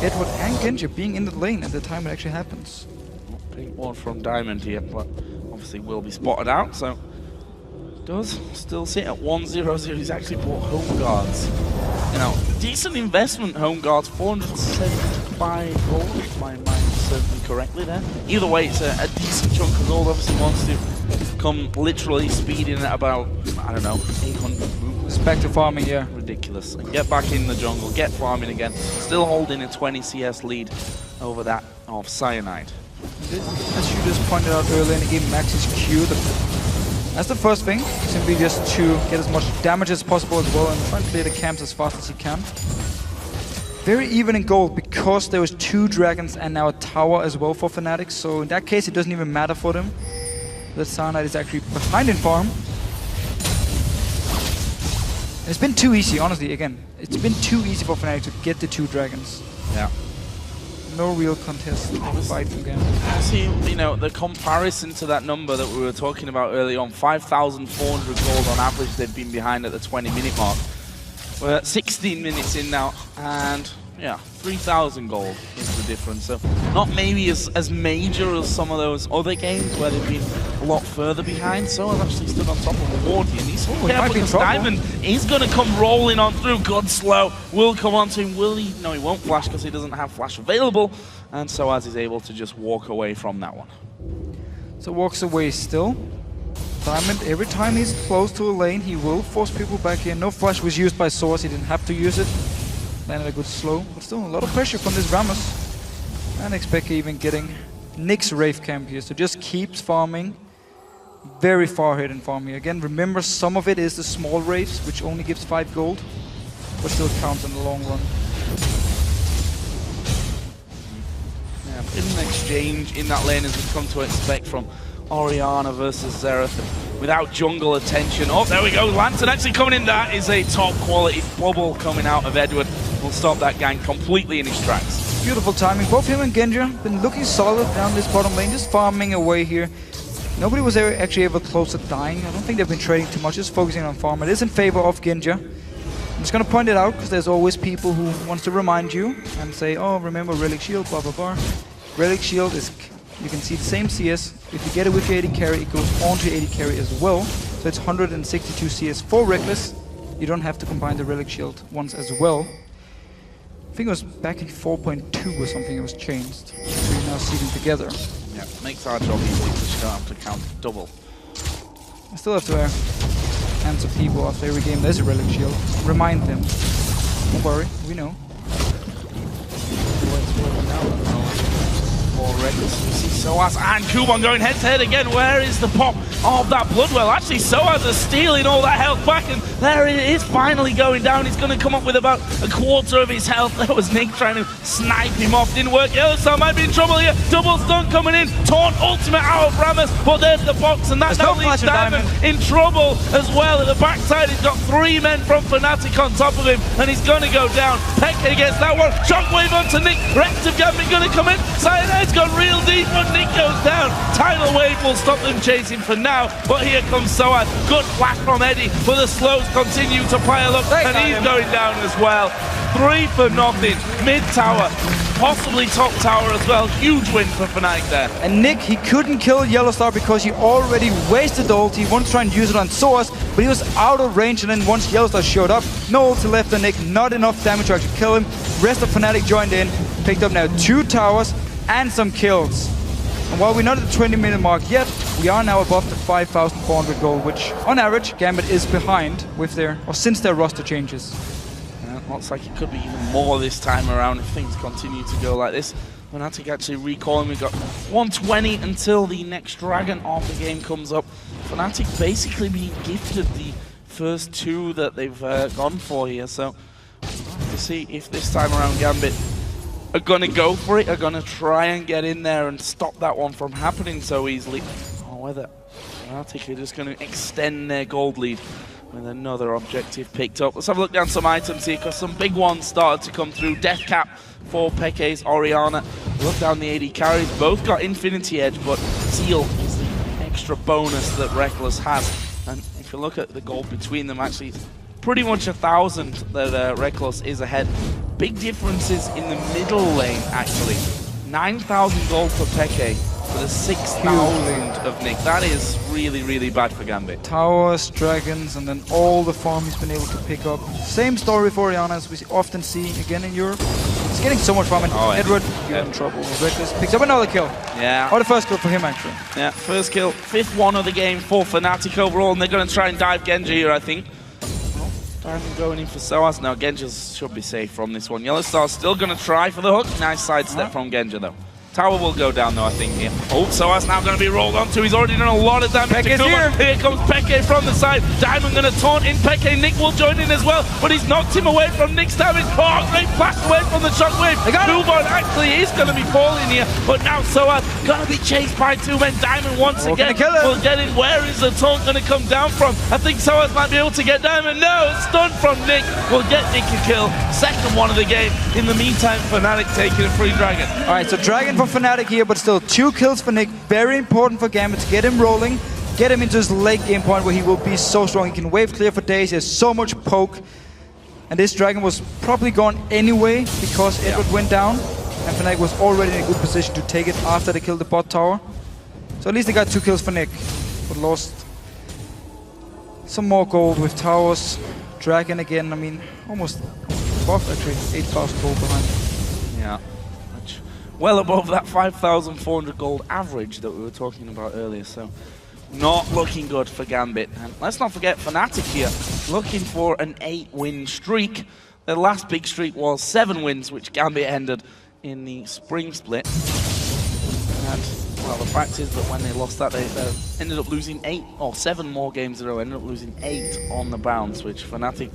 Edward and Genji being in the lane at the time it actually happens. Big one from Diamond here, but obviously will be spotted out, so does still sit at 1-0-0. He's actually bought home guards. You know, decent investment, home guards, 475 gold, if my mind serves me correctly there. Either way, it's a decent chunk of gold. Obviously wants to come literally speeding at about, I don't know, 800 movements. It's back to farming, yeah. Ridiculous. And get back in the jungle, get farming again. Still holding a 20 CS lead over that of Cyanide. As you just pointed out earlier in the game, Max is Q. That's the first thing, simply just to get as much damage as possible as well and try and clear the camps as fast as you can. Very even in gold because there was 2 dragons and now a tower as well for Fnatic, so in that case it doesn't even matter for them. The Cyanide is actually behind in farm. And it's been too easy, honestly, again. It's been too easy for Fnatic to get the 2 dragons. Yeah. No real contest fight from them. See, you know, the comparison to that number that we were talking about early on, 5,400 gold on average they've been behind at the 20-minute mark. We're at 16 minutes in now, and yeah, 3,000 gold is the difference. So not maybe as major as some of those other games where they've been a lot further behind. So I've actually stood on top of the ward here. And he's careful because Diamond is going to come rolling on through. Good slow. Will come onto him. Will he? No, he won't flash because he doesn't have flash available. And Soaz is able to just walk away from that one. So walks away still. Diamond, every time he's close to a lane, he will force people back in. No flash was used by Soaz. He didn't have to use it. Landed a good slow, but still a lot of pressure from this Rammus. And Xpeke even getting Nick's Wraith camp here, so just keeps farming. Very far ahead in farm here. Again, remember some of it is the small Wraiths, which only gives 5 gold, but still counts in the long run. Yeah, bit of an exchange in that lane as we've come to expect from Orianna versus Xerath. Without jungle attention. Oh, there we go. Lantern actually coming in. That is a top quality bubble coming out of Edward. Will stop that gang completely in his tracks. Beautiful timing. Both him and Genja been looking solid down this bottom lane, just farming away here. Nobody was actually ever close to dying. I don't think they've been trading too much, just focusing on farm. It is in favor of Genja. I'm just going to point it out because there's always people who wants to remind you and say, oh, remember Relic Shield, blah, blah, blah. Relic Shield is, you can see the same CS. If you get it with your 80 carry, it goes on to 80 carry as well. So it's 162 CS for Reckless. You don't have to combine the Relic Shield once as well. I think it was back in 4.2 or something it was changed. So you now see them together. Yeah, makes our job easy because you don't have to count double. I still have to answer people after every game there's a Relic Shield. Remind them. Don't worry, we know. Reckless, we see Soaz and Kuban going head-to-head again. Where is the pop of that Bloodwell? Actually, Soaz is stealing all that health back, and there it is finally going down. He's going to come up with about a quarter of his health. There was Nick trying to snipe him off. Didn't work. Yellowstone might be in trouble here. Double stun coming in. Taunt ultimate out of Rammus, but there's the box, and that now leaves Diamond in trouble as well. At the backside, he's got 3 men from Fnatic on top of him, and he's going to go down. Peke gets that one. Shockwave onto Nick. Rective Gambit going to come in. Cyanide's gone real deep, but Nick goes down. Tidal Wave will stop them chasing for now, but here comes Soaz. Good flash from Eddie, but the slows continue to pile up, and he's going down as well. 3 for nothing. Mid tower, possibly top tower as well. Huge win for Fnatic there. And Nick, he couldn't kill Yellowstar because he already wasted the ult. He wanted to try and use it on Soaz, but he was out of range, and then once Yellowstar showed up, no ulti left on Nick, not enough damage to actually kill him. Rest of Fnatic joined in, picked up now 2 towers and some kills. And while we're not at the 20-minute mark yet, we are now above the 5,400 gold, which on average Gambit is behind with their, or since their roster changes. Looks like it could be even more this time around if things continue to go like this. Fnatic actually recalling, we've got 120 until the next Dragon of the game comes up. Fnatic basically being gifted the first 2 that they've gone for here, so we'll see if this time around Gambit are going to go for it, are going to try and get in there and stop that one from happening so easily. Or whether Fnatic are just going to extend their gold lead with another objective picked up. Let's have a look down some items here because some big ones started to come through. Death Cap for Peke's Orianna. Look down the AD carries. Both got Infinity Edge, but Seal is the extra bonus that Reckless has. And if you look at the gold between them, actually, it's pretty much 1,000 that Reckless is ahead. Big differences in the middle lane, actually. 9,000 gold for Peke for the 6,000 of Nick. That is really, really bad for Gambit. Towers, dragons, and then all the farm he's been able to pick up. Same story for Orianna as we often see again in Europe. He's getting so much farm, and Edward, you're in trouble. Reckless picks up another kill. Yeah. Or the first kill for him, actually. Yeah, first kill, 5th one of the game for Fnatic overall, and they're going to try and dive Genji here, I think. Diving going in for Soaz. Now, Genji should be safe from this one. Yellow Star's still going to try for the hook. Nice sidestep from Genji, though. Tower will go down, though, I think, here. Oh, Soaz now going to be rolled onto. He's already done a lot of damage to Kuma. Here comes Peke from the side. Diamond going to taunt in Peke. Nick will join in as well, but he's knocked him away from Nick's damage. Oh, great blast away from the shockwave. Bubon actually is going to be falling here, but now Soaz going to be chased by 2 men. Diamond once again will get in. Where is the taunt going to come down from? I think Soaz might be able to get Diamond. No, it's stunned from Nick. Will get Nick a kill. 2nd one of the game. In the meantime, Fnatic taking a free Dragon. All right, so Dragon for Fnatic here, but still 2 kills for Nick. Very important for Gambit to get him rolling, get him into his late game point where he will be so strong. He can wave clear for days. He has so much poke. And this Dragon was probably gone anyway because Edward went down. And Fnatic was already in a good position to take it after they killed the bot tower. So at least they got 2 kills for Nick, but lost some more gold with towers. Dragon again, I mean, almost above actually, 8,000 gold behind. Yeah. Well above that 5,400 gold average that we were talking about earlier, so not looking good for Gambit. And let's not forget Fnatic here, looking for an 8-win streak. Their last big streak was 7 wins, which Gambit ended in the spring split. And, well, the fact is that when they lost that, they ended up losing 8 or 7 more games in a row, ended up losing 8 on the bounce, which Fnatic,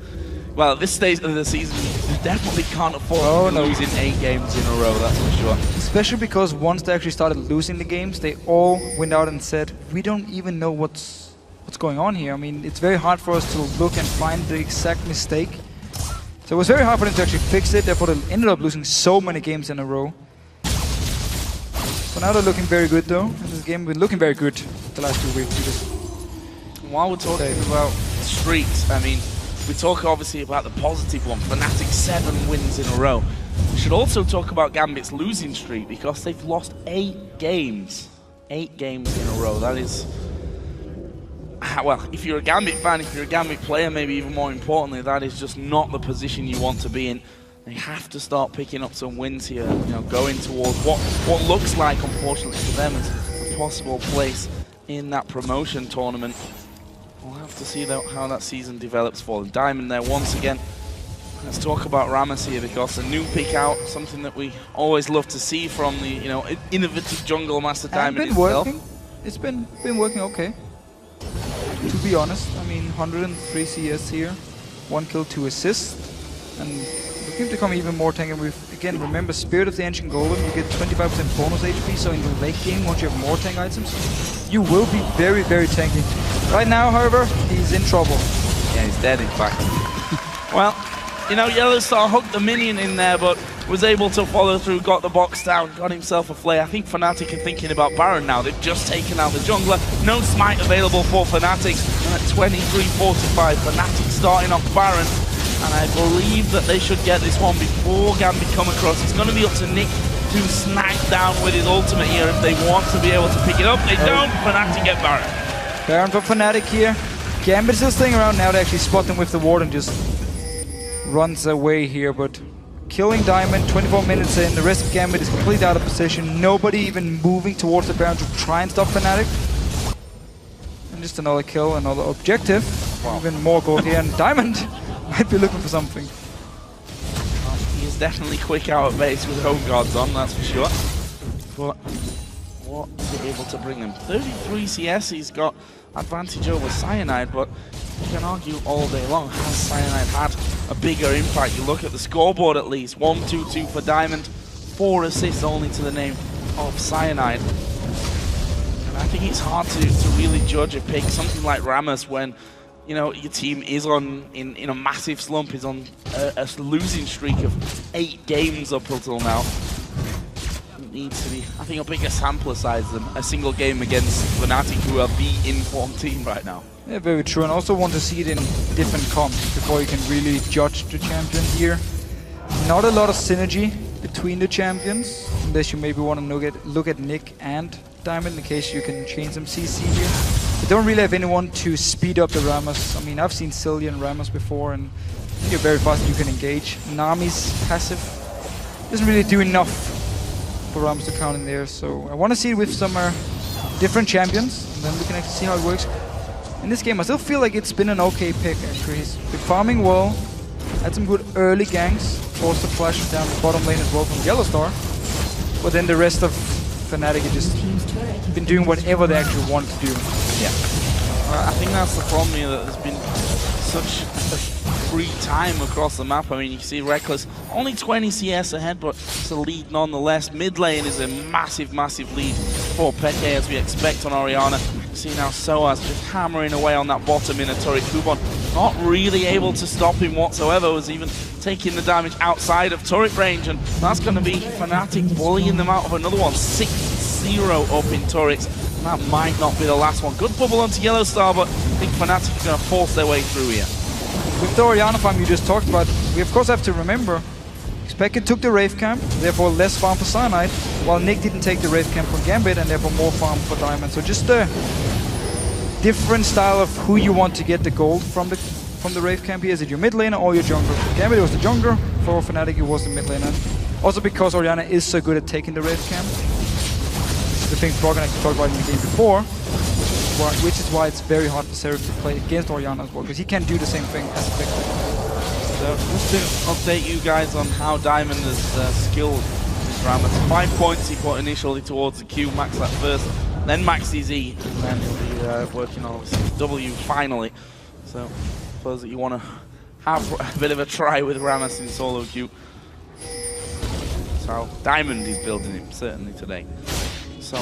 well, at this stage of the season, you definitely can't afford losing 8 games in a row, that's for sure. Especially because once they actually started losing the games, they all went out and said, we don't even know what's going on here. I mean, it's very hard for us to look and find the exact mistake. So it was very hard for them to actually fix it, therefore they ended up losing so many games in a row. So now they're looking very good though, and this game has been looking very good the last 2 weeks. While we're talking about streaks, I mean, we talk obviously about the positive one, Fnatic 7 wins in a row. We should also talk about Gambit's losing streak because they've lost 8 games. 8 games in a row. That is, well, if you're a Gambit fan, if you're a Gambit player, maybe even more importantly, that is just not the position you want to be in. They have to start picking up some wins here, you know, going towards what looks like, unfortunately for them, as a possible place in that promotion tournament. We'll have to see how that season develops for them. Diamond there once again. Let's talk about Rammus here because a new pick out, something that we always love to see from the innovative jungle master Diamond himself. It's been working okay. To be honest, I mean 103 CS here, 1 kill, 2 assists, and looking to become even more tanky. With again, remember Spirit of the Ancient Golem, you get 25% bonus HP. So in the late game, once you have more tank items, you will be very, very tanky. Right now, however, he's in trouble. Yeah, he's dead in fact. Well, you know, Yellow Star hooked the minion in there, but was able to follow through, got the box down, got himself a flare. I think Fnatic are thinking about Baron now. They've just taken out the jungler. No smite available for Fnatic. And at 23:45, Fnatic starting off Baron. And I believe that they should get this one before Gambit come across. It's going to be up to Nick to snipe down with his ultimate here if they want to be able to pick it up. They don't. Fnatic get Baron. Baron for Fnatic here. Gambit still staying around now. They actually spot them with the ward and just runs away here. But killing Diamond, 24 minutes in. The rest of Gambit is completely out of position. Nobody even moving towards the Baron to try and stop Fnatic. And just another kill, another objective. Wow. Even more gold here. And Diamond might be looking for something. Well, he is definitely quick out at base with home guards on, that's for sure. But what is it able to bring him? 33 CS, he's got advantage over Cyanide, but you can argue all day long, has Cyanide had a bigger impact? You look at the scoreboard at least, 1-2-2 for Diamond, 4 assists only to the name of Cyanide. And I think it's hard to really judge a pick, something like Rammus when, you know, your team is in a massive slump, is on a losing streak of 8 games up until now. It needs to be, I think, a bigger sampler size than a single game against Fnatic, who are the informed team right now. Yeah, very true, and also want to see it in different comps before you can really judge the champion here. Not a lot of synergy between the champions, unless you maybe want to look at Nick and Diamond, in case you can change some CC here. They don't really have anyone to speed up the Rammus. I mean, I've seen Cillian and Rammus before, and you're very fast, you can engage. Nami's passive doesn't really do enough for Rammus to count in there, so I want to see it with some different champions, and then we can actually see how it works. In this game, I still feel like it's been an okay pick, actually. He's been farming well, had some good early ganks, forced the flash down the bottom lane as well from Yellow Star, but then the rest of Fnatic have just been doing whatever they actually want to do. Yeah. I think that's the problem here, that there's been such a free time across the map. I mean, you see Reckless only 20 CS ahead, but it's a lead nonetheless. Mid lane is a massive, massive lead for Peke, as we expect on Orianna. You see now Soaz just hammering away on that bottom in a turret. Kubon not really able to stop him whatsoever, was even taking the damage outside of turret range, and that's going to be Fnatic bullying them out of another one. 6-0 up in turrets. That might not be the last one. Good bubble onto Yellow Star, but I think Fnatic are going to force their way through here. With the Orianna farm you just talked about, we of course have to remember, Xpeke took the Wraith Camp, therefore less farm for Cyanide, while Nick didn't take the Wraith Camp for Gambit, and therefore more farm for Diamond. So just a different style of who you want to get the gold from the Wraith Camp here. Is it your mid laner or your jungler? For Gambit it was the jungler, for Fnatic it was the mid laner. Also because Orianna is so good at taking the Wraith Camp. The thing Frog and I talked about in the game before, which is why it's very hard for Seraph to play against Orianna as well, because he can't do the same thing as effectively. So just to update you guys on how Diamond has skilled this Rammus. 5 points he put initially towards the Q, max that first, then max his E, and then he'll be working on his W finally. So I suppose that you want to have a bit of a try with Rammus in solo queue. So Diamond is building him, certainly today. So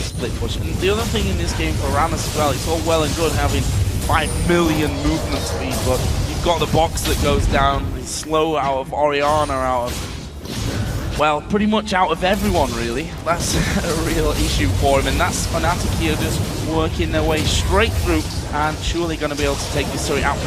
split push. And the other thing in this game for Rammus as well, it's all well and good having 5 million movement speed, but you've got the box that goes down. It's slow out of Orianna, out of, well, pretty much out of everyone really. That's a real issue for him, and that's Fnatic here just working their way straight through and surely going to be able to take this turret out.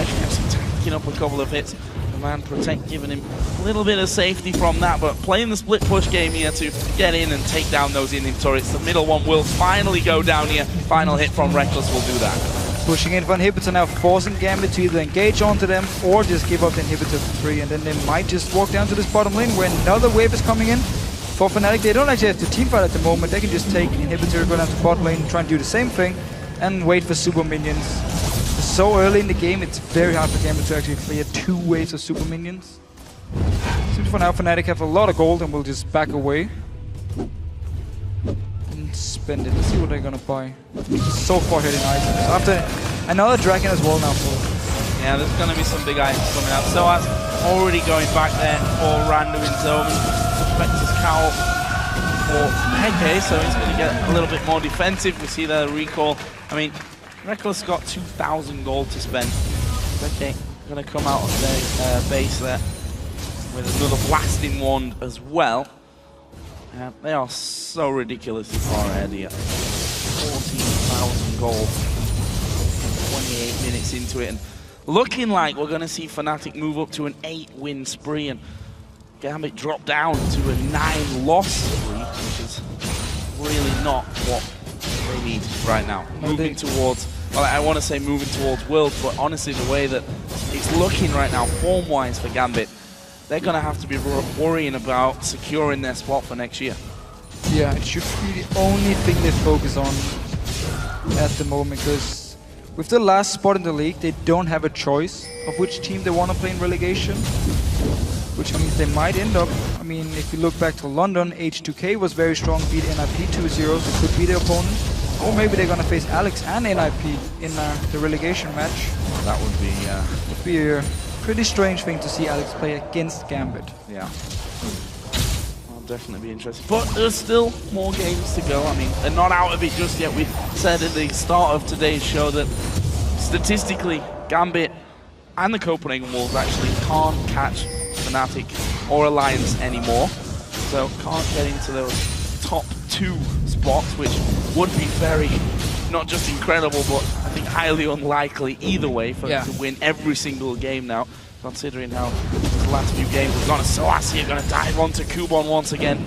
Picking up a couple of hits. Man Protect giving him a little bit of safety from that, but playing the split push game here to get in and take down those in turrets. The middle one will finally go down here. Final hit from Reckless will do that. Pushing in for inhibitor now, forcing Gambit to either engage onto them or just give up the inhibitor for free, and then they might just walk down to this bottom lane where another wave is coming in. For Fnatic, they don't actually have to teamfight at the moment. They can just take inhibitor, go down to bot lane, try and do the same thing, and wait for super minions. So early in the game, it's very hard for Gambit to actually clear 2 waves of super minions. Seems for now Fnatic have a lot of gold and will just back away and spend it. Let's see what they're gonna buy. So far hitting items. After another dragon as well now for. Yeah, there's gonna be some big items coming out. So as already going back there for Randu in zone. Spectre's cowl for Peke, so he's gonna get a little bit more defensive. We see the recall. I mean, Reckless got 2,000 gold to spend. Okay, gonna come out of their base there with another blasting wand as well. And they are so ridiculously far ahead here. 14,000 gold. 28 minutes into it, and looking like we're gonna see Fnatic move up to an 8-win spree, and Gambit drop down to a 9-loss spree, which is really not what they need right now. Moving towards, well, I want to say moving towards Worlds, but honestly the way that it's looking right now form-wise for Gambit, they're going to have to be worrying about securing their spot for next year. Yeah, it should be the only thing they focus on at the moment, because with the last spot in the league, they don't have a choice of which team they want to play in relegation, which means they might end up, I mean, if you look back to London, H2K was very strong, beat NIP 2-0, so could be their opponent. Or maybe they're going to face Alex and NIP in the relegation match. That would be a pretty strange thing to see Alex play against Gambit. Yeah. I'll definitely be interested. But there's still more games to go. I mean, they're not out of it just yet. We said at the start of today's show that statistically, Gambit and the Copenhagen Wolves actually can't catch Fnatic or Alliance anymore. So can't get into those top 2 spots, which would be very, not just incredible, but I think highly unlikely either way for them to win every single game now, considering how the last few games have gone. So Asi are going to dive onto Kubon once again.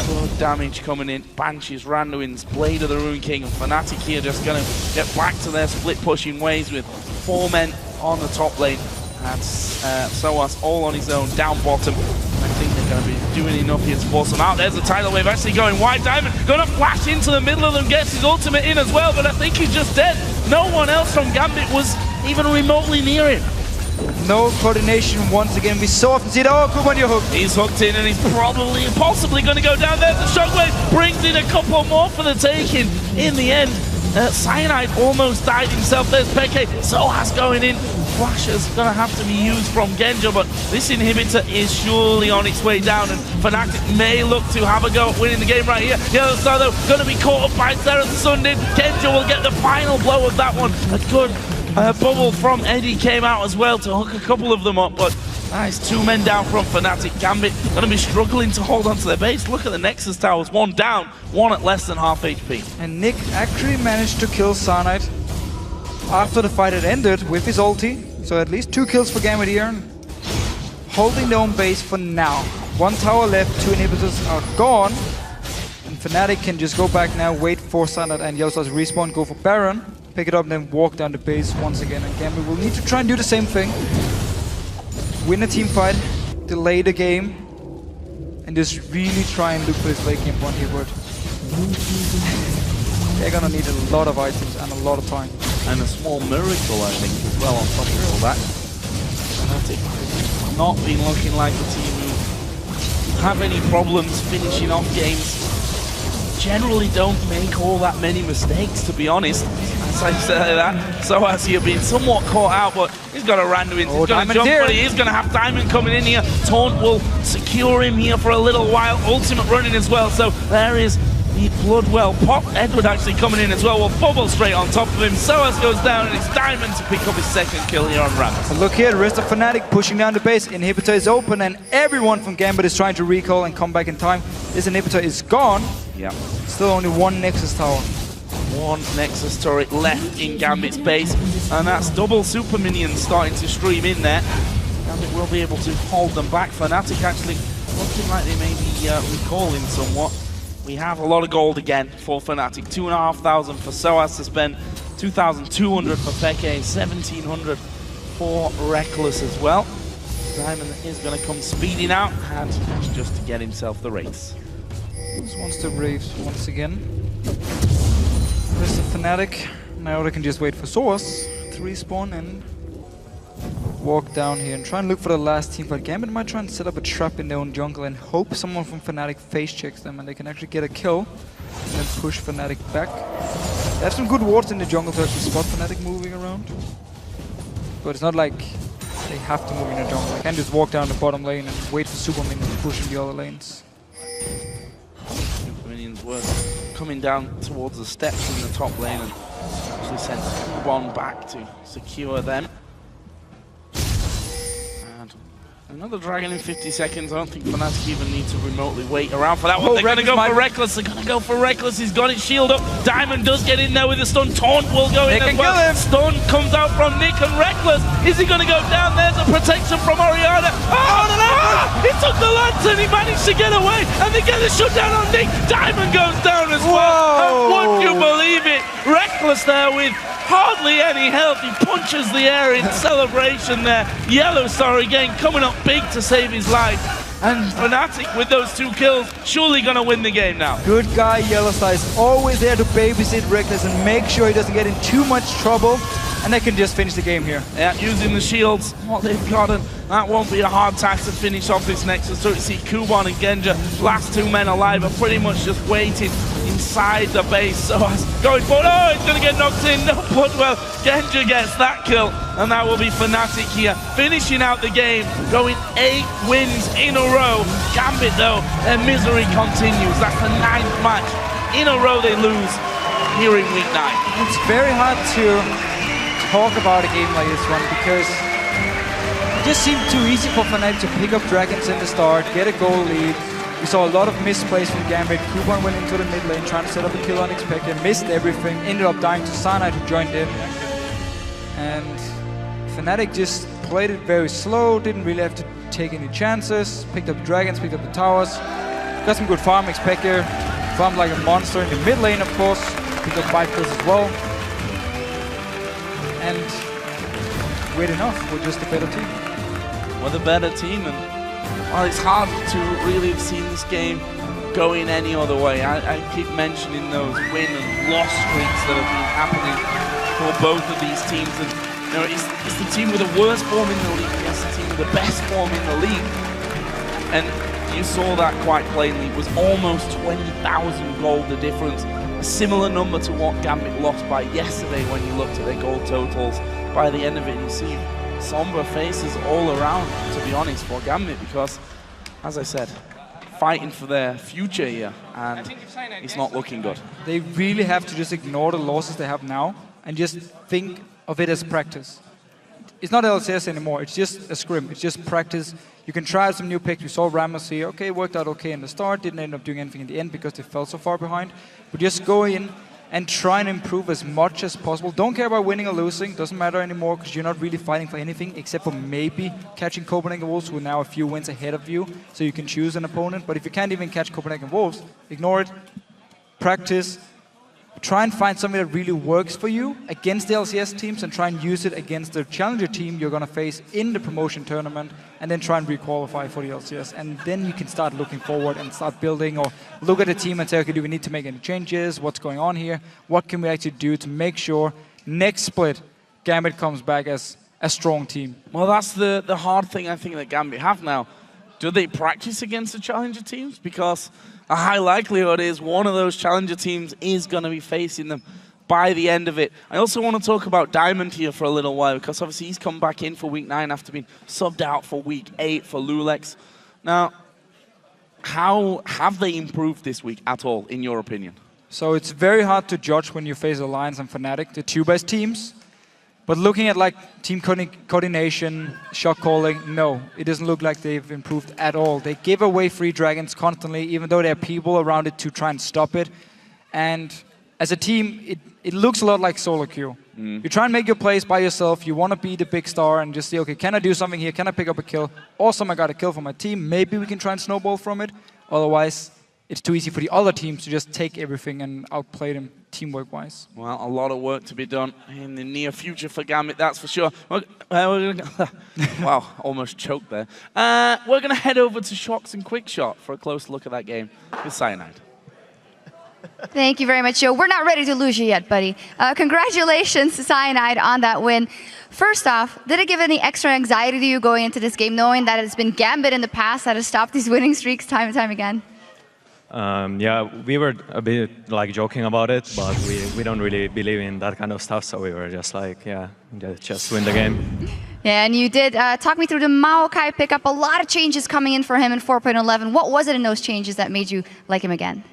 Good damage coming in. Banshees, Randuin's, Blade of the Ruin King, and Fnatic here just going to get back to their split pushing ways with 4 men on the top lane. And Soas all on his own, down bottom. I think they're going to be doing enough here to force them out. There's the tidal wave actually going wide. Diamond going to flash into the middle of them, gets his ultimate in as well, but I think he's just dead. No one else from Gambit was even remotely near him. No coordination once again. We so often see it. Oh, Kuban, you're hooked. He's hooked in and he's possibly going to go down there. The shockwave brings in a couple more for the taking. In the end, Cyanide almost died himself. There's Peke. Soas going in. Flasher's going to have to be used from Genja, but this inhibitor is surely on its way down, and Fnatic may look to have a go at winning the game right here. Yellow Star, though, going to be caught up by Sarah Sundin. Genja will get the final blow of that one. A good bubble from Eddie came out as well to hook a couple of them up, but nice 2 men down from Fnatic. Gambit going to be struggling to hold onto their base. Look at the Nexus towers, 1 down, 1 at less than half HP. And Nick actually managed to kill Cyanide after the fight had ended with his ulti. So at least 2 kills for Gambit here. Holding their own base for now. 1 tower left, 2 inhibitors are gone. And Fnatic can just go back now, wait for Cyanide and Yellowstar's respawn, go for Baron, pick it up and then walk down the base once again. And Gambit will need to try and do the same thing. Win a team fight, delay the game, and just really try and look for this late game point here, but they're gonna need a lot of items and a lot of time. And a small miracle, I think, as well on top of all that. Fnatic not been looking like the team who have any problems finishing off games. Generally don't make all that many mistakes, to be honest. As I say that, so has he been somewhat caught out, but he's got a Randuin, he's going to jump, but he is going to have Diamond coming in here. Taunt will secure him here for a little while, ultimate running as well, so there is the Bloodwell pop. Edward actually coming in as well, will bubble straight on top of him. Soas goes down and it's Diamond to pick up his 2nd kill here on Rammus. And look here, the rest of Fnatic pushing down the base. Inhibitor is open and everyone from Gambit is trying to recall and come back in time. This inhibitor is gone. Yeah. Still only 1 Nexus tower. 1 Nexus turret left in Gambit's base, and that's double super minions starting to stream in there. Gambit will be able to hold them back. Fnatic actually looking like they may be recalling somewhat. We have a lot of gold again for Fnatic. 2,500 for Soas to spend, 2,200 for Peke, 1,700 for Reckless as well. Diamond is going to come speeding out, and just to get himself the race. Just wants to rave once again. Rest of Fnatic. Now they can just wait for Soas to respawn and walk down here and try and look for the last team fight. Gambit might try and set up a trap in their own jungle and hope someone from Fnatic face checks them and they can actually get a kill and then push Fnatic back. They have some good wards in the jungle to actually spot Fnatic moving around. But it's not like they have to move in the jungle. They can just walk down the bottom lane and wait for Super Minions to push in the other lanes. Super Minions were coming down towards the steps in the top lane and actually sent one back to secure them. Another dragon in 50 seconds. I don't think Fnatic even need to remotely wait around for that one. They're going to go for Reckless. They're going to go for Reckless. He's got his shield up. Diamond does get in there with a stun. Taunt will go in as well. Stun comes out from Nick and Reckless. Is he going to go down? There's a protection from Oriana. Oh, no! He took the lance and he managed to get away. And they get a shutdown on Nick. Diamond goes down as well. And would you believe it? Reckless there with hardly any health. He punches the air in celebration there. Yellow Star again coming up big to save his life. And Fnatic with those 2 kills, surely gonna win the game now. Good guy Yellow Star is always there to babysit Reckless and make sure he doesn't get in too much trouble. And they can just finish the game here. Yeah, using the shields, what they've got, and that won't be a hard task to finish off this Nexus. So you see Kuban and Genja, last 2 men alive, are pretty much just waiting inside the base. So going forward, oh, he's gonna get knocked in, no, but well, Genja gets that kill, and that will be Fnatic here, finishing out the game, going 8 wins in a row. Gambit though, their misery continues. That's the 9th match in a row they lose here in week 9. It's very hard to talk about a game like this one because it just seemed too easy for Fnatic to pick up dragons in the start, get a goal lead. We saw a lot of misplays from Gambit. Kuban went into the mid lane trying to set up a kill unexpected, missed everything, ended up dying to Cyanide who joined in. And Fnatic just played it very slow, didn't really have to take any chances, picked up dragons, picked up the towers, got some good farm. Expect here, farm like a monster in the mid lane, of course. Pick up 5 kills as well. And weird enough, we're just a better team. We're the better team, and well, it's hard to really have seen this game going any other way. I keep mentioning those win and loss streaks that have been happening for both of these teams, and you know, it's the team with the worst form in the league against the team with the best form in the league, and you saw that quite plainly. It was almost 20,000 gold the difference, a similar number to what Gambit lost by yesterday when you looked at their gold totals. By the end of it, you see somber faces all around, to be honest, for Gambit, because, as I said, fighting for their future here, and it's not looking good. They really have to just ignore the losses they have now and just think of it as practice. It's not LCS anymore, it's just a scrim, it's just practice. You can try some new picks. We saw Ramos here, okay, it worked out okay in the start, didn't end up doing anything in the end because they fell so far behind. But just go in and try and improve as much as possible. Don't care about winning or losing, doesn't matter anymore, because you're not really fighting for anything except for maybe catching Copenhagen Wolves, who are now a few wins ahead of you, so you can choose an opponent. But if you can't even catch Copenhagen Wolves, ignore it, practice, try and find something that really works for you against the LCS teams, and try and use it against the challenger team you're going to face in the promotion tournament, and then try and re-qualify for the LCS. And then you can start looking forward and start building, or look at the team and say, okay, do we need to make any changes? What's going on here? What can we actually do to make sure next split Gambit comes back as a strong team? Well, that's the hard thing I think that Gambit have now. Do they practice against the challenger teams? Because a high likelihood is one of those challenger teams is going to be facing them by the end of it. I also want to talk about Diamond here for a little while, because obviously he's come back in for week 9 after being subbed out for week 8 for Lulex. Now, how have they improved this week at all, in your opinion? So it's very hard to judge when you face Alliance and Fnatic, the two best teams. But looking at like team coordination, shot calling, no, it doesn't look like they've improved at all. They give away free dragons constantly, even though there are people around it to try and stop it. And as a team, it looks a lot like solo queue. You try and make your plays by yourself. You want to be the big star and just say, okay, can I do something here? Can I pick up a kill? Awesome, I got a kill for my team. Maybe we can try and snowball from it. Otherwise, it's too easy for the other teams to just take everything and outplay them teamwork-wise. Well, a lot of work to be done in the near future for Gambit, that's for sure. Wow, almost choked there. We're going to head over to Shox and Quickshot for a close look at that game with Cyanide. Thank you very much, Joe. We're not ready to lose you yet, buddy. Congratulations to Cyanide on that win. First off, did it give any extra anxiety to you going into this game, knowing that it's been Gambit in the past that has stopped these winning streaks time and time again? Yeah, we were a bit like joking about it, but we don't really believe in that kind of stuff, so we were just like, yeah, just win the game. Yeah, and you did talk me through the Maokai pickup. A lot of changes coming in for him in 4.11. What was it in those changes that made you like him again?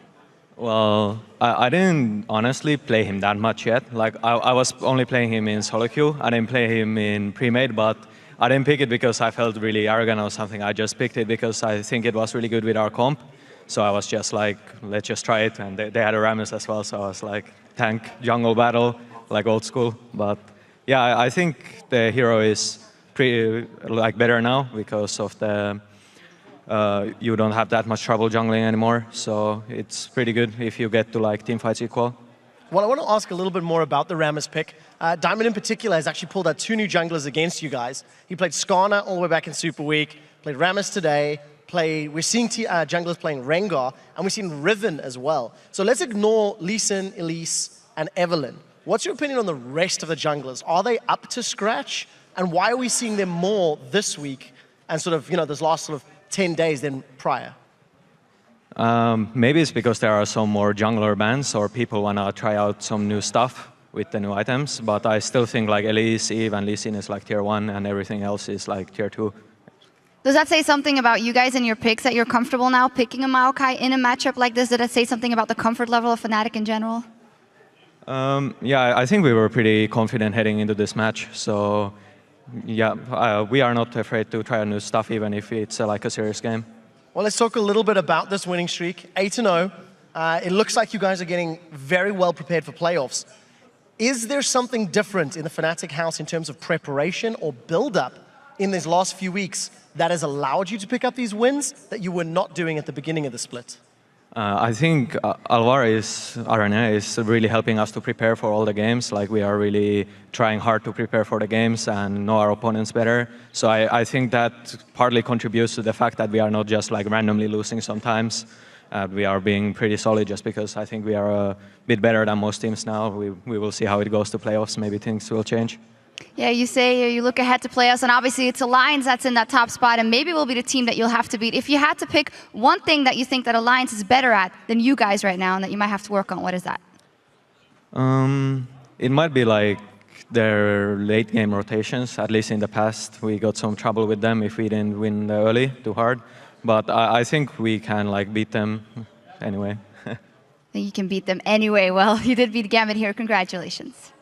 Well, I didn't honestly play him that much yet. Like, I was only playing him in solo queue. I didn't play him in pre-made, but I didn't pick it because I felt really arrogant or something. I just picked it because I think it was really good with our comp. So I was just like, let's just try it. And they had a Rammus as well, so I was like, tank, jungle battle, like old school. But yeah, I think the hero is pretty like better now because of the you don't have that much trouble jungling anymore, so it's pretty good if you get to like team fights equal. Well, I want to ask a little bit more about the Rammus pick. Diamond in particular has actually pulled out 2 new junglers against you guys. He played Skarner all the way back in Super Week, played Rammus today, we're seeing junglers playing Rengar, and we're seeing Riven as well. So let's ignore Lee Sin, Elise, and Evelyn. What's your opinion on the rest of the junglers? Are they up to scratch? And why are we seeing them more this week and sort of, you know, this last sort of 10 days than prior? Maybe it's because there are some more jungler bans or people want to try out some new stuff with the new items, but I still think like Elise, Eve, and Lee Sin is like tier 1 and everything else is like tier 2. Does that say something about you guys and your picks, that you're comfortable now picking a Maokai in a matchup like this? Did it say something about the comfort level of Fnatic in general? Yeah, I think we were pretty confident heading into this match, so yeah, we are not afraid to try new stuff even if it's like a serious game. Well, let's talk a little bit about this winning streak, 8-0. It looks like you guys are getting very well prepared for playoffs. Is there something different in the Fnatic house in terms of preparation or build-up in these last few weeks that has allowed you to pick up these wins that you were not doing at the beginning of the split? I think Alvarez Arena is really helping us to prepare for all the games. Like, we are really trying hard to prepare for the games and know our opponents better. So I think that partly contributes to the fact that we are not just like randomly losing sometimes. We are being pretty solid just because I think we are a bit better than most teams now. We will see how it goes to playoffs. Maybe things will change. Yeah, you say you look ahead to playoffs, and obviously it's Alliance that's in that top spot, and maybe will be the team that you'll have to beat. If you had to pick one thing that you think that Alliance is better at than you guys right now and that you might have to work on, what is that? It might be like their late game rotations. At least in the past, we got some trouble with them if we didn't win early too hard. But I think we can like beat them anyway. I think you can beat them anyway. Well, you did beat Gambit here. Congratulations.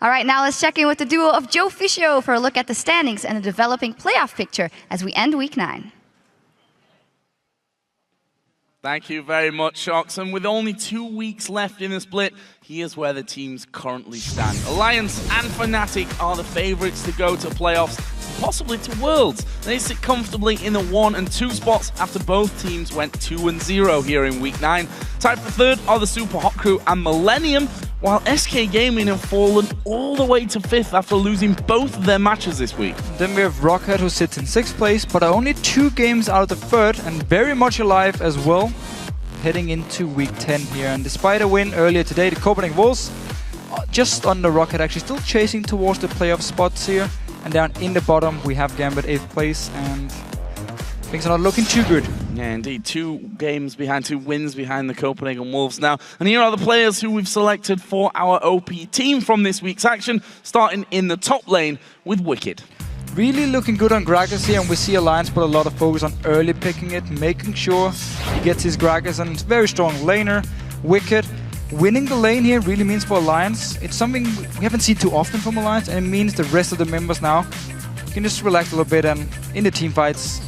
All right, now let's check in with the duo of Joe Fischio for a look at the standings and the developing playoff picture as we end Week 9. Thank you very much, Oxen. With only 2 weeks left in the split, here's where the teams currently stand. Alliance and Fnatic are the favorites to go to playoffs, possibly to Worlds. They sit comfortably in the 1 and 2 spots after both teams went 2-0 here in Week 9. Tied for third are the Super Hot Crew and Millennium, while SK Gaming have fallen all the way to 5th after losing both of their matches this week. Then we have Ro8 who sits in 6th place, but are only 2 games out of the 3rd and very much alive as well, heading into Week 10 here. And despite a win earlier today, the Copenhagen Wolves are just under Ro8, actually still chasing towards the playoff spots here. And down in the bottom, we have Gambit 8th place, and things are not looking too good. Yeah, indeed. 2 games behind, 2 wins behind the Copenhagen Wolves now. And here are the players who we've selected for our OP team from this week's action, starting in the top lane with Wicked. Really looking good on Gragas here, and we see Alliance put a lot of focus on early picking it, making sure he gets his Gragas, and very strong laner. Wicked. Winning the lane here really means for Alliance, it's something we haven't seen too often from Alliance, and it means the rest of the members now can just relax a little bit, and in the team fights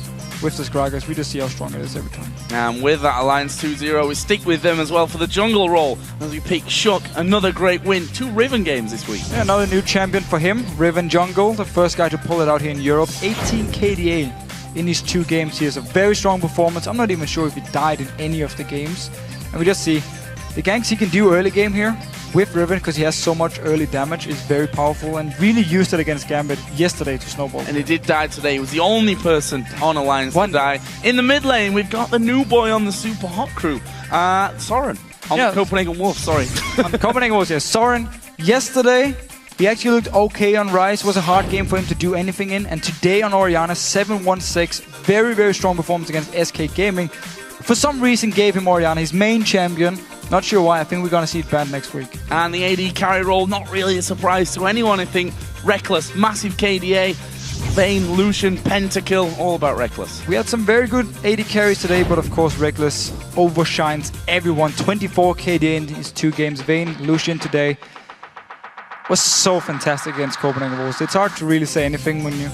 with this Gragas, we just see how strong it is every time. And with that Alliance 2-0, we stick with them as well for the jungle role as we pick Shook, another great win. 2 Riven games this week. Yeah, another new champion for him, Riven Jungle, the first guy to pull it out here in Europe. 18 KDA in these 2 games. He has a very strong performance. I'm not even sure if he died in any of the games. And we just see the ganks he can do early game here with Riven, because he has so much early damage, is very powerful, and really used it against Gambit yesterday to snowball. And he did die today. He was the only person on Alliance to die. In the mid lane, we've got the new boy on the Super Hot Crew, Soren. On the Copenhagen Wolves, sorry. On the Copenhagen Wolves, yes. Soren, yesterday, he actually looked okay on Rise. It was a hard game for him to do anything in. And today on Orianna, 7-1-6. Very, very strong performance against SK Gaming. For some reason, gave him Orianna, his main champion. Not sure why. I think we're going to see it banned next week. And the AD carry role, not really a surprise to anyone, I think. Reckless, massive KDA, Vayne, Lucian, Pentakill, all about Reckless. We had some very good AD carries today, but of course Reckless overshines everyone. 24 KDA in his 2 games. Vayne, Lucian today was so fantastic against Copenhagen Wolves. It's hard to really say anything when you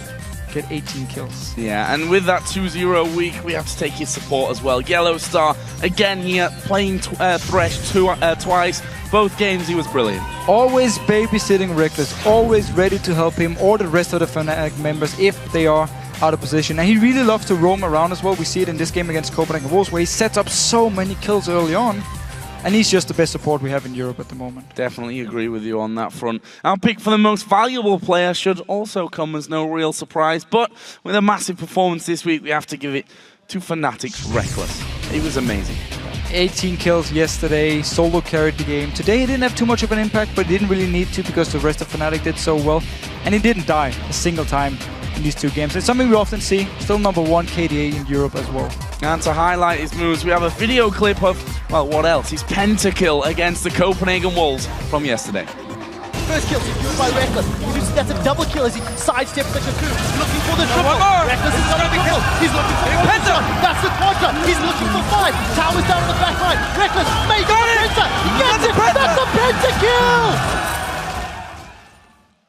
get 18 kills. Yeah, and with that 2-0 week, we have to take his support as well. Yellow Star, again here, playing Thresh twice. Both games, he was brilliant. Always babysitting Reckless, always ready to help him or the rest of the Fnatic members if they are out of position. And he really loves to roam around as well. We see it in this game against Copenhagen Wolves, where he sets up so many kills early on. And he's just the best support we have in Europe at the moment. Definitely agree with you on that front. Our pick for the most valuable player should also come as no real surprise, but with a massive performance this week, we have to give it to Fnatic's Reckless. He was amazing. 18 kills yesterday, solo carried the game. Today he didn't have too much of an impact, but he didn't really need to because the rest of Fnatic did so well. And he didn't die a single time in these 2 games. It's something we often see. Still number 1 KDA in Europe as well. And to highlight his moves, we have a video clip of, well, what else? His Pentakill against the Copenhagen Wolves from yesterday. First kill secured by Reckless. You see that's a double kill as he sidesteps the Cocoon. Looking for the triple. Reckless is going to be killed. He's looking for the Penta. That's the Quadra. He's looking for 5. Towers down on the back line. Reckless makes the Penta. He gets it. That's a Pentakill.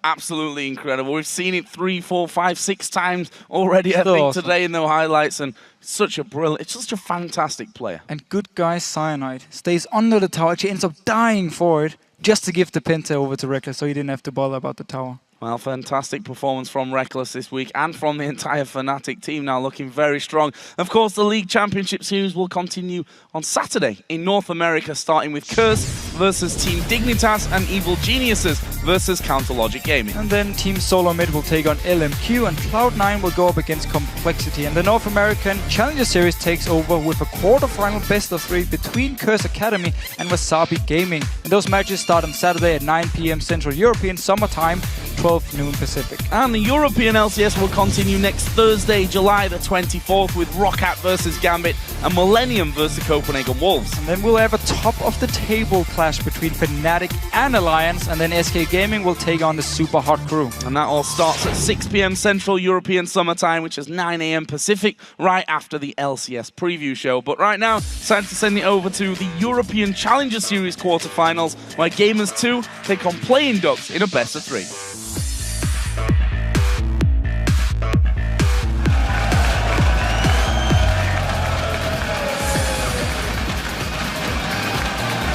Absolutely incredible. We've seen it 3, 4, 5, 6 times already, I think, awesome. Today in the highlights, and such a brilliant, it's such a fantastic player. And good guy Cyanide stays under the tower, actually ends up dying for it, just to give the Penta over to Reckless, so he didn't have to bother about the tower. Well, fantastic performance from Reckless this week and from the entire Fnatic team, now looking very strong. Of course, the League Championship Series will continue on Saturday in North America, starting with Curse versus Team Dignitas and Evil Geniuses versus Counterlogic Gaming. And then Team Solo Mid will take on LMQ, and Cloud9 will go up against Complexity. And the North American Challenger Series takes over with a quarterfinal best-of-3 between Curse Academy and Wasabi Gaming. And those matches start on Saturday at 9 p.m. Central European Summer Time, 12 noon Pacific. And the European LCS will continue next Thursday, July the 24th, with Ro8 versus Gambit and Millennium versus Copenhagen Wolves. And then we'll have a top-of-the-table clash between Fnatic and Alliance, and then SK Gaming will take on the Super Hot Crew. And that all starts at 6 p.m. Central European Summer Time, which is 9 a.m. Pacific, right after the LCS preview show. But right now, it's time to send it over to the European Challenger Series quarterfinals, where Gamers 2 take on Playing Ducks in a best-of-3.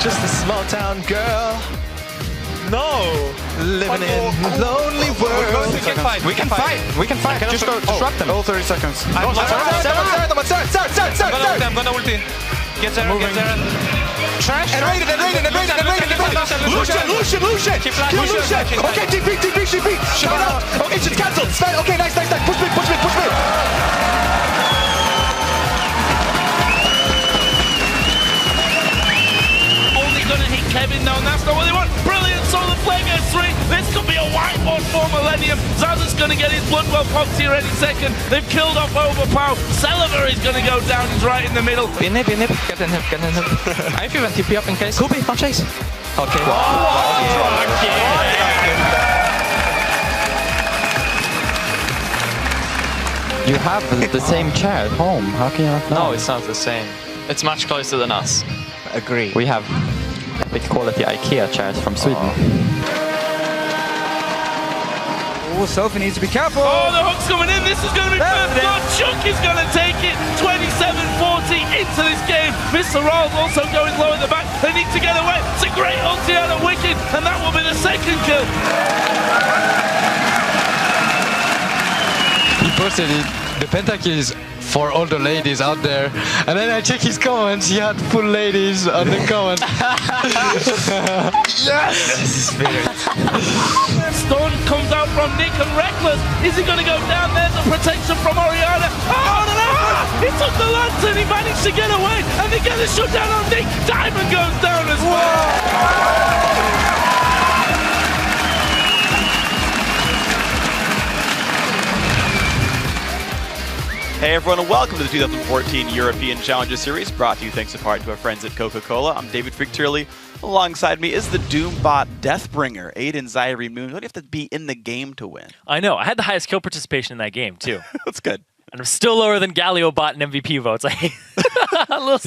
Just a small town girl. No! Living in a lonely world. We can fight. We can fight. We can fight. Just go disrupt them. All 30 seconds. I'm gonna ulti. Get there, get there. Trash. And raid it. Lucian. Kill Lucian. Okay, TP. Shut out. Okay, she's cancelled. Okay, nice. Push me. Gonna hit Kevin now, and that's not what they want. Brilliant, Solar Flame gets 3. This could be a whiteboard for Millennium. Zaza's gonna get his blood well popped here any second. They've killed off Overpower. Celiver is gonna go down, he's right in the middle. Get in him. I have even TP up in case. Kobe, come chase. Okay. You have the same chair at home. How can you not know? No, it's not the same. It's much closer than us. Agree. We have bit quality IKEA chairs from Sweden. Oh, Sophie needs to be careful. Oh, the hook's coming in. This is going to be first blood. Chunk is going to take it. 27-40 into this game. Mr. Rolls also going low at the back. They need to get away. It's a great ulti out of Wicked, and that will be the second kill. He posted it. The pentakill is for all the ladies out there. And then I check his comments, he had full ladies on the comment. Yes! This is spirit. Stone comes out from Nick and Reckless. Is he going to go down there? The protection from Oriana. Oh, no! He took the lantern, he managed to get away, and they get the shutdown on Nick. Diamond goes down as well. Hey everyone, and welcome to the 2014 European Challenger Series, brought to you thanks in part to our friends at Coca-Cola. I'm David Frictierly. Alongside me is the Doombot Deathbringer, Aiden Zyrie Moon. What do you have to be in the game to win? I know. I had the highest kill participation in that game, too. That's good. And I'm still lower than GallioBot in MVP votes. Did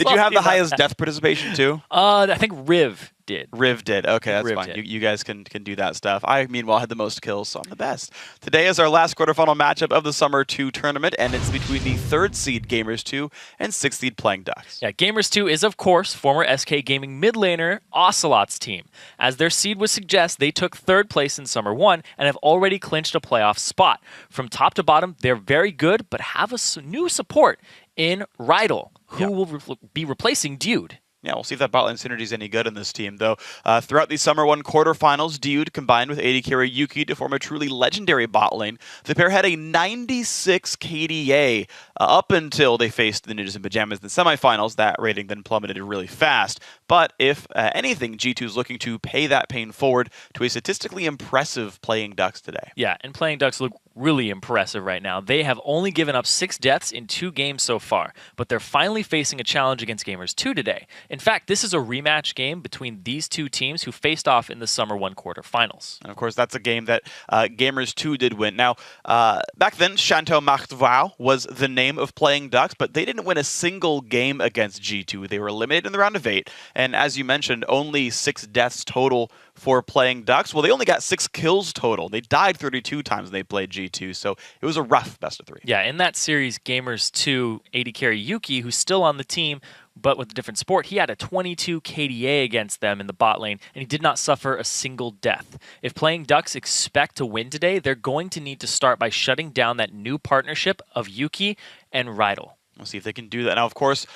you have the highest death participation, too? I think Riv did. Riv did. Okay, that's fine. You guys can do that stuff. I, meanwhile, had the most kills, so I'm the best. Today is our last quarterfinal matchup of the Summer 2 tournament, and it's between the 3rd seed Gamers 2 and 6th seed Playing Ducks. Yeah, Gamers 2 is, of course, former SK Gaming mid laner Ocelot's team. As their seed would suggest, they took 3rd place in Summer 1 and have already clinched a playoff spot. From top to bottom, they're very good, but have a new support in Rydal, who will be replacing Dude. Yeah, we'll see if that bot lane synergy is any good in this team, though. Throughout the Summer 1 quarterfinals, Dude combined with AD carry Yuki to form a truly legendary bot lane. The pair had a 96 KDA up until they faced the Ninjas in Pajamas in the semifinals. That rating then plummeted really fast. But if anything, G2 is looking to pay that pain forward to a statistically impressive Playing Ducks today. Yeah, and Playing Ducks look really impressive right now. They have only given up 6 deaths in 2 games so far, but they're finally facing a challenge against Gamers 2 today. In fact, this is a rematch game between these 2 teams who faced off in the Summer 1 quarterfinals. And of course, that's a game that Gamers 2 did win. Now, back then, Chanteau Martvau was the name of Playing Ducks, but they didn't win a single game against G2. They were eliminated in the round of 8, and as you mentioned, only 6 deaths total for Playing Ducks. Well, they only got 6 kills total. They died 32 times when they played G2, so it was a rough best of 3. Yeah, in that series, Gamers 2, AD carry Yuki, who's still on the team, but with a different sport, he had a 22 KDA against them in the bot lane, and he did not suffer a single death. If Playing Ducks expect to win today, they're going to need to start by shutting down that new partnership of Yuki and Ro8. We'll see if they can do that. Now, of course,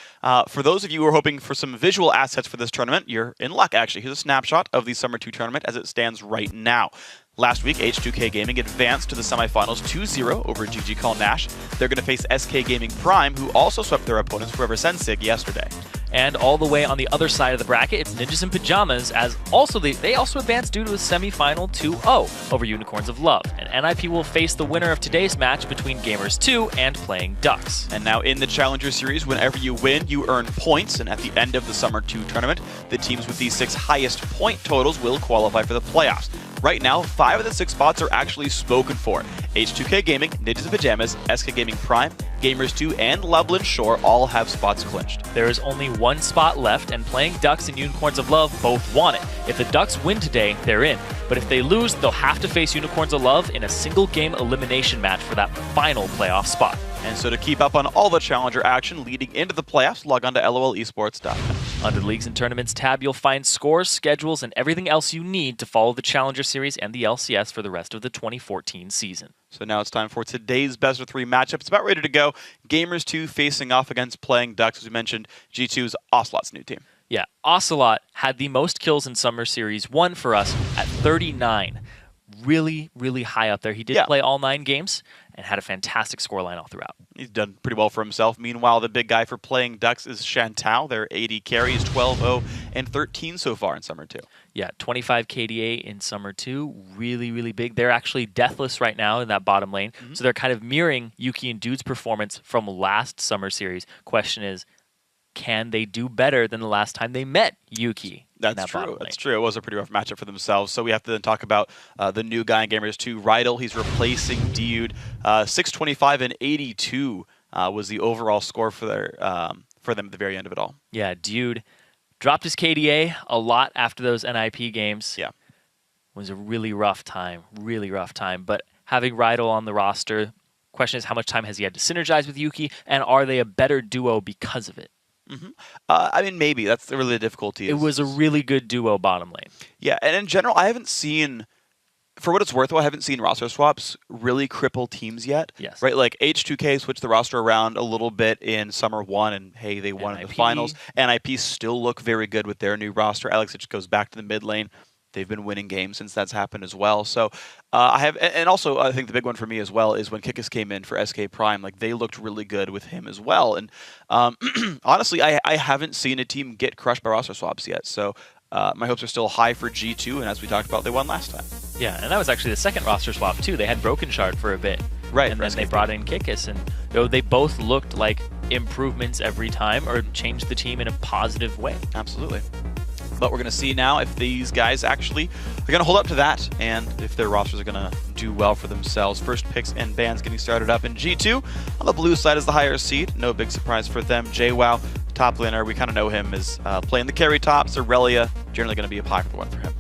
for those of you who are hoping for some visual assets for this tournament, you're in luck, actually. Here's a snapshot of the Summer 2 tournament as it stands right now. Last week, H2K Gaming advanced to the semifinals 2-0 over GG Call Nash. They're going to face SK Gaming Prime, who also swept their opponents Forever Sensig yesterday. And all the way on the other side of the bracket, it's Ninjas in Pajamas, as they also advanced due to a semifinal 2-0 over Unicorns of Love. And NIP will face the winner of today's match between Gamers 2 and Playing Ducks. And now in the Challenger Series, whenever you win, you earn points. And at the end of the Summer 2 tournament, the teams with the 6 highest point totals will qualify for the playoffs. Right now, 5 of the 6 spots are actually spoken for. H2K Gaming, Ninjas in Pajamas, SK Gaming Prime, Gamers 2, and Loveland Shore all have spots clinched. There is only 1 spot left, and Playing Ducks and Unicorns of Love both want it. If the Ducks win today, they're in. But if they lose, they'll have to face Unicorns of Love in a single-game elimination match for that final playoff spot. And so to keep up on all the Challenger action leading into the playoffs, log on to lolesports.com. Under the Leagues and Tournaments tab, you'll find scores, schedules, and everything else you need to follow the Challenger Series and the LCS for the rest of the 2014 season. So now it's time for today's best of 3 matchup. It's about ready to go. Gamers 2 facing off against Playing Ducks, as we mentioned, G2's Ocelot's new team. Yeah, Ocelot had the most kills in Summer Series 1 for us at 39. Really, really high up there. He did play all 9 games and had a fantastic scoreline all throughout. He's done pretty well for himself. Meanwhile, the big guy for Playing Ducks is Shantao. Their AD carry is 12-0 and 13 so far in Summer 2. Yeah, 25 KDA in Summer 2. Really, really big. They're actually deathless right now in that bottom lane. So they're kind of mirroring Yuki and Dude's performance from last Summer Series. Question is, can they do better than the last time they met Yuki? That's true. That's true. It was a pretty rough matchup for themselves. So we have to then talk about the new guy in Gamers 2, Ro8. He's replacing Dude. 625 and 82 was the overall score for them at the very end of it all. Yeah, Dude dropped his KDA a lot after those NIP games. Yeah. It was a really rough time. But having Ro8 on the roster, question is how much time has he had to synergize with Yuki, and are they a better duo because of it? I mean, maybe. That's really the difficulty. It was a really good duo bottom lane. Yeah, and in general, I haven't seen, for what it's worth, though, I haven't seen roster swaps really cripple teams yet. Yes. Right? Like, H2K switched the roster around a little bit in Summer 1, and hey, they won in the finals. NIP still look very good with their new roster. Alex, it just goes back to the mid lane. They've been winning games since that's happened as well. So and also I think the big one for me as well is when Kikis came in for SK Prime, like they looked really good with him as well. And honestly, I haven't seen a team get crushed by roster swaps yet. So my hopes are still high for G2, and as we talked about, they won last time. Yeah, and that was actually the second roster swap too. They had Broken Shard for a bit. Right. And then they brought in Kikis, and they both looked like improvements every time or changed the team in a positive way. Absolutely. But we're going to see now if these guys actually are going to hold up to that and if their rosters are going to do well for themselves. First picks and bans getting started up in G2. On the blue side is the higher seed. No big surprise for them. JWoww, top laner. We kind of know him as playing the carry tops. Aurelia, generally going to be a popular one for him.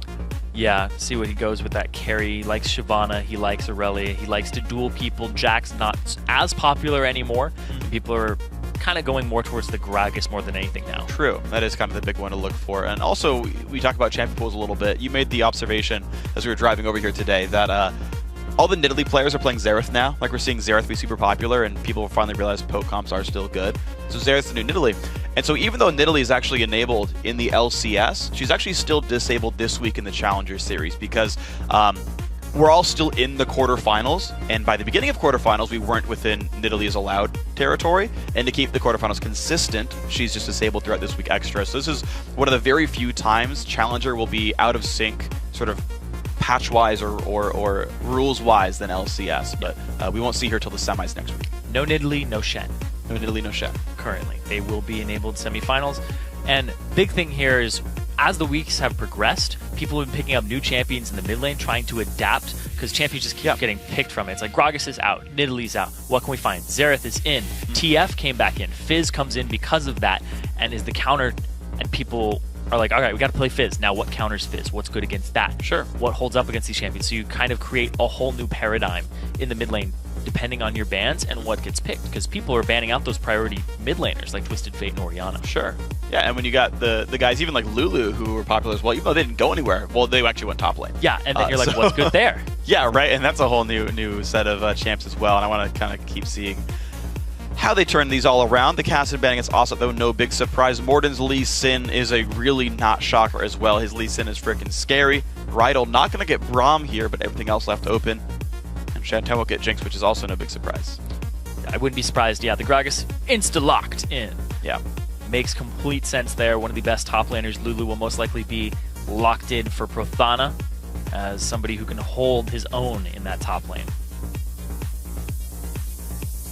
Yeah, see what he goes with that carry. He likes Shyvana, he likes Aurelia, he likes to duel people. Jack's not as popular anymore. People are kind of going more towards the Gragas more than anything now. True. That is kind of the big one to look for. And also, we talk about champion pools a little bit. You made the observation as we were driving over here today that all the Nidalee players are playing Xerath now. Like, we're seeing Xerath be super popular, and people finally realize poke comps are still good. So Xerath's the new Nidalee. And so even though Nidalee is actually enabled in the LCS, she's actually still disabled this week in the Challenger Series because we're all still in the quarterfinals, and by the beginning of quarterfinals, we weren't within Nidalee's allowed territory, and to keep the quarterfinals consistent, she's just disabled throughout this week extra. So this is one of the very few times Challenger will be out of sync, sort of patch-wise or rules-wise than LCS, but we won't see her till the semis next week. No Nidalee, no Shen. No Nidalee, no Shen. Currently. They will be enabled semifinals, and big thing here is as the weeks have progressed, people have been picking up new champions in the mid lane, trying to adapt, because champions just keep getting picked from it. It's like Gragas is out, Nidalee's out. What can we find? Xerath is in. TF came back in. Fizz comes in because of that, and is the counter, and people are like, all right, we got to play Fizz. Now what counters Fizz? What's good against that? Sure. What holds up against these champions? So you kind of create a whole new paradigm in the mid lane depending on your bans and what gets picked, because people are banning out those priority mid laners like Twisted Fate and Orianna. Sure. Yeah, and when you got the guys even like Lulu who were popular as well, even though they didn't go anywhere, well, they actually went top lane. Yeah, and then you're like, what's good there? Yeah, right, and that's a whole new set of champs as well, and I want to kind of keep seeing how they turn these all around. The casted ban against Offset, though, no big surprise. Morden's Lee Sin is a really not shocker as well. His Lee Sin is freaking scary. Rydal not going to get Braum here, but everything else left open. And Shantel will get Jinx, which is also no big surprise. I wouldn't be surprised. Yeah, the Gragas insta-locked in. Yeah. Makes complete sense there. One of the best top laners. Lulu will most likely be locked in for Prothana as somebody who can hold his own in that top lane.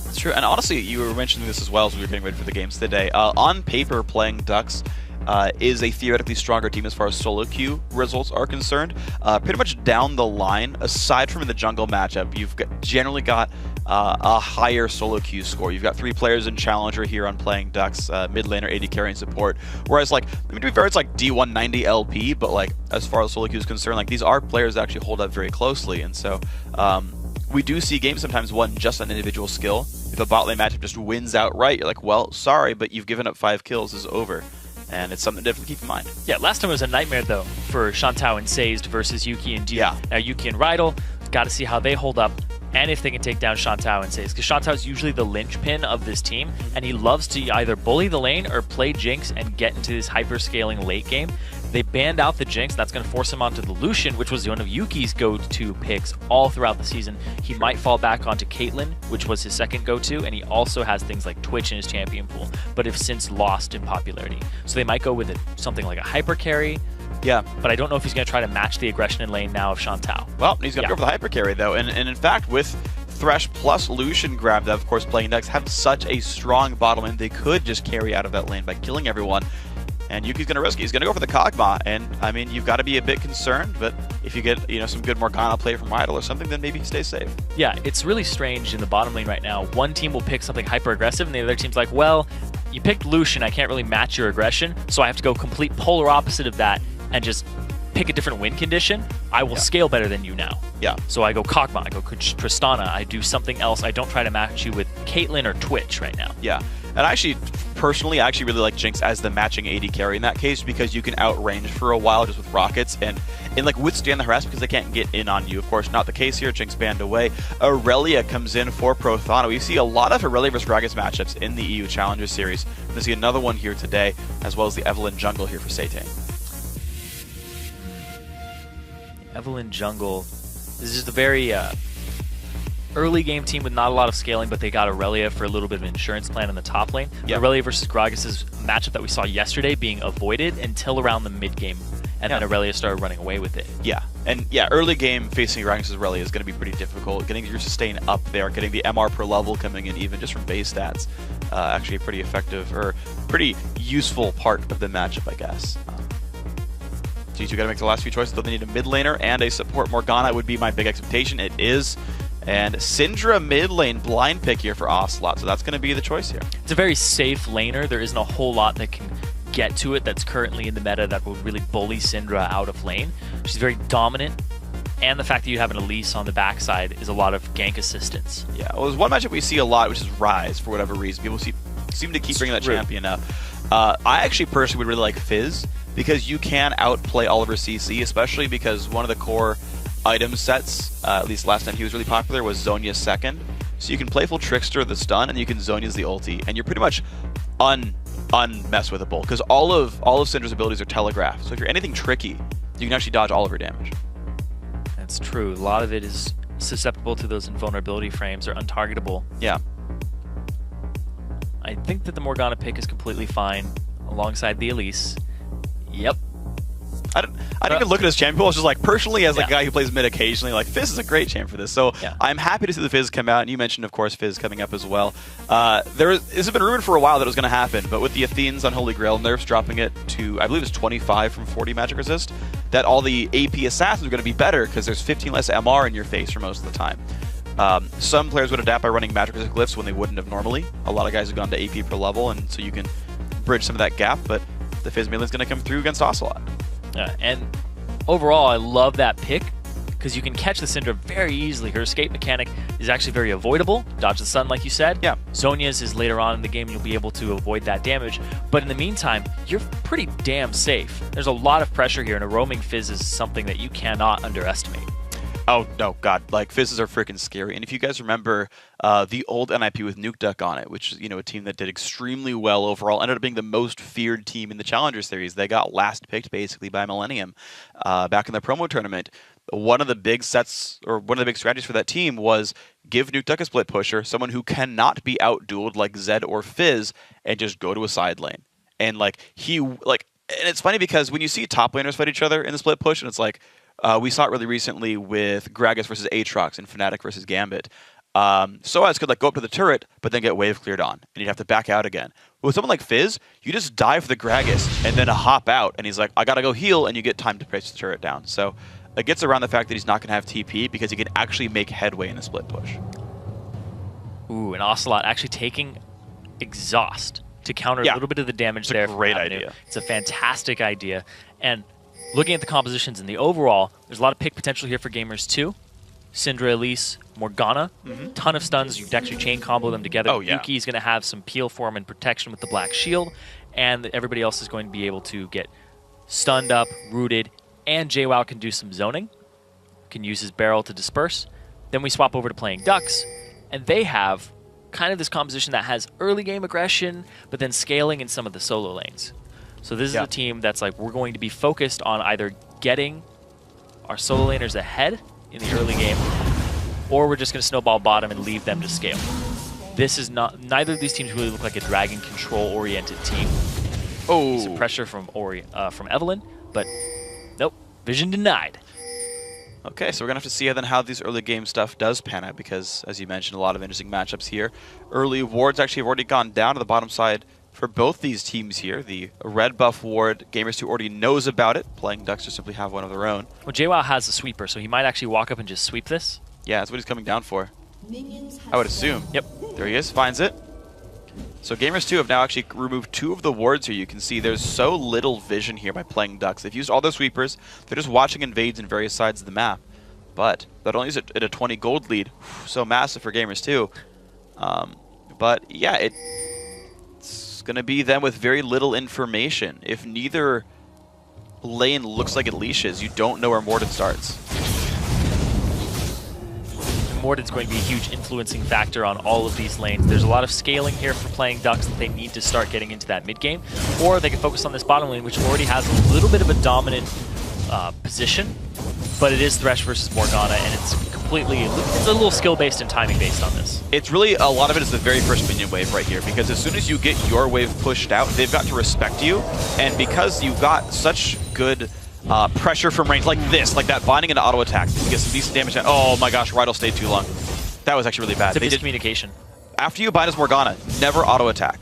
That's true, and honestly, you were mentioning this as well as we were getting ready for the games today. On paper, playing Ducks is a theoretically stronger team as far as solo queue results are concerned. Pretty much down the line, aside from in the jungle matchup, you've generally got a higher solo queue score. You've got 3 players in Challenger here on playing Ducks, mid laner, AD carry, and support. Whereas, like, I mean, to be fair, it's like D190 LP, but like as far as solo queue is concerned, like these are players that actually hold up very closely, and so we do see games sometimes won just on individual skill. If a bot lane matchup just wins outright, you're like, well, sorry, but you've given up 5 kills, this is over. And it's something to definitely keep in mind. Yeah, last time was a nightmare, though, for Shantou and Sazed versus Yuki and Duke. Yeah. Now, Yuki and Rydal, got to see how they hold up and if they can take down Shantou and Sazed. Because Shantou is usually the linchpin of this team, and he loves to either bully the lane or play Jinx and get into this hyper-scaling late game. They banned out the Jinx. That's going to force him onto the Lucian, which was one of Yuki's go-to picks all throughout the season. He might fall back onto Caitlyn, which was his second go-to, and he also has things like Twitch in his champion pool, but have since lost in popularity. So they might go with something like a hyper carry. Yeah. But I don't know if he's going to try to match the aggression in lane now of Shantou. Well, he's going to go for the hyper carry, though. And in fact, with Thresh plus Lucian grab that, of course, playing Ducks have such a strong bottom lane, they could just carry out of that lane by killing everyone. And Yuki's going to risk it. He's going to go for the Kog'Maw, and I mean, you've got to be a bit concerned, but if you get, some good Morgana play from Rydal or something, then maybe he stays safe. Yeah, it's really strange in the bottom lane right now. One team will pick something hyper-aggressive, and the other team's like, well, you picked Lucian, I can't really match your aggression, so I have to go complete polar opposite of that and just pick a different win condition. I will scale better than you now. Yeah. So I go Kog'Maw, I go Tristana, I do something else. I don't try to match you with Caitlyn or Twitch right now. Yeah. And personally, I actually really like Jinx as the matching AD carry in that case, because you can outrange for a while just with rockets and like withstand the harass because they can't get in on you. Of course, not the case here. Jinx banned away. Aurelia comes in for Prothana. We see a lot of Aurelia vs Gragas matchups in the EU Challenger Series. We're going to see another one here today, as well as the Evelynn jungle here for Satan. Evelynn jungle. This is just a very early game team with not a lot of scaling, but they got Aurelia for a little bit of an insurance plan in the top lane. Yep. Aurelia versus Gragas is a matchup that we saw yesterday being avoided until around the mid game, and then Aurelia started running away with it. Yeah, and early game facing Gragas' Aurelia is going to be pretty difficult. Getting your sustain up there, getting the MR per level coming in even just from base stats, actually a pretty effective or pretty useful part of the matchup, I guess. G2 got to make the last few choices, though they need a mid laner and a support. Morgana would be my big expectation. It is. And Syndra mid lane blind pick here for Ocelot, so that's going to be the choice here. It's a very safe laner. There isn't a whole lot that can get to it that's currently in the meta that would really bully Syndra out of lane. She's very dominant, and the fact that you have an Elise on the backside is a lot of gank assistance. Yeah, well, there's one matchup we see a lot, which is Ryze, for whatever reason. People seem to keep bringing that champion up. I actually personally would really like Fizz, because you can outplay Oliver CC, especially because one of the core item sets, at least last time he was really popular, was Zhonya's second. So you can Playful Trickster the stun, and you can Zhonya's the ulti, and you're pretty much unmess-withable, because all of Syndra's abilities are telegraphed. So if you're anything tricky, you can actually dodge all of her damage. That's true. A lot of it is susceptible to those invulnerability frames or untargetable. Yeah. I think that the Morgana pick is completely fine alongside the Elise. Yep. I didn't even look at his champion pool. I was just like, personally, as a guy who plays mid occasionally, like, Fizz is a great champ for this. So I'm happy to see the Fizz come out. And you mentioned, of course, Fizz coming up as well. This has been rumored for a while that it was going to happen, but with the Athene's Unholy Grail nerfs dropping it to, I believe it's 25 from 40 magic resist, that all the AP assassins are going to be better because there's 15 less MR in your face for most of the time. Some players would adapt by running magic resist glyphs when they wouldn't have normally. A lot of guys have gone to AP per level, and so you can bridge some of that gap, but the Fizz mid lane's going to come through against Ocelot. And overall, I love that pick because you can catch the Syndra very easily. Her escape mechanic is actually very avoidable. Dodge the stun, like you said. Yeah. Zhonya's is later on in the game, you'll be able to avoid that damage. But in the meantime, you're pretty damn safe. There's a lot of pressure here, and a roaming Fizz is something that you cannot underestimate. Oh, no, God. Like, Fizzes are freaking scary. And if you guys remember the old NIP with Nuke Duck on it, which is, you know, a team that did extremely well overall, ended up being the most feared team in the Challenger Series. They got last picked, basically, by Millennium back in the promo tournament. One of the big sets, or one of the big strategies for that team was give Nuke Duck a split pusher, someone who cannot be out-dueled like Zed or Fizz, and just go to a side lane. And, like, and it's funny because when you see top laners fight each other in the split push, and it's like, we saw it really recently with Gragas versus Aatrox and Fnatic versus Gambit. Soaz could like go up to the turret, but then get wave cleared on, and you'd have to back out again. But with someone like Fizz, you just dive for the Gragas and then hop out, and he's like, I gotta go heal, and you get time to place the turret down. So it gets around the fact that he's not gonna have TP because he can actually make headway in the split push. Ooh, and Ocelot actually taking Exhaust to counter a little bit of the damage there. It's a great idea. It's a fantastic idea. And looking at the compositions and the overall, there's a lot of pick potential here for Gamers too. Syndra, Elise, Morgana, ton of stuns. You can actually chain combo them together. Oh, yeah. Yuki's going to have some peel form and protection with the Black Shield, and everybody else is going to be able to get stunned up, rooted, and JWoww can do some zoning. Can use his barrel to disperse. Then we swap over to playing Ducks, and they have kind of this composition that has early game aggression, but then scaling in some of the solo lanes. So this is a team that's like, we're going to be focused on either getting our solo laners ahead in the early game, or we're just going to snowball bottom and leave them to scale. This is not, neither of these teams really look like a dragon control oriented team. Oh, some pressure from Evelyn, but nope, vision denied. Okay, so we're going to have to see then how these early game stuff does pan out because, as you mentioned, a lot of interesting matchups here. Early wards actually have already gone down to the bottom side for both these teams here. The red buff ward, Gamers 2 already knows about it. Playing Ducks just simply have one of their own. Well, JWoww has a sweeper, so he might actually walk up and just sweep this. Yeah, that's what he's coming down for. I would assume. Yep. There he is, finds it. So Gamers 2 have now actually removed 2 of the wards here. You can see there's so little vision here by playing Ducks. They've used all their sweepers. They're just watching invades in various sides of the map. But that only is at a 20 gold lead. So massive for Gamers 2. But yeah, it's going to be them with very little information. If neither lane looks like it leashes, you don't know where Morden starts. Morden's going to be a huge influencing factor on all of these lanes. There's a lot of scaling here for playing Ducks that they need to start getting into that mid game, or they can focus on this bottom lane, which already has a little bit of a dominant position, but it is Thresh versus Morgana, and it's a little skill-based and timing-based on this. It's really, a lot of it is the very first minion wave right here, because as soon as you get your wave pushed out, they've got to respect you, and because you've got such good pressure from range like this, like that binding into auto attack, you get some decent damage. Oh my gosh, Rydell stayed too long. That was actually really bad. It's a miscommunication. After you bind as Morgana, never auto attack,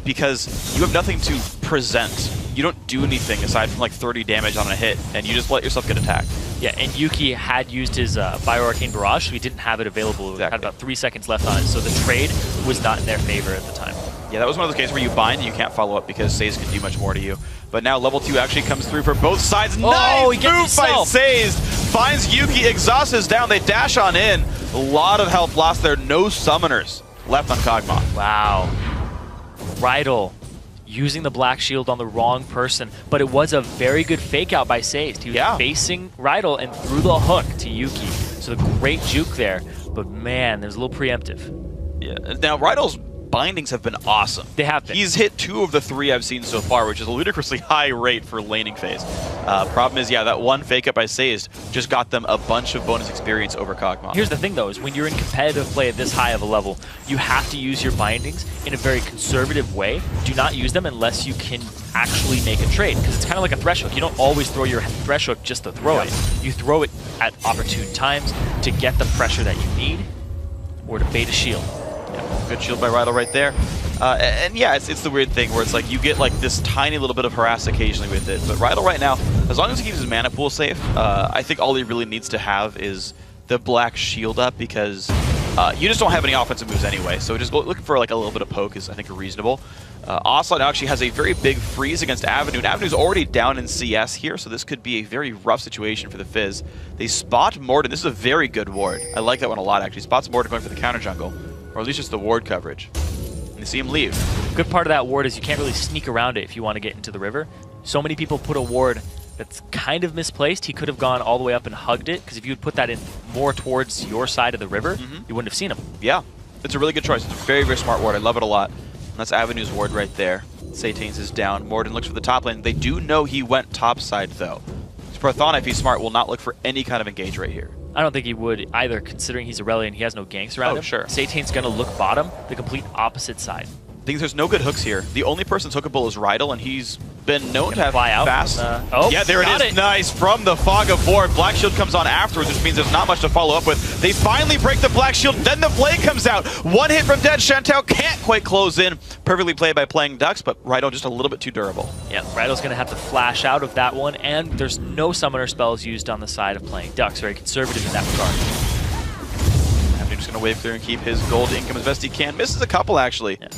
because you have nothing to present. You don't do anything aside from like 30 damage on a hit, and you just let yourself get attacked. Yeah, and Yuki had used his Bio-Arcane Barrage, so he didn't have it available. Exactly. Had about 3 seconds left on it, so the trade was not in their favor at the time. Yeah, that was one of those cases where you bind and you can't follow up because Sazed can do much more to you. But now level 2 actually comes through for both sides. Oh, nice move by Sazed! Finds Yuki, Exhaust is down, they dash on in. A lot of health lost there, no summoners left on Kog'Maw. Wow. Rydell using the Black Shield on the wrong person, but it was a very good fake out by Sazed. He was facing Rydell and threw the hook to Yuki. So the great juke there, but man, there's a little preemptive. Yeah. Now Rydell's bindings have been awesome. They have been. He's hit 2 of the 3 I've seen so far, which is a ludicrously high rate for laning phase. Problem is, yeah, that one fake up by Sazed just got them a bunch of bonus experience over Kog'Maw. Here's the thing though, is when you're in competitive play at this high of a level, you have to use your bindings in a very conservative way. Do not use them unless you can actually make a trade, because it's kind of like a thresh hook. You don't always throw your thresh hook just to throw it. You throw it at opportune times to get the pressure that you need, or to bait a shield. Yeah, good shield by Rydell right there. And yeah, it's the weird thing where it's like you get like this tiny little bit of harass occasionally with it. But Rydell right now, as long as he keeps his mana pool safe, I think all he really needs to have is the Black Shield up, because You just don't have any offensive moves anyway, so just looking for like a little bit of poke is, I think, reasonable. Ocelot now actually has a very big freeze against Avenue, and Avenue's already down in CS here, so this could be a very rough situation for the Fizz. They spot Morden. This is a very good ward. I like that one a lot, actually. Spots Morden going for the counter jungle, or at least just the ward coverage. And they see him leave. Good part of that ward is you can't really sneak around it if you want to get into the river. So many people put a ward that's kind of misplaced. He could have gone all the way up and hugged it, because if you would put that in more towards your side of the river, you wouldn't have seen him. Yeah, it's a really good choice. It's a very, very smart ward. I love it a lot. And that's Avenue's ward right there. Satane's is down. Morden looks for the top lane. They do know he went top side, though. Prothana, if he's smart, will not look for any kind of engage right here. I don't think he would either, considering he's Aurelion. He has no ganks around him. Sure. Satane's going to look bottom, the complete opposite side. Things there's no good hooks here. The only person that's hookable is Rydell, and he's been known to have fly out fast. Yeah, there it is. Nice from the Fog of War. Black Shield comes on afterwards, which means there's not much to follow up with. They finally break the Black Shield, then the Blade comes out. One hit from Dead. Shantou can't quite close in. Perfectly played by playing Dux, but Rydell just a little bit too durable. Yeah, Rydell's going to have to flash out of that one, and there's no summoner spells used on the side of playing Dux. Very conservative in that regard. Avenue just going to wave clear and keep his gold income as best he can. Misses a couple, actually. Yeah.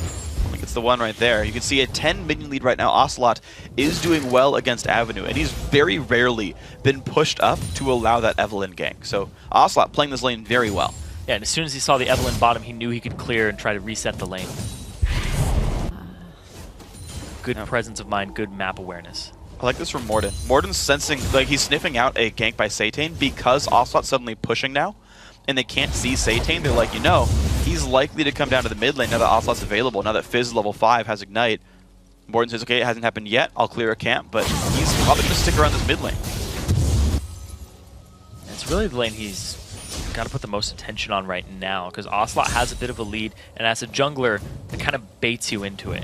It's the one right there. You can see a 10 minion lead right now. Ocelot is doing well against Avenue, and he's very rarely been pushed up to allow that Evelynn gank. So Ocelot playing this lane very well. Yeah, and as soon as he saw the Evelynn bottom, he knew he could clear and try to reset the lane. Good presence of mind, good map awareness. I like this from Morden. Morden's sensing, like he's sniffing out a gank by Satane because Ocelot's suddenly pushing now, and they can't see Satane. They're like, you know, he's likely to come down to the mid lane now that Ocelot's available, now that Fizz level 5 has Ignite. Morden says, okay, it hasn't happened yet, I'll clear a camp, but he's probably going to stick around this mid lane. It's really the lane he's got to put the most attention on right now, because Ocelot has a bit of a lead, and as a jungler, it kind of baits you into it.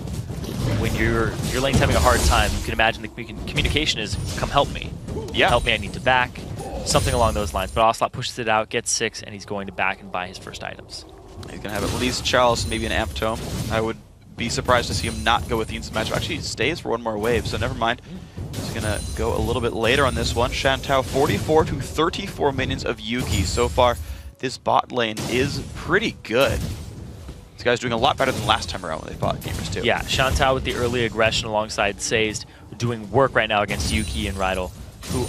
When your lane's having a hard time, you can imagine the communication is, come help me. Yeah. Help me, I need to back. Something along those lines. But Ocelot pushes it out, gets 6, and he's going to back and buy his first items. He's going to have at least Charles, maybe an Amp Tome. I would be surprised to see him not go with the instant matchup. Actually, he stays for one more wave, so never mind. He's going to go a little bit later on this one. Shantou, 44 to 34 minions of Yuki. So far, this bot lane is pretty good. This guy's doing a lot better than last time around when they fought Gamers 2. Yeah, Shantou with the early aggression alongside Sazed, doing work right now against Yuki and Rydell, who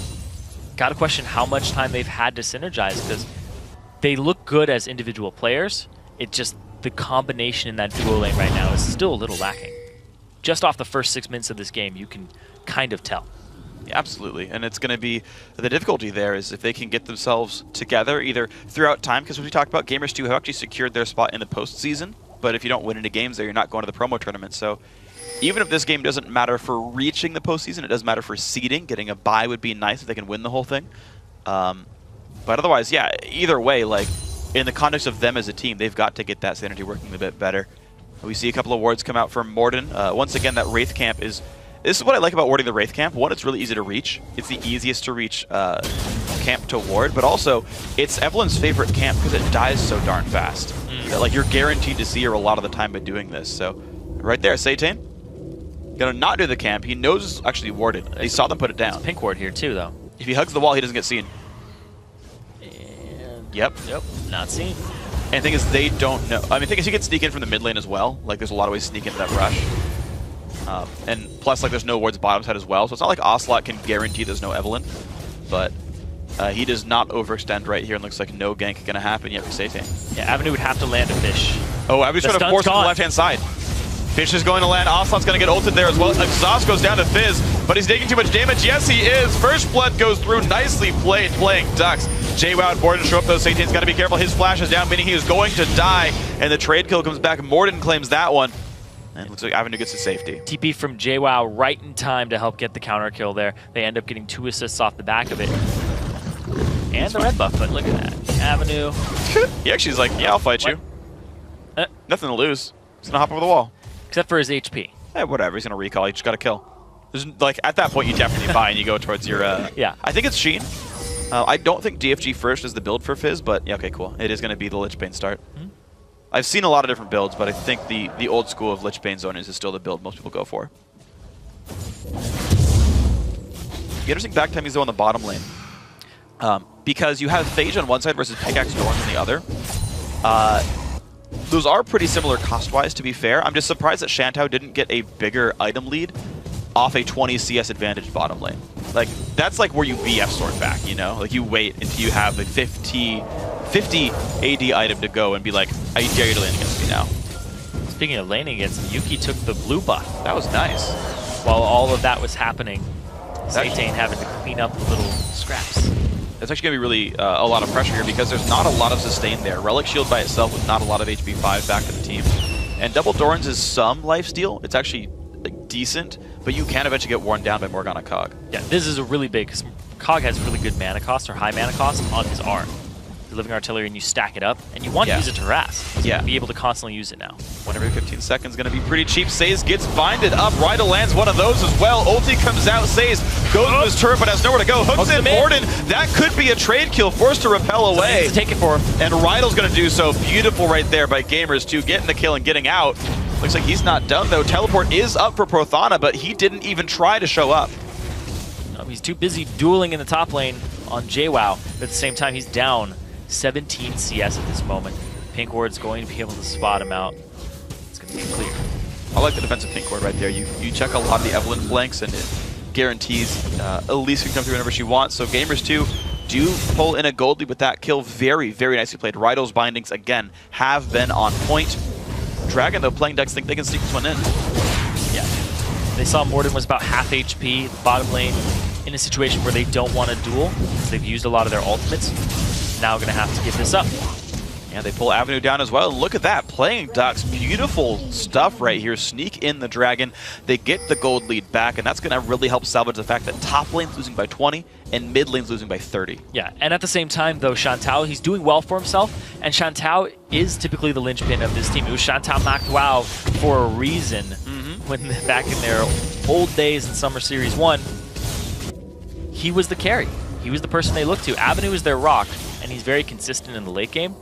got to question how much time they've had to synergize, because they look good as individual players. It just, the combination in that duo lane right now is still a little lacking. Just off the first 6 minutes of this game, you can kind of tell. Yeah, absolutely, and it's going to be, the difficulty there is if they can get themselves together either throughout time, because as we talked about, Gamers 2 have actually secured their spot in the postseason, but if you don't win any games there, you're not going to the promo tournament. So even if this game doesn't matter for reaching the postseason, it does matter for seeding. Getting a bye would be nice if they can win the whole thing. But otherwise, yeah, either way, like in the context of them as a team, they've got to get that synergy working a bit better. We see a couple of wards come out from Morden. Once again, that Wraith camp is... This is what I like about warding the Wraith camp. One, it's really easy to reach. It's the easiest to reach camp to ward, but also it's Evelynn's favorite camp because it dies so darn fast. Like you're guaranteed to see her a lot of the time by doing this. So right there, Satane gonna not do the camp. He knows it's actually warded. He saw them put it down. It's pink ward here too, though. If he hugs the wall, he doesn't get seen. And Yep, not seen. And the thing is, they don't know. I mean, the thing is, he can sneak in from the mid lane as well. Like, there's a lot of ways to sneak into that rush. And plus, like, there's no wards bottom side as well, so it's not like Ocelot can guarantee there's no Evelynn. But he does not overextend right here, and looks like no gank gonna happen yet for Satane. Yeah, Avenue would have to land a fish. Oh, Avenue's trying to force him to the left-hand side. Fish is going to land. Ocelot's going to get ulted there as well. Exhaust goes down to Fizz, but he's taking too much damage. Yes, he is. First blood goes through. Nicely played, playing Dux. JWoww and Morden show up, though. Satane's got to be careful. His flash is down, meaning he is going to die. And the trade kill comes back. Morden claims that one. And it looks like Avenue gets to safety. TP from JWoww right in time to help get the counter kill there. They end up getting 2 assists off the back of it. And the red buff, but look at that. Avenue. He actually is like, yeah, I'll fight you. Nothing to lose. He's going to hop over the wall. Except for his HP. Whatever, he's going to recall. He just got to kill. There's, like, at that point, you definitely buy and you go towards your... yeah. I think it's Sheen. I don't think DFG first is the build for Fizz, but yeah, okay, cool. It is going to be the Lich Bane start. I've seen a lot of different builds, but I think the old school of Lich Bane Zonas is still the build most people go for. Interesting back timings though on the bottom lane. Because you have Phage on one side versus Pickaxe Dorn on the other. Those are pretty similar cost-wise, to be fair. I'm just surprised that Shantou didn't get a bigger item lead off a 20 CS advantage bottom lane. Like, that's like where you BF Sword back, you know? Like, you wait until you have a 50 AD item to go and be like, I dare you to lane against me now. Speaking of laning against, Yuki took the blue buff. That was nice. While all of that was happening, Zaytane having to clean up the little scraps. That's actually going to be really a lot of pressure here because there's not a lot of sustain there. Relic Shield by itself with not a lot of HP 5 back to the team. And Double Doran's is some lifesteal. It's actually like, decent, but you can eventually get worn down by Morgana Cog. Yeah, this is a really big, because Cog has really good mana cost or high mana cost on his R. The Living Artillery, and you stack it up, and you want to use it to harass. So be able to constantly use it now. 1 every 15 seconds going to be pretty cheap. Saze gets binded up. Rydal lands one of those as well. Ulti comes out. Saze goes to his turret, but has nowhere to go. Hooks in Morden. That could be a trade kill. Forced to repel away. To take it for him. And Rydal's going to do so. Beautiful right there by Gamers too. Getting the kill and getting out. Looks like he's not done though. Teleport is up for Prothana, but he didn't even try to show up. No, he's too busy dueling in the top lane on JWoww. But at the same time, he's down 17 CS at this moment. Pink Ward's going to be able to spot him out. It's going to be clear. I like the defensive Pink Ward right there. You check a lot of the Evelynn flanks and it guarantees Elise can come through whenever she wants. So Gamers 2 do pull in a gold lead with that kill. Very, very nicely played. Rydal's bindings, again, have been on point. Dragon, though, playing decks think they can sneak this one in. Yeah. They saw Morden was about half HP, bottom lane, in a situation where they don't want to duel. They've used a lot of their ultimates. Now going to have to give this up. Yeah, they pull Avenue down as well. Look at that, playing Ducks. Beautiful stuff right here. Sneak in the Dragon. They get the gold lead back, and that's going to really help salvage the fact that top lane's losing by 20 and mid lane's losing by 30. Yeah, and at the same time, though, Shantou, he's doing well for himself, and Shantou is typically the linchpin of this team. It was Shantou McDowell for a reason when back in their old days in Summer Series 1, he was the carry. He was the person they looked to. Avenue is their rock, and he's very consistent in the late game.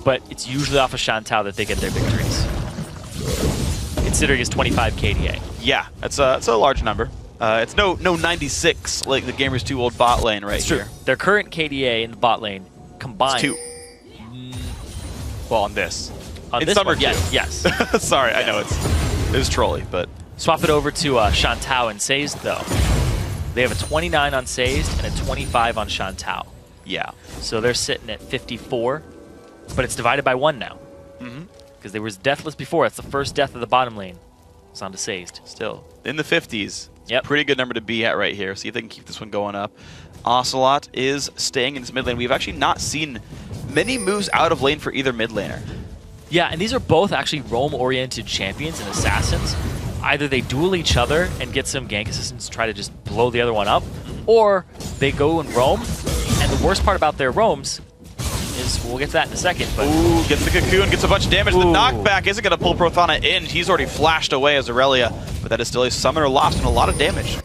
But it's usually off of Shantou that they get their victories, considering his 25 KDA. Yeah, it's a large number. It's no 96 like the Gamers 2 old bot lane right here. Their current KDA in the bot lane combined. It's 2. Well, on this. On it's this Summer one, 2. yes. Sorry, I know it's trolly, but swap it over to Shantou and Sazed though. They have a 29 on Sazed and a 25 on Shantou. Yeah. So they're sitting at 54. But it's divided by 1 now. Because they was deathless before. It's the first death of the bottom lane. It's on to Sazed. Still in the 50s. Yep. Pretty good number to be at right here. See if they can keep this one going up. Ocelot is staying in this mid lane. We've actually not seen many moves out of lane for either mid laner. Yeah, and these are both actually roam-oriented champions and assassins. Either they duel each other and get some gank assistance to try to just blow the other one up, or they go and roam. And the worst part about their roams is, we'll get to that in a second, but... Ooh, gets the cocoon, gets a bunch of damage. The knockback isn't going to pull Prothana in. He's already flashed away as Aurelia, but that is still a summoner lost and a lot of damage.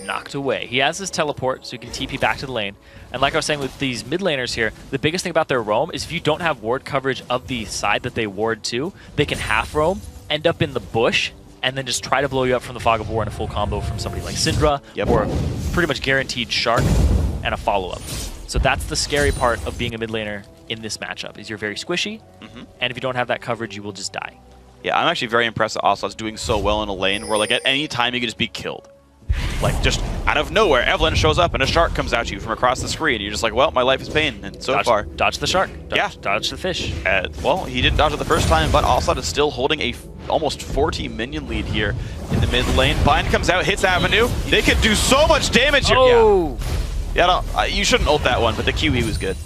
Knocked away. He has his teleport, so he can TP back to the lane. And like I was saying with these mid laners here, the biggest thing about their roam is if you don't have ward coverage of the side that they ward to, they can half roam, end up in the bush, and then just try to blow you up from the Fog of War in a full combo from somebody like Syndra, or pretty much guaranteed Shark and a follow-up. So that's the scary part of being a mid laner in this matchup, is you're very squishy, and if you don't have that coverage, you will just die. Yeah, I'm actually very impressed that Ocelot's doing so well in a lane where, like, at any time you can just be killed. Like, just out of nowhere, Evelynn shows up and a shark comes at you from across the screen. You're just like, well, my life is pain, and so far... Dodge the shark. Dodge the fish. Well, he didn't dodge it the first time, but Ocelot is still holding a almost 40 minion lead here in the mid lane. Bind comes out, hits Avenue. They could do so much damage here. Oh! Yeah, no, you shouldn't ult that one, but the QE was good.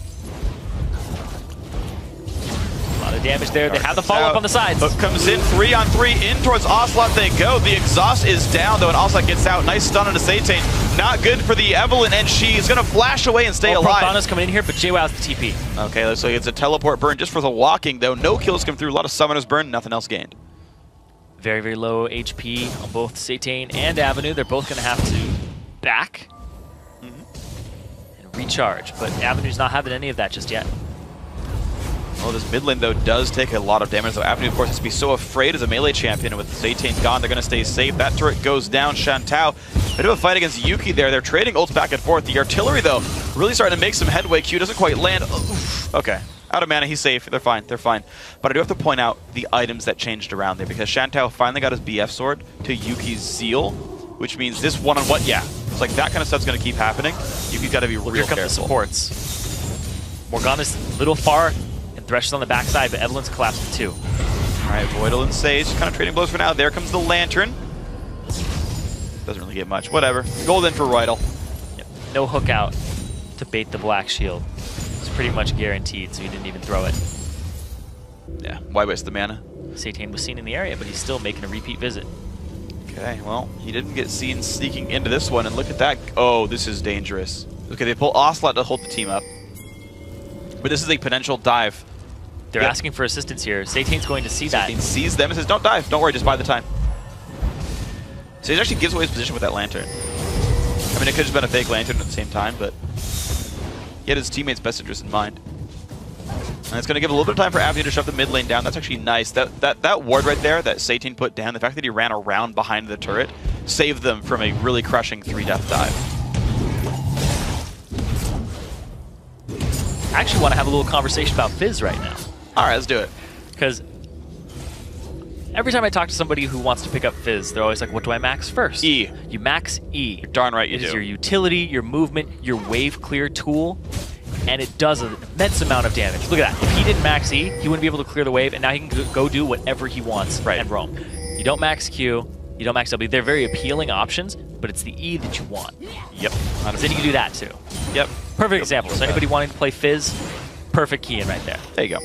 A lot of damage there. They have the follow-up on the sides. Hook comes in, 3-on-3, in towards Ocelot they go. The exhaust is down, though, and Ocelot gets out. Nice stun on a Zaytane. Not good for the Evelynn, and she is going to flash away and stay alive. Prothana's coming in here, but JWoww's the TP. Okay, looks like it's a teleport burn just for the walking, though. No kills come through. A lot of summoners burn, nothing else gained. Very, very low HP on both Zaytane and Avenue. They're both going to have to back and recharge, but Avenue's not having any of that just yet. Well, this mid lane, though, does take a lot of damage. So Avenue, of course, has to be so afraid as a melee champion. And with Zaytane gone, they're going to stay safe. That turret goes down. Shantou, bit of a fight against Yuki there. They're trading ults back and forth. The artillery, though, really starting to make some headway. Q doesn't quite land. Oof. Okay. Out of mana, he's safe. They're fine. They're fine. But I do have to point out the items that changed around there because Shantou finally got his BF sword to Yuki's Zeal, which means this one-on-one, yeah. It's like that kind of stuff's going to keep happening. Yuki's got to be real Here come careful. the supports. Morgana's a little far, and Thresh is on the backside, but Evelynn's collapsing too. All right, Voidal and Sage kind of trading blows for now. There comes the Lantern. Doesn't really get much. Whatever. Golden for Roidal. Yep. No hook out to bait the Black Shield. It's pretty much guaranteed, so he didn't even throw it. Yeah, why waste the mana? Satan was seen in the area, but he's still making a repeat visit. Okay, well, he didn't get seen sneaking into this one, and look at that. Oh, this is dangerous. Okay, they pull Ocelot to hold the team up. But this is a potential dive. They're asking for assistance here. Satan's going to see Satan that. sees them and says, don't dive. Don't worry, just buy the time. So he actually gives away his position with that Lantern. I mean, it could have just been a fake Lantern at the same time, but he had his teammates' best interest in mind. And it's going to give a little bit of time for Avenue to shove the mid lane down. That's actually nice. That ward right there that Satan put down, the fact that he ran around behind the turret, saved them from a really crushing 3-death dive. I actually want to have a little conversation about Fizz right now. All right, let's do it. Because every time I talk to somebody who wants to pick up Fizz, they're always like, what do I max first? E. You max E. You're darn right you It do. is your utility, your movement, your wave clear tool, and it does an immense amount of damage. Look at that. If he didn't max E, he wouldn't be able to clear the wave, and now he can go do whatever he wants and roam. You don't max Q, you don't max W. They're very appealing options, but it's the E that you want. Yep. So then you can do that too. Yep. Perfect example. So anybody wanting to play Fizz, perfect key in right there. There you go.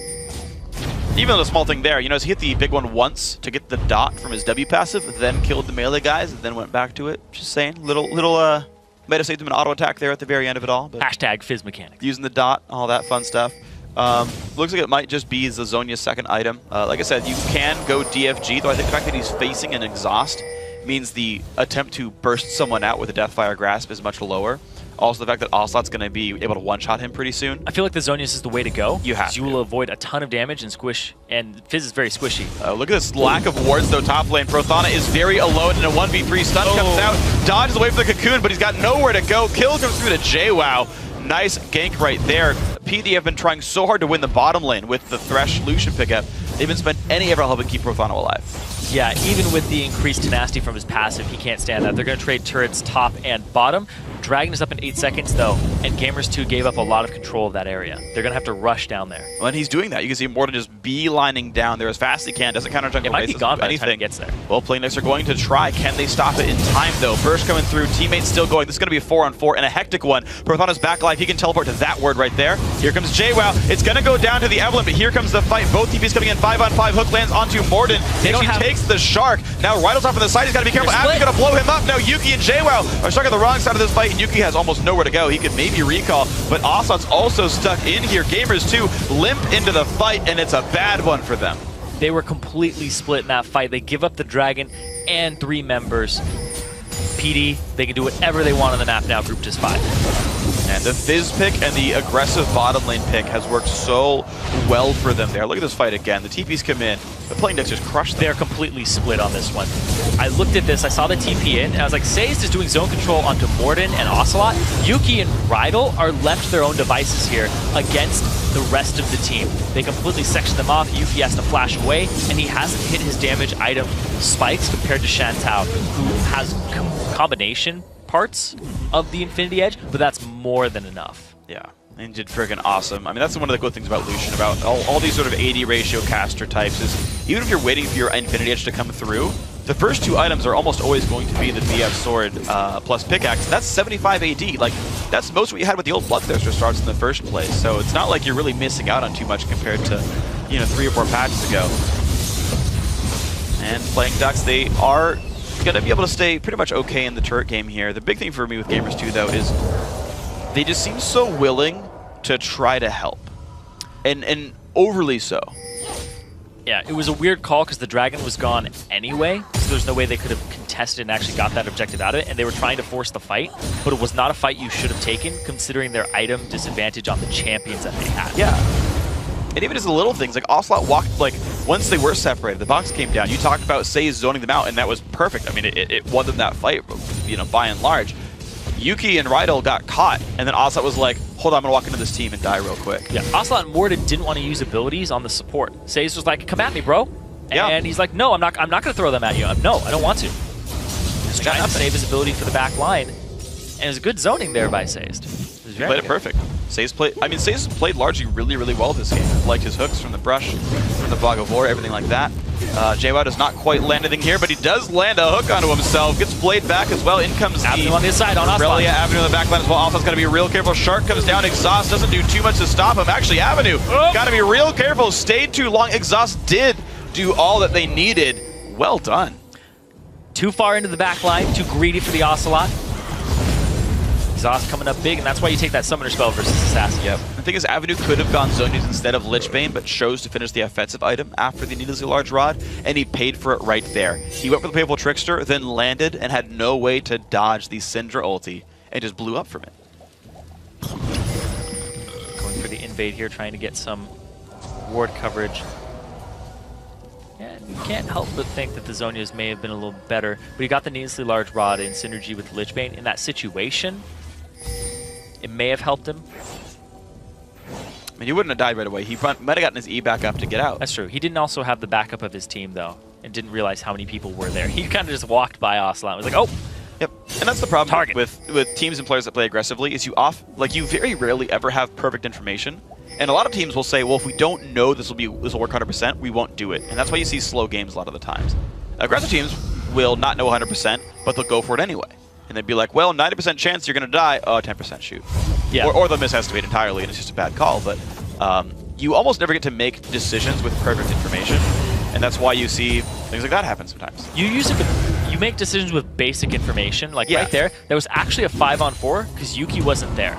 Even a small thing there, you know, he hit the big one once to get the dot from his W passive, then killed the melee guys, and then went back to it. Just saying, might have saved him an auto attack there at the very end of it all. But hashtag Fizz mechanics. Using the dot, all that fun stuff. Looks like it might just be Zazonia's second item. Like I said, you can go DFG, though I think the fact that he's facing an exhaust means the attempt to burst someone out with a Deathfire Grasp is much lower. Also, the fact that Ocelot's going to be able to one-shot him pretty soon. I feel like the Zonius is the way to go. You have to. You will avoid a ton of damage and squish, and Fizz is very squishy. Look at this lack of wards, though, top lane. Prothana is very alone in a 1v3. Stun comes out, dodges away from the Cocoon, but he's got nowhere to go. Kill comes through to JWoww. Nice gank right there. PD have been trying so hard to win the bottom lane with the Thresh Lucian pickup. They haven't spent any effort helping keep Prothana alive. Yeah, even with the increased tenacity from his passive, he can't stand that. They're going to trade turrets top and bottom. Dragon is up in 8 seconds, though, and Gamers 2 gave up a lot of control of that area. They're going to have to rush down there. When he's doing that, you can see Morton just beelining down there as fast as he can. Doesn't counter jungle. It might be gone by the time he gets there. Well, Playnex are going to try. Can they stop it in time, though? Burst coming through. Teammates still going. This is going to be a 4-on-4 and a hectic one. Prothana's back life. He can teleport to that word right there. Here comes JWoww. It's going to go down to the Evelynn, but here comes the fight. Both TPs coming in 5-on-5. Hook lands onto Morton. He takes the Shark. Now Rydell's off on the side. He's got to be careful. Abby's going to blow him up. Now Yuki and JWoww are stuck on the wrong side of this fight, and Yuki has almost nowhere to go. He could maybe recall, but Ocelot's also stuck in here. Gamers 2 limp into the fight, and it's a bad one for them. They were completely split in that fight. They give up the Dragon and 3 members. PD, they can do whatever they want on the map now, grouped as 5. And the Fizz pick and the aggressive bottom lane pick has worked so well for them there. Look at this fight again. The TPs come in. The Playnex just crushed them. They're completely split on this one. I looked at this, I saw the TP in, and I was like, Say's is doing zone control onto Morton and Ocelot. Yuki and Rydell are left to their own devices here against the rest of the team. They completely section them off. Yuki has to flash away, and he hasn't hit his damage item spikes compared to Shantou, who has combination parts of the Infinity Edge, but that's more than enough. Yeah, and did friggin' awesome. I mean, that's one of the cool things about Lucian, about all these sort of AD ratio caster types, is even if you're waiting for your Infinity Edge to come through, the first 2 items are almost always going to be the BF Sword plus Pickaxe. That's 75 AD. Like, that's most of what you had with the old Bloodthirster starts in the first place. So it's not like you're really missing out on too much compared to, you know, 3 or 4 patches ago. And playing Ducks, they are going to be able to stay pretty much okay in the turret game here. The big thing for me with Gamers 2, though, is they just seem so willing to try to help. And overly so. Yeah, it was a weird call because the Dragon was gone anyway, so there's no way they could have contested and actually got that objective out of it, and they were trying to force the fight, but it was not a fight you should have taken considering their item disadvantage on the champions that they had. Yeah. And even as the little things, like Ocelot walked, like, once they were separated, the box came down. You talked about Say's zoning them out, and that was perfect. I mean, it won them that fight, you know, by and large. Yuki and Rydell got caught, and then Ocelot was like, hold on, I'm going to walk into this team and die real quick. Yeah, Ocelot and Morta didn't want to use abilities on the support. Saze was like, come at me, bro. Yeah. And he's like, no, I'm not going to throw them at you. No, I don't want to. He's trying to save his ability for the back line. And it was good zoning there by Saze. He played it perfect. Saze played largely really well this game. Liked his hooks from the brush, from the Fog of War, everything like that. JWoww does not quite land anything here, but he does land a hook onto himself. Gets played back as well. In comes Avenue on his side on Ocelot. Yeah, Avenue on the back line as well. Ocelot's got to be real careful. Shark comes down. Exhaust doesn't do too much to stop him. Actually, Avenue got to be real careful. Stayed too long. Exhaust did do all that they needed. Well done. Too far into the back line. Too greedy for the Ocelot. Exhaust coming up big, and that's why you take that Summoner spell versus Assassin. Yep. The thing is, Avenue could have gone Zonies instead of Lichbane, but chose to finish the offensive item after the needlessly large rod, and he paid for it right there. He went for the Playful Trickster, then landed, and had no way to dodge the Syndra ulti, and just blew up from it. Going for the invade here, trying to get some ward coverage. Yeah, you can't help but think that the Zonias may have been a little better, but he got the needlessly large rod in synergy with Lichbane. In that situation, it may have helped him. I mean, he wouldn't have died right away. He might have gotten his E back up to get out. That's true. He didn't also have the backup of his team, though, and didn't realize how many people were there. He kind of just walked by Ocelot and was like, oh! Yep, and that's the problem with teams and players that play aggressively is you very rarely ever have perfect information. And a lot of teams will say, well, if we don't know this will work 100%, we won't do it. And that's why you see slow games a lot of the times. Aggressive teams will not know 100%, but they'll go for it anyway. And they'd be like, well, 90% chance you're going to die. Oh, 10% shoot. Yeah. Or they'll misestimate entirely, and it's just a bad call. But you almost never get to make decisions with perfect information. And that's why you see things like that happen sometimes. You make decisions with basic information. Like right there, there was actually a 5-on-4 because Yuki wasn't there.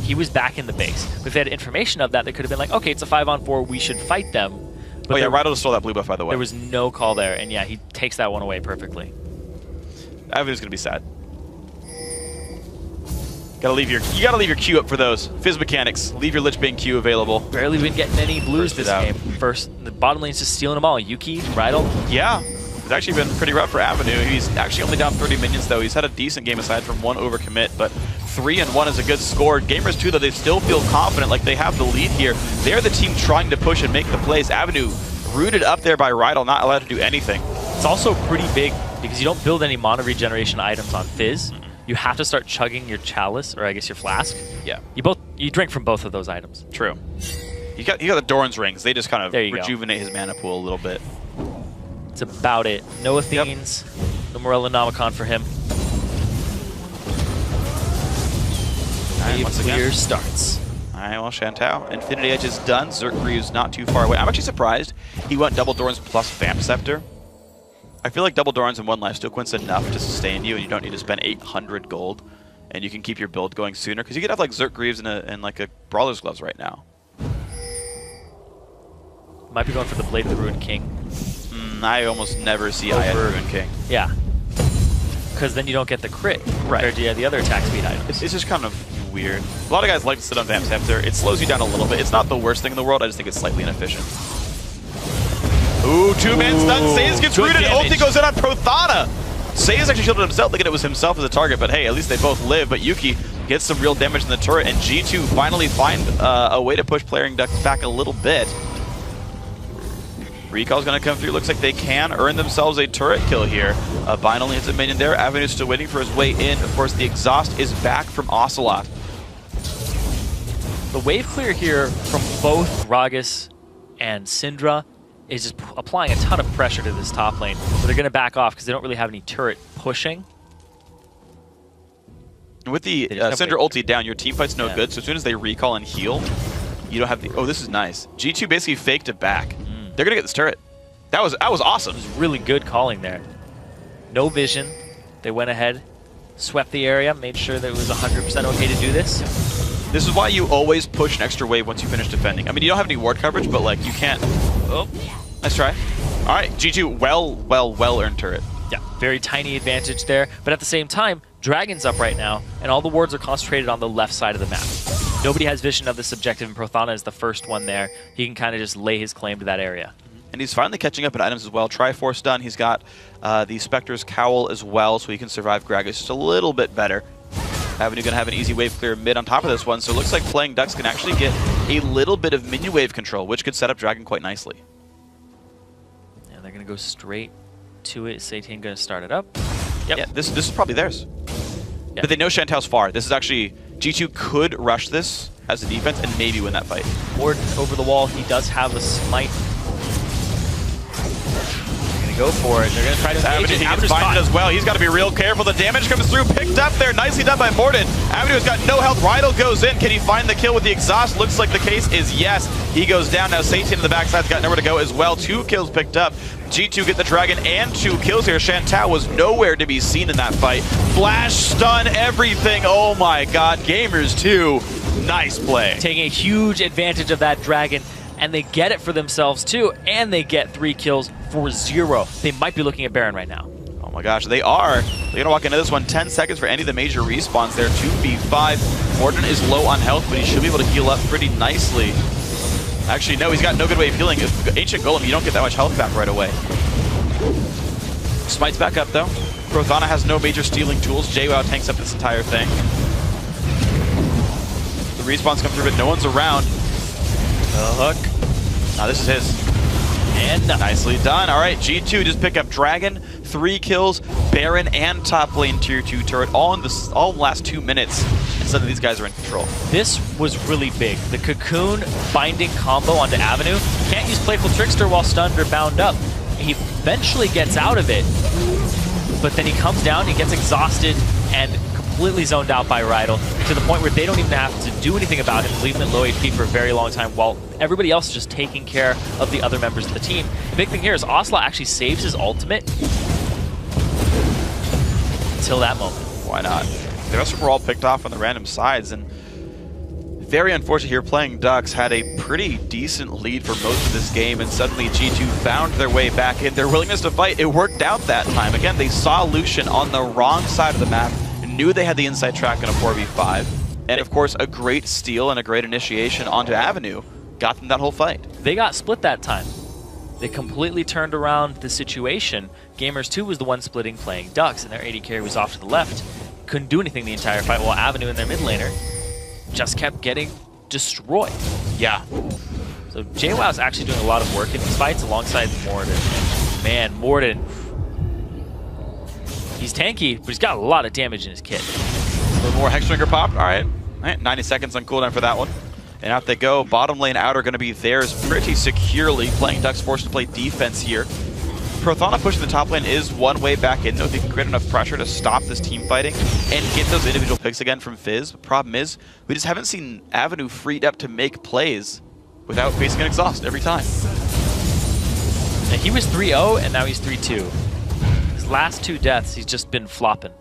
He was back in the base. But if they had information of that, they could have been like, okay, it's a 5-on-4, we should fight them. But Rydell stole that blue buff, by the way. There was no call there, and yeah, he takes that one away perfectly. Avenue's gonna be sad. You gotta leave your Q up for those. Fizz mechanics. Leave your Lichbane Q available. Barely been getting any blues this game. First, the bottom lane's just stealing them all. Yuki, Rydell. Yeah. It's actually been pretty rough for Avenue. He's actually only down 30 minions, though. He's had a decent game aside from one overcommit, but 3-1 is a good score. Gamers, too, though, they still feel confident, like they have the lead here. They're the team trying to push and make the plays. Avenue rooted up there by Rydell, not allowed to do anything. It's also pretty big because you don't build any mana regeneration items on Fizz. You have to start chugging your chalice, or I guess your flask. Yeah. You drink from both of those items. True. You got the Doran's rings. They just kind of rejuvenate go. his mana pool a little bit. That's about it. No Athenes, no Morellonomicon for him. Once again, clear starts. Alright, well, Shantou. Infinity Edge is done. Zerkgreaves not too far away. I'm actually surprised he went double Doran's plus Vamp Scepter. I feel like double Doran's and one life steal Quint's enough to sustain you, and you don't need to spend 800 gold, and you can keep your build going sooner, because you could have like Zerkgreaves and like a Brawler's Gloves right now. Might be going for the Blade of the Ruined King. I almost never see Ayat Ruined King. Yeah. Because then you don't get the crit compared to the other attack speed items. It's just kind of weird. A lot of guys like to sit on Vamp Scepter. It slows you down a little bit. It's not the worst thing in the world, I just think it's slightly inefficient. Ooh, two-man stun. Saze gets rooted. Ulti goes in on Prothana. Saze actually shielded himself, thinking it was himself as a target, but hey, at least they both live. But Yuki gets some real damage in the turret, and G2 finally find a way to push Playering Ducks back a little bit. Recall's going to come through. Looks like they can earn themselves a turret kill here. Vine only hits a minion there. Avenue's still waiting for his way in. Of course, the exhaust is back from Ocelot. The wave clear here from both Gragas and Syndra is just applying a ton of pressure to this top lane. But they're going to back off because they don't really have any turret pushing. With the Syndra ulti down, your team fight's no good. So as soon as they recall and heal, you don't have the... Oh, this is nice. G2 basically faked it back. They're going to get this turret. That was awesome. It was really good calling there. No vision. They went ahead, swept the area, made sure that it was 100% okay to do this. This is why you always push an extra wave once you finish defending. I mean, you don't have any ward coverage, but like you can't... Oh, nice try. All right, G2, well earned turret. Yeah, very tiny advantage there. But at the same time, Dragon's up right now, and all the wards are concentrated on the left side of the map. Nobody has vision of this objective, and Prothana is the first one there. He can kind of just lay his claim to that area. And he's finally catching up in items as well. Triforce done. He's got the Spectre's Cowl as well, so he can survive Gragas just a little bit better. Avenue going to have an easy wave clear mid on top of this one, so it looks like Playing Ducks can actually get a little bit of minion wave control, which could set up Dragon quite nicely. And they're going to go straight to it. Satan going to start it up. Yep. Yeah, this is probably theirs. Yep. But they know Chantal's far. This is actually, G2 could rush this as a defense and maybe win that fight. Morden over the wall. He does have a smite. They're going to go for it. They're going to try to engage it. He gets binded as well. He's got to be real careful. The damage comes through. Picked up there. Nicely done by Morden. Avenue has got no health. Rydal goes in. Can he find the kill with the exhaust? Looks like the case is yes. He goes down. Now Satan in the backside's got nowhere to go as well. 2 kills picked up. G2 get the Dragon and 2 kills here. Chantal was nowhere to be seen in that fight. Flash, stun, everything. Oh my god. Gamers 2. Nice play. Taking a huge advantage of that Dragon, and they get it for themselves too, and they get 3 kills for 0. They might be looking at Baron right now. Oh my gosh, they are. They're going to walk into this one. 10 seconds for any of the major respawns there. 2v5. Morden is low on health, but he should be able to heal up pretty nicely. Actually, no, he's got no good way of healing. If Ancient Golem, you don't get that much health back right away. Smite's back up, though. Prothana has no major stealing tools. JWoww tanks up this entire thing. The respawns come through, but no one's around. The hook. Now this is his. And nicely done. All right, G2 just pick up Dragon, 3 kills, Baron, and top lane tier 2 turret, all in the last 2 minutes. And suddenly these guys are in control. This was really big. The Cocoon binding combo onto Avenue. Can't use Playful Trickster while stunned or bound up. He eventually gets out of it, but then he comes down, he gets exhausted, and completely zoned out by Rydal, to the point where they don't even have to do anything about him, leave him at low HP for a very long time while everybody else is just taking care of the other members of the team. The big thing here is Ocelot actually saves his ultimate until that moment. Why not? The rest of them were all picked off on the random sides, and very unfortunate here. Playing Ducks had a pretty decent lead for most of this game, and suddenly G2 found their way back in. Their willingness to fight, it worked out that time. Again, they saw Lucian on the wrong side of the map, knew they had the inside track in a 4v5, and of course a great steal and a great initiation onto Avenue got them that whole fight. They got split that time. They completely turned around the situation. Gamers 2 was the one splitting Playing Ducks, and their AD carry was off to the left. Couldn't do anything the entire fight, while Avenue and their mid laner just kept getting destroyed. Yeah. So JWoww's actually doing a lot of work in these fights alongside Morden. Man, Morden, he's tanky, but he's got a lot of damage in his kit. A little more Hexdrinker popped. All right. 90 seconds on cooldown for that one. And out they go. Bottom lane out are going to be theirs pretty securely. Playing Ducks forced to play defense here. Prothana pushing the top lane is one way back in, though. If he can create enough pressure to stop this team fighting and get those individual picks again from Fizz. The problem is, we just haven't seen Avenue freed up to make plays without facing an exhaust every time. And he was 3-0, and now he's 3-2. His last 2 deaths, he's just been flopping.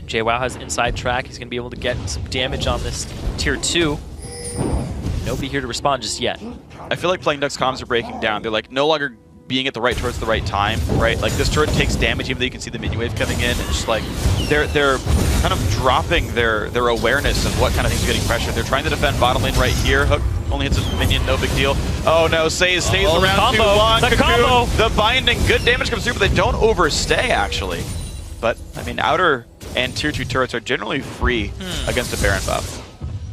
JWoww has inside track. He's going to be able to get some damage on this tier 2. Nobody here to respond just yet. I feel like Playing Ducks comms are breaking down. They're like no longer being at the right turrets at the right time, right? Like this turret takes damage even though you can see the minion wave coming in. And just like they're kind of dropping their awareness of what kind of things are getting pressured. They're trying to defend bottom lane right here. Hook only hits a minion, no big deal. Oh no, stays around too long. The combo! The binding, good damage comes through, but they don't overstay actually. But I mean, outer and tier 2 turrets are generally free against a Baron buff.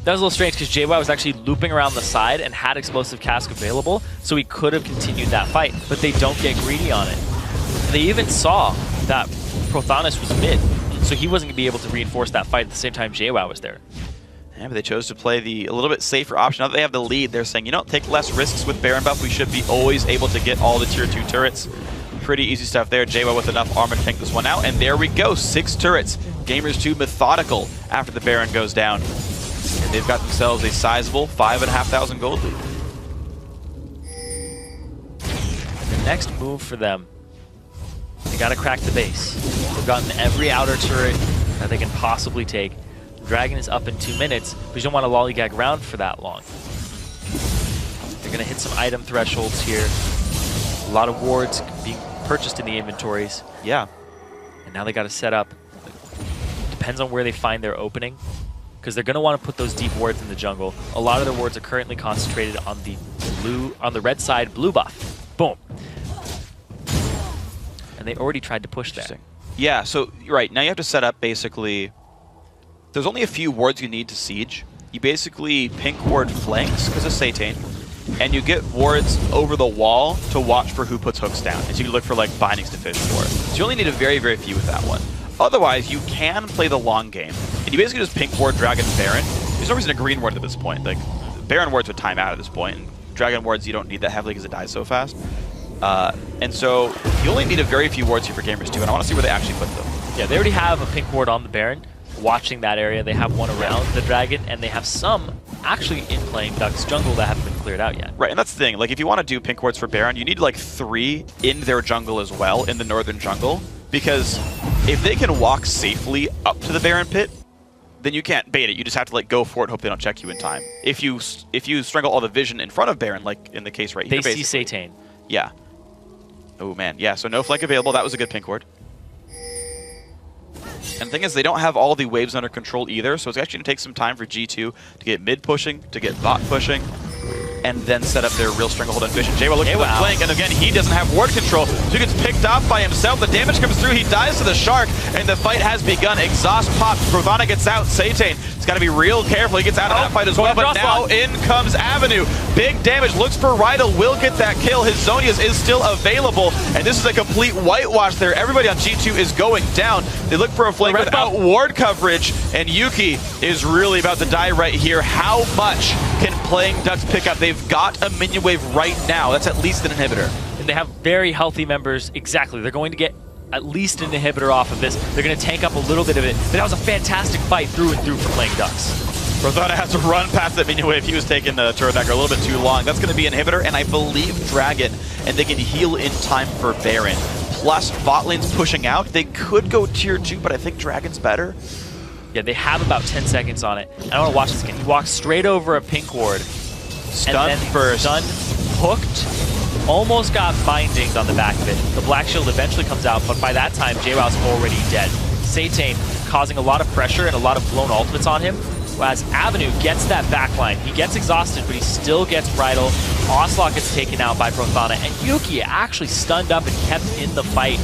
That was a little strange because JWoww was actually looping around the side and had Explosive Cask available, so he could have continued that fight, but they don't get greedy on it. They even saw that Prothanus was mid, so he wasn't going to be able to reinforce that fight at the same time JWoww was there. Yeah, but they chose to play a little bit safer option. Now that they have the lead, they're saying, you know, take less risks with Baron buff. We should be always able to get all the tier 2 turrets. Pretty easy stuff there. JWoww with enough armor to tank this one out. And there we go, 6 turrets. Gamers 2 methodical after the Baron goes down. And they've got themselves a sizable 5,500 gold lead. The next move for them, they got to crack the base. They've gotten every outer turret that they can possibly take. Dragon is up in 2 minutes, but you don't want to lollygag around for that long. They're going to hit some item thresholds here. A lot of wards being purchased in the inventories. Yeah. And now they got to set up. Depends on where they find their opening, because they're going to want to put those deep wards in the jungle. A lot of their wards are currently concentrated on the red side blue buff. Boom. And they already tried to push there. Yeah, so right now you have to set up basically there's only a few wards you need to siege. You basically pink ward flanks because of Satan, and you get wards over the wall to watch for who puts hooks down. And so you can look for like bindings to fish for. So you only need a very, very few with that one. Otherwise, you can play the long game. And you basically just pink ward Dragon Baron. There's no reason to green ward at this point. Like, Baron wards would time out at this point. And Dragon wards, you don't need that heavily because it dies so fast. And so you only need a very few wards here for Gamers 2, and I want to see where they actually put them. Yeah, they already have a pink ward on the Baron, watching that area. They have one around the Dragon, and they have some actually in playing Duck's jungle that haven't been cleared out yet. Right, and that's the thing. Like, if you want to do pink wards for Baron, you need like 3 in their jungle as well, in the northern jungle, because if they can walk safely up to the Baron pit, then you can't bait it. You just have to like go for it, hope they don't check you in time. If you strangle all the vision in front of Baron, like in the case right here, they see Satan. Yeah. Oh man, yeah. So no flank available. That was a good pink ward. And the thing is, they don't have all the waves under control either, so it's actually going to take some time for G2 to get mid pushing, to get bot pushing, and then set up their real stranglehold and vision. JWoww looking for the flank, and again, he doesn't have ward control, so he gets picked off by himself. The damage comes through, he dies to the shark, and the fight has begun. Exhaust pops, Prothana gets out, Satan. He's got to be real careful. He gets out of that fight as well, but now in comes Avenue. Big damage, looks for Rydell, will get that kill. His Zhonya's is still available, and this is a complete whitewash there. Everybody on G2 is going down. They look for a flank without ward coverage, and Yuki is really about to die right here. How much can playing Ducks pick up? They've got a minion wave right now. That's at least an inhibitor. And they have very healthy members. Exactly. They're going to get at least an inhibitor off of this. They're going to tank up a little bit of it. But that was a fantastic fight through and through for playing Ducks. Prothana has to run past that minion wave. He was taking the turret back a little bit too long. That's going to be an inhibitor, and I believe Dragon, and they can heal in time for Baron. Plus, bot lane's pushing out. They could go tier 2, but I think Dragon's better. Yeah, they have about 10 seconds on it. And I want to watch this again. He walks straight over a pink ward. Stunned first. Stunned, hooked, almost got bindings on the back of it. The black shield eventually comes out, but by that time, JWoww's already dead. Satan causing a lot of pressure and a lot of blown ultimates on him. As Avenue gets that backline, he gets exhausted, but he still gets Rydell. Ocelot gets taken out by Prothana, and Yuki actually stunned up and kept in the fight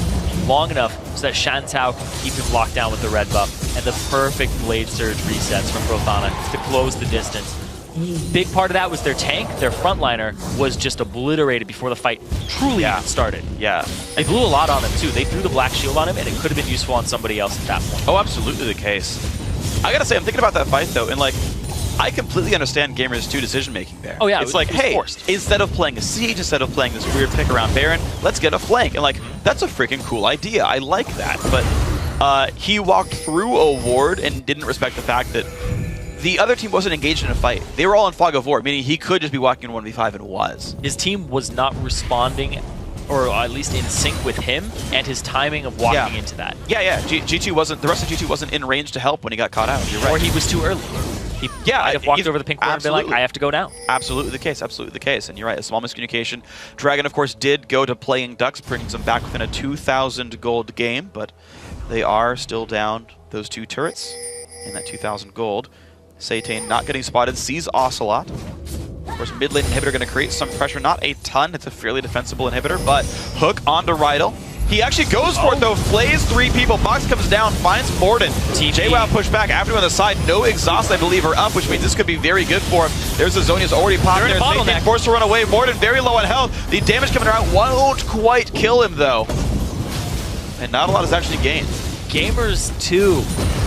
long enough so that Shantou can keep him locked down with the red buff, and the perfect Blade Surge resets from Prothana to close the distance. Big part of that was their tank. Their frontliner was just obliterated before the fight truly started. Yeah. They blew a lot on him too. They threw the black shield on him, and it could have been useful on somebody else at that point. Oh, absolutely the case. I gotta say, I'm thinking about that fight though, and like, I completely understand Gamers 2 decision making there. Oh yeah, it's like, hey, instead of playing a siege, instead of playing this weird pick around Baron, let's get a flank. And like, that's a freaking cool idea. I like that. But he walked through a ward and didn't respect the fact that the other team wasn't engaged in a fight. They were all in fog of war, meaning he could just be walking in 1v5 and was. His team was not responding, or at least in sync with him and his timing of walking into that. Yeah. G2 wasn't, the rest of G2 wasn't in range to help when he got caught out. You're right. Or he was too early. He might have walked over the pink ward and been like, I have to go now. Absolutely the case, absolutely the case. And you're right, a small miscommunication. Dragon, of course, did go to playing Ducks, bringing them back within a 2,000 gold game, but they are still down those 2 turrets in that 2,000 gold. Satan not getting spotted, sees Ocelot. Of course, mid lane inhibitor going to create some pressure. Not a ton. It's a fairly defensible inhibitor, but hook onto Rydell. He actually goes for it, though. Flays 3 people. Box comes down, finds Morden. JWoww push back. After on the side, no exhaust, I believe, are up, which means this could be very good for him. There's the Zhonya's already popped there. Satan forced to run away. Morden very low on health. The damage coming around won't quite kill him, though. And not a lot is actually gained. Gamers 2,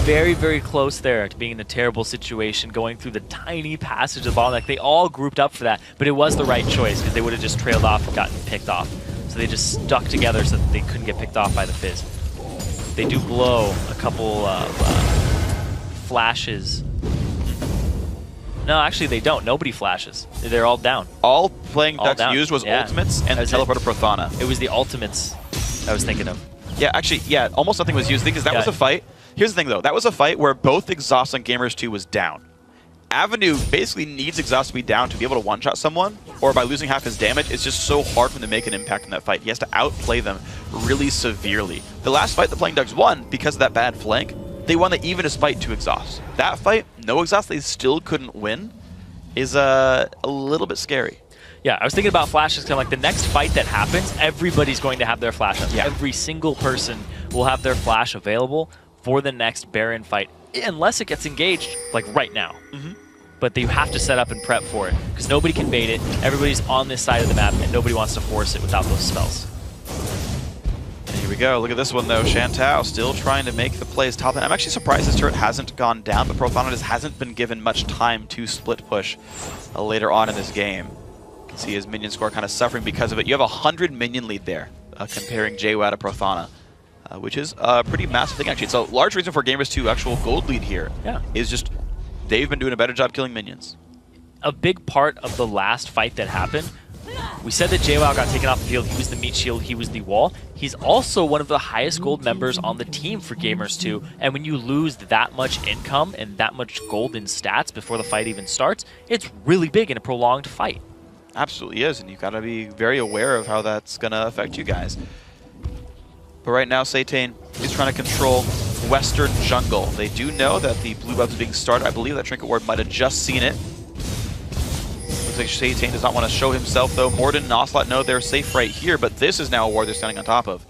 very, very close there to being in a terrible situation, going through the tiny passage of the bottleneck. They all grouped up for that, but it was the right choice because they would have just trailed off and gotten picked off. So they just stuck together so that they couldn't get picked off by the Fizz. They do blow a couple of flashes. No, actually they don't. Nobody flashes. They're all down. All playing Ducks used was ultimates and teleporter Prothana. It was the ultimates I was thinking of. Yeah, actually, almost nothing was used because that was a fight. Here's the thing, though. That was a fight where both exhaust on Gamers 2 was down. Avenue basically needs exhaust to be down to be able to one-shot someone, or by losing half his damage, it's just so hard for him to make an impact in that fight. He has to outplay them really severely. The last fight the Playing Ducks won, because of that bad flank, they won the even despite 2 exhausts. That fight, no exhaust, they still couldn't win, is a little bit scary. Yeah, I was thinking about flashes, kind of like the next fight that happens, everybody's going to have their flash up. Yeah. Every single person will have their flash available for the next Baron fight unless it gets engaged, like right now. But you have to set up and prep for it, because nobody can bait it. Everybody's on this side of the map, and nobody wants to force it without those spells. Here we go. Look at this one, though. Shantou still trying to make the plays top lane. I'm actually surprised his turret hasn't gone down, but Prothana just hasn't been given much time to split push later on in this game. You can see his minion score kind of suffering because of it. You have a 100 minion lead there, comparing JWoww to Prothana, which is a pretty massive thing, actually. It's a large reason for Gamers 2 actual gold lead here. Yeah. Is just they've been doing a better job killing minions. A big part of the last fight that happened, we said that JWoww got taken off the field. He was the meat shield, he was the wall. He's also one of the highest gold members on the team for Gamers 2. And when you lose that much income and that much gold in stats before the fight even starts, it's really big in a prolonged fight. Absolutely is, and you've got to be very aware of how that's going to affect you guys. But right now, Satan is trying to control Western Jungle. They do know that the blue buff is being started. I believe that Trinket Ward might have just seen it. Looks like Satan does not want to show himself, though. Morden and Ocelot know they're safe right here, but this is now a ward they're standing on top of.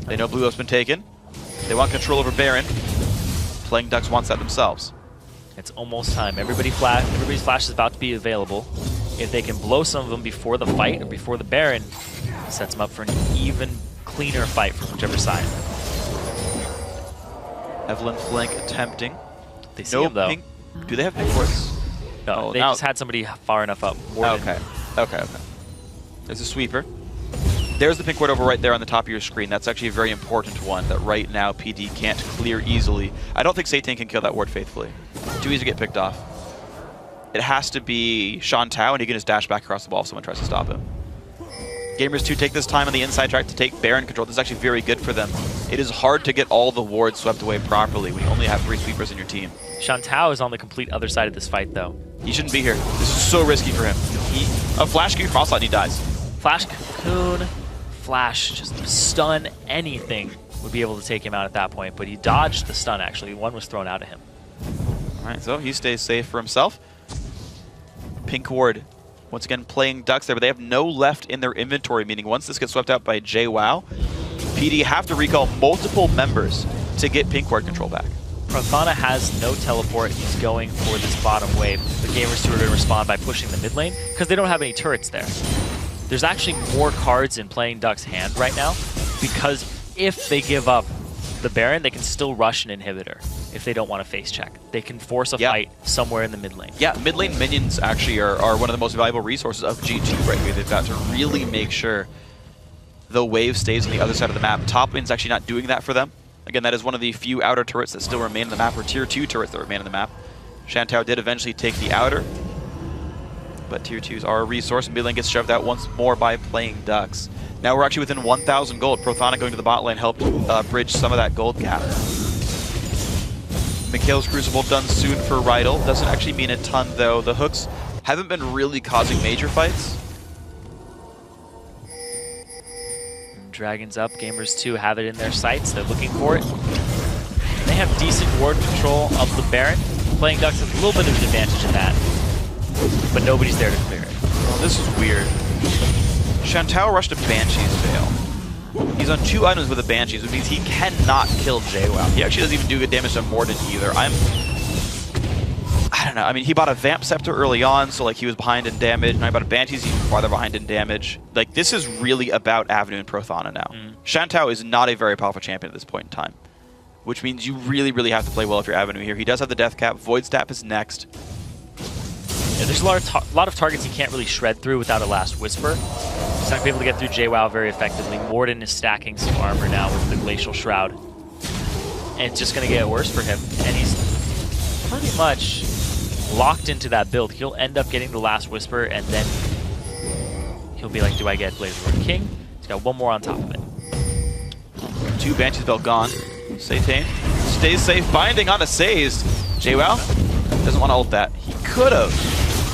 They know blue buff's been taken. They want control over Baron. Playing Ducks wants that themselves. It's almost time. Everybody's flash is about to be available. If they can blow some of them before the fight or before the Baron, sets them up for an even cleaner fight from whichever side. Evelyn flank attempting. They see him, though. Pink. Do they have pink wards? No, they just had somebody far enough up. Okay. There's a sweeper. There's the pink ward over right there on the top of your screen. That's actually a very important one that right now PD can't clear easily. I don't think Satan can kill that ward faithfully. Too easy to get picked off. It has to be Shantou, and he can just dash back across the wall if someone tries to stop him. Gamers 2 take this time on the inside track to take Baron control. This is actually very good for them. It is hard to get all the wards swept away properly when you only have 3 sweepers in your team. Shantou is on the complete other side of this fight, though. He shouldn't be here. This is so risky for him. A flash cocoon crosslight and he dies. Flash cocoon, flash, just stun, anything would be able to take him out at that point, but he dodged the stun, actually. One was thrown out of him. All right, so he stays safe for himself. Pink ward. Once again, playing Ducks there, but they have no left in their inventory, meaning once this gets swept out by JWoww, PD have to recall multiple members to get pink ward control back. Prothana has no teleport. He's going for this bottom wave. The Gamers 2 are going to respond by pushing the mid lane because they don't have any turrets there. There's actually more cards in playing Duck's hand right now because if they give up the Baron, they can still rush an inhibitor if they don't want to face check. They can force a fight somewhere in the mid lane. Yeah, mid lane minions actually are one of the most valuable resources of G2 right here. They've got to really make sure the wave stays on the other side of the map. Top lane's actually not doing that for them. Again, that is one of the few outer turrets that still remain on the map, or tier 2 turrets that remain on the map. Shantou did eventually take the outer, but tier 2s are a resource, and mid lane gets shoved out once more by playing Ducks. Now we're actually within 1,000 gold. Prothana going to the bot lane helped bridge some of that gold gap. Mikhail's Crucible done soon for Rydal. Doesn't actually mean a ton, though. The hooks haven't been really causing major fights. Dragons up. Gamers 2 have it in their sights. They're looking for it. They have decent ward control of the Baron. Playing Ducks has a little bit of an advantage in that, but nobody's there to clear it. Well, this is weird. Shantou rushed a Banshee's Veil. He's on 2 items with a Banshee's, which means he cannot kill JWoww. He actually doesn't even do good damage to Morden either. I don't know. I mean, he bought a Vamp Scepter early on, so like he was behind in damage. And I bought a Banshee's even farther behind in damage. Like, this is really about Avenue and Prothana now. Shantou is not a very powerful champion at this point in time, which means you really, really have to play well if you're Avenue here. He does have the Death Cap. Void Staff is next. Yeah, there's a lot of targets he can't really shred through without a Last Whisper. He's not going to be able to get through JWoww very effectively. Morden is stacking some armor now with the Glacial Shroud. And it's just going to get worse for him. And he's pretty much locked into that build. He'll end up getting the Last Whisper, and then he'll be like, do I get Blaze Roar King? He's got one more on top of it. 2 Banshees Belt gone. Satan stays safe, binding on a Saze. JWoww doesn't want to ult that. He could have.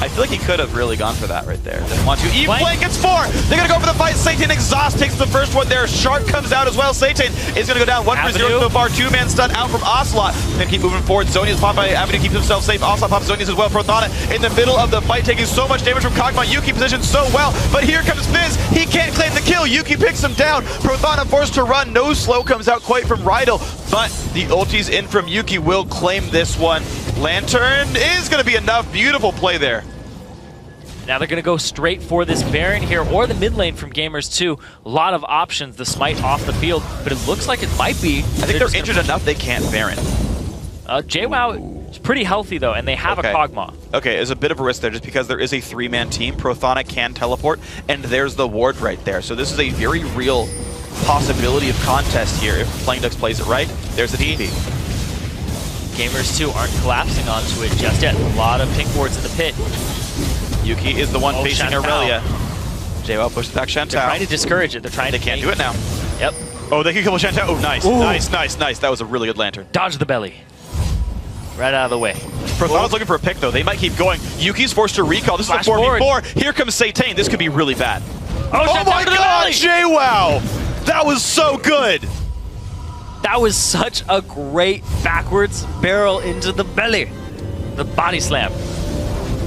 I feel like he could have really gone for that right there. Didn't want to. E-Flank gets 4! They're gonna go for the fight. Satan Exhaust takes the first one there. Shark comes out as well. Satan is gonna go down 1 for 0 so far. 2-man stun out from Ocelot. Gonna keep moving forward. Zonia's popped by Avenue, keeps himself safe. Ocelot pops Zonia's as well. Prothana in the middle of the fight, taking so much damage from Kog'Maw. Yuki positioned so well, but here comes Fizz. He can't claim the kill. Yuki picks him down. Prothana forced to run. No slow comes out quite from Rydell, but the ultis in from Yuki will claim this one. Lantern is gonna be enough. Beautiful play there. Now they're going to go straight for this Baron here, or the mid lane from Gamers 2. A lot of options, the Smite off the field, but it looks like it might be. I think they're injured enough they can't Baron. JWoww is pretty healthy though, and they have a Kog'Maw. Okay, there's a bit of a risk there just because there is a 3-man team. Prothana can teleport, and there's the ward right there. So this is a very real possibility of contest here if Playing Ducks plays it right. There's the TP. Gamers 2 aren't collapsing onto it just yet. A lot of pink wards in the pit. Yuki is the one facing Aurelia. JWoww pushes back Shantou. They're trying to discourage it. They can't do it now. Yep. Oh, they can kill Shantou. Oh, nice. Ooh. Nice. That was a really good Lantern. Dodge the belly. Right out of the way. Prothana's looking for a pick, though. They might keep going. Yuki's forced to recall. This is a 4v4. Here comes Satan. This could be really bad. Oh my god, JWoww! That was so good! That was such a great backwards barrel into the belly. The body slam.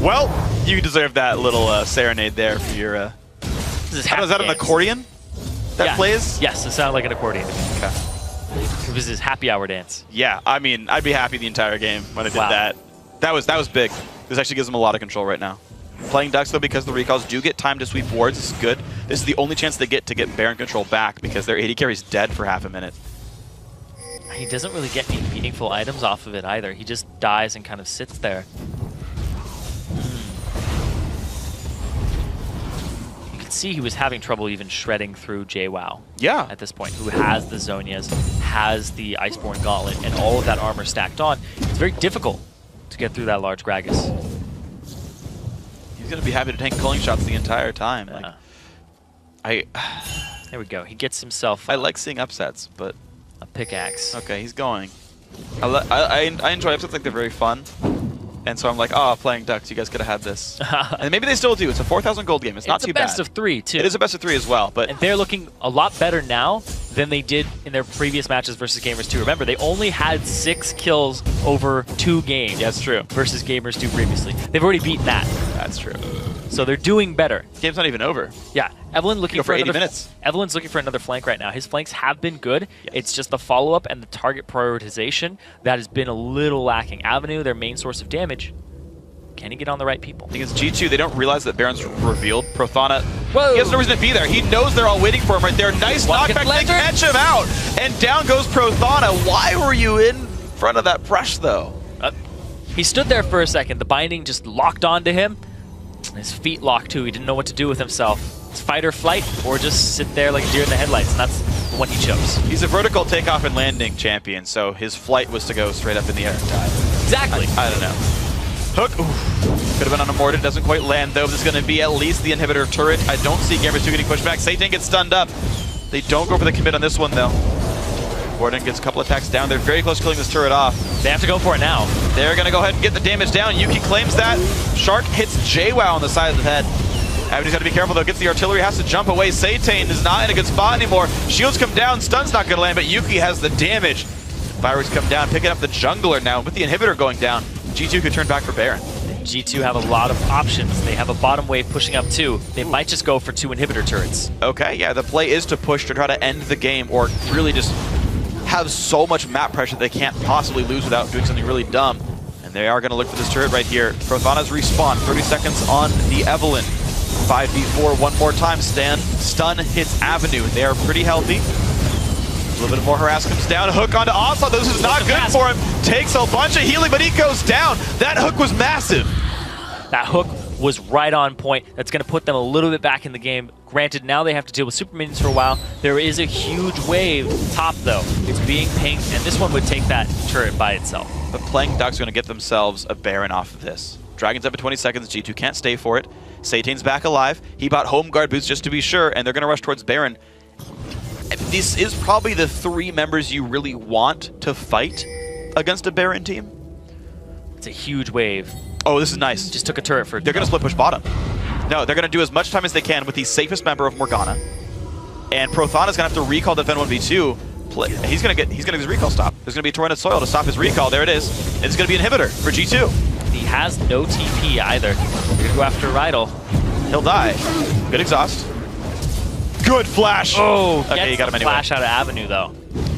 Well, you deserve that little serenade there for your... is that an accordion that plays? Yes, it sounded like an accordion. Okay. It was his happy hour dance. Yeah, I mean, I'd be happy the entire game when I did that. That was big. This actually gives them a lot of control right now. Playing Ducks, though, because the recalls do get time to sweep wards, this is good. This is the only chance they get to get Baron control back because their AD carry's dead for half a minute. He doesn't really get any meaningful items off of it either. He just dies and kind of sits there. You can see he was having trouble even shredding through JWoww. Yeah. At this point, who has the Zonias, has the Iceborne Gauntlet, and all of that armor stacked on. It's very difficult to get through that large Gragas. He's going to be happy to tank culling shots the entire time. Like, there we go. He gets himself... I like seeing upsets, but... a pickaxe. Okay, he's going. I enjoy upsets, like they're very fun. And so I'm like, oh, Playing Ducks, you guys could have had this. And maybe they still do. It's a 4,000 gold game. It's not too bad. It's a best of 3, too. It is a best of 3 as well. But and they're looking a lot better now than they did in their previous matches versus Gamers 2. Remember, they only had 6 kills over 2 games. Yeah, that's true. Versus Gamers 2 previously. They've already beaten that. That's true. So they're doing better. The game's not even over. Yeah, Evelyn looking for 80 another minutes. Evelyn's looking for another flank right now. His flanks have been good. Yes. It's just the follow-up and the target prioritization that has been a little lacking. Avenue, their main source of damage. Can he get on the right people? Against G2, they don't realize that Baron's revealed. Prothana, he has no reason to be there. He knows they're all waiting for him right there. Nice knockback, they catch him out. And down goes Prothana. Why were you in front of that brush, though? He stood there for a second. The binding just locked onto him. His feet locked, too. He didn't know what to do with himself. It's fight or flight, or just sit there like a deer in the headlights, and that's the one he chose. He's a vertical takeoff and landing champion, so his flight was to go straight up in the air and die. Exactly. I don't know. Hook, could have been unamorted, doesn't quite land though. This is going to be at least the inhibitor turret. I don't see Gamers 2 getting pushed back. Satan gets stunned up. They don't go for the commit on this one though. Gordon gets a couple attacks down. They're very close to killing this turret off. They have to go for it now. They're going to go ahead and get the damage down. Yuki claims that. Shark hits JWoww on the side of the head. Avenue's got to be careful though. Gets the artillery, has to jump away. Satan is not in a good spot anymore. Shields come down, stun's not going to land, but Yuki has the damage. Fireworks come down, picking up the jungler now with the inhibitor going down. G2 could turn back for Baron. G2 have a lot of options. They have a bottom wave pushing up too. They might just go for 2 inhibitor turrets. Okay, yeah, the play is to push to try to end the game or really just have so much map pressure they can't possibly lose without doing something really dumb. And they are going to look for this turret right here. Prothana's respawn, 30 seconds on the Evelyn. 5v4 one more time. Stun hits Avenue. They are pretty healthy. A little bit more harass comes down. Hook onto Ocelot. This is not good for him. Takes a bunch of healing, but he goes down. That hook was massive. That hook was right on point. That's going to put them a little bit back in the game. Granted, now they have to deal with super minions for a while. There is a huge wave top, though. It's being pinged, and this one would take that turret by itself. But Playing Ducks are going to get themselves a Baron off of this. Dragon's up at 20 seconds. G2 can't stay for it. Satan's back alive. He bought home guard boots just to be sure, and they're going to rush towards Baron. This is probably the 3 members you really want to fight against a Baron team. It's a huge wave. Oh, this is nice. Just took a turret for. They're going to split push bottom. No, they're going to do as much time as they can with the safest member of Morgana. And Prothana's going to have to recall defend 1v2. He's going to get his recall stop. There's going to be a Torrent of Soil to stop his recall. There it is. And it's going to be an inhibitor for G2. He has no TP either. They're going to go after Rydal. He'll die. Good exhaust. Good flash. Oh, okay, he got him anyway. Flash out of Avenue though.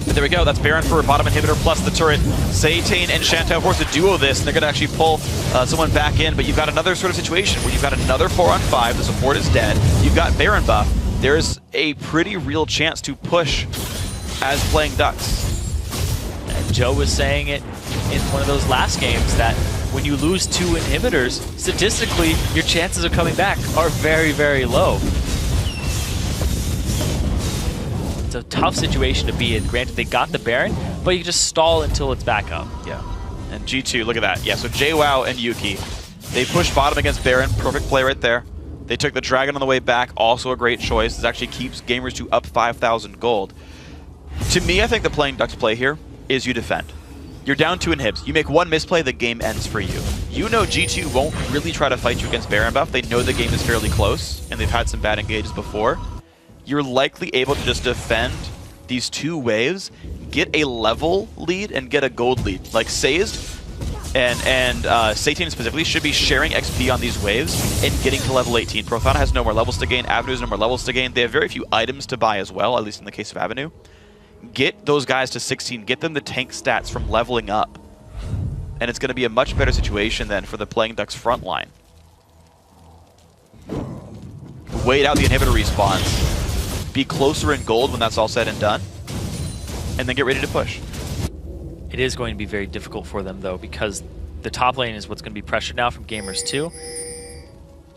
But there we go. That's Baron for bottom inhibitor plus the turret. Satane and Shantou force to duo this, and they're going to actually pull someone back in. But you've got another sort of situation where you've got another 4-on-5. The support is dead. You've got Baron buff. There's a pretty real chance to push as playing Ducks. And Joe was saying it in one of those last games that when you lose 2 inhibitors, statistically, your chances of coming back are very, very low. It's a tough situation to be in. Granted, they got the Baron, but you can just stall until it's back up. Yeah. And G2, look at that. Yeah, so JWoww and Yuki, they push bottom against Baron. Perfect play right there. They took the Dragon on the way back, also a great choice. This actually keeps Gamers2 up 5,000 gold. To me, I think the playing Ducks play here is you defend. You're down 2 inhibs. You make 1 misplay, the game ends for you. You know G2 won't really try to fight you against Baron buff. They know the game is fairly close, and they've had some bad engages before. You're likely able to just defend these 2 waves, get a level lead, and get a gold lead. Like Sazed and Satane specifically should be sharing XP on these waves and getting to level 18. Prothana has no more levels to gain. Avenue has no more levels to gain. They have very few items to buy as well, at least in the case of Avenue. Get those guys to 16. Get them the tank stats from leveling up. And it's going to be a much better situation than for the playing Ducks front line. Wait out the inhibitor respawns. Be closer in gold when that's all said and done. And then get ready to push. It is going to be very difficult for them, though, because the top lane is what's going to be pressured now from Gamers2.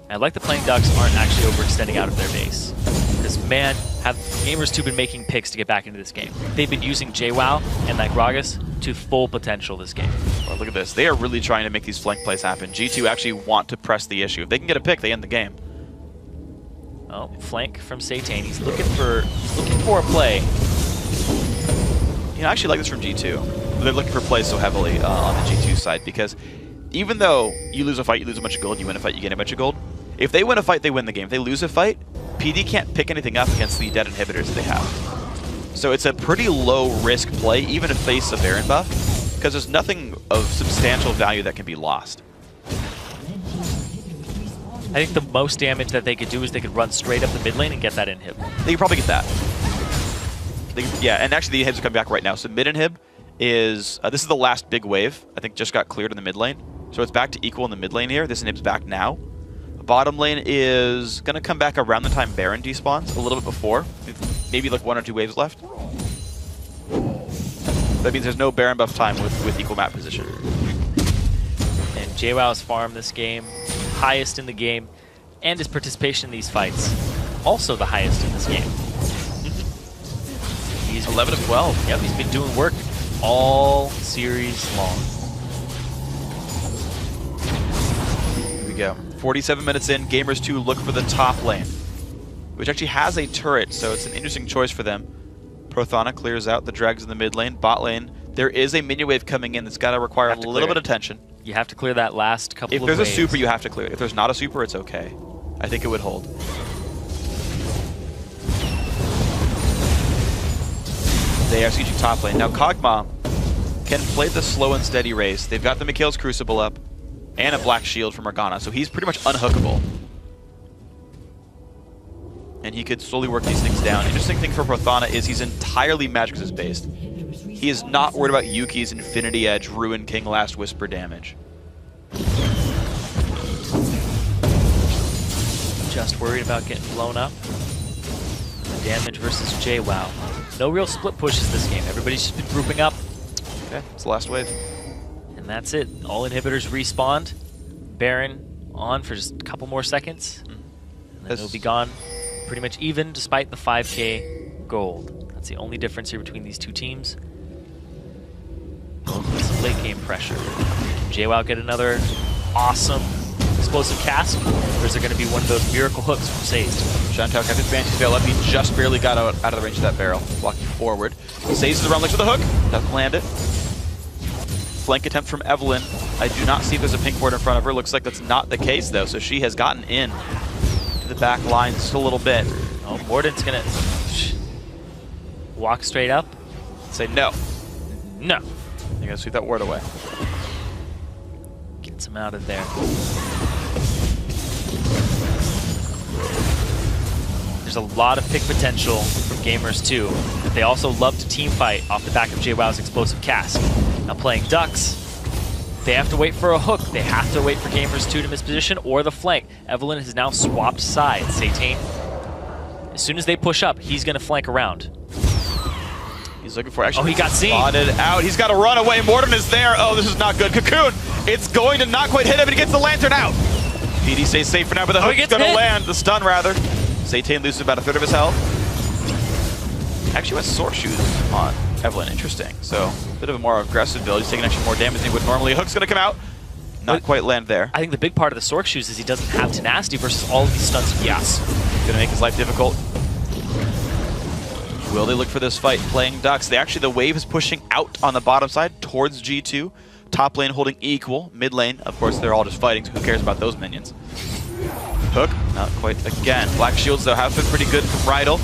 And like the playing Ducks aren't actually overextending out of their base. Because, man, have Gamers2 been making picks to get back into this game. They've been using JWoww and like Gragas to full potential this game. Well, look at this. They are really trying to make these flank plays happen. G2 actually want to press the issue. If they can get a pick, they end the game. Oh, flank from Satane. He's looking for a play. You know, I actually like this from G2. They're looking for plays so heavily on the G2 side because even though you lose a fight, you lose a bunch of gold. You win a fight, you gain a bunch of gold. If they win a fight, they win the game. If they lose a fight, PD can't pick anything up against the dead inhibitors that they have. So it's a pretty low risk play, even in face of Baron buff, because there's nothing of substantial value that can be lost. I think the most damage that they could do is they could run straight up the mid lane and get that inhib. They could probably get that. Yeah, and actually the inhibs are coming back right now. So mid inhib is, this is the last big wave. I think just got cleared in the mid lane. So it's back to equal in the mid lane here. This inhib's back now. Bottom lane is going to come back around the time Baron despawns, a little bit before. Maybe like 1 or 2 waves left. That means there's no Baron buff time with equal map position. And JWoww's farm this game, highest in the game, and his participation in these fights, also the highest in this game. He's 11 of 12. Yep, he's been doing work all series long. Here we go. 47 minutes in, Gamers2 look for the top lane, which actually has a turret, so it's an interesting choice for them. Prothana clears out the drags in the mid lane. Bot lane, there is a minion wave coming in that's got to require a little bit of attention. You have to clear that last couple of waves. If there's a super, you have to clear it. If there's not a super, it's okay. I think it would hold. They are sieging top lane. Now Kog'Maw can play the slow and steady race. They've got the Mikhail's Crucible up and a black shield from Morgana, so he's pretty much unhookable. And he could slowly work these things down. Interesting thing for Prothana is he's entirely Magic Resist based. He is not worried about Yuki's Infinity Edge, Ruin King, Last Whisper damage. Just worried about getting blown up. Damage versus JWoww. No real split pushes this game. Everybody's just been grouping up. Okay, it's the last wave. And that's it. All inhibitors respawned. Baron on for just a couple more seconds. And then it'll be gone pretty much even despite the 5k gold. That's the only difference here between these two teams. Some late game pressure. JWoww get another awesome explosive cast, or is there going to be one of those miracle hooks from Sazed? Shantou kept his Banshee's Veil up. He just barely got out of the range of that barrel, walking forward. Sazed is around like with a hook. Doesn't land it. Flank attempt from Evelynn. I do not see if there's a pink board in front of her. Looks like that's not the case, though. So she has gotten in to the back line just a little bit. Oh, Morden's going to walk straight up. Say no. No. You're going to sweep that ward away. Gets him out of there. There's a lot of pick potential from Gamers 2, but they also love to team fight off the back of JWoww's explosive cast. Now playing Ducks, they have to wait for a hook. They have to wait for Gamers 2 to misposition or the flank. Evelyn has now swapped sides. Satane, as soon as they push up, he's going to flank around. He's looking for actually. Oh, he got seen. Spotted out. He's got to run away. Morden is there. Oh, this is not good. Cocoon. It's going to not quite hit him, but he gets the lantern out. PD stays safe for now, but the hook is going to land. The stun, rather. Satane loses about a third of his health. Actually went sword shoes on Evelyn. Interesting. So a bit of a more aggressive build. He's taking actually more damage than he would normally. Hook's going to come out. Not quite land there. I think the big part of the Sork shoes is he doesn't have tenacity versus all of these stuns. Yes. Going to make his life difficult. Will they look for this fight? Playing Ducks. The wave is pushing out on the bottom side towards G2. Top lane holding equal. Mid lane, of course, they're all just fighting, so who cares about those minions? Hook, not quite again. Black shields, though, have been pretty good from Rydell.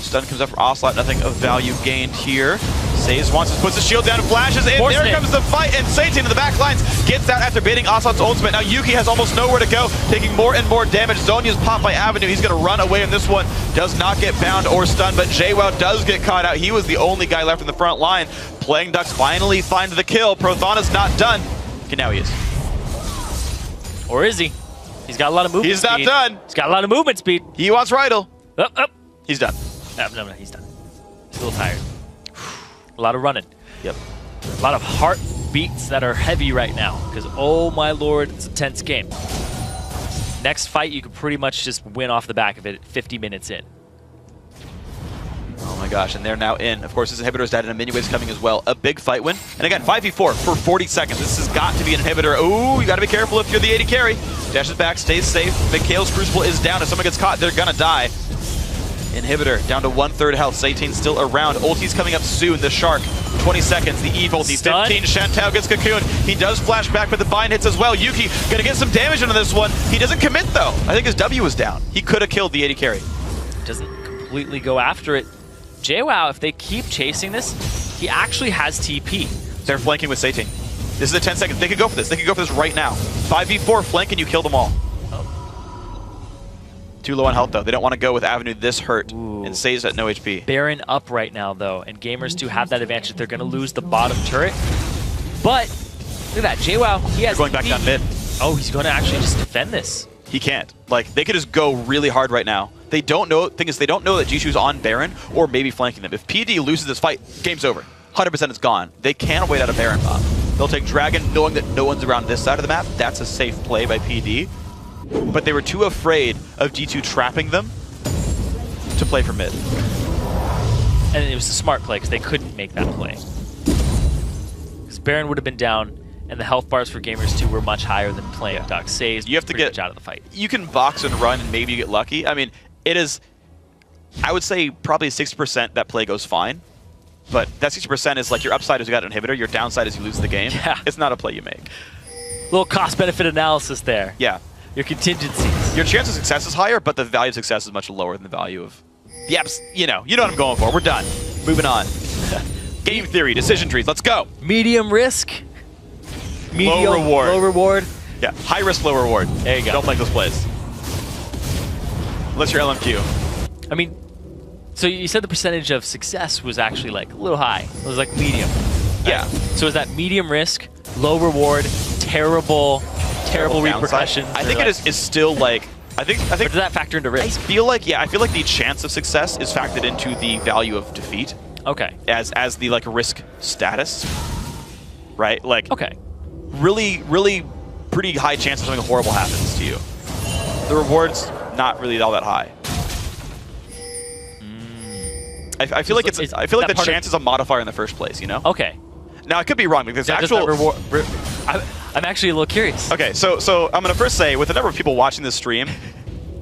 Stun comes up from Ocelot, nothing of value gained here. Saves once, puts the shield down and flashes in. There comes the fight, and Satane in the back lines gets out after baiting Ocelot's ultimate. Now Yuki has almost nowhere to go, taking more and more damage. Zonya's popped by Avenue. He's going to run away in this one. Does not get bound or stunned, but JWoww does get caught out. He was the only guy left in the front line. Playing Ducks finally find the kill. Prothana's not done. Okay, now he is. Or is he? He's got a lot of movement speed. He's not done. He's got a lot of movement speed. He wants Rydell. Up. He's done. No, he's done. He's a little tired. A lot of running. Yep. A lot of heartbeats that are heavy right now, because oh my lord, it's a tense game. Next fight, you could pretty much just win off the back of it 50 minutes in. Oh my gosh, and they're now in. Of course, this inhibitor is dead, and a mini wave's coming as well. A big fight win. And again, 5v4 for 40 seconds. This has got to be an inhibitor. Ooh, you got to be careful if you're the AD carry. Dashes back, stays safe. Mikhail's Crucible is down. If someone gets caught, they're gonna die. Inhibitor down to 1/3 health. Satane's still around. Ulti's coming up soon. The Shark, 20 seconds. The Eve ulti, 15. Chantal gets Cocoon. He does flash back, but the bind hits as well. Yuki gonna get some damage into this one. He doesn't commit though. I think his W was down. He could have killed the AD carry. Doesn't completely go after it. JWoww, if they keep chasing this, he actually has TP. They're flanking with Satane. This is a 10 seconds. They could go for this. They could go for this right now. 5v4 flank and you kill them all. Too low on health though. They don't want to go with Avenue this hurt. Ooh. And Say's at no HP. Baron up right now though, and Gamers 2 have that advantage. They're going to lose the bottom turret. But look at that, JWoww, he has going back down mid. Oh, he's going to actually just defend this. He can't. Like, they could just go really hard right now. They don't know. Thing is, they don't know that G2's on Baron or maybe flanking them. If PD loses this fight, game's over. 100% is gone. They can't wait out a Baron bomb. They'll take Dragon knowing that no one's around this side of the map. That's a safe play by PD. But they were too afraid of G2 trapping them to play for mid. And it was a smart play because they couldn't make that play. Because Baron would have been down, and the health bars for Gamers 2 were much higher than playing Ducks. Say's you have to get out of the fight. You can box and run, and maybe you get lucky. I mean, it is, I would say, probably 60% that play goes fine. But that 60% is like your upside is you got an inhibitor, your downside is you lose the game. Yeah. It's not a play you make. Little cost-benefit analysis there. Yeah. Your contingencies. Your chance of success is higher, but the value of success is much lower than the value of... Yep, you know what I'm going for. We're done. Moving on. Game theory, decision trees, let's go. Medium risk. Low reward. Low reward. Yeah, high risk, low reward. There you go. Don't like those plays. Unless you're LMQ. I mean, so you said the percentage of success was actually like a little high. It was like medium. Yeah. So is that medium risk, low reward, terrible repercussions? I think it is still like, I think. Or does that factor into risk? I feel like the chance of success is factored into the value of defeat. Okay. As the like risk status, right? Like, okay. Really pretty high chance of something horrible happens to you. The reward's not really all that high. I feel like the chance is a modifier in the first place, you know? Okay. Now I could be wrong because actual reward. I'm actually a little curious. Okay, so I'm gonna first say with the number of people watching this stream,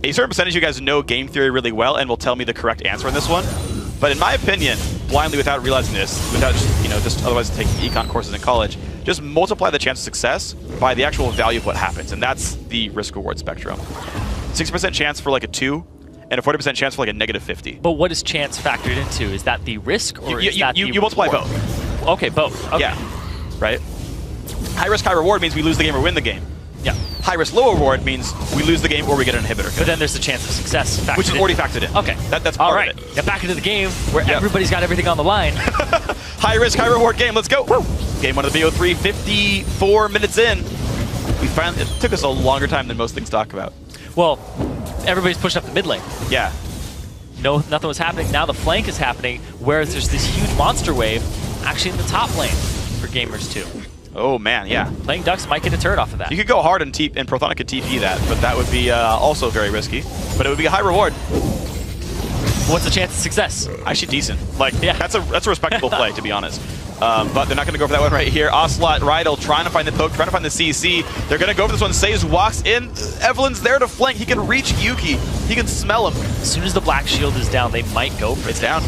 a certain percentage of you guys know game theory really well and will tell me the correct answer on this one. But in my opinion, blindly without realizing this, without just otherwise taking econ courses in college, just multiply the chance of success by the actual value of what happens, and that's the risk-reward spectrum. 60% chance for like a 2, and a 40% chance for like a -50. But what is chance factored into? Is that the risk, or is that you multiply reward? both. Okay, both. Okay. Yeah, right? High risk, high reward means we lose the game or win the game. Yeah. High risk, low reward means we lose the game or we get an inhibitor. But then there's the chance of success factored which is already factored in. Okay. That's part all right. of it. Get back into the game where everybody's got everything on the line. High risk, high reward game. Let's go. Woo. Game 1 of the BO3, 54 minutes in. It took us a longer time than most things talk about. Well, everybody's pushed up the mid lane. Yeah. No, nothing was happening. Now the flank is happening, whereas there's this huge monster wave actually in the top lane for Gamers 2. Oh man, yeah. Playing Ducks might get a turret off of that. You could go hard and Prothana could TP that, but that would be also very risky. But it would be a high reward. What's the chance of success? Actually decent. Like, that's a respectable play, to be honest. But they're not going to go for that one right here. Ocelot, Rydell trying to find the poke, trying to find the CC. They're going to go for this one. Saves walks in. Evelyn's there to flank. He can reach Yuki. He can smell him. As soon as the black shield is down, they might go for it. It's down.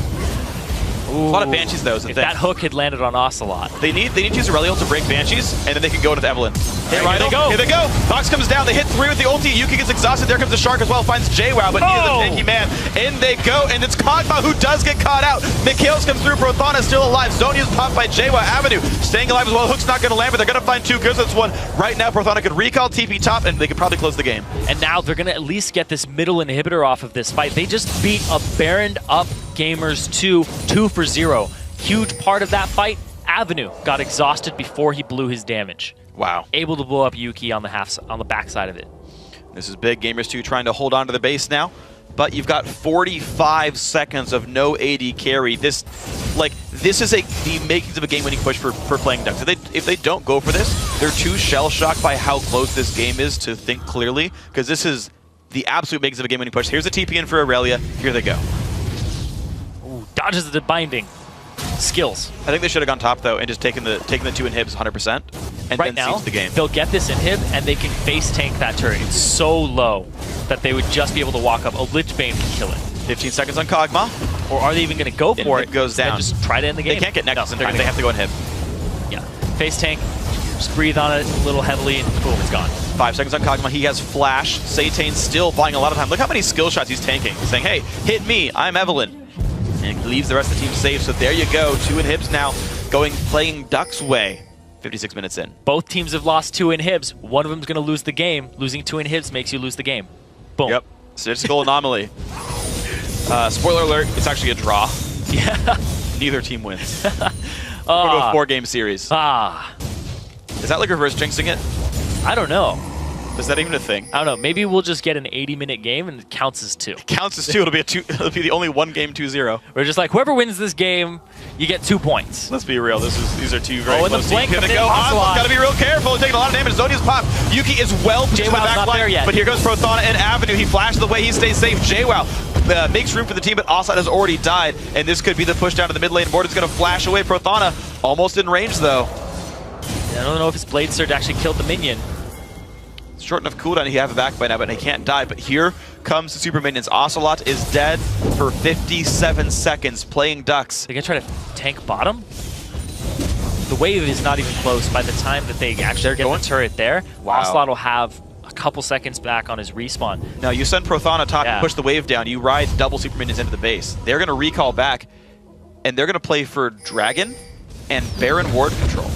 Ooh. A lot of Banshees, though, is the if thing. that hook had landed on Ocelot. They need to use Aurelion to break Banshees, and then they can go into Evelyn. Hit Here they go. Here they go. Fox comes down. They hit 3 with the ulti. Yuki gets exhausted. There comes the Shark as well. Finds JWoww, but he is a tanky man. In they go, and it's Kog'Maw who does get caught out. Mikhails comes through. Prothana still alive. Zonia's popped by JWoww. Avenue staying alive as well. Hook's not going to land, but they're going to find 2 kills with this one. Right now, Prothana could recall TP top, and they could probably close the game. And now they're going to at least get this middle inhibitor off of this fight. They just beat a Baroned up Gamers 2 2-for-0. Huge part of that fight, Avenue got exhausted before he blew his damage. Wow. Able to blow up Yuki on the backside of it. This is big. Gamers 2 trying to hold on to the base now, but you've got 45 seconds of no AD carry. This is the makings of a game-winning push for playing Ducks. If they don't go for this, they're too shell-shocked by how close this game is to think clearly, because this is the absolute makings of a game-winning push. Here's a TP in for Aurelia. Here they go. Ooh, dodges the binding. Skills. I think they should have gone top though and just taken the 2 inhibs 100% and right then now siege the game. They'll get this inhib and they can face tank that turret. It's so low that they would just be able to walk up. A Lich Bane can kill it. 15 seconds on Kog'Maw. Or are they even going to go for inhib it? Goes down. Just try to end the game. They can't get Nexus in No, time. They have to go inhib. Yeah. Face tank. Just breathe on it a little heavily and boom, it's gone. 5 seconds on Kog'Maw. He has flash. Satane's still buying a lot of time. Look how many skill shots he's tanking. He's saying, hey, hit me. I'm Evelyn. And he leaves the rest of the team safe. So there you go. 2 inhibs now playing Duck's way. 56 minutes in. Both teams have lost 2 inhibs. One of them's going to lose the game. Losing 2 inhibs makes you lose the game. Boom. Yep. Statistical anomaly. Spoiler alert, it's actually a draw. Yeah. Neither team wins. We'll go to a 4-game series. Is that like reverse jinxing it? I don't know. Is that even a thing? I don't know. Maybe we'll just get an 80-minute game and it counts as 2. It counts as 2. It'll be it'll be the only 1 game 2-0. We're just like, whoever wins this game, you get 2 points. Let's be real. These are 2 very and close the flank teams. Here they comes go. in. Ocelot's got to be real careful. Taking a lot of damage. Zonia's pop. Yuki is well pushed to the back not there line. yet. But here goes Prothana and Avenue. He flashes the way. He stays safe. JWoww makes room for the team, but Ocelot has already died. And this could be the push down to the mid lane. Border's going to flash away. Prothana almost in range, though. I don't know if his Blade Surge actually killed the minion. Short enough cooldown, he have it back by now, but he can't die. But here comes the super minions. Ocelot is dead for 57 seconds playing Ducks. They're going to try to tank bottom? The wave is not even close. By the time that they actually get the turret there, Ocelot will have a couple seconds back on his respawn. Now you send Prothana top and push the wave down. You ride double super minions into the base. They're going to recall back, and they're going to play for Dragon and Baron ward control.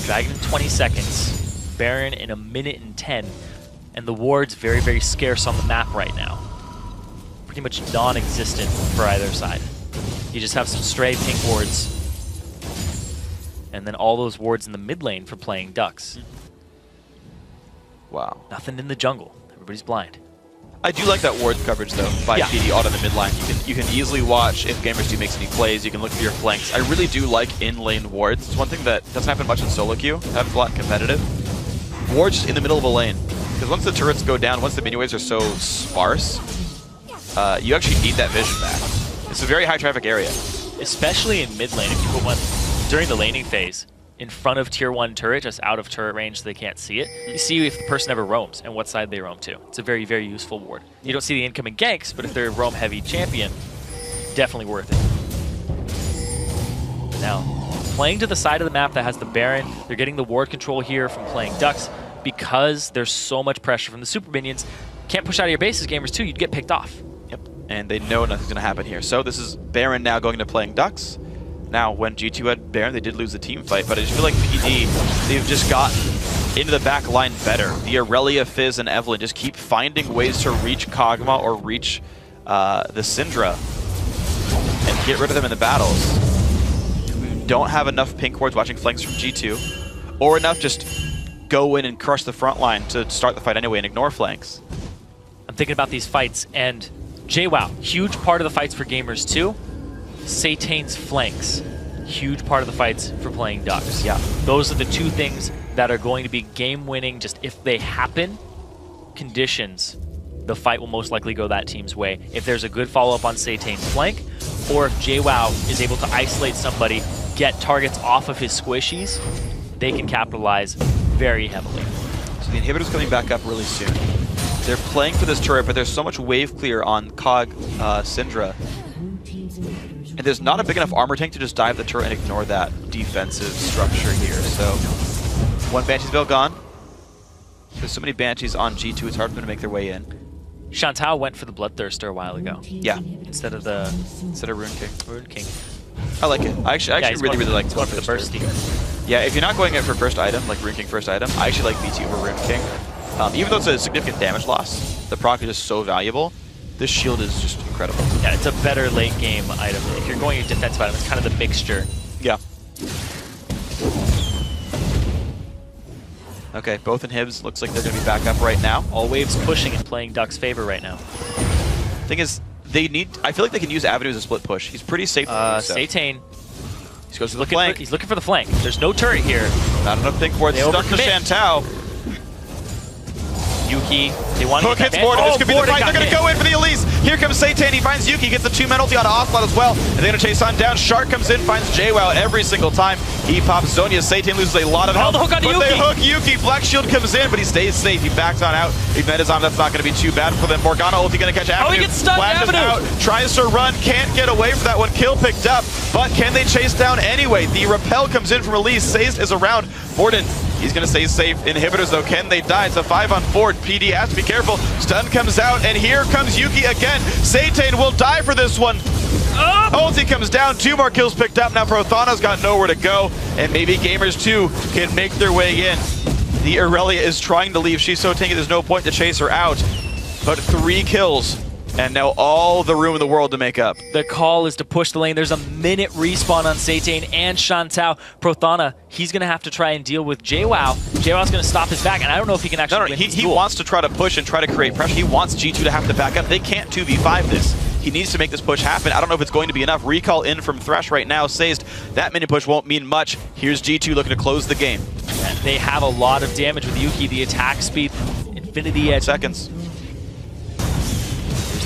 Dragon in 20 seconds. Baron in 1 minute and 10, and the ward's very, very scarce on the map right now. Pretty much non-existent for either side. You just have some stray pink wards, and then all those wards in the mid lane for playing Ducks. Wow. Nothing in the jungle. Everybody's blind. I do like that ward coverage though by PD auto in the mid line. You can easily watch if Gamers 2 makes any plays. You can look for your flanks. I really do like in-lane wards. It's one thing that doesn't happen much in solo queue. That's a lot competitive. Wards just in the middle of a lane. Because once the turrets go down, once the minion waves are so sparse, you actually need that vision back. It's a very high traffic area. Especially in mid lane, if you put one during the laning phase in front of tier 1 turret, just out of turret range so they can't see it. You see if the person ever roams and what side they roam to. It's a very, very useful ward. You don't see the incoming ganks, but if they're a roam-heavy champion, definitely worth it. Now, playing to the side of the map that has the Baron. They're getting the ward control here from playing Ducks because there's so much pressure from the super minions. Can't push out of your bases, Gamers 2, you'd get picked off. Yep, and they know nothing's going to happen here. So this is Baron now going to playing Ducks. Now, when G2 had Baron, they did lose the team fight, but I just feel like PD, they've just gotten into the back line better. The Aurelia, Fizz, and Evelynn just keep finding ways to reach Kog'Maw or reach the Syndra and get rid of them in the battles. We don't have enough pink wards watching flanks from G2, or enough just go in and crush the front line to start the fight anyway and ignore flanks. I'm thinking about these fights, and JWoww, huge part of the fights for Gamers 2. Satane's flanks, huge part of the fights for playing Ducks. Yeah. Those are the two things that are going to be game-winning. Just if they happen, conditions, the fight will most likely go that team's way. If there's a good follow-up on Satane's flank, or if JWoww is able to isolate somebody, get targets off of his squishies, they can capitalize very heavily. So the inhibitor's coming back up really soon. They're playing for this turret, but there's so much wave clear on Kog Syndra. And there's not a big enough armor tank to just dive the turret and ignore that defensive structure here. So, one Banshee's Veil gone. There's so many Banshees on G2, it's hard for them to make their way in. Chantal went for the Bloodthirster a while ago. Yeah. Instead of Rune King. Rune King. I like it. I actually really like going for the Bursty. Yeah, if you're not going in for first item, like Rune King first item, I actually like BT over Rune King. Even though it's a significant damage loss, the proc is just so valuable. This shield is just incredible. Yeah, it's a better late game item. If you're going a defensive item, it's kind of the mixture. Yeah. Okay, both inhibs looks like they're going to be back up right now. All waves pushing and playing Duck's favor right now. Thing is, I feel like they can use Avenue as a split push. He's pretty safe. Satane. He goes to the flank. He's looking for the flank. There's no turret here. Not enough pink wards. Stuck to Chantal. Yuki, they want to Hook hits Morden. This could be the fight. They're going to go in for the Elise. Here comes Satane. He finds Yuki, gets the 2-man ulti on Ocelot as well. And they're going to chase on down. Shark comes in, finds JWoww every single time. He pops Zonia. Satane loses a lot of health. The hook on but Yuki. they hook Yuki. Black Shield comes in, but he stays safe. He backs on out. Ignite his arm. That's not going to be too bad for them. Morgana ulti going to catch Avenue. Oh, he gets stuck. Flashes Avenue out. Tries to run. Can't get away from that one. Kill picked up. But can they chase down anyway? The repel comes in from Elise. Sazed is around. Morden. He's going to stay safe. Inhibitors, though, can they die? It's a 5-on-4. PD has to be careful. Stun comes out, and here comes Yuki again. Satane will die for this one. Ulti comes down. 2 more kills picked up. Now Prothana's got nowhere to go, and maybe Gamers 2 can make their way in. The Aurelia is trying to leave. She's so tanky, there's no point to chase her out. But 3 kills. And now all the room in the world to make up. The call is to push the lane. There's a minute respawn on Satane and Chantal. Prothana, he's going to have to try and deal with JWoww. JWoww's going to stop his back, and I don't know if he can actually win he wants to try to push and try to create pressure. He wants G2 to have to back up. They can't 2v5 this. He needs to make this push happen. I don't know if it's going to be enough. Recall in from Thresh right now. Sazed, that mini push won't mean much. Here's G2 looking to close the game. And they have a lot of damage with Yuki. The attack speed, Infinity Edge. Seconds.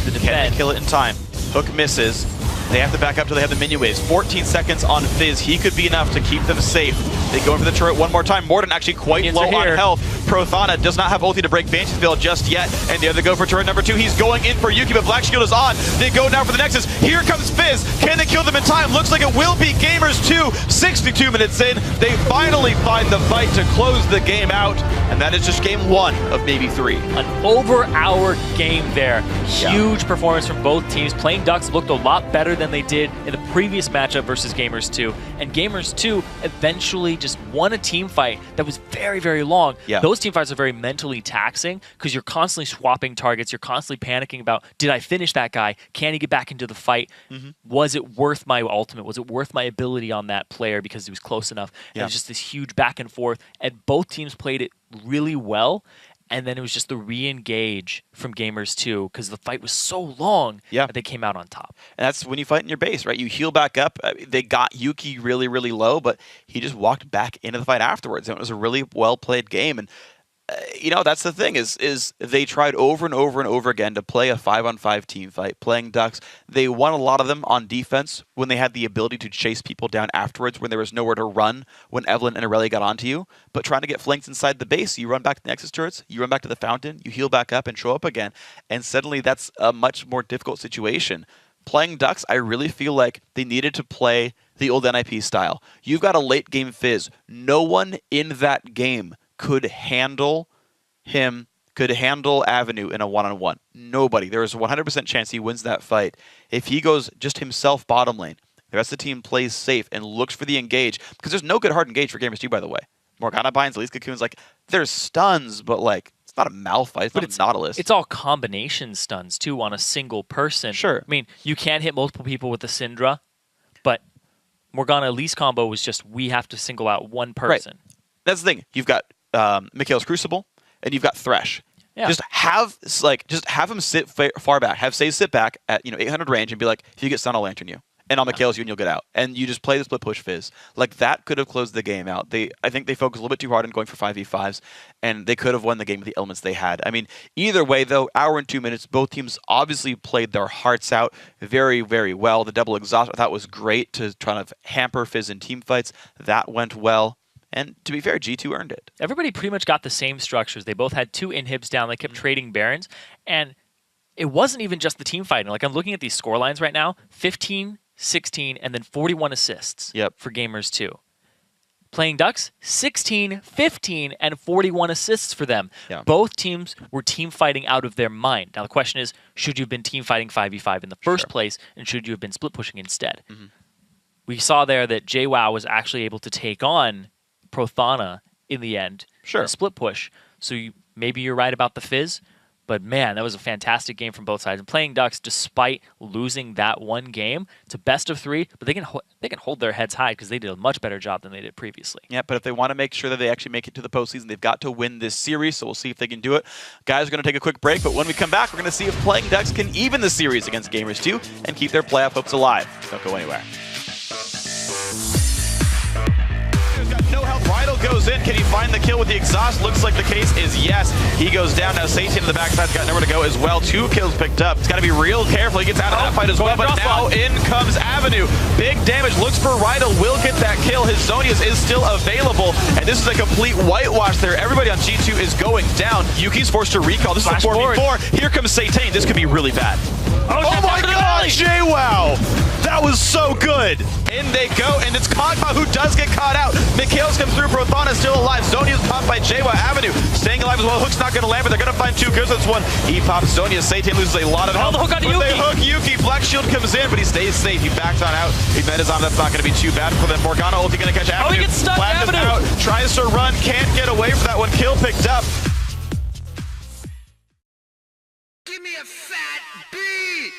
The Can they kill it in time? Hook misses. They have to back up till they have the minion waves. 14 seconds on Fizz. He could be enough to keep them safe. They go in for the turret one more time. Morden actually quite low on health. Prothana does not have ulti to break Banshee's Veil just yet. And there they go for turret number 2. He's going in for Yuki, but Black Shield is on. They go now for the Nexus. Here comes Fizz. Can they kill them in time? Looks like it will be Gamers 2. 62 minutes in. They finally find the fight to close the game out. And that is just game 1 of maybe 3. An over-hour game there. Huge performance from both teams. Playing Ducks looked a lot better than they did in the previous matchup versus Gamers 2. And Gamers 2 eventually just won a team fight that was very, very long. Yeah. Those team fights are very mentally taxing because you're constantly swapping targets. You're constantly panicking about, did I finish that guy? Can he get back into the fight? Was it worth my ultimate? Was it worth my ability on that player because he was close enough? And it was just this huge back and forth. And both teams played it really well. And then it was just the re-engage from Gamers 2 because the fight was so long that they came out on top. And that's when you fight in your base, right? You heal back up. They got Yuki really, really low, but he just walked back into the fight afterwards. And it was a really well-played game. And you know, that's the thing is they tried over and over and over again to play a 5-on-5 team fight, playing Ducks. They won a lot of them on defense when they had the ability to chase people down afterwards, when there was nowhere to run, when Evelynn and Aurelia got onto you. But trying to get flanked inside the base, you run back to the Nexus turrets, you run back to the fountain, you heal back up and show up again. And suddenly that's a much more difficult situation. playing Ducks, I really feel like they needed to play the old NIP style. You've got a late game Fizz. No one in that game could handle him, could handle Avenue in a one-on-one. Nobody. There is a 100% chance he wins that fight. If he goes just himself bottom lane, the rest of the team plays safe and looks for the engage, because there's no good hard engage for Gamers 2, by the way. Morgana binds, Elise Cocoon's like, there's stuns, but like, it's not a Malphite, it's not a Nautilus. It's all combination stuns, too, on a single person. Sure. I mean, you can hit multiple people with the Syndra, but Morgana Elise combo was just, we have to single out one person. Right. That's the thing. You've got Mikhail's Crucible, and you've got Thresh. Yeah. Just have him sit far back. Have Sage sit back at 800 range and be like, if you get stun, I'll lantern you. And I'll Mikhail's you and you'll get out. And you just play the split push Fizz. Like, that could have closed the game out. I think they focused a little bit too hard on going for 5v5s, and they could have won the game with the elements they had. I mean, either way, though, hour and 2 minutes, both teams obviously played their hearts out very, very well. The double exhaust, I thought, was great to try to hamper Fizz in team fights. That went well. And to be fair, G2 earned it. Everybody pretty much got the same structures. They both had 2 inhibs down. They kept trading Barons. And it wasn't even just the team fighting. Like, I'm looking at these score lines right now. 15, 16, and then 41 assists for Gamers 2. Playing Ducks, 16, 15, and 41 assists for them. Yeah. Both teams were team fighting out of their mind. Now, the question is, should you have been team fighting 5v5 in the first place, and should you have been split pushing instead? We saw there that JWoww was actually able to take on Prothana in the end. Sure. A split push. So maybe you're right about the Fizz, but man, that was a fantastic game from both sides. And playing Ducks, despite losing that one game, it's a best of 3, but they can hold their heads high because they did a much better job than they did previously. Yeah, but if they want to make sure that they actually make it to the postseason, they've got to win this series, so we'll see if they can do it. Guys, we're going to take a quick break, but when we come back, we're going to see if playing Ducks can even the series against Gamers 2 and keep their playoff hopes alive. Don't go anywhere. No health. Rydal goes in. Can he find the kill with the exhaust? Looks like the case is yes. He goes down. Now Satan in the backside's got nowhere to go as well. 2 kills picked up. He's got to be real careful. He gets out of that fight as well, but now in comes Avenue. Big damage. Looks for Rydal. Will get that kill. His Zonius is still available, and this is a complete whitewash there. Everybody on G2 is going down. Yuki's forced to recall. This is a 4v4. Here comes Satan. This could be really bad. Oh my god, JWoww! That was so good. In they go, and it's Kog'Maw who does get caught out. Mikhail's come through. Prothana still alive. Zonia's popped by JWoww. Avenue staying alive as well. Hook's not going to land, but they're going to find 2 kills with this one. He pops Zonia. Satan loses a lot of health. The hook on Yuki. They hook Yuki. Black Shield comes in, but he stays safe. He backs on out. He metas on. That's not going to be too bad for them. Morgana ulti going to catch Avenue. Oh, he gets stuck. Avenue out. Tries to run. Can't get away from that one. Kill picked up. Give me a fat beat!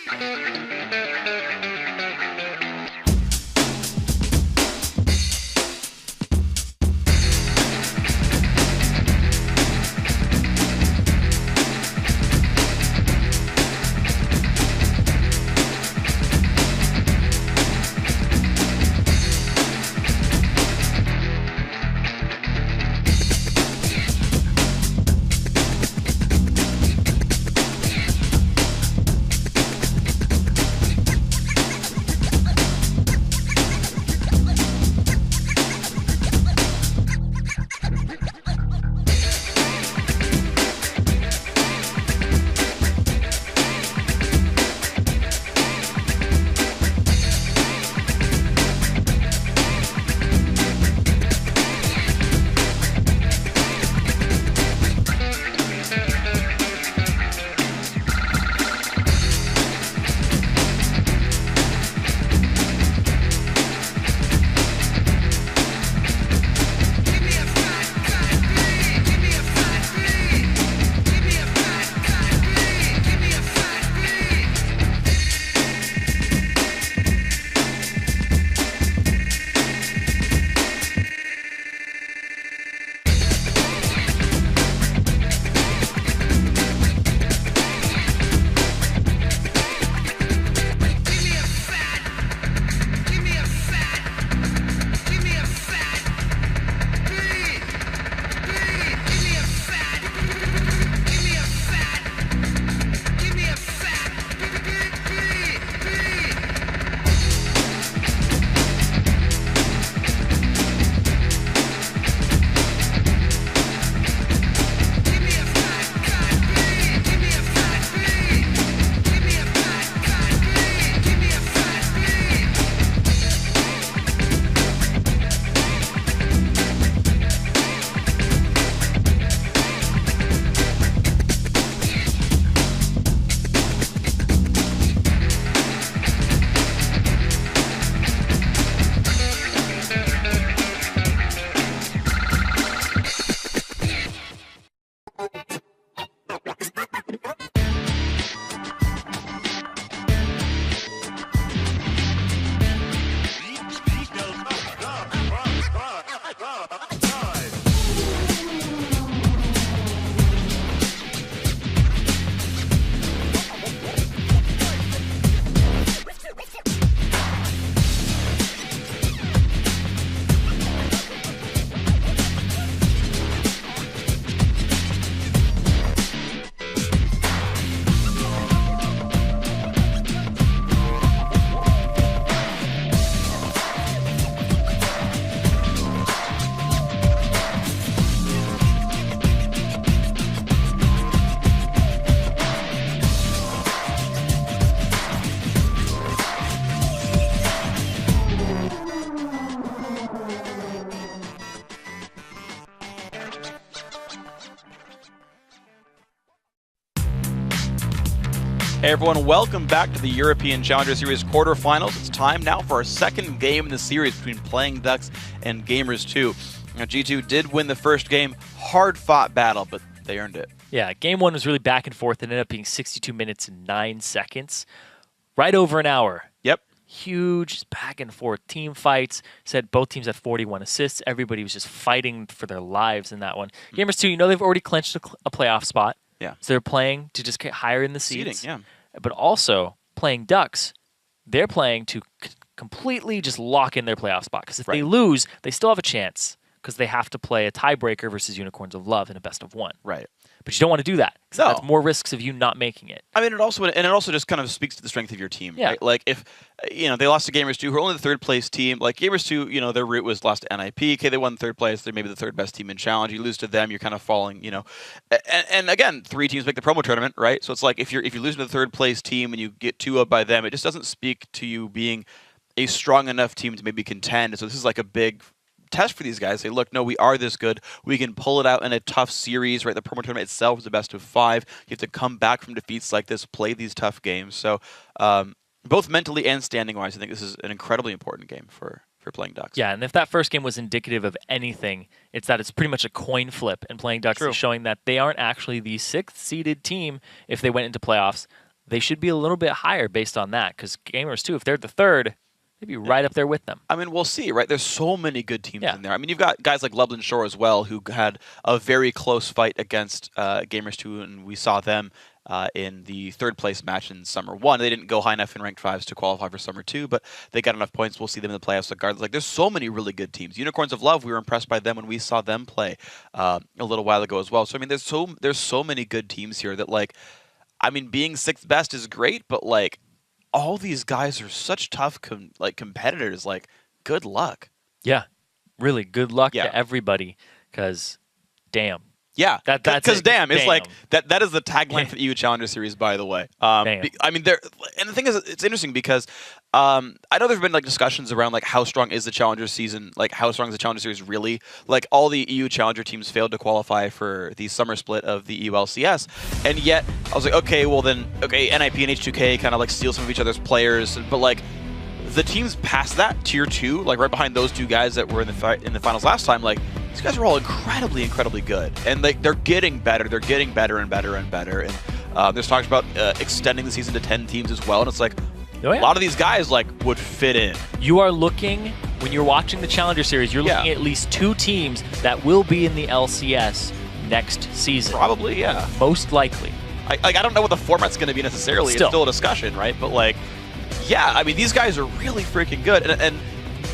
Hey everyone, welcome back to the European Challenger Series quarterfinals. It's time now for our second game in the series between Playing Ducks and Gamers2. Now, G2 did win the first game, hard-fought battle, but they earned it. Yeah, game one was really back and forth. It ended up being 62 minutes and 9 seconds. Right over an hour. Yep. Huge back and forth team fights. Said both teams had 41 assists. Everybody was just fighting for their lives in that one. Gamers2, you know they've already clinched a playoff spot. Yeah. So they're playing to just get higher in the seeds. Seeding, yeah. But also, Playing Ducks, they're playing to completely just lock in their playoff spot. Because if they lose, they still have a chance. Because they have to play a tiebreaker versus Unicorns of Love in a best of one. Right. But you don't want to do that. Because No. that's more risks of you not making it. I mean, it also just kind of speaks to the strength of your team. Yeah. Right? Like if they lost to Gamers2, who are only the third place team. Like Gamers2, their route was lost to NIP. Okay, they won third place. They're maybe the third best team in Challenge. You lose to them, you're kind of falling. And again, 3 teams make the promo tournament, right? So it's like if you're losing to the third place team and you get 2 up by them, it just doesn't speak to you being a strong enough team to maybe contend. So this is like a big test for these guys. Say, look, no, we are this good. We can pull it out in a tough series, right? The promo tournament itself is the best of 5. You have to come back from defeats like this, play these tough games. So both mentally and standing-wise, I think this is an incredibly important game for Playing Ducks. Yeah, and if that first game was indicative of anything, it's that it's pretty much a coin flip, and Playing Ducks is showing that they aren't actually the 6th-seeded team if they went into playoffs. They should be a little bit higher based on that, because Gamers2, if they're the 3rd, they'd be right up there with them. I mean, we'll see, right? There's so many good teams in there. I mean, you've got guys like Lublin Shore as well, who had a very close fight against Gamers2, and we saw them in the 3rd place match in Summer 1. They didn't go high enough in Ranked 5s to qualify for Summer 2, but they got enough points. We'll see them in the playoffs regardless. Like, there's so many really good teams. Unicorns of Love, we were impressed by them when we saw them play a little while ago as well. So, I mean, there's so many good teams here that, like, I mean, being 6th best is great, but, like, all these guys are such tough competitors. Like, good luck. Yeah, really good luck to everybody, because damn. Yeah, because damn, it's like that is the tagline for the EU Challenger Series, by the way. I mean, and the thing is, it's interesting because I know there's been like discussions around like how strong is the Challenger season, like how strong is the Challenger Series really? Like all the EU Challenger teams failed to qualify for the summer split of the EU LCS, and yet I was like, okay, well then, NIP and H2K kind of like steal some of each other's players, but like the teams past that tier 2, like right behind those 2 guys that were in the finals last time, like. These guys are all incredibly, incredibly good, and they're getting better. They're getting better and better and better. And there's talks about extending the season to 10 teams as well. And it's like a lot of these guys like would fit in. You are looking when you're watching the Challenger Series. You're looking at least 2 teams that will be in the LCS next season. Probably, yeah. Most likely. I don't know what the format's going to be necessarily. It's still a discussion, right? But like, yeah, I mean, these guys are really freaking good, and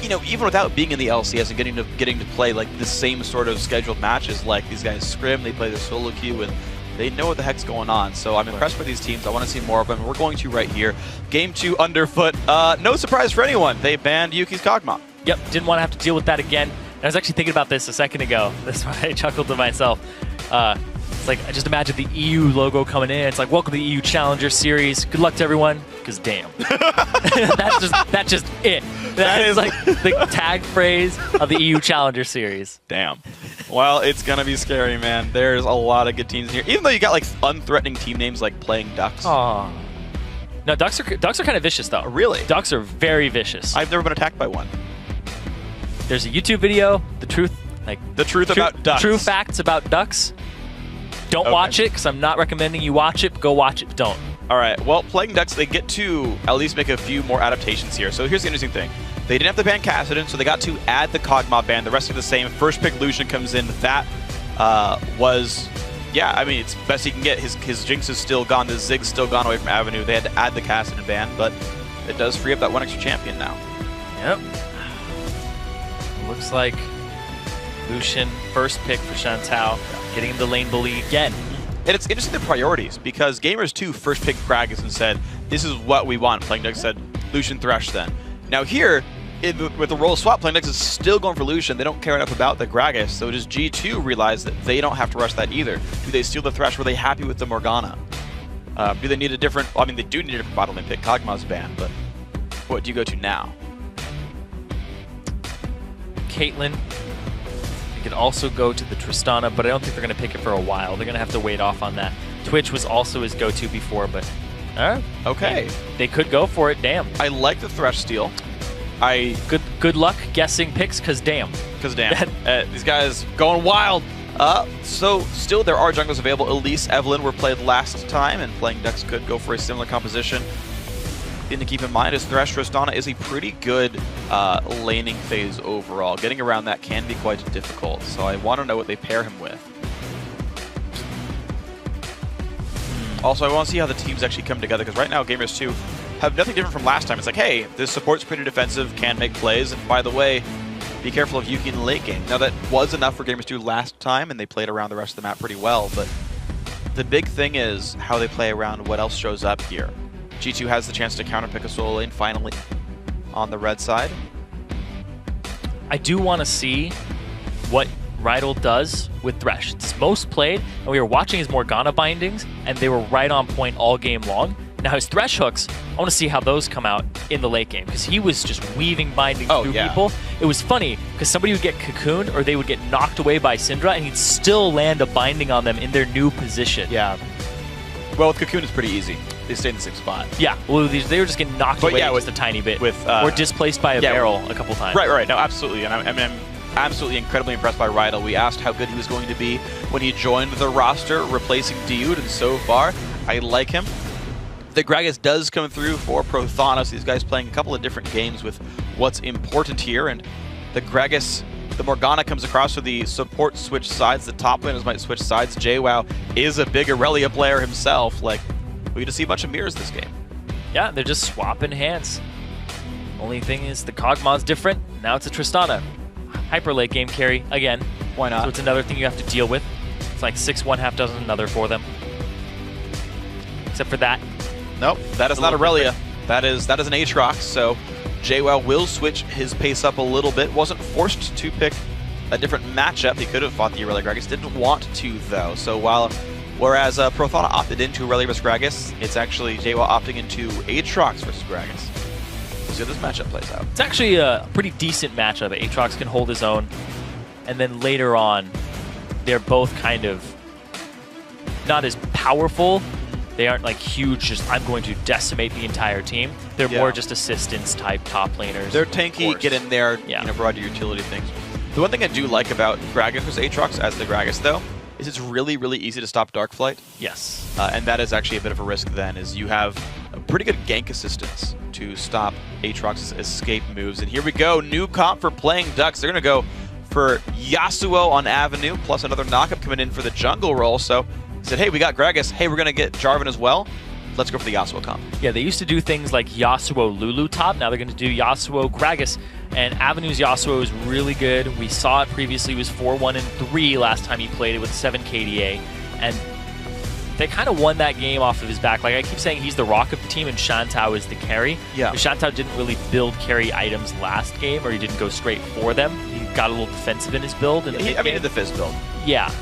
even without being in the LCS and getting to play like the same sort of scheduled matches, like these guys scrim, they play their solo queue, and they know what the heck's going on. So I'm impressed with these teams. I want to see more of them. We're going to right here. Game 2 underfoot. No surprise for anyone. They banned Yuki's Kog'Maw. Yep, didn't want to have to deal with that again. And I was actually thinking about this a second ago. That's why I chuckled to myself. It's like, I just imagine the EU logo coming in. It's like, welcome to the EU Challenger Series. Good luck to everyone, because damn. that's just it. That is like the tag phrase of the EU Challenger Series. Damn. Well, it's going to be scary, man. There's a lot of good teams here. Even though you got like unthreatening team names like Playing Ducks. Oh. No, Ducks are kind of vicious, though. Really? Ducks are very vicious. I've never been attacked by one. There's a YouTube video, the truth about ducks. True facts about ducks. Don't watch it, because I'm not recommending you watch it. But go watch it, but don't. All right. Well, Playing Ducks, they get to at least make a few more adaptations here. So here's the interesting thing. They didn't have to ban Kassadin, so they got to add the Kog'Maw ban. The rest are the same. First pick Lucian comes in. That was, yeah, I mean, it's best he can get. His Jinx is still gone. The Zig's still gone away from Avenue. They had to add the Kassadin ban, but it does free up that one extra champion now. Yep. Looks like Lucian, first pick for Shantou, getting the lane bully again. And it's interesting the priorities, because Gamers2 first picked Gragas and said, this is what we want. Playing Ducks said, Lucian Thresh then. Now here, with the role swap, Playing Ducks is still going for Lucian. They don't care enough about the Gragas, so does G2 realize that they don't have to rush that either? Do they steal the Thresh? Were they happy with the Morgana? Do they need a different, I mean, they do need a different bottom lane pick. Kog'Maw's banned, but what do you go to now? Caitlyn. You could also go to the Tristana, but I don't think they're going to pick it for a while. They're going to have to wait off on that. Twitch was also his go-to before, but Okay. They could go for it, damn. I like the Thresh steal. Good luck guessing picks, cause damn. Because damn. These guys going wild. So still there are junglers available. Elise, Evelyn were played last time, and playing Dux could go for a similar composition. Thing to keep in mind is Thresh Tristana is a pretty good laning phase overall. Getting around that can be quite difficult, so I want to know what they pair him with. Also, I want to see how the teams actually come together, because right now Gamers 2 have nothing different from last time. It's like, hey, this support's pretty defensive, can make plays, and by the way, be careful of Yuki in the late game. Now that was enough for Gamers 2 last time, and they played around the rest of the map pretty well, but the big thing is how they play around what else shows up here. G2 has the chance to counterpick a solo lane finally on the red side. I do want to see what Ro8 does with Thresh. It's most played, and we were watching his Morgana bindings, and they were right on point all game long. Now his Thresh hooks, I want to see how those come out in the late game, because he was just weaving bindings through people. It was funny, because somebody would get cocooned, or they would get knocked away by Syndra, and he'd still land a binding on them in their new position. Yeah. Well, with Cocoon, it's pretty easy. They stay in the same spot. Yeah, well, they were just getting knocked away just a tiny bit. Or displaced by a barrel a couple times. Right. No, absolutely. And I'm absolutely incredibly impressed by Ro8. We asked how good he was going to be when he joined the roster, replacing Dude, and so far, I like him. The Gragas does come through for Prothanos. These guys playing a couple of different games with what's important here, and the Gragas, the Morgana comes across, so the support switch sides, the top laners might switch sides. JWoww is a big Aurelia player himself. Like, we get to see a bunch of mirrors this game. Yeah, they're just swapping hands. Only thing is the Kog'Maw's different. Now it's a Tristana. Hyper late game carry again. Why not? So it's another thing you have to deal with. It's like 6-1, half dozen another for them. Except for that. Nope, that is not Aurelia. That is an Aatrox, so JWoww will switch his pace up a little bit. Wasn't forced to pick a different matchup. He could have fought the Aurelia Gragas. Didn't want to, though. So whereas Prothana opted into Aurelia vs Gragas, it's actually JWoww opting into Aatrox versus Gragas. We'll see how this matchup plays out. It's actually a pretty decent matchup. Aatrox can hold his own, and then later on, they're both kind of not as powerful. They aren't like huge, just I'm going to decimate the entire team. They're more just assistance type top laners. They're tanky, get in there, provide your utility things. The one thing I do like about Gragas vs Aatrox as the Gragas, though, is it's really, really easy to stop Darkflight. Yes. And that is actually a bit of a risk then, is you have a pretty good gank assistance to stop Aatrox's escape moves. And here we go, new comp for playing Dux. They're going to go for Yasuo on Avenue, plus another knockup coming in for the jungle role. So said, hey, we got Gragas. Hey, we're going to get Jarvan as well. Let's go for the Yasuo comp. Yeah, they used to do things like Yasuo Lulu top. Now they're going to do Yasuo Gragas. And Avenue's Yasuo is really good. We saw it previously. It was 4-1-3 last time he played it with 7 KDA. And they kind of won that game off of his back. Like I keep saying, he's the rock of the team and Shantou is the carry. Yeah. Shantou didn't really build carry items last game, or he didn't go straight for them. He got a little defensive in his build. I mean, he did the Fizz build. Yeah.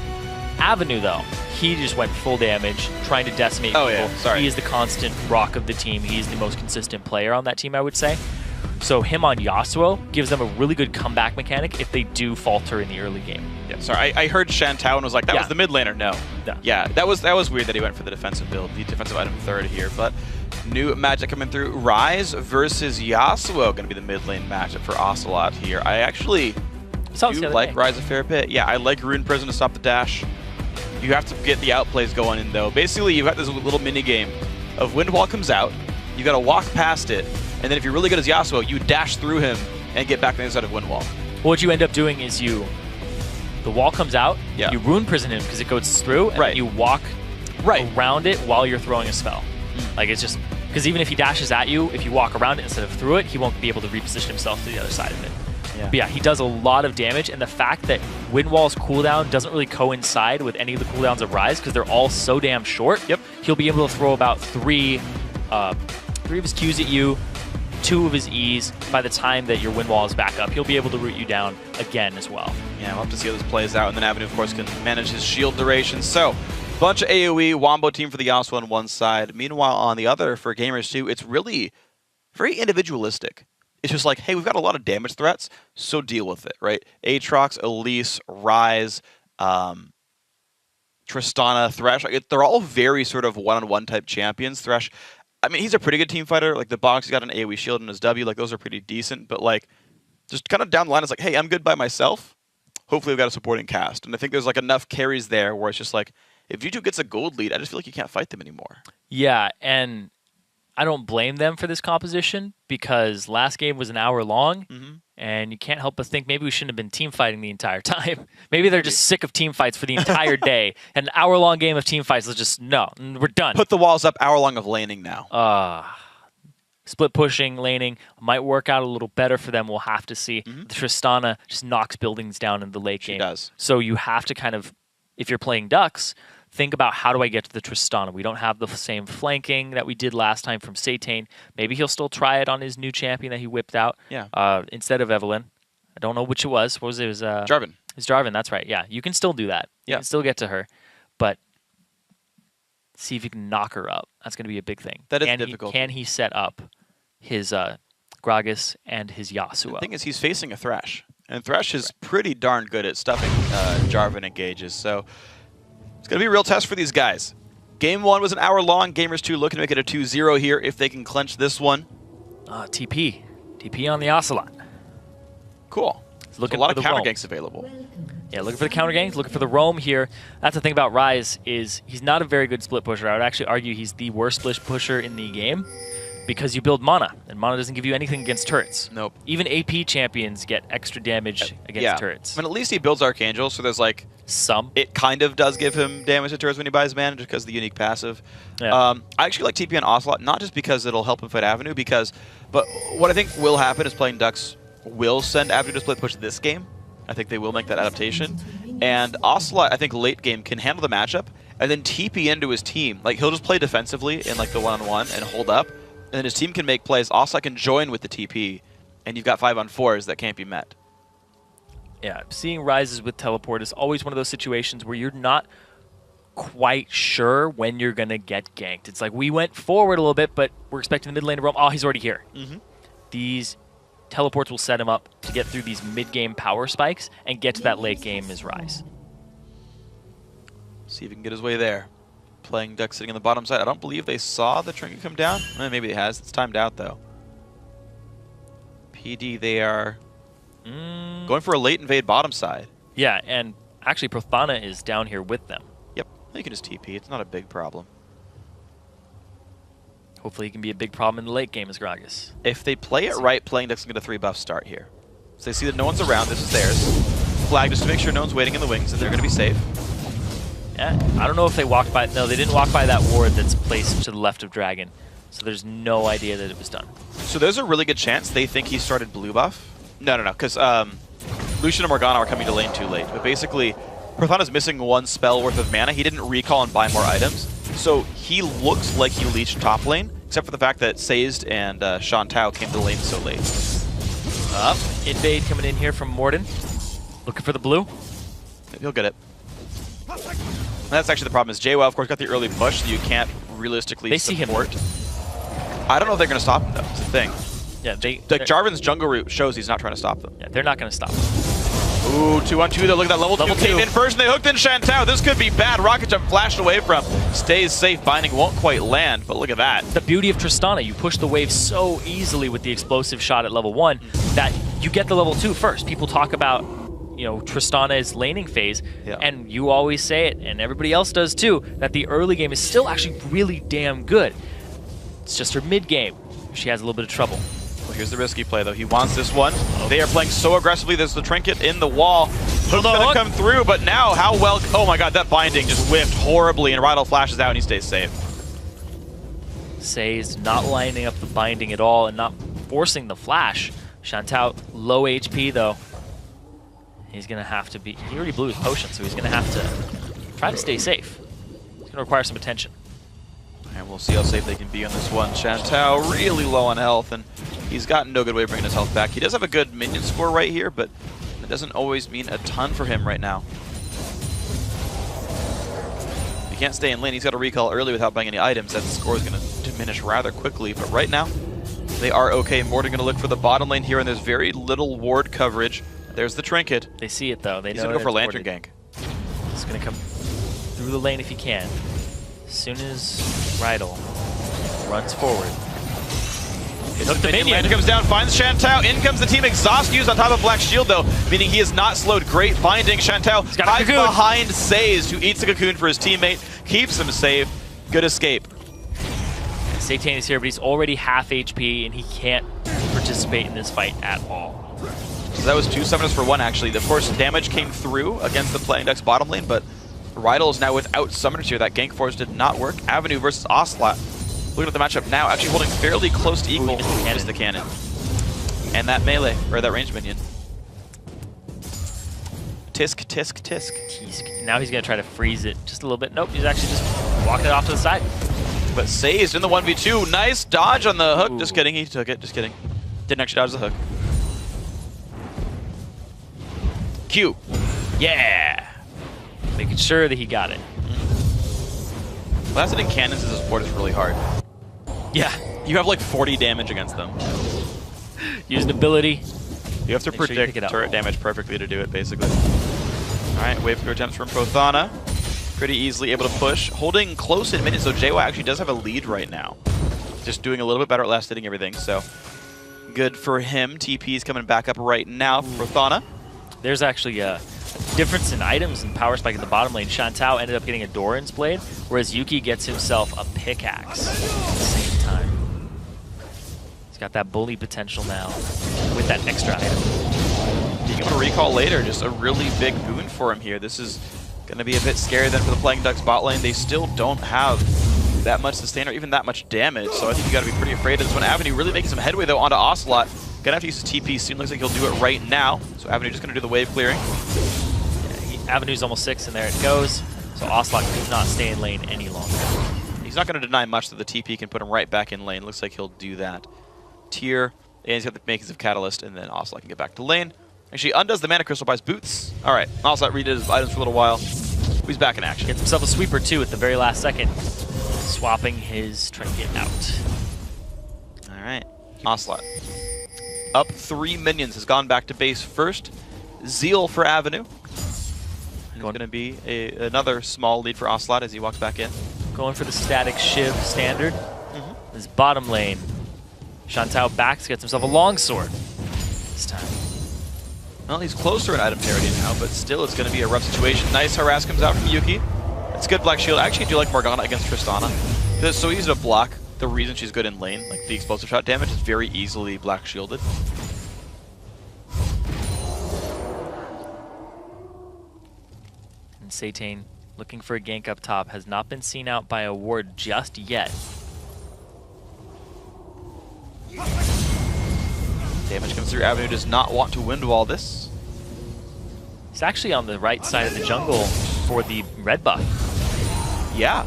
Avenue, though, he just went full damage, trying to decimate people. Yeah, sorry. He is the constant rock of the team. He's the most consistent player on that team, I would say. So him on Yasuo gives them a really good comeback mechanic if they do falter in the early game. Yeah, sorry, I heard Shantou and was like, that was the mid laner. No. Yeah, that was weird that he went for the defensive build, the defensive item third here. But new matchup coming through. Ryze versus Yasuo, going to be the mid lane matchup for Ocelot here. I actually do like Ryze a fair bit. Yeah, I like Rune Prison to stop the dash. You have to get the outplays going in, though. Basically, you've got this little mini game of Wind Wall comes out, you got to walk past it, and then if you're really good as Yasuo, you dash through him and get back on the other side of Wind Wall. What you end up doing is the wall comes out, you Rune Prison him because it goes through, and then you walk around it while you're throwing a spell. Like it's just, because even if he dashes at you, if you walk around it instead of through it, he won't be able to reposition himself to the other side of it. But yeah, he does a lot of damage, and the fact that Wind Wall's cooldown doesn't really coincide with any of the cooldowns of Ryze because they're all so damn short. He'll be able to throw about three of his Qs at you, 2 of his Es. By the time that your Wind Wall is back up, he'll be able to root you down again as well. Yeah, we'll have to see how this plays out, and then Avenue, of course, can manage his shield duration. So, bunch of AoE, Wombo team for the Yasuo on one side. Meanwhile, on the other, for Gamers 2, it's really very individualistic. It's just like, hey, we've got a lot of damage threats, so deal with it, right? Aatrox, Elise, Ryze, Tristana, Thresh, they're all very sort of one-on-one type champions. Thresh I mean, he's a pretty good team fighter. Like the box, he's got an AoE shield and his W. Like those are pretty decent. But like, just kind of down the line, it's like, hey, I'm good by myself. Hopefully, we've got a supporting cast, and I think there's like enough carries there where it's just like, if G2 gets a gold lead, I just feel like you can't fight them anymore. Yeah, and I don't blame them for this composition because last game was an hour long, and you can't help but think maybe we shouldn't have been team fighting the entire time. Maybe they're just sick of team fights for the entire day. An hour-long game of team fights is just, no, we're done. Put the walls up, hour-long of laning now. Split pushing, laning might work out a little better for them. We'll have to see. The Tristana just knocks buildings down in the late game. She does. So you have to kind of, if you're playing Ducks, think about how do I get to the Tristana. We don't have the same flanking that we did last time from Satane. Maybe he'll still try it on his new champion that he whipped out instead of Evelyn. I don't know which it was. What was it? It was Jarvan. It's Jarvan, that's right. Yeah, you can still do that. You can still get to her. But see if you can knock her up. That's going to be a big thing. That is difficult. Can he set up his Gragas and his Yasuo? The thing is, he's facing a Thresh. And Thresh is pretty darn good at stuffing Jarvan engages. So it's going to be a real test for these guys. Game 1 was an hour long. Gamers 2 looking to make it a 2-0 here if they can clinch this one. TP. TP on the Ocelot. Cool. Looking a lot for of the counter roam. ganks available. Yeah, looking for the counter ganks, looking for the roam here. That's the thing about Ryze is he's not a very good split pusher. I would actually argue he's the worst split pusher in the game because you build mana, and mana doesn't give you anything against turrets. Nope. Even AP champions get extra damage against turrets. I mean, at least he builds Archangel, so there's like some. It kind of does give him damage to turrets when he buys mana just because of the unique passive. Yeah. I actually like TP on Ocelot, not just because it'll help him fight Avenue, but what I think will happen is playing Ducks will send Avenue to split push this game. I think they will make that adaptation. And Ocelot, I think late game can handle the matchup and then TP into his team. Like he'll just play defensively in like the one-on-one and hold up. And then his team can make plays. Ocelot can join with the TP. And you've got 5-on-4s that can't be met. Yeah, seeing Ryzes with teleport is always one of those situations where you're not quite sure when you're going to get ganked. It's like we went forward a little bit, but we're expecting the mid lane to roam. Oh, he's already here. These teleports will set him up to get through these mid-game power spikes and get to that late game as Ryze. See if he can get his way there. Playing Duck sitting on the bottom side. I don't believe they saw the trinket come down. Maybe it has. It's timed out, though. PD, they are going for a late invade bottom side. Yeah, and actually Prothana is down here with them. Yep, they can just TP. It's not a big problem. Hopefully he can be a big problem in the late game as Gragas. If they play it right, playing Ducks can get a 3-buff start here. So they see that no one's around. This is theirs. Flag just to make sure no one's waiting in the wings and they're going to be safe. Yeah, I don't know if they walked by. No, they didn't walk by that ward that's placed to the left of Dragon. So there's no idea that it was done. So there's a really good chance they think he started blue buff. No, because Lucian and Morgana are coming to lane too late. But basically, Prothana's missing 1 spell worth of mana. He didn't recall and buy more items. So he looks like he leached top lane, except for the fact that Sazed and Shantou came to lane so late. Invade coming in here from Morden. Looking for the blue. Maybe he'll get it. That's actually the problem is JWoww, of course, got the early push, so you can't realistically support. I don't know if they're going to stop him, though. It's the thing. Yeah, like Jarvan's jungle route shows he's not trying to stop them. Yeah, they're not going to stop him. Ooh, 2-on-2 though. Look at that level 2 came in first, and they hooked in Shantou. This could be bad. Rocket Jump flashed away from. Stays safe. Binding won't quite land, but look at that. The beauty of Tristana, you push the wave so easily with the explosive shot at level 1 that you get the level 2 first. People talk about, you know, Tristana's laning phase, and you always say it, and everybody else does too, that the early game is still actually really damn good. It's just her mid game. She has a little bit of trouble. Well, here's the risky play, though. He wants this one. They are playing so aggressively. There's the trinket in the wall. Hook's going to come through, but now how well... Oh my god, that binding just whiffed horribly, and Rydell flashes out and he stays safe. Say's not lining up the binding at all and not forcing the flash. Shantou, low HP, though. He's going to have to be... He already blew his potion, so he's going to have to try to stay safe. It's going to require some attention. And we'll see how safe they can be on this one. Shantou really low on health, and he's got no good way of bringing his health back. He does have a good minion score right here, but it doesn't always mean a ton for him right now. If he can't stay in lane, he's got to recall early without buying any items. That score is going to diminish rather quickly, but right now, they are okay. Morden going to look for the bottom lane here, and there's very little ward coverage. There's the trinket. They see it, though. He's going to go for Lantern gank. He's going to come through the lane if he can. As soon as Rydell runs forward. Hook the minion. Comes down, finds Shantou. In comes the team exhaust use on top of Black Shield, though, meaning he is not slowed. Great binding. Shantou hides behind Saze, who eats the cocoon for his teammate, keeps him safe. Good escape. Satan is here, but he's already half HP, and he can't participate in this fight at all. So that was 2 summoners for 1, actually. Of course, damage came through against the Playing Ducks bottom lane, but Rydal is now without summoners here. That gank force did not work. Avenue versus Ocelot. Looking at the matchup now, actually holding fairly close to equal. Missed the cannon. And that melee, or that ranged minion. Tisk, tisk, tisk. Now he's going to try to freeze it just a little bit. Nope, he's actually just walking it off to the side. But Sazed in the 1v2. Nice dodge on the hook. Just kidding, he took it. Just kidding. Didn't actually dodge the hook. Q. Yeah! Making sure that he got it. Blasting cannons as a support is really hard. Yeah. You have like 40 damage against them. Use an ability. You have to predict turret damage perfectly to do it, basically. Alright, wave through attempts from Prothana. Pretty easily able to push. Holding close in minutes, so JY actually does have a lead right now. Just doing a little bit better at last hitting everything, so good for him. TP is coming back up right now for Prothana. There's actually a difference in items and power spike in the bottom lane. Shantou ended up getting a Doran's Blade, whereas Yuki gets himself a pickaxe at the same time. He's got that bully potential now with that extra item. You can recall later, just a really big boon for him here. This is going to be a bit scary then for the Playing Ducks bot lane. They still don't have that much sustain or even that much damage, so I think you got to be pretty afraid of this one. Avenue really making some headway though onto Ocelot. Gonna have to use his TP soon. Looks like he'll do it right now. So Avenue just gonna do the wave clearing. Yeah, Avenue's almost 6, and there it goes. So Ocelot could not stay in lane any longer. He's not gonna deny much that the TP can put him right back in lane. Looks like he'll do that. Tier, and he's got the makings of Catalyst, and then Ocelot can get back to lane. Actually undoes the mana crystal, buys boots. All right, Ocelot redid his items for a little while. He's back in action. Gets himself a sweeper too at the very last second, swapping his trinket out. All right, Ocelot. Up 3 minions, has gone back to base first. Zeal for Avenue. It's going to be another small lead for Ocelot as he walks back in. Going for the static Shiv standard. His bottom lane. Shantou backs, gets himself a longsword this time. Well, he's closer in item parity now, but still it's going to be a rough situation. Nice harass comes out from Yuki. It's good Black Shield. I actually do like Morgana against Tristana, because it's so easy to block. The reason she's good in lane, like the explosive shot damage, is very easily Black Shielded. And Satan, looking for a gank up top, has not been seen out by a ward just yet. Damage comes through. Avenue does not want to windwall this. He's actually on the right side of the jungle for the red buff. Yeah.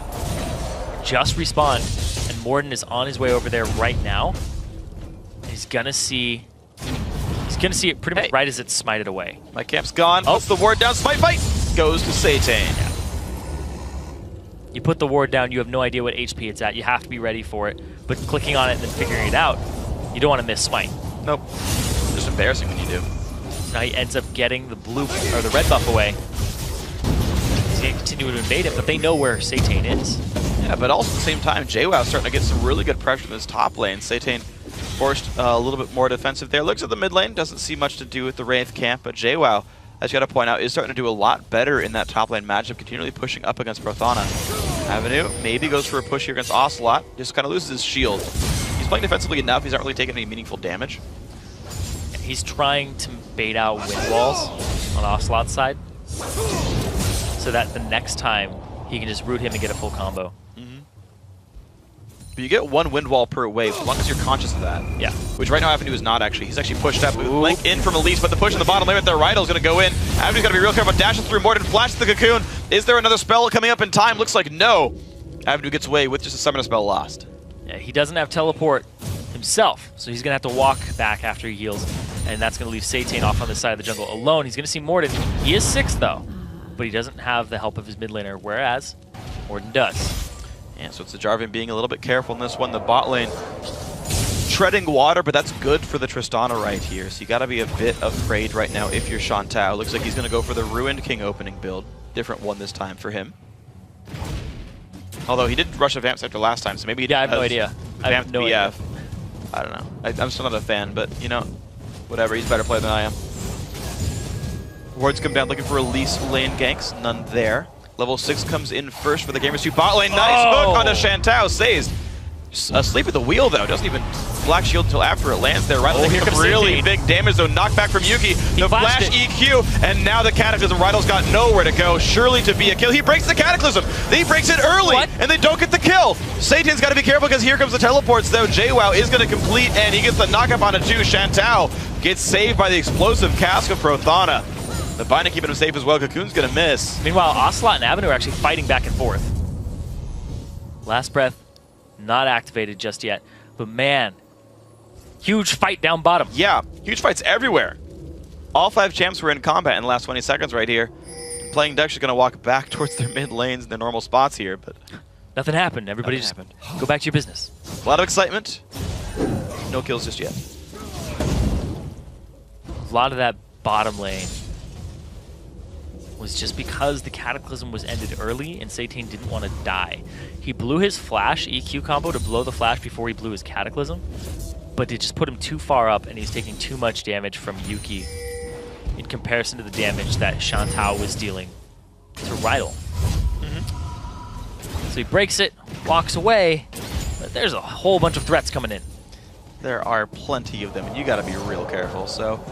Just respawned. And Morden is on his way over there right now. He's gonna see it pretty much right as it's smited away. My camp's gone. Puts the ward down. Smite fight goes to Satan. Yeah. You put the ward down, you have no idea what HP it's at. You have to be ready for it. But clicking on it and then figuring it out, you don't want to miss smite. Nope. Just embarrassing when you do. So now he ends up getting the blue or the red buff away. He's gonna continue to invade it, but they know where Satan is. Yeah, but also at the same time, JWoww's starting to get some really good pressure in this top lane. Satan forced a little bit more defensive there. Looks at the mid lane, doesn't see much to do with the Wraith camp, but JWoww, as you got to point out, is starting to do a lot better in that top lane matchup, continually pushing up against Prothana. Avenue maybe goes for a push here against Ocelot, just kind of loses his shield. He's playing defensively enough, he's not really taking any meaningful damage. He's trying to bait out wind walls on Ocelot's side, so that the next time he can just root him and get a full combo. But you get one wind wall per wave, as long as you're conscious of that. Yeah. Which right now Avenue is not actually. He's actually pushed up. Link in from Elise, but the push in the bottom lane right there, Rydal's going to go in. Avenue's got to be real careful. Dashes through Morden, flashes the cocoon. Is there another spell coming up in time? Looks like no. Avenue gets away with just a summoner spell lost. Yeah, he doesn't have teleport himself, so he's going to have to walk back after he heals, and that's going to leave Satan off on the side of the jungle alone. He's going to see Morden. He is 6th though, but he doesn't have the help of his mid laner, whereas Morden does. Yeah, so it's the Jarvan being a little bit careful in this one. The bot lane treading water, but that's good for the Tristana right here. So you got to be a bit afraid right now if you're Shantou. Looks like he's going to go for the Ruined King opening build. Different one this time for him. Although he did rush a Vamp Scepter last time, so maybe he I have no idea. I have no idea. I don't know. I'm still not a fan, but you know, whatever. He's a better player than I am. Wards come down looking for release lane ganks. None there. Level 6 comes in first for the Gamers 2 bot lane. Nice hook onto Shantao. Says asleep at the wheel though. Doesn't even black shield until after it lands there. Right, here comes really big damage though. Knockback from Yuki. The flash EQ, and now the Cataclysm. Rydell's got nowhere to go. Surely to be a kill. He breaks the Cataclysm. He breaks it early, and they don't get the kill. Satan's got to be careful because here comes the teleports though. JWoww is going to complete, and he gets the knockup on it too. Shantao gets saved by the explosive cask of Prothana. The Binding keeping him safe as well. Cocoon's going to miss. Meanwhile, Ocelot and Avenue are actually fighting back and forth. Last Breath not activated just yet, but man, huge fight down bottom. Yeah, huge fights everywhere. All 5 champs were in combat in the last 20 seconds right here. Playing Dutch is going to walk back towards their mid lanes and their normal spots here, but nothing happened. Everybody just go back to your business. A lot of excitement. No kills just yet. A lot of that bottom lane was just because the Cataclysm was ended early and Satan didn't want to die. He blew his flash EQ combo to blow the flash before he blew his Cataclysm, but it just put him too far up and he's taking too much damage from Yuki in comparison to the damage that Shantao was dealing to Rydell. So he breaks it, walks away, but there's a whole bunch of threats coming in. There are plenty of them, and you got to be real careful. So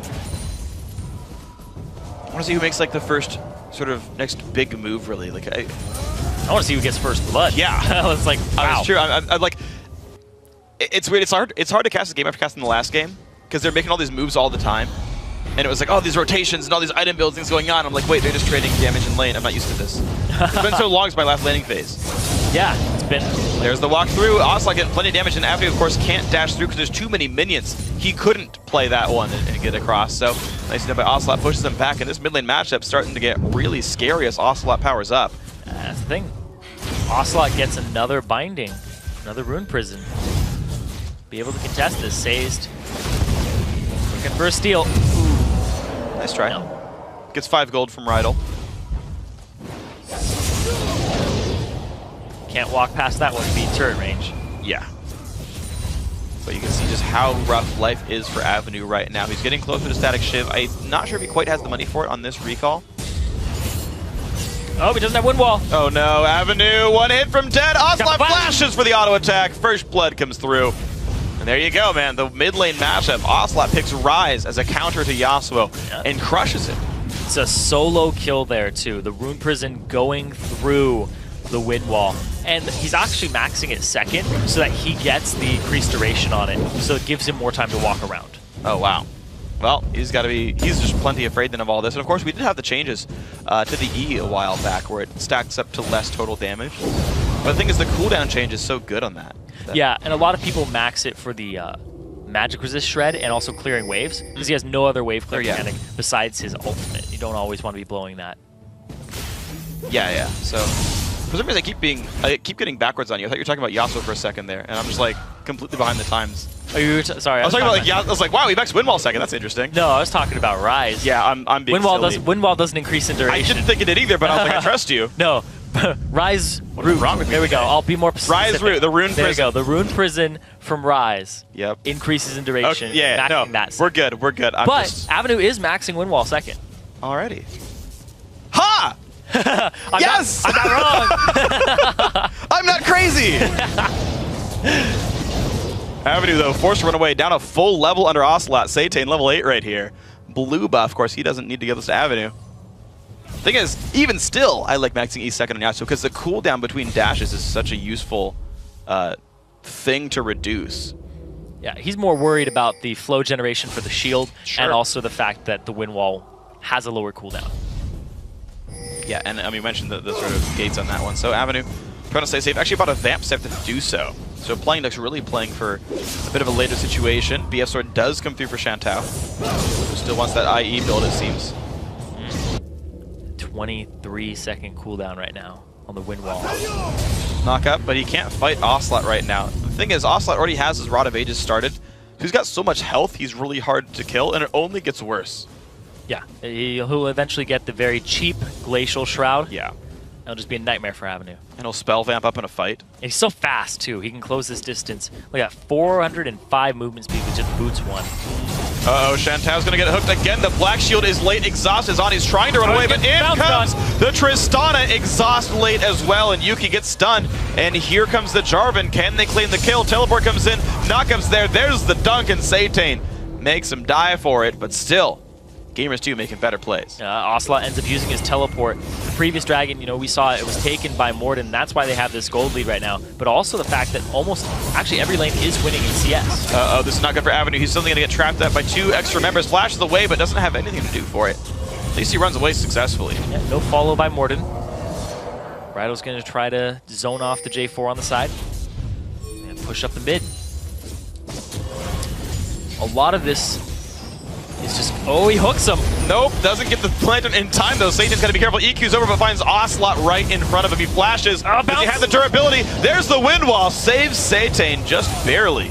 I want to see who makes like the first sort of next big move, really. Like I want to see who gets first blood. Yeah, it's like wow. It's true. I'm like, it's weird. It's hard to cast this game after casting the last game because they're making all these moves all the time, and it was like, oh, these rotations and all these item builds things going on. I'm like, wait, they're just trading damage in lane. I'm not used to this. It's been so long since my last laning phase. Yeah, it's been. There's the walk through. Ocelot getting plenty of damage, and Avenue, of course, can't dash through because there's too many minions. He couldn't play that one and get across. So nice to know by Ocelot pushes him back, and this mid lane matchup starting to get really scary as Ocelot powers up. That's the thing. Ocelot gets another binding, another rune prison. Be able to contest this. Sazed. Looking for a steal. Ooh. Nice try. No. Gets 5 gold from Rydell. Can't walk past that one to beat turret range. Yeah. But you can see just how rough life is for Avenue right now. He's getting closer to Static Shiv. I'm not sure if he quite has the money for it on this recall. Oh, he doesn't have wind wall. Oh no, Avenue, one hit from dead. Ocelot flashes for the auto attack. First blood comes through. And there you go, man. The mid lane matchup. Ocelot picks Rise as a counter to Yasuo and crushes it. It's a solo kill there too. The rune prison going through the wind wall. And he's actually maxing it second so that he gets the increased duration on it. So it gives him more time to walk around. Oh, wow. Well, he's just plenty afraid then of all this. And of course, we did have the changes to the E a while back where it stacks up to less total damage. But the thing is, the cooldown change is so good on that. Yeah, and a lot of people max it for the magic resist shred and also clearing waves because he has no other wave clear mechanic besides his ultimate. You don't always want to be blowing that. Yeah. So for some reason, I keep getting backwards on you. I thought you were talking about Yasuo for a second there, and I'm just like completely behind the times. Oh, you were sorry. I was talking about like I was like, wow, he maxed Windwall second. That's interesting. No, I was talking about Rise. Yeah, I'm being silly. Windwall doesn't increase in duration. I didn't think it did either, but I was like, I trust you. No, Rise Root. What's wrong with me? There we go. I'll be more specific. Rise Root, the rune prison. There we go. The rune prison from Rise. Yep. Increases in duration. Okay, yeah, no, we're good. We're good. But Avenue is maxing Windwall second. Alrighty. Ha! Yes! I'm not wrong. I'm not crazy. Avenue, though, forced to run away. Down a full level under Ocelot. Satan, level 8 right here. Blue buff. Of course, he doesn't need to give this to Avenue. Thing is, even still, I like maxing E second on Yasuo because the cooldown between dashes is such a useful thing to reduce. Yeah, he's more worried about the flow generation for the shield and also the fact that the wind wall has a lower cooldown. Yeah, and we mentioned the sort of gates on that one. So Avenue trying to stay safe. Actually bought a Vamp Step to do so. So Playing Duck's really playing for a bit of a later situation. BF Sword does come through for Shantao, who still wants that IE build, it seems. 23-second cooldown right now on the wind wall. Knock up, but he can't fight Ocelot right now. The thing is, Ocelot already has his Rod of Ages started. He's got so much health, he's really hard to kill, and it only gets worse. Yeah, he'll eventually get the very cheap Glacial Shroud. Yeah. It'll just be a nightmare for Avenue. And he'll spell vamp up in a fight. And he's so fast, too. He can close this distance. Look at 405 movement speed with just boots one. Uh-oh, Shantao's going to get hooked again. The Black Shield is late. Exhaust is on. He's trying to run away, but in comes the Tristana. Exhaust late as well, and Yuki gets stunned. And here comes the Jarvan. Can they claim the kill? Teleport comes in. Knockup's there. There's the dunk, and Satane makes him die for it, but still, Gamers 2 making better plays. Ocelot ends up using his teleport. The previous Dragon, you know, we saw it was taken by Morden. That's why they have this gold lead right now. But also the fact that almost, actually every lane is winning in CS. Uh-oh, this is not good for Avenue. He's suddenly going to get trapped up by 2 extra members. Flashes away, but doesn't have anything to do for it. At least he runs away successfully. Yeah, no follow by Morden. Rido's going to try to zone off the J4 on the side. And push up the mid. A lot of this is just, oh, he hooks him. Nope, doesn't get the lantern in time though. Satan's gotta be careful. EQ's over, but finds Ocelot right in front of him. He flashes. Does he have the durability? There's the wind wall. Saves Satane just barely.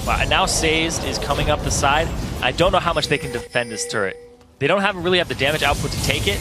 Wow, and now Sazed is coming up the side. I don't know how much they can defend this turret. They don't really have the damage output to take it,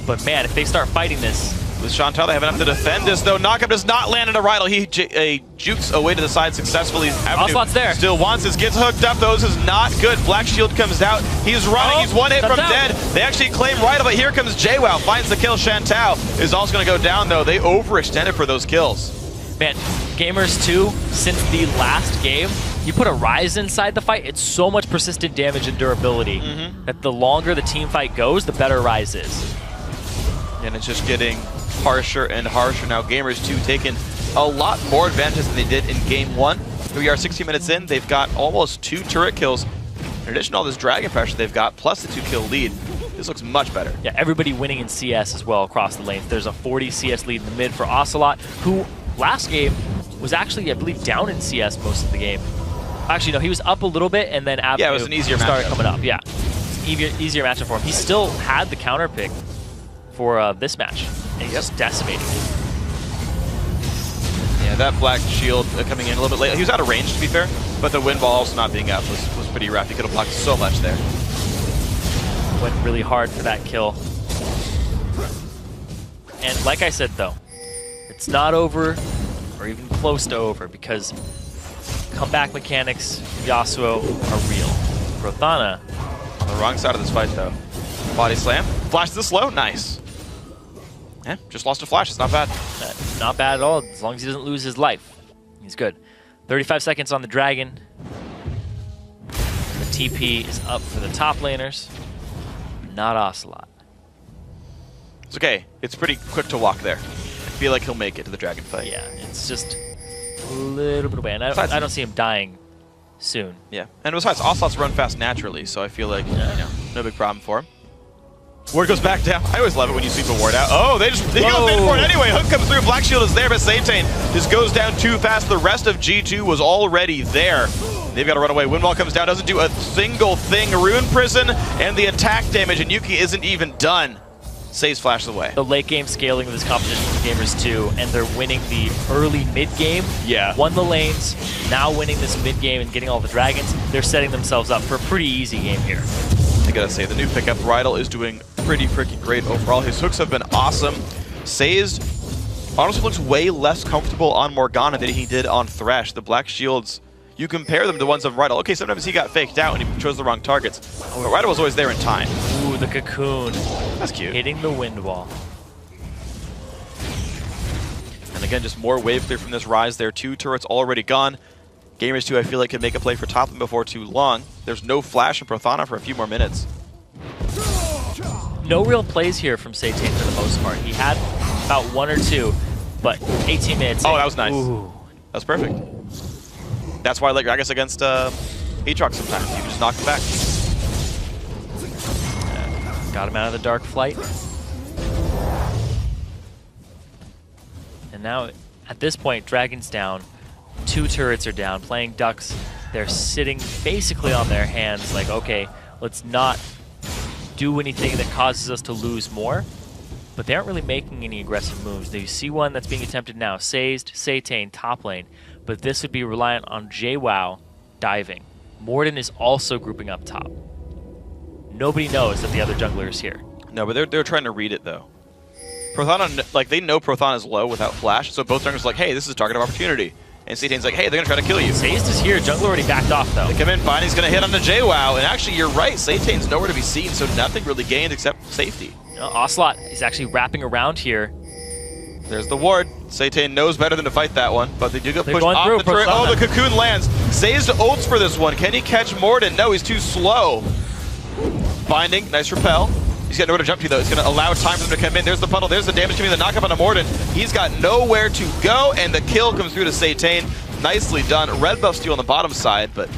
but man, if they start fighting this. With Chantal, they have enough to defend this though. Knockup does not land in a Rydal. He jukes away to the side successfully. Ocelot's there. Still wants this, gets hooked up though. This is not good. Black Shield comes out. He's running. He's one hit from dead. They actually claim Rydal, but here comes JWoww. Finds the kill. Chantal is also going to go down though. They overextended for those kills. Man, Gamers 2, since the last game, you put a Rise inside the fight, it's so much persistent damage and durability that the longer the team fight goes, the better Rise is. And it's just getting harsher and harsher now. Gamers 2 taking a lot more advantage than they did in game 1. Here we are 16 minutes in. They've got almost 2 turret kills. In addition to all this dragon pressure they've got, plus the 2-kill lead. This looks much better. Yeah, everybody winning in CS as well across the lanes. There's a 40 CS lead in the mid for Ocelot, who last game was actually, I believe, down in CS most of the game. Actually, no, he was up a little bit, and then Avenue it was an easier started matchup. coming up. Yeah, easier matchup for him. He still had the counter pick for this match, and he's just decimating it. Yeah, that Black Shield coming in a little bit late. He was out of range, to be fair, but the wind wall also not being up was pretty rough. He could have blocked so much there. Went really hard for that kill. And like I said, though, it's not over, or even close to over, because comeback mechanics, Yasuo, are real. Prothana on the wrong side of this fight, though. Body slam. Flash this slow. Nice. Yeah, just lost a flash. It's not bad. Not bad at all, as long as he doesn't lose his life. He's good. 35 seconds on the Dragon. The TP is up for the top laners. Not Ocelot. It's okay. It's pretty quick to walk there. I feel like he'll make it to the Dragon fight. Yeah, it's just a little bit away. And I don't see him dying soon. Yeah, and besides, Ocelot's run fast naturally, so I feel like, you know, no big problem for him. Ward goes back down. I always love it when you sweep a ward out. Oh, he goes in for it anyway. Hook comes through. Black Shield is there, but Satane just goes down too fast. The rest of G2 was already there. They've got to run away. Windwall comes down, doesn't do a single thing. Rune Prison and the attack damage, and Yuki isn't even done. Saves flashes away. The late game scaling of this competition for Gamers 2, and they're winning the early mid game. Yeah. Won the lanes, now winning this mid game and getting all the dragons. They're setting themselves up for a pretty easy game here. I gotta say, the new pickup, Rydal, is doing pretty freaking great overall. His hooks have been awesome. Sazed honestly looks way less comfortable on Morgana than he did on Thresh. The Black Shields, you compare them to ones of Rydal. Okay, sometimes he got faked out and he chose the wrong targets, but Rydal was always there in time. Ooh, the cocoon. That's cute. Hitting the wind wall. And again, just more wave clear from this Rise there. 2 turrets already gone. Gamers 2, I feel like, could make a play for top lane before too long. There's no flash in Prothana for a few more minutes. No real plays here from Satane for the most part. He had about 1 or 2, but 18 minutes. Oh, that was nice. Ooh. That was perfect. That's why I like Gragas against Aatrox sometimes. You can just knock him back. Got him out of the dark flight. And now, at this point, Dragon's down. 2 turrets are down. Playing Ducks, they're sitting basically on their hands like, okay, let's not do anything that causes us to lose more. But they aren't really making any aggressive moves. You see one that's being attempted now. Sazed, Satane, top lane. But this would be reliant on JWoww diving. Morden is also grouping up top. Nobody knows that the other jungler is here. No, but they're trying to read it, though. Prothana, like, they know Prothana is low without flash, so both junglers are like, hey, this is a target of opportunity. And Saytane's like, hey, they're going to try to kill you. Zayst is here. Jungle already backed off, though. They come in fine. He's going to hit on the JWoww. And actually, you're right. Saytane's nowhere to be seen, so nothing really gained except safety. Ocelot is actually wrapping around here. There's the ward. Saytane knows better than to fight that one, but they do get pushed off through, the turret. Oh, the cocoon lands. Zay's ults for this one. Can he catch Morden? No, he's too slow. Binding. Nice repel. He's got nowhere to jump to, though. It's going to allow time for them to come in. There's the funnel. There's the damage coming. The knockup on Morden. He's got nowhere to go, and the kill comes through to Saytane. Nicely done. Red buff steal on the bottom side, but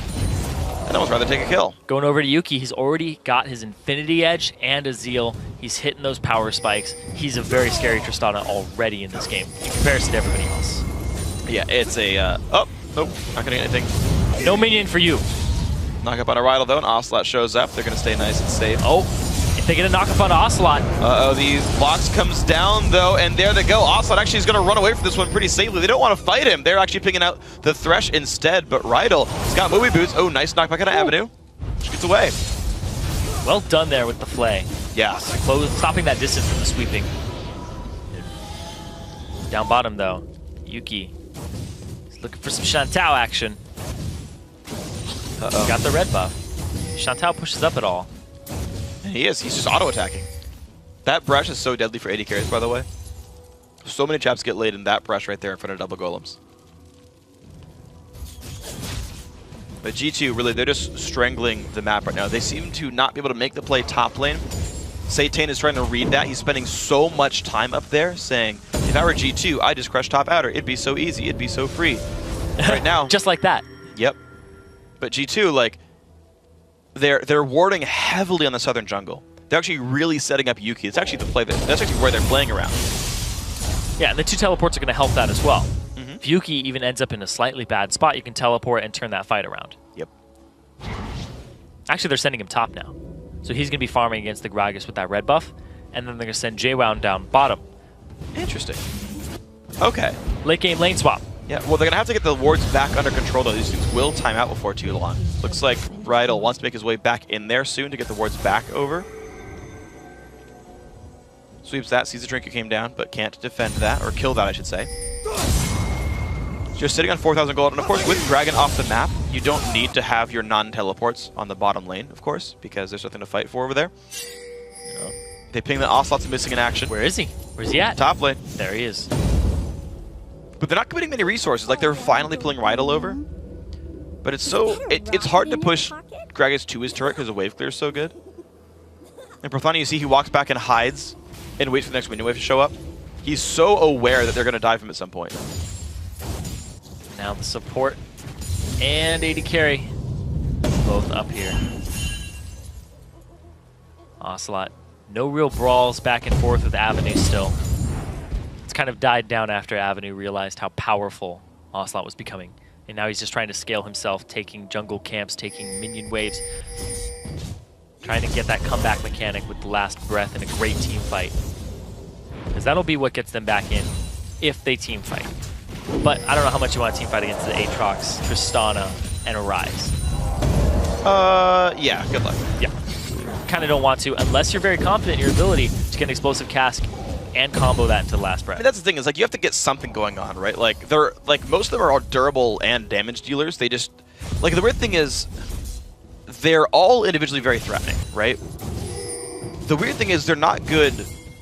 I'd almost rather take a kill. Going over to Yuki, he's already got his Infinity Edge and a Zeal. He's hitting those power spikes. He's a very scary Tristana already in this game in comparison to everybody else. Yeah, it's a... not going to get anything. No minion for you. Knock up on a Rydal, though, and Ocelot shows up. They're going to stay nice and safe. Oh, if they get a knock up on Ocelot. Uh-oh, the blocks comes down, though, and there they go. Ocelot actually is going to run away from this one pretty safely. They don't want to fight him. They're actually picking out the Thresh instead, but Rydal, he's got movie boots. Oh, nice knockback on Avenue. She gets away. Well done there with the Flay. Yeah. Stopping that distance from the sweeping. Down bottom, though, Yuki is looking for some Shantou action. Got the red buff. Shantou pushes up at all. And he is. He's just auto-attacking. That brush is so deadly for AD carries, by the way. So many traps get laid in that brush right there in front of double golems. But G2, really, they're just strangling the map right now. They seem to not be able to make the play top lane. Saytane is trying to read that. He's spending so much time up there saying, if I were G2, I'd just crush top outer. It'd be so easy. It'd be so free. Right now. Just like that. Yep. But G2, like, they're warding heavily on the southern jungle. They're actually really setting up Yuki. It's actually the play that's actually where they're playing around. Yeah, and the 2 teleports are going to help that as well. If Yuki even ends up in a slightly bad spot, you can teleport and turn that fight around. Yep. Actually, they're sending him top now. So he's going to be farming against the Gragas with that red buff, and then they're going to send JWoww down bottom. Interesting. Okay. Late game lane swap. Yeah, well, they're going to have to get the wards back under control, though. These things will time out before too long. Looks like Rydal wants to make his way back in there soon to get the wards back over. Sweeps that, sees the Drinker came down, but can't defend that, or kill that, I should say. Just sitting on 4,000 gold, and of course, with Dragon off the map, you don't need to have your non-teleports on the bottom lane, of course, because there's nothing to fight for over there. Yeah. They ping the Ocelot's missing in action. Where is he? Where's he at? Top lane. There he is. But they're not committing many resources. Like, they're finally pulling Rydal over. But it's so... It's hard to push Gragas to his turret because the wave clear is so good. And Prothana, you see he walks back and hides and waits for the next minion wave to show up. He's so aware that they're going to dive him at some point. Now the support and AD carry both up here. Ocelot, no real brawls back and forth with Avenue still. It's kind of died down after Avenue realized how powerful Ocelot was becoming. And now he's just trying to scale himself, taking jungle camps, taking minion waves. Trying to get that comeback mechanic with the last breath in a great team fight. Because that'll be what gets them back in if they team fight. But I don't know how much you want to team fight against the Aatrox, Tristana, and Arise. Yeah, good luck. Yeah. Kind of don't want to, unless you're very confident in your ability to get an explosive cask and combo that into the last breath. I mean, that's the thing, is like you have to get something going on, right? Like they're like most of them are all durable and damage dealers. They just like the weird thing is they're all individually very threatening, right? The weird thing is they're not good.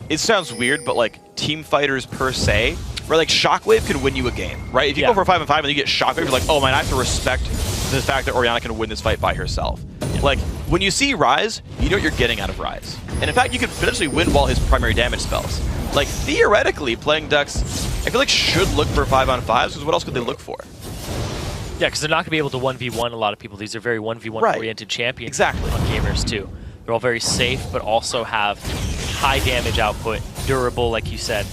It sounds weird, but like team fighters per se. Where like Shockwave can win you a game, right? If you go for 5-5 and you get Shockwave, you're like, oh man, I have to respect the fact that Orianna can win this fight by herself. Yeah. Like, when you see Ryze, you know what you're getting out of Ryze. And in fact, you can potentially win while his primary damage spells. Like, theoretically, playing Dux, I feel like should look for 5-on-5s, because what else could they look for? Yeah, because they're not going to be able to 1v1 a lot of people. These are very 1v1 oriented champions. Exactly. On gamers, too. They're all very safe, but also have high damage output, durable, like you said.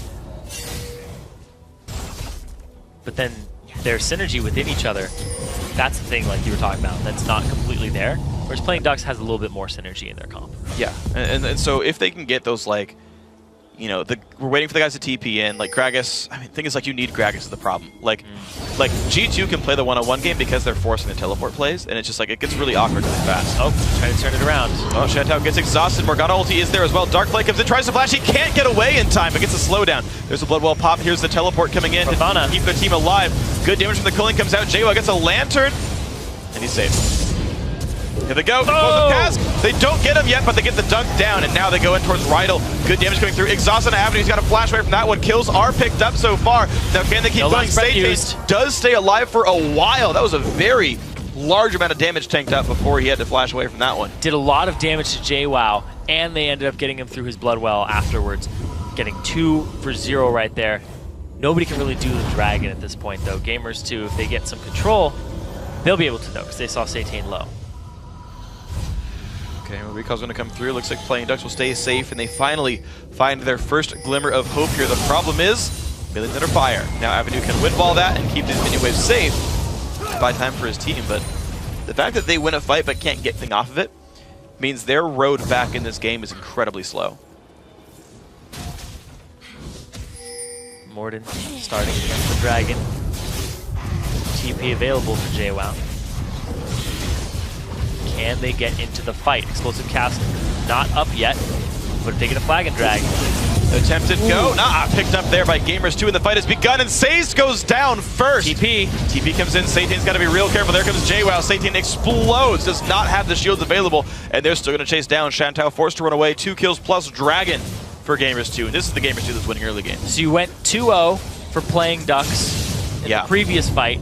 But then their synergy within each other, that's the thing like you were talking about, that's not completely there. Whereas playing Dux has a little bit more synergy in their comp. Yeah, and so if they can get those like, you know, we're waiting for the guys to TP in. Like Gragas, I mean, the thing is, like, you need Gragas is the problem. Like G2 can play the one-on-one game because they're forcing the teleport plays, and it's just like it gets really awkward really fast. Oh, trying to turn it around. Oh, Shantou gets exhausted. Morgana ulti is there as well. Darkflame comes in, tries to flash. He can't get away in time, but gets a slowdown. There's a Bloodwell pop. Here's the teleport coming in Prothana. to keep their team alive. Good damage from the cooling comes out. JWoww gets a lantern, and he's safe. Here they go. Oh! They don't get him yet, but they get the dunk down, and now they go in towards Rydal. Good damage coming through. Exhaust on Avenue. He's got a flash away from that one. Kills are picked up so far. Now, can they keep going? Satan does stay alive for a while. That was a very large amount of damage tanked up before he had to flash away from that one. Did a lot of damage to JWoww, and they ended up getting him through his Bloodwell afterwards. Getting 2 for 0 right there. Nobody can really do the Dragon at this point, though. Gamers, too, if they get some control, they'll be able to, though, because they saw Satan low. Okay, well, Recall's going to come through. Looks like Playing Ducks will stay safe, and they finally find their first glimmer of hope here. The problem is, millions under fire. Now Avenue can windwall that and keep these minion waves safe. Buy time for his team, but the fact that they win a fight but can't get anything off of it means their road back in this game is incredibly slow. Morden starting against the Dragon. TP available for JWoww. Can they get into the fight? Explosive cast not up yet, but if they get a flag and drag. Attempted go. Nah, picked up there by Gamers 2, and the fight has begun, and Saze goes down first. TP comes in. Satan's got to be real careful. There comes JWoww. Satan explodes. Does not have the shields available, and they're still going to chase down. Shantou forced to run away. 2 kills plus Dragon for Gamers 2, and this is the Gamers 2 that's winning early game. So you went 2-0 for Playing Ducks in the previous fight.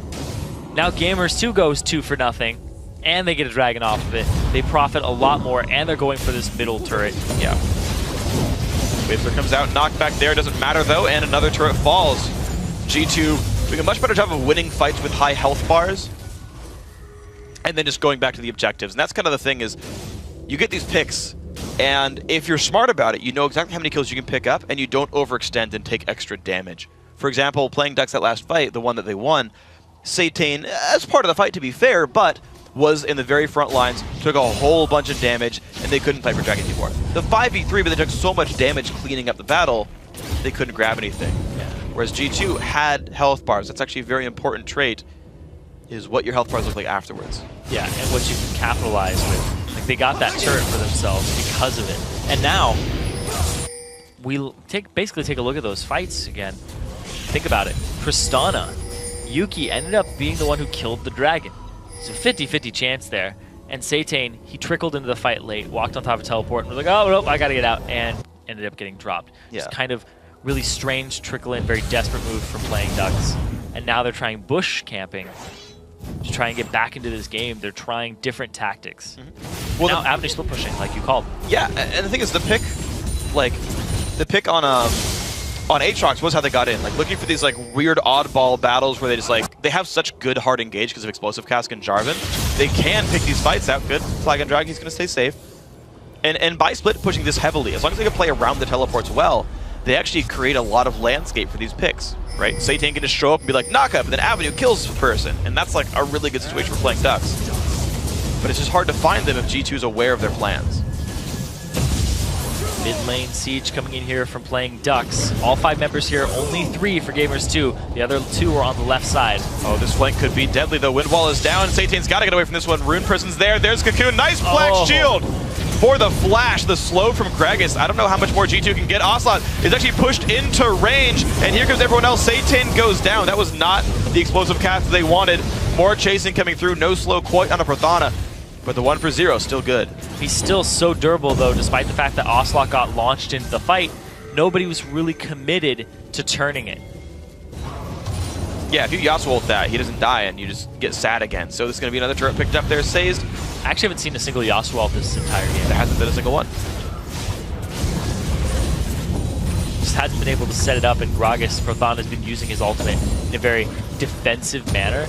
Now Gamers 2 goes 2 for nothing. And they get a Dragon off of it. They profit a lot more, and they're going for this middle turret. Yeah. Waveler comes out, knocked back there, doesn't matter though, and another turret falls. G2 doing a much better job of winning fights with high health bars, and then just going back to the objectives. And that's kind of the thing is, you get these picks, and if you're smart about it, you know exactly how many kills you can pick up, and you don't overextend and take extra damage. For example, Playing Ducks that last fight, the one that they won, Satan, as part of the fight to be fair, but was in the very front lines, took a whole bunch of damage, and they couldn't fight for Dragon anymore. The 5v3, but they took so much damage cleaning up the battle, they couldn't grab anything. Whereas G2 had health bars. That's actually a very important trait, is what your health bars look like afterwards. Yeah, and what you can capitalize with. Like, they got that turret for themselves because of it. And now, we'll basically take a look at those fights again. Think about it. Tristana, Yuki ended up being the one who killed the Dragon. It's a 50-50 chance there. And Satan, he trickled into the fight late, walked on top of teleport, and was like, oh, nope, I gotta get out, and ended up getting dropped. Yeah. It's kind of really strange trickle in, very desperate move from Playing Ducks. And now they're trying bush camping to try and get back into this game. They're trying different tactics. Well, now Avenue split pushing, like you called. Yeah, and the thing is, the pick on Aatrox was how they got in. Like, looking for these like weird oddball battles where they just like, they have such good hard engage because of Explosive Cask and Jarvan. They can pick these fights out good. Flag and Drag, he's gonna stay safe. And by split pushing this heavily, as long as they can play around the teleports well, they actually create a lot of landscape for these picks, right? Satan can just show up and be like, knock up, and then Avenue kills the person. And that's like a really good situation for Playing Ducks. But it's just hard to find them if G2 is aware of their plans. Mid lane siege coming in here from Playing Ducks. All 5 members here, only 3 for Gamers 2. The other 2 are on the left side. Oh, this flank could be deadly though. Windwall is down. Satan's got to get away from this one. Rune Person's there. There's Cocoon. Nice flag shield for the flash. The slow from Gragas. I don't know how much more G2 can get. Ocelot is actually pushed into range, and here comes everyone else. Satan goes down. That was not the explosive cast they wanted. More chasing coming through. No slow quite on a Prothana. But the 1 for 0, still good. He's still so durable, though, despite the fact that Ocelot got launched into the fight. Nobody was really committed to turning it. Yeah, if you Yasuo ult that, he doesn't die, and you just get sad again. So this is going to be another turret picked up there, Sazed. I actually haven't seen a single Yasuo ult this entire game. There hasn't been a single one. Just hadn't been able to set it up, and Gragas, Prothana, has been using his ultimate in a very defensive manner.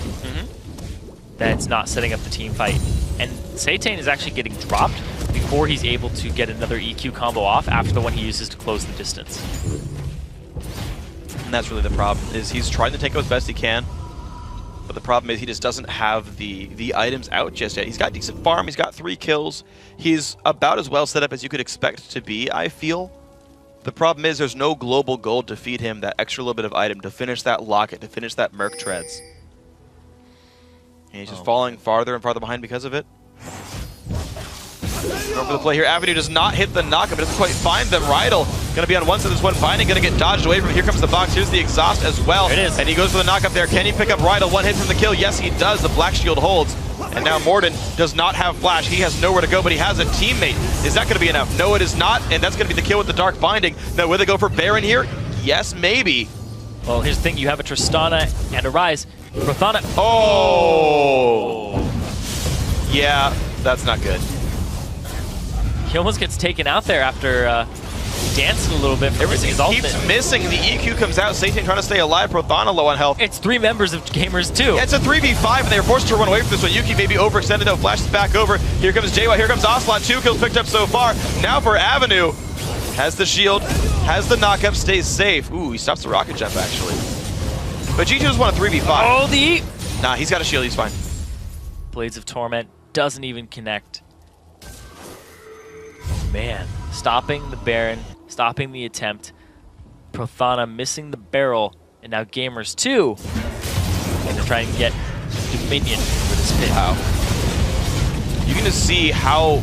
That's not setting up the team fight. And Satan is actually getting dropped before he's able to get another EQ combo off after the one he uses to close the distance. And that's really the problem, is he's trying to take out as best he can, but the problem is he just doesn't have the items out just yet. He's got decent farm, he's got 3 kills, he's about as well set up as you could expect to be, I feel. The problem is there's no global gold to feed him that extra little bit of item, to finish that locket, to finish that Merc Treads. And he's just falling farther and farther behind because of it. Going for the play here. Avenue does not hit the knockup, but doesn't quite find them. Rydell going to be on one side of this one. Binding going to get dodged away from it. Here comes the box. Here's the exhaust as well. There it is. And he goes for the knockup there. Can he pick up Rydell? One hit from the kill. Yes, he does. The black shield holds. And now Morden does not have flash. He has nowhere to go, but he has a teammate. Is that going to be enough? No, it is not. And that's going to be the kill with the Dark Binding. Now, will they go for Baron here? Yes, maybe. Well, here's the thing. You have a Tristana and a Ryze. Prothana. Oh! Yeah, that's not good. He almost gets taken out there after dancing a little bit for missing his ultimate. Keeps missing. The EQ comes out. Satan trying to stay alive. Prothana low on health. It's 3 members of Gamers too. Yeah, it's a 3v5, and they were forced to run away from this one. Yuki may be overextended, though. Flashes back over. Here comes JY. Here comes Ocelot. 2 kills picked up so far. Now for Avenue. Has the shield. Has the knockup. Stays safe. Ooh, he stops the rocket jump, actually. But G2 just won a 3v5. Oh, the... Nah, he's got a shield. He's fine. Blades of Torment doesn't even connect. Man, stopping the Baron, stopping the attempt. Prothana missing the barrel, and now Gamers 2 going to try and get Dominion for this pit. Wow. You can just see how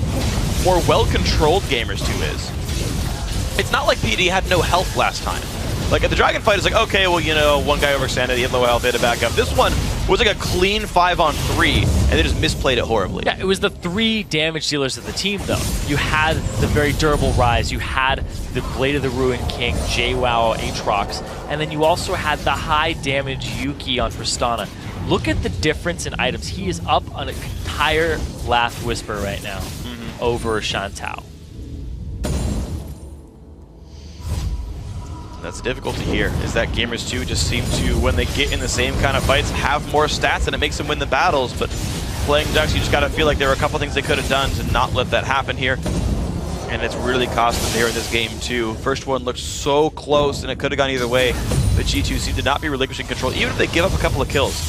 more well-controlled Gamers 2 is. It's not like PD had no health last time. Like, at the Dragon fight, it's like, okay, well, you know, one guy overextended, he had low health, they had to back up. This one was like a clean 5-on-3, and they just misplayed it horribly. Yeah, it was the 3 damage dealers of the team, though. You had the very durable Ryze, you had the Blade of the Ruin King, JWoww, Aatrox, and then you also had the high damage Yuki on Tristana. Look at the difference in items. He is up on an entire Lath Whisper right now over Shantou. That's difficult to hear, is that Gamers 2 just seem to, when they get in the same kind of fights, have more stats and it makes them win the battles. But playing Ducks, you just got to feel like there were a couple things they could have done to not let that happen here. And it's really cost them here in this game too. First one looked so close and it could have gone either way. But G2 seemed to not be relinquishing control, even if they give up a couple of kills.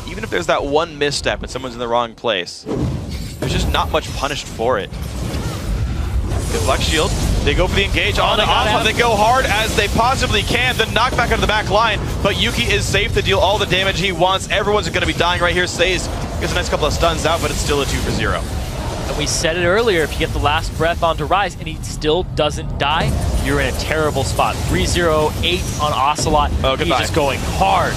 Even if there's that one misstep and someone's in the wrong place. There's just not much punished for it. Good luck shield. They go for the engage on the Ocelot. They go hard as they possibly can. The knockback out of the back line, but Yuki is safe to deal all the damage he wants. Everyone's going to be dying right here. Says gets a nice couple of stuns out, but it's still a 2-for-0. And we said it earlier, if you get the last breath onto Ryze and he still doesn't die, you're in a terrible spot. 3-0-8 on Ocelot. Oh, goodbye. He's just going hard.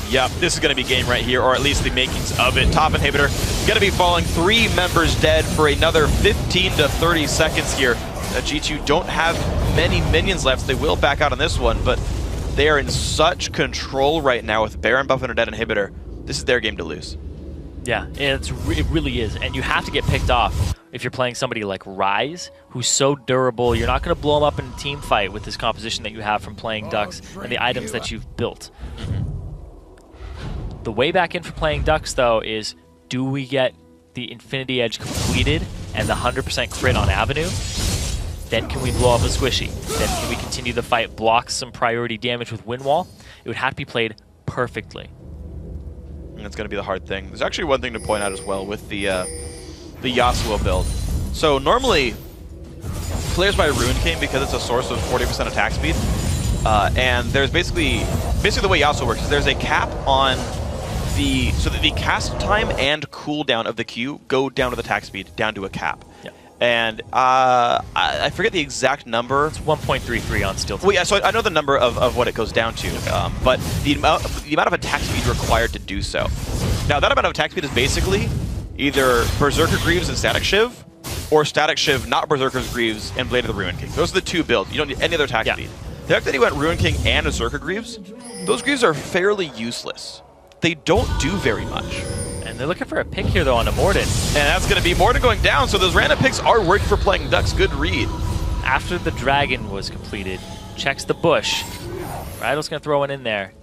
Yep, this is going to be game right here, or at least the makings of it. Top inhibitor going to be falling. 3 members dead for another 15 to 30 seconds here. G2 don't have many minions left. They will back out on this one, but they are in such control right now with Baron buff and a dead inhibitor. This is their game to lose. Yeah, it really is. And you have to get picked off if you're playing somebody like Ryze, who's so durable. You're not going to blow him up in a team fight with this composition that you have from playing Ducks and the items that you've built. The way back in for playing Ducks, though, is do we get the Infinity Edge completed and the 100% crit on Avenue? Then can we blow up a Squishy? Then can we continue the fight, block some priority damage with Wind Wall? It would have to be played perfectly. And that's going to be the hard thing. There's actually one thing to point out as well with the Yasuo build. So normally, players buy Ruin King because it's a source of 40% attack speed. And there's basically the way Yasuo works is there's a cap on so that the cast time and cooldown of the Q go down with attack speed, down to a cap. Yeah. And I forget the exact number. It's 1.33 on Steel. Well, yeah, so I know the number of what it goes down to, but the amount of attack speed required to do so. Now, that amount of attack speed is basically either Berserker Greaves and Static Shiv, or Static Shiv, not Berserker's Greaves, and Blade of the Ruin King. Those are the 2 builds. You don't need any other attack speed. The fact that he went Ruin King and Berserker Greaves, those Greaves are fairly useless. They don't do very much. And they're looking for a pick here, though, on a Morden. And that's going to be Morden going down, so those random picks are working for playing Ducks. Good read. After the Dragon was completed, checks the bush. Rydell's going to throw one in there.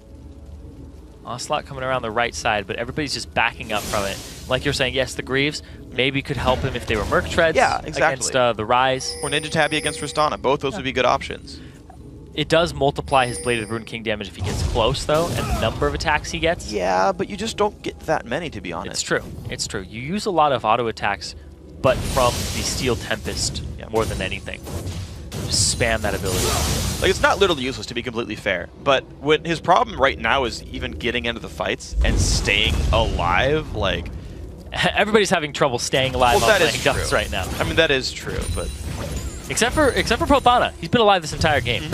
Ocelot coming around the right side, but everybody's just backing up from it. Like you're saying, yes, the Greaves maybe could help him if they were Merc Treads against the Ryze. Or Ninja Tabby against Tristana. Both those would be good options. It does multiply his Blade of the Ruin King damage if he gets close, though, and the number of attacks he gets. Yeah, but you just don't get that many, to be honest. It's true. It's true. You use a lot of auto attacks, but from the Steel Tempest more than anything. spam that ability. Like, it's not literally useless, to be completely fair, but when his problem right now is even getting into the fights and staying alive, like... Everybody's having trouble staying alive on playing Dux right now. I mean, that is true, but... Except for Prothana. He's been alive this entire game.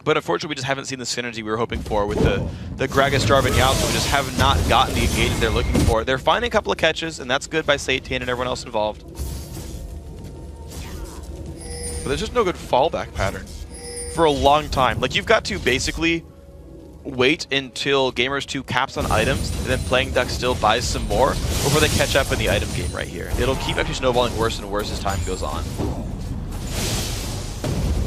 But unfortunately, we just haven't seen the synergy we were hoping for with the Gragas, Jarvan, Yasuo. We just have not gotten the engagement they're looking for. They're finding a couple of catches, and that's good by Satan and everyone else involved. But there's just no good fallback pattern for a long time. Like, you've got to basically wait until Gamers 2 caps on items, and then Playing Duck still buys some more before they catch up in the item game right here. It'll keep actually snowballing worse and worse as time goes on.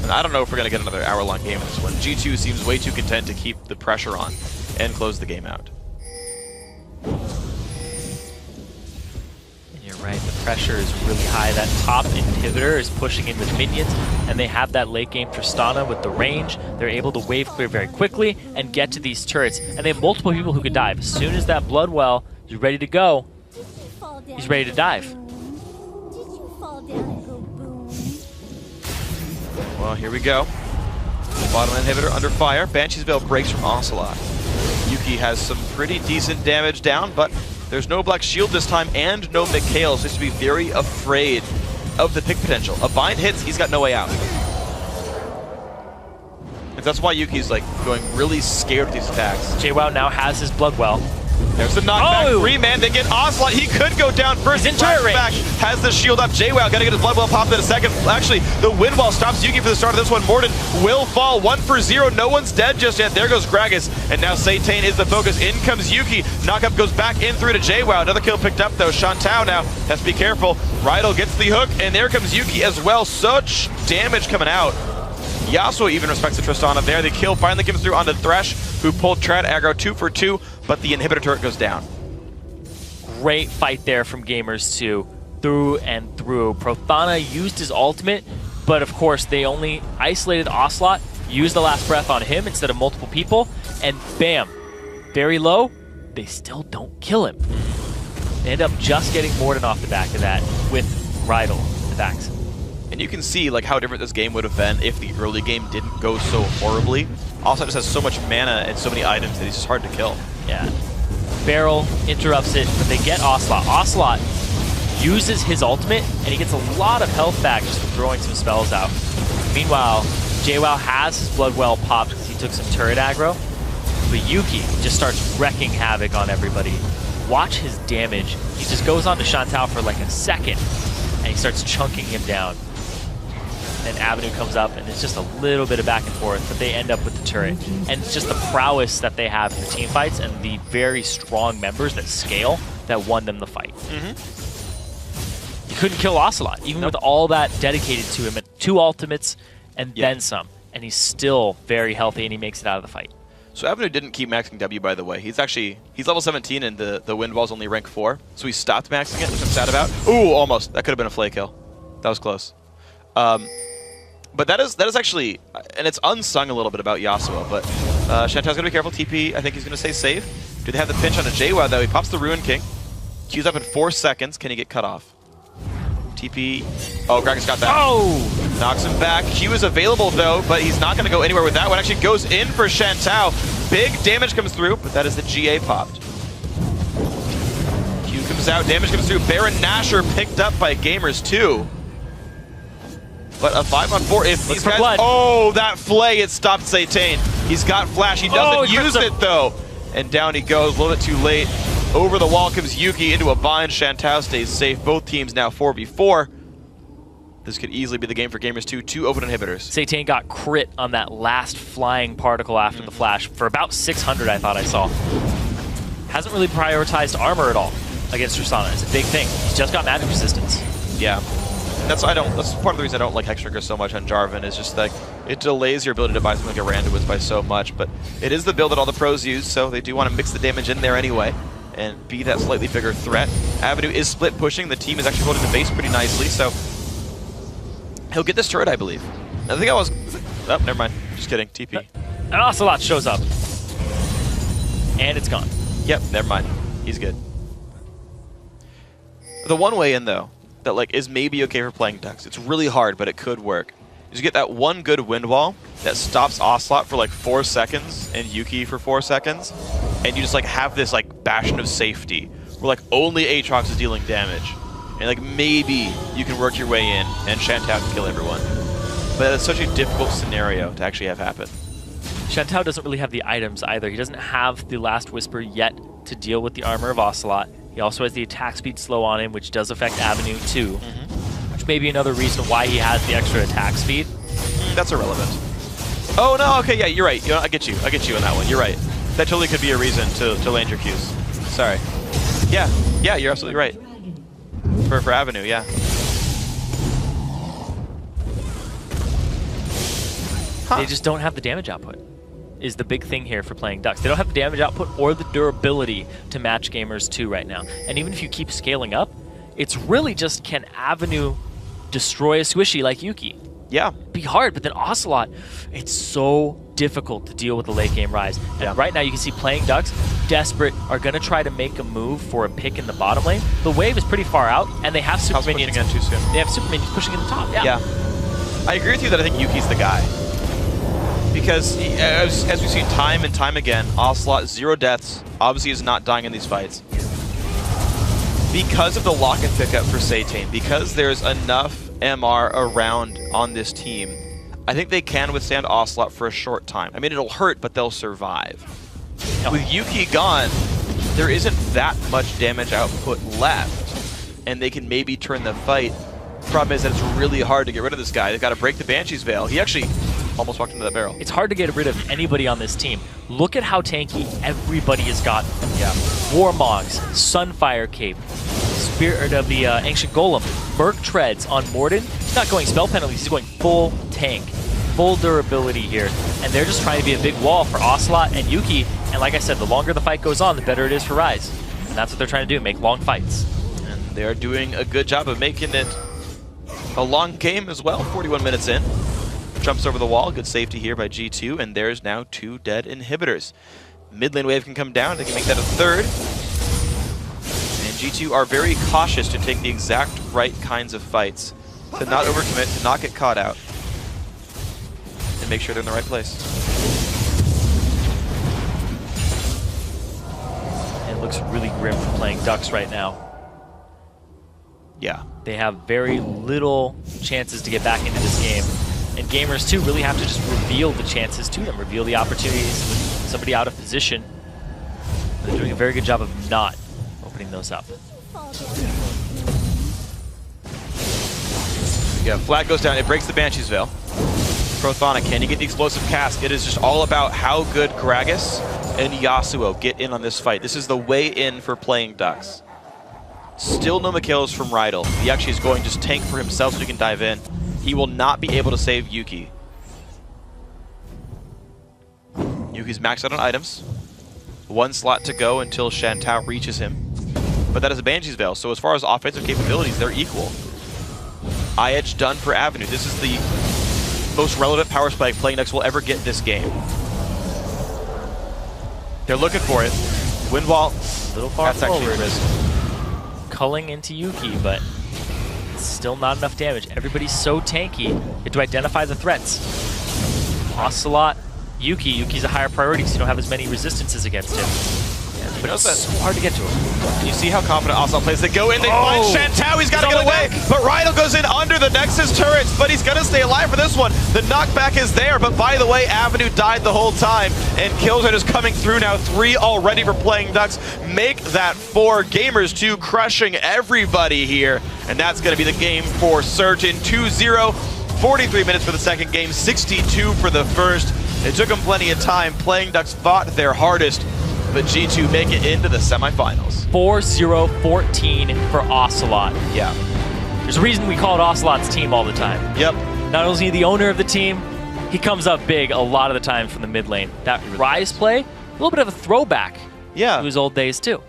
And I don't know if we're going to get another hour-long game in this one. G2 seems way too content to keep the pressure on and close the game out. You're right, the pressure is really high. That top inhibitor is pushing in with minions, and they have that late game Tristana with the range. They're able to wave clear very quickly and get to these turrets, and they have multiple people who can dive. As soon as that Bloodwell is ready to go, he's ready to dive. Well, here we go. Bottom inhibitor under fire. Banshee's Veil breaks from Ocelot. Yuki has some pretty decent damage down, but there's no Black Shield this time and no Mikhail, so he has to be very afraid of the pick potential. A bind hits, he's got no way out. And that's why Yuki's like going really scared with these attacks. JWoww now has his Bloodwell. There's the knockback. Oh! 3-man, they get Ocelot. He could go down first. He's in turret range. Back, has the shield up. JWoww gotta get his Bloodwell popped in a second. Actually, the wind wall stops Yuki for the start of this one. Morden will fall 1 for 0. No one's dead just yet. There goes Gragas. And now Satan is the focus. In comes Yuki. Knockup goes back in through to JWoww. Another kill picked up though. Shantao now has to be careful. Rydal gets the hook, and there comes Yuki as well. Such damage coming out. Yasuo even respects the Tristana there. The kill finally comes through onto Thresh, who pulled Trad aggro 2 for 2, but the inhibitor turret goes down. Great fight there from Gamers 2, through and through. Prothana used his ultimate, but of course they only isolated Ocelot, used the last breath on him instead of multiple people, and bam, very low, they still don't kill him. They end up just getting Morden off the back of that with Rydal attacks. And you can see like how different this game would have been if the early game didn't go so horribly. Ocelot just has so much mana and so many items that he's just hard to kill. Yeah. Barrel interrupts it, but they get Ocelot. Ocelot uses his ultimate, and he gets a lot of health back just from throwing some spells out. Meanwhile, JWoww has his Bloodwell popped because he took some turret aggro, but Yuki just starts wrecking havoc on everybody. Watch his damage. He just goes on to Shantao for like a second, and he starts chunking him down. And Avenue comes up, and it's just a little bit of back and forth, but they end up with the turret. And it's just the prowess that they have in the team fights and the very strong members that scale that won them the fight. You couldn't kill Ocelot, even with all that dedicated to him, at 2 ultimates and then some. And he's still very healthy, and he makes it out of the fight. So Avenue didn't keep maxing W, by the way. He's level 17, and the wind wall's only rank 4, so he stopped maxing it, which I'm sad about. Ooh, almost. That could have been a flay kill. That was close. But that is actually, and it's unsung a little bit about Yasuo, but Shantao's gonna be careful. TP, I think he's gonna stay safe. Do they have the pinch on a JWoww though? He pops the Ruin King. Q's up in 4 seconds. Can he get cut off? TP. Oh, Gragas got that. Oh! Knocks him back. Q is available though, but he's not gonna go anywhere with that one. Actually goes in for Shantao. Big damage comes through, but that is the GA popped. Q comes out, damage comes through. Baron Nashor picked up by Gamers 2. But a 5-on-4, if these guys... blood. Oh, that flay, it stopped Satan. He's got flash, he doesn't use it though. And down he goes, a little bit too late. Over the wall comes Yuki into a bind. Shantao stays safe. Both teams now 4v4. This could easily be the game for Gamers 2. 2 open inhibitors. Satan got crit on that last flying particle after the flash for about 600, I thought I saw. Hasn't really prioritized armor at all against Tristana. It's a big thing. He's just got magic resistance. Yeah. That's part of the reason I don't like Hextrigger so much on Jarvan, is just like it delays your ability to buy something like a Randuin's by so much, but it is the build that all the pros use, so they do want to mix the damage in there anyway and be that slightly bigger threat. Avenue is split pushing, the team is actually holding the base pretty nicely, so he'll get this turret, I believe. I think I was... Oh, never mind. Just kidding. TP. And Ocelot shows up. And it's gone. Yep, never mind. He's good. The one way in, though, that like is maybe okay for playing Dux. It's really hard, but it could work. Is you get that one good wind wall that stops Ocelot for like 4 seconds and Yuki for 4 seconds, and you just like have this like bastion of safety where like only Aatrox is dealing damage, and like maybe you can work your way in and Shantou can kill everyone. But it's such a difficult scenario to actually have happen. Shantou doesn't really have the items either. He doesn't have the Last Whisper yet to deal with the armor of Ocelot. He also has the attack speed slow on him, which does affect Avenue too. Which may be another reason why he has the extra attack speed. That's irrelevant. Oh no, okay, yeah, you're right. You know, I get you on that one. You're right. That totally could be a reason to land your Qs. Sorry. Yeah, you're absolutely right. For Avenue, yeah. They just don't have the damage output, is the big thing here for playing Dux. They don't have the damage output or the durability to match Gamers 2 right now. And even if you keep scaling up, it's really just, can Avenue destroy a squishy like Yuki? Yeah. Be hard, but then Ocelot, it's so difficult to deal with the late game Rise. And right now you can see playing Dux, desperate, are going to try to make a move for a pick in the bottom lane. The wave is pretty far out, and they have super minions. In too soon. They have super minions pushing in the top, Yeah. I agree with you that I think Yuki's the guy. Because as we've seen time and time again, Ocelot, 0 deaths, obviously is not dying in these fights. Because of the lock and pickup for Satan, because there's enough MR around on this team, I think they can withstand Ocelot for a short time. I mean, it'll hurt, but they'll survive. With Yuki gone, there isn't that much damage output left, and they can maybe turn the fight. Problem is that it's really hard to get rid of this guy. They've got to break the Banshee's Veil. He actually almost walked into that barrel. It's hard to get rid of anybody on this team. Look at how tanky everybody has gotten. Yeah. Warmogs, Sunfire Cape, Spirit of the Ancient Golem, Merc Treads on Morden. He's not going spell penalties, he's going full tank, full durability here. And they're just trying to be a big wall for Ocelot and Yuki. And like I said, the longer the fight goes on, the better it is for Rise. And that's what they're trying to do, make long fights. And they're doing a good job of making it a long game as well, 41 minutes in. Jumps over the wall, good safety here by G2, and there's now 2 dead inhibitors. Mid lane wave can come down, they can make that a 3rd. And G2 are very cautious to take the exact right kinds of fights, to not overcommit, to not get caught out, and make sure they're in the right place. It looks really grim for playing Dux right now. Yeah. They have very little chances to get back into this game. And Gamers 2 really have to just reveal the chances to them, reveal the opportunities with somebody out of position. They're doing a very good job of not opening those up. Yeah, flag goes down, it breaks the Banshee's Veil. Prothana, can you get the explosive cast? It is just all about how good Gragas and Yasuo get in on this fight. This is the way in for playing Dux. Still no Mikhails from Rydell. He actually is going to just tank for himself so he can dive in. He will not be able to save Yuki. Yuki's maxed out on items. 1 slot to go until Shantou reaches him. But that is a Banshee's Veil, so as far as offensive capabilities, they're equal. IH done for Avenue. This is the most relevant power spike playing Dux will ever get this game. They're looking for it. Wind wall. A little far That's actually forward. a risk. Culling into Yuki, but still not enough damage. Everybody's so tanky. You have to identify the threats. Ocelot, Yuki. Yuki's a higher priority because you don't have as many resistances against him. Yeah, but it's so hard to get to him. You see how confident Ocelot plays. They go in, they find Shantou, he's got to get away. But Rydell goes in under the Nexus turrets, but he's going to stay alive for this one. The knockback is there, but by the way, Avenue died the whole time, and kills are just coming through now. 3 already for playing Dux. Make that 4. Gamers 2 crushing everybody here, and that's going to be the game for certain. 2-0, 43 minutes for the second game, 62 for the first. It took them plenty of time. Playing Dux fought their hardest, but G2 make it into the semifinals. 4-0-14 for Ocelot. Yeah. There's a reason we call it Ocelot's team all the time. Yep. Not only is he the owner of the team, he comes up big a lot of the time from the mid lane. That Rise play, a little bit of a throwback to his old days too.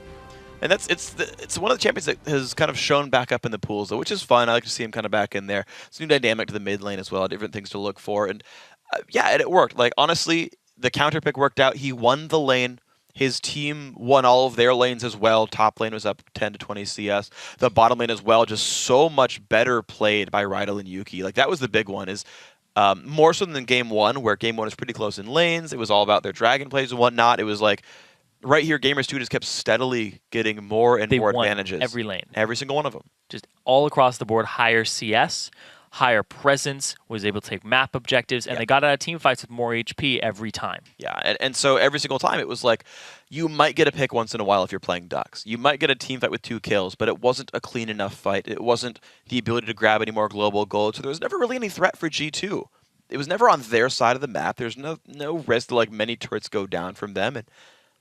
And it's one of the champions that has kind of shown back up in the pools, though, which is fun. I like to see him kind of back in there. It's a new dynamic to the mid lane as well, different things to look for. And yeah, and it worked. Like, honestly, the counter pick worked out. He won the lane His team won all of their lanes as well. Top lane was up 10 to 20 CS. The bottom lane as well, just so much better played by Ro8 and Yuki. Like, that was the big one, is more so than game one, where game one was pretty close in lanes. It was all about their dragon plays and whatnot. It was like, right here, Gamers 2 just kept steadily getting more and more advantages. Every lane. Every single one of them. Just all across the board, higher CS, higher presence, was able to take map objectives, and they got out of team fights with more HP every time. Yeah, and so every single time it was like, you might get a pick once in a while if you're playing Ducks. You might get a team fight with 2 kills, but it wasn't a clean enough fight. It wasn't the ability to grab any more global gold, so there was never really any threat for G2. It was never on their side of the map. There's no risk to like many turrets go down from them, and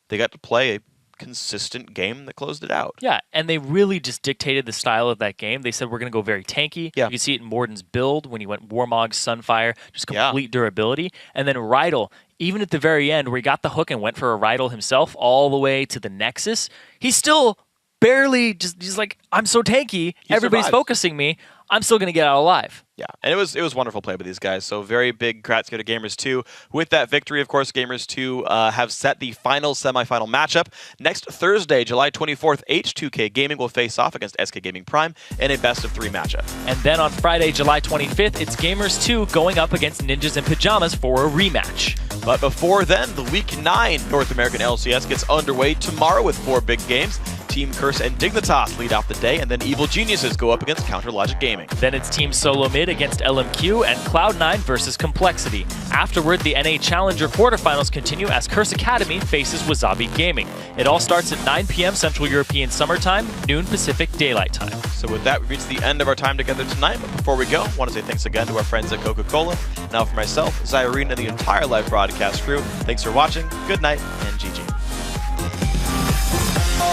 they got to play a consistent game that closed it out. Yeah, and they really just dictated the style of that game. They said, we're going to go very tanky. You can see it in Morden's build when he went Warmog, Sunfire, just complete durability. And then Ro8, even at the very end where he got the hook and went for a Ro8 himself all the way to the Nexus, he's still barely just like, I'm so tanky, everybody's focusing me, I'm still going to get out alive. Yeah, and it was wonderful play by these guys. So very big congrats go to Gamers 2. With that victory, of course, Gamers 2 have set the final semifinal matchup. Next Thursday, July 24th, H2K Gaming will face off against SK Gaming Prime in a best-of-3 matchup. And then on Friday, July 25th, it's Gamers 2 going up against Ninjas in Pajamas for a rematch. But before then, the Week 9 North American LCS gets underway tomorrow with 4 big games. Team Curse and Dignitas lead off the day, and then Evil Geniuses go up against Counter Logic Gaming. Then it's Team Solo Mid against LMQ and Cloud9 versus Complexity. Afterward, the NA Challenger quarterfinals continue as Curse Academy faces Wasabi Gaming. It all starts at 9 p.m. Central European Summertime, noon Pacific Daylight Time. So with that, we reach the end of our time together tonight. But before we go, I want to say thanks again to our friends at Coca-Cola. Now for myself, Zyrene, and the entire live broadcast crew, thanks for watching, good night, and GG.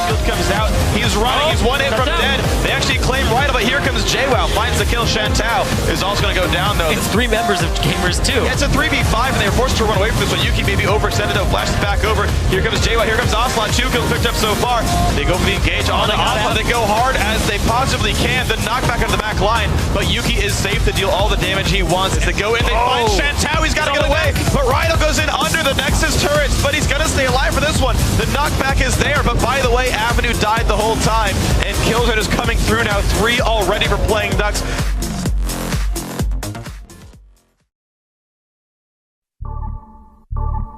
Field comes out, he's running, he's one hit from dead. They actually claim Ro8, but here comes JWoww, finds the kill. Shantao is also going to go down though. It's 3 members of Gamers 2. Yeah, it's a 3v5 and they were forced to run away from this one. Yuki maybe overextended though, flashes back over. Here comes JWoww, here comes Ocelot, 2 kills picked up so far. They go for the engage on the Ocelot, they go hard as they possibly can. The knockback on the back line, but Yuki is safe to deal all the damage he wants. As they go in, they find Shantao, he's got to get away. But Ro8 goes in under the Nexus turrets, but he's going to stay alive for this one. The knockback is there, but by the way, Avenue died the whole time, and Killzone is coming through now. 3 already for playing Ducks.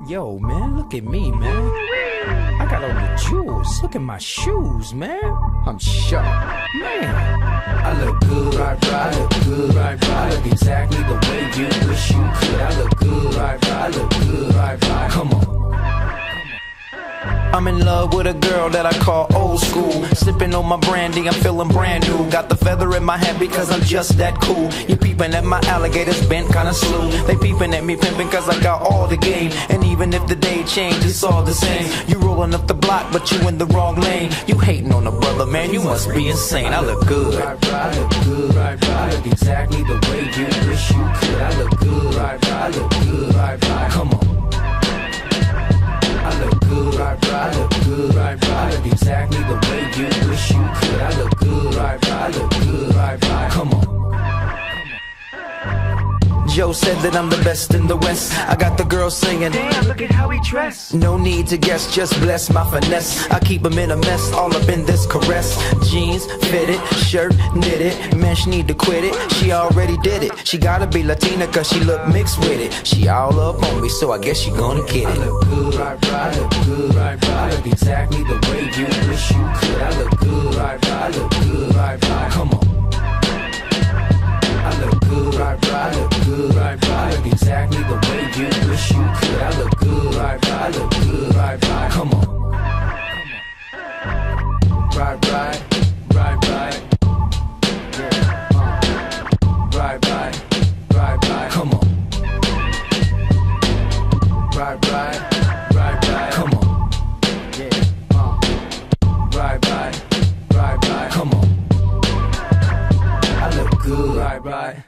Yo, man, look at me, man. I got all the jewels. Look at my shoes, man. I'm sharp. Man, I look good, right, I look good, right, I look exactly the way you wish you could. I look good, right, I look good, right, come on. I'm in love with a girl that I call old school. Sipping on my brandy, I'm feeling brand new. Got the feather in my hat because I'm just that cool. You peeping at my alligators bent kinda slow. They peeping at me pimping cause I got all the game. And even if the day change, it's all the same. You rolling up the block, but you in the wrong lane. You hating on a brother, man, you must be insane. I look good, I look good, I look exactly the way you wish you could. I look good, I look good, come on. I look good, I look good, I look exactly the way you wish you could. I look good, I look good, come on. Joe said that I'm the best in the West. I got the girls singing, damn, look at how he dressed. No need to guess, just bless my finesse. I keep him in a mess, all up in this caress. Jeans, fitted, shirt, knitted. Man, she need to quit it, she already did it. She gotta be Latina cause she look mixed with it. She all up on me, so I guess she gonna get it. I look good, I look good, I look exactly the way you wish you could. I look good, I look good, come on. I look good, I look good, I look exactly the way you wish you could. I look good, I look good, come on. Right, come on. Right, come on. Right, come on. I look good, right.